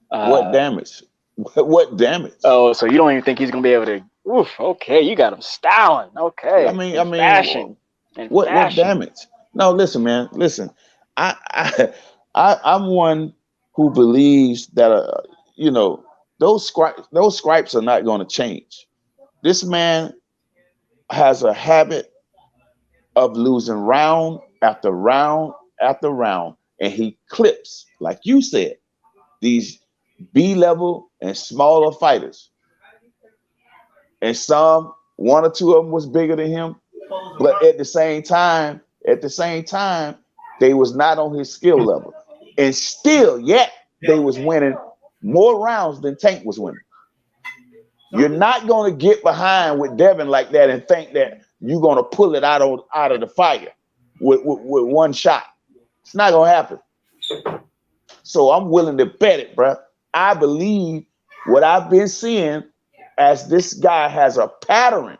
R: What damage? What damage?
Q: Oh, so you don't even think he's gonna be able to? Oof. Okay, you got him styling. Okay.
R: I mean,
Q: fashion.
R: What damage? No, listen, man. Listen, I'm one who believes that those stripes are not going to change. This man has a habit of losing round after round after round, and he clips, like you said, these B-level and smaller fighters. And one or two of them was bigger than him, but at the same time, they was not on his skill level, and still, yet they was winning more rounds than Tank was winning. You're not going to get behind with Devin like that and think that you're going to pull it out of the fire with one shot. It's not going to happen. So I'm willing to bet it, bro. I believe what I've been seeing as this guy has a pattern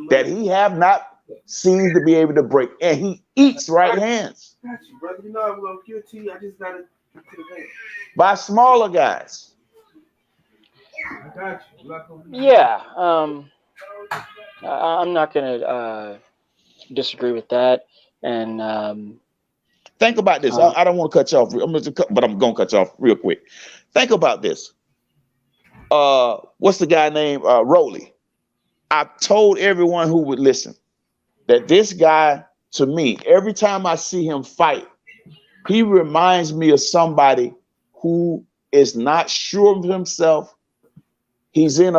R: that he have not seemed to be able to break, and he eats right hands.
D: Got you, brother. You know I'm going to give it to you. I just got to get to the bank.
R: By smaller guys.
D: I got you.
Q: Yeah. I'm not gonna disagree with that. And
R: think about this. I don't want to cut you off, but I'm gonna cut you off real quick. Think about this. What's the guy named Rolly? I've told everyone who would listen that this guy, to me, every time I see him fight, he reminds me of somebody who is not sure of himself. He's in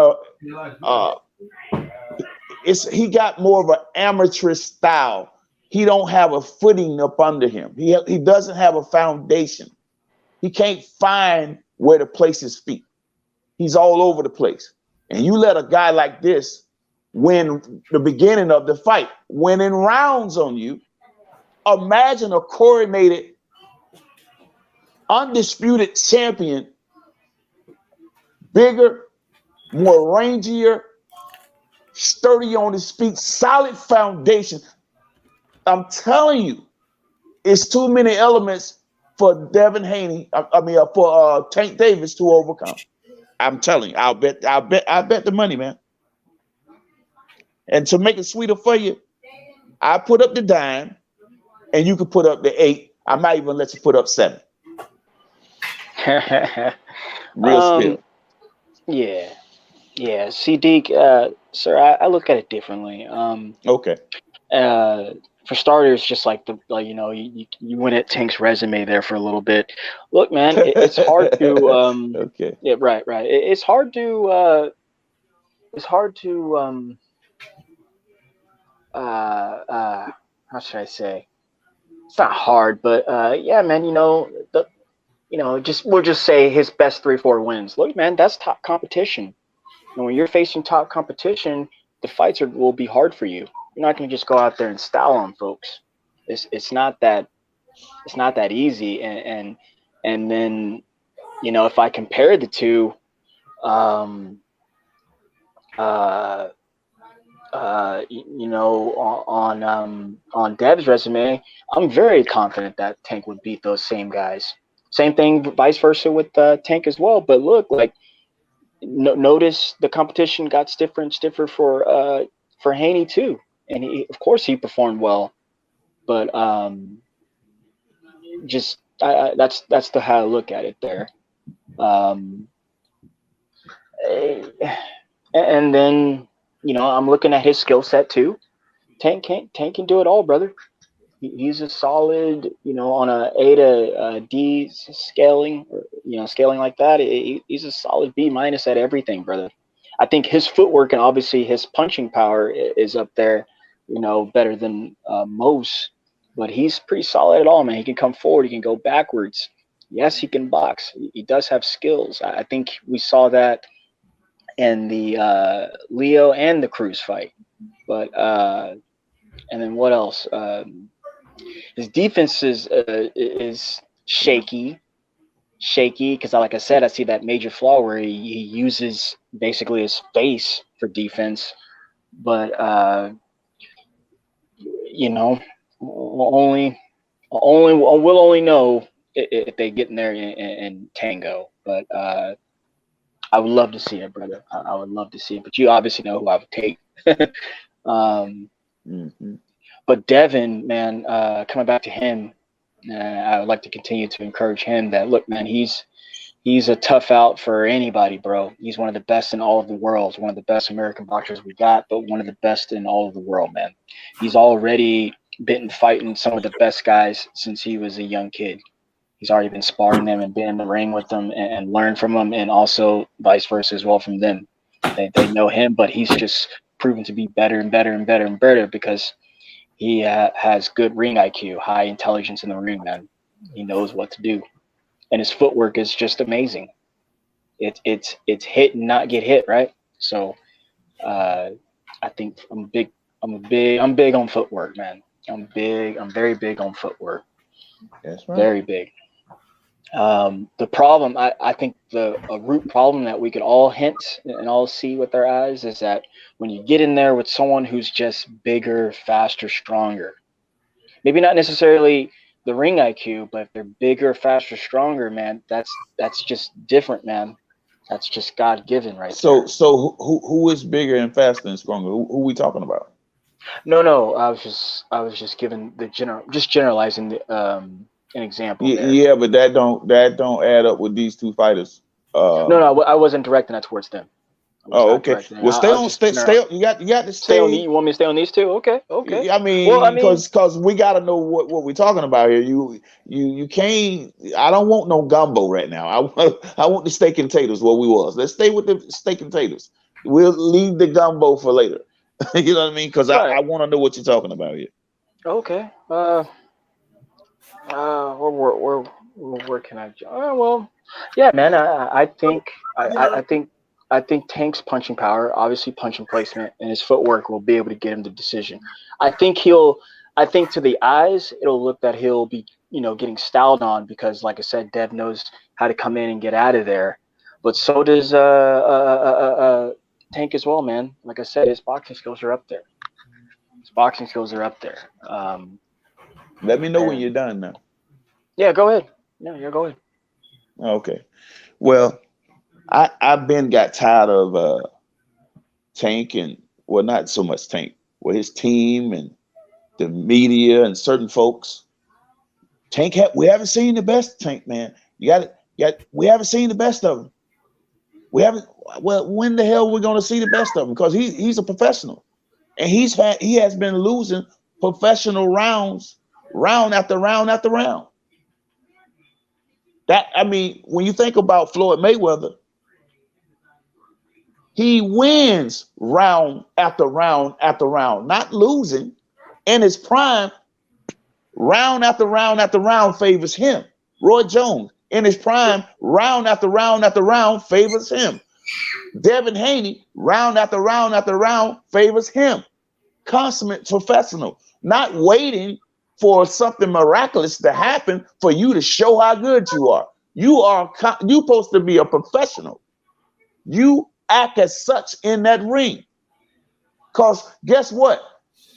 R: he got more of an amateur style. He don't have a footing up under him. He doesn't have a foundation. He can't find where to place his feet. He's all over the place. And you let a guy like this win the beginning of the fight, winning rounds on you. Imagine a coordinated, undisputed champion, bigger, more rangier, sturdy on his feet, solid foundation. I'm telling you, it's too many elements for Devin Haney. For Tank Davis to overcome. I'm telling you, I'll bet the money, man. And to make it sweeter for you, I put up the dime, and you can put up the 8. I might even let you put up 7. Real skill.
Q: Yeah. See, Deke, sir, I look at it differently.
R: Okay.
Q: For starters, just you went at Tank's resume there for a little bit. Look, man, it's hard to
R: okay.
Q: Yeah, right. It's hard to how should I say? It's not hard, but yeah, man, we'll just say his best 3-4 wins. Look, man, that's top competition. And when you're facing top competition, the fights will be hard for you. You're not going to just go out there and style on folks. It's not that easy. And then, if I compare the two, on Dev's resume, I'm very confident that Tank would beat those same guys. Same thing, vice versa with Tank as well. But look, notice the competition got stiffer and stiffer for Haney too, and of course he performed well. But that's how I look at it there. And then I'm looking at his skill set too. Tank can do it all, brother. He's a solid, on a A to D scaling, scaling like that. He's a solid B- at everything, brother. I think his footwork and obviously his punching power is up there, better than most. But he's pretty solid at all, man. He can come forward. He can go backwards. Yes, he can box. He does have skills. I think we saw that in the Leo and the Cruz fight. But and then what else? His defense is shaky because, like I said, I see that major flaw where he uses basically his face for defense. But we'll only know if they get in there and tango. But I would love to see it, brother. I would love to see it. But you obviously know who I would take. But Devin, man, coming back to him, I would like to continue to encourage him that, look, man, he's a tough out for anybody, bro. He's one of the best in all of the world, one of the best American boxers we got, but one of the best in all of the world, man. He's already been fighting some of the best guys since he was a young kid. He's already been sparring them and been in the ring with them and learned from them, and also vice versa as well from them. They know him, but he's just proven to be better and better and better and better because he has good ring IQ, high intelligence in the ring, man. He knows what to do. And his footwork is just amazing. It's hit and not get hit, right? So I think I'm big on footwork, man. I'm very big on footwork.
I: That's right.
Q: Very big. The problem, I think a root problem that we could all hint and all see with our eyes is that when you get in there with someone who's just bigger, faster, stronger, maybe not necessarily the ring IQ, but if they're bigger, faster, stronger, man, that's just different, man. That's just God given, right?
I: So who is bigger and faster and stronger? Who we talking about?
Q: No, I was just giving generalizing the an example.
I: Yeah, but that don't add up with these two fighters.
Q: No, I wasn't directing that towards them.
I: Oh, okay. Well, stay on. You got to stay on.
Q: You want me to stay on these two? Okay.
I: I mean, because we got to know what we're talking about here. You can't. I don't want no gumbo right now. I want the steak and taters what we was. Let's stay with the steak and taters. We'll leave the gumbo for later. You know what I mean? Because I want to know what you're talking about here.
Q: Okay. Where can I? Well, yeah, man. I think Tank's punching power, obviously punching placement, and his footwork will be able to get him the decision. I think to the eyes, it'll look that he'll be, getting styled on because, like I said, Dev knows how to come in and get out of there. But so does Tank as well, man. Like I said, his boxing skills are up there.
I: Let me know when you're done now.
Q: Yeah, go ahead. Yeah, go ahead.
I: Okay. Well, I've got tired of Tank and, well, not so much Tank, well, his team and the media and certain folks. We haven't seen the best of Tank, man. We haven't seen the best of him. Well, when the hell are we going to see the best of him? Because he's a professional. And he has been losing professional rounds, round after round after round. When you think about Floyd Mayweather, he wins round after round after round, not losing. In his prime, round after round after round favors him. Roy Jones, in his prime, round after round after round favors him. Devin Haney, round after round after round favors him. Consummate professional, not waiting for something miraculous to happen for you to show how good you are. You supposed to be a professional. You act as such in that ring. Because guess what?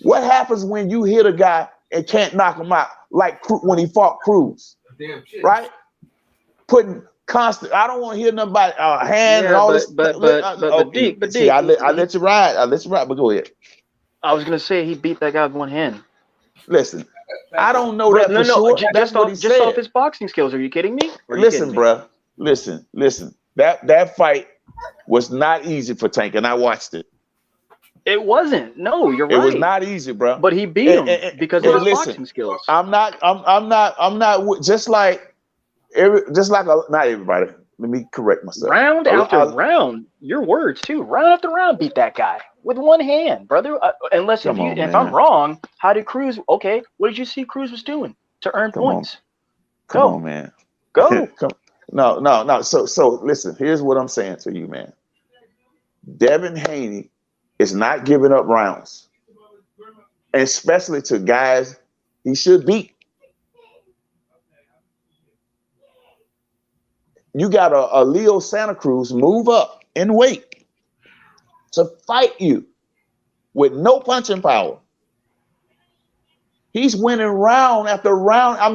I: What happens when you hit a guy and can't knock him out, like when he fought Cruz? Right? Putting constant. I don't want to hear nothing about hand and all this. But see, I let you ride. But go ahead.
Q: I was gonna say he beat that guy with one hand.
I: Listen, I don't know that for sure. That's what he said.
Q: Just off his boxing skills. Are you kidding me?
I: Listen, bro. Listen. That fight was not easy for Tank, and I watched it.
Q: It wasn't. No, you're right.
I: It was not easy, bro.
Q: But he beat him because of his boxing skills.
I: I'm not. Just like not everybody.
E: let me correct myself.
Q: Round after round, your words too. Round after round, beat that guy with one hand, brother. Unless if I'm wrong, how did Cruz? Okay, what did you see Cruz was doing to earn points?
E: Come on, man.
Q: Go.
E: No. So listen. Here's what I'm saying to you, man. Devin Haney is not giving up rounds, and especially to guys he should beat. You got a Leo Santa Cruz move up in weight to fight you with no punching power. He's winning round after round. I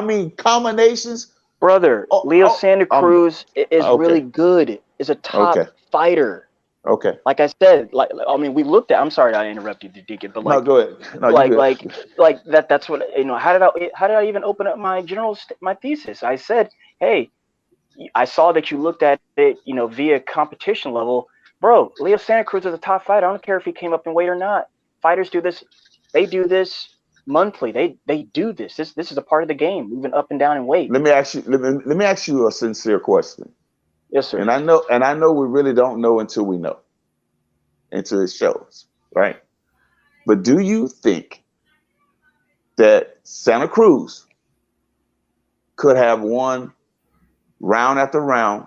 E: mean combinations.
Q: Brother, Leo Santa Cruz is really good. Is a top fighter.
E: Okay.
Q: Like I said, we looked at. I'm sorry I interrupted you, Deacon, but
E: no, go ahead. No,
Q: like that's what How did I even open up my my thesis? I said, hey, I saw that you looked at it, via competition level. Bro, Leo Santa Cruz is a top fighter. I don't care if he came up in weight or not. Fighters do this. They do this monthly. They do this. This is a part of the game, moving up and down in weight.
E: Let me ask you a sincere question.
Q: Yes, sir.
E: And I know we really don't know until we know. Until it shows, right? But do you think that Santa Cruz could have won round after round,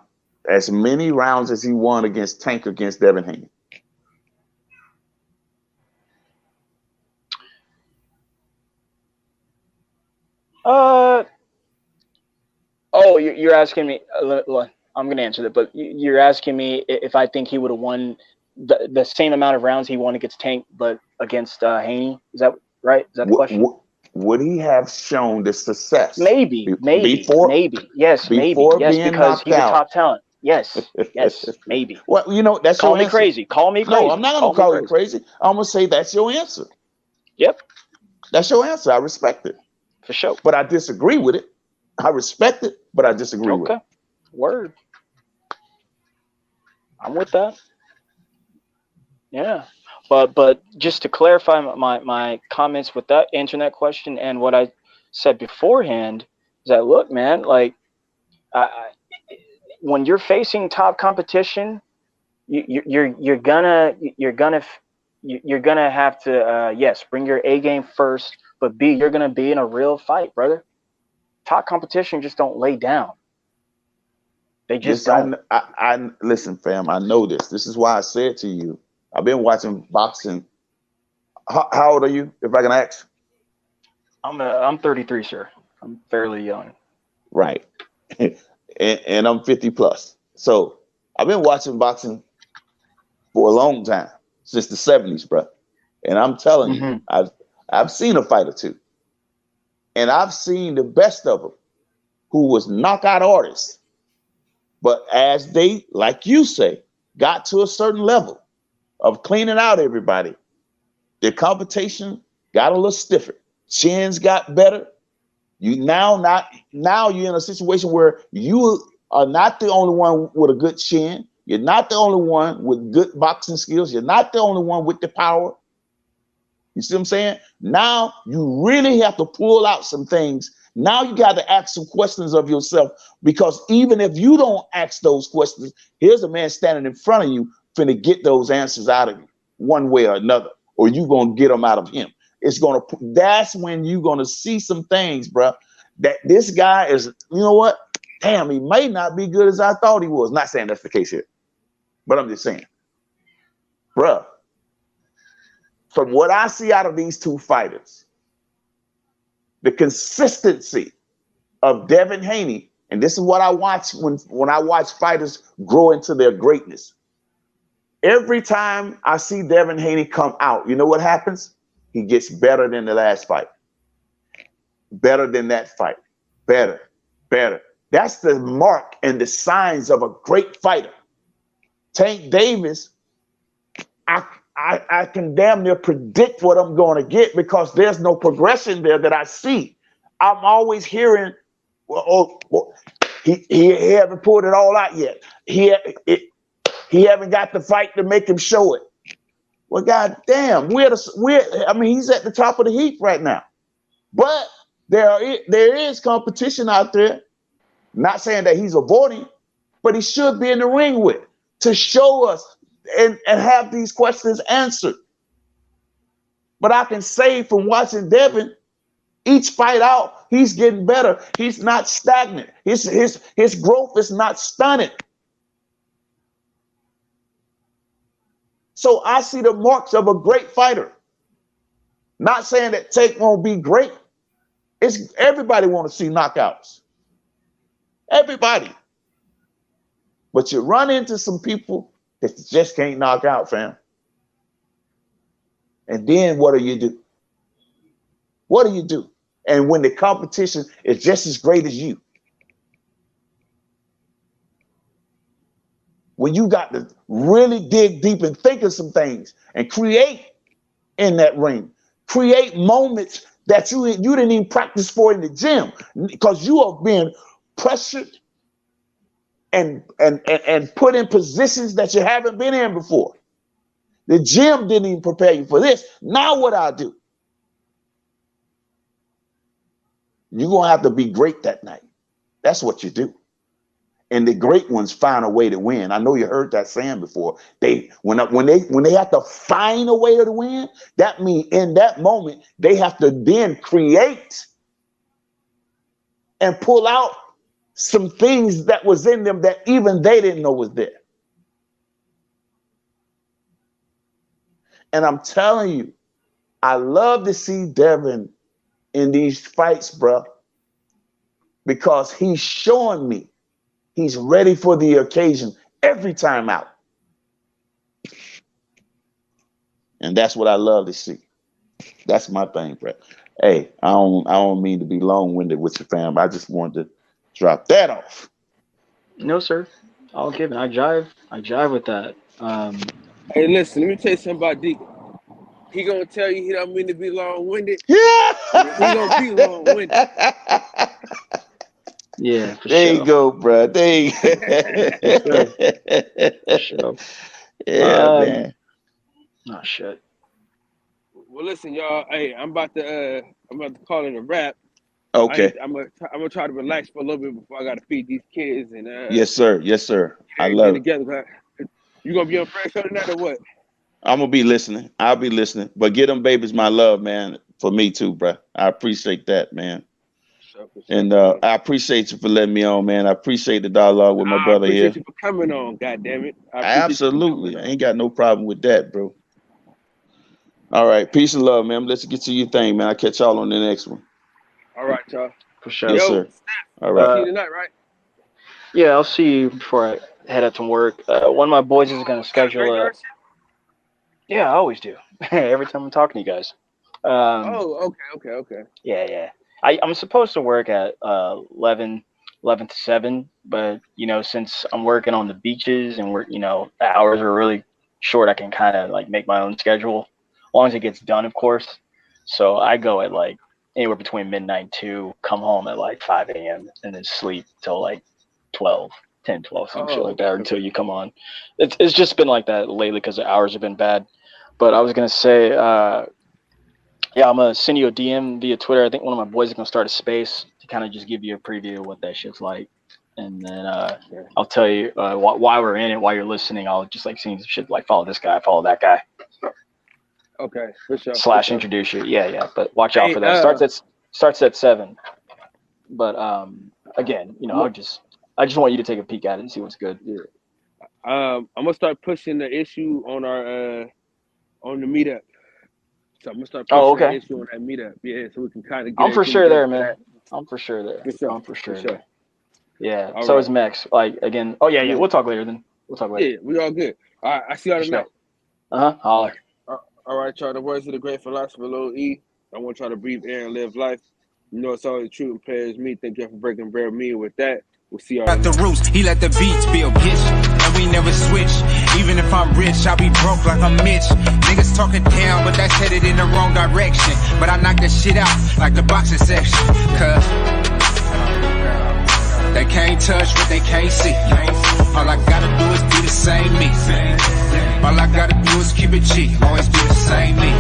E: as many rounds as he won against Tank against Devin Haney?
Q: You're asking me. I'm going to answer that, but you're asking me if I think he would have won the same amount of rounds he won against Tank, but against Haney. Is that right? Is that the question?
E: Would he have shown the success?
Q: Maybe. Yes, maybe. Yes, because he's a top talent. Yes, maybe.
E: Well, that's
Q: Call
E: your
Q: me
E: answer.
Q: crazy. Call me crazy.
E: No, I'm not going to call you crazy. I'm going to say that's your answer.
Q: Yep.
E: That's your answer. I respect it.
Q: For sure.
E: But I disagree with it. I respect it, but I disagree with it.
Q: Okay. Word. I'm with that. Yeah. But just to clarify my comments with that, answering that question, and what I said beforehand is that, look, man, when you're facing top competition, you're gonna have to yes, bring your A game first, but B, you're gonna be in a real fight, brother. Top competition just don't lay down. They just don't.
E: I listen, fam. I know this. This is why I said to you, I've been watching boxing. How old are you, if I can ask?
Q: I'm 33, sir. I'm fairly young.
E: Right. and I'm 50 plus. So I've been watching boxing for a long time, since the 70s, bro. And I'm telling you, I've seen a fight or two. And I've seen the best of them who was knockout artists. But as they, like you say, got to a certain level of cleaning out everybody, the competition got a little stiffer. Chins got better. Now you're in a situation where you are not the only one with a good chin. You're not the only one with good boxing skills. You're not the only one with the power. You see what I'm saying? Now you really have to pull out some things. Now you got to ask some questions of yourself, because even if you don't ask those questions, here's a man standing in front of you finna get those answers out of you one way or another, or you gonna get them out of him. That's when you're gonna see some things, bro. That this guy is, you know what? Damn, he may not be good as I thought he was. Not saying that's the case here, but I'm just saying, bro. From what I see out of these two fighters, the consistency of Devin Haney, and this is what I watch when I watch fighters grow into their greatness. Every time I see Devin Haney come out, you know what happens? He gets better than the last fight. Better than that fight. Better. That's the mark and the signs of a great fighter. Tank Davis, I can damn near predict what I'm going to get, because there's no progression there that I see. I'm always hearing, he haven't pulled it all out yet. He haven't got the fight to make him show it. Well, goddamn, he's at the top of the heap right now. But there is competition out there. Not saying that he's avoiding,
R: but he should be in the ring with to show us and have these questions answered. But I can say from watching Devin, each fight out, he's getting better. He's not stagnant. His growth is not stunted. So I see the marks of a great fighter. Not saying that Tank won't be great. It's everybody want to see knockouts. Everybody. But you run into some people that you just can't knock out, fam. And then what do you do? What do you do? And when the competition is just as great as you, when you got to really dig deep and think of some things and create in that ring, create moments that you didn't even practice for in the gym because you are being pressured and put in positions that you haven't been in before. The gym didn't even prepare you for this. Now what I do? You're going to have to be great that night. That's what you do. And the great ones find a way to win. I know you heard that saying before. When they have to find a way to win, that means in that moment, they have to then create and pull out some things that was in them that even they didn't know was there. And I'm telling you, I love to see Devin in these fights, bro, because he's showing me he's ready for the occasion every time out. And that's what I love to see. That's my thing, bro. Hey, I don't mean to be long-winded with your fam. I just wanted to drop that off.
Q: No, sir. I'll give it. I jive with that.
V: Hey, listen, let me tell you something about Deacon. He gonna tell you he don't mean to be long-winded.
R: Yeah.
V: He gonna be long-winded.
Q: Yeah, for
R: there
Q: sure.
R: You go, bro. There you go.
Q: For sure.
R: Yeah, man.
Q: Oh shit.
V: Well, listen, y'all. Hey, I'm about to call it a wrap.
R: Okay.
V: I'm gonna try to relax for a little bit before I gotta feed these kids and
R: Yes, sir. Yes, sir. I
V: get
R: love it.
V: together. You gonna be on Fred show tonight or what?
R: I'm gonna be listening. I'll be listening. But get them babies my love, man, for me too, bro. I appreciate that, man. And I appreciate you for letting me on, man. I appreciate the dialogue with my brother here.
V: I appreciate you for coming on, goddammit.
R: Absolutely. I ain't got no problem with that, bro. All right. Peace and love, man. Let's get to your thing, man. I'll catch y'all on the next one.
V: All right, y'all.
Q: For sure.
R: Yes, sir. All right.
V: See you tonight, right?
Q: Yeah, I'll see you before I head out to work. One of my boys is gonna schedule Yeah, I always do. Every time I'm talking to you guys.
V: Okay.
Q: Yeah. I'm supposed to work at 11 to 7, but since I'm working on the beaches and the hours are really short, I can kind of like make my own schedule as long as it gets done, of course. So I go at like anywhere between midnight and 2, come home at like 5 a.m. and then sleep till like 10, 12, some shit like that until you come on. It's just been like that lately because the hours have been bad. But I was gonna say, I'm gonna send you a DM via Twitter. I think one of my boys is gonna start a space to kind of just give you a preview of what that shit's like, and then I'll tell you why we're in it, while you're listening. I'll just like seeing some shit like follow this guy, follow that guy.
V: Okay, for sure.
Q: / introduce you. Yeah. But watch out for that. Starts at 7. But again, I just want you to take a peek at it and see what's good. Yeah.
V: I'm gonna start pushing the issue on our on the meetup. So I'm gonna start pushing the issue on that meetup. Yeah, so we can kind of get.
Q: I'm for sure there, man. I'm for sure there. I'm for sure. Yeah.
V: All
Q: so
V: right.
Q: is Max. Like again. Oh yeah. We'll talk later then.
V: Yeah, we all good. All right, I see y'all tonight.
Q: Holler.
V: All right, y'all. The words of the great philosopher Lil E. I want y'all to breathe air and live life. It's all the truth and players me. Thank you for breaking bread with me. With that, we'll see y'all.
B: Got the roots, he let the beats build pitch, and we never switch. Even if I'm rich, I'll be broke like I'm Mitch. Niggas talking down, but that's headed in the wrong direction. But I knock that shit out like the boxing section, cause they can't touch what they can't see. All I gotta do is be the same me. All I gotta do is keep it cheap, always be the same me.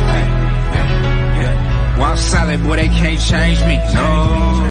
B: While I'm solid, boy, they can't change me. No.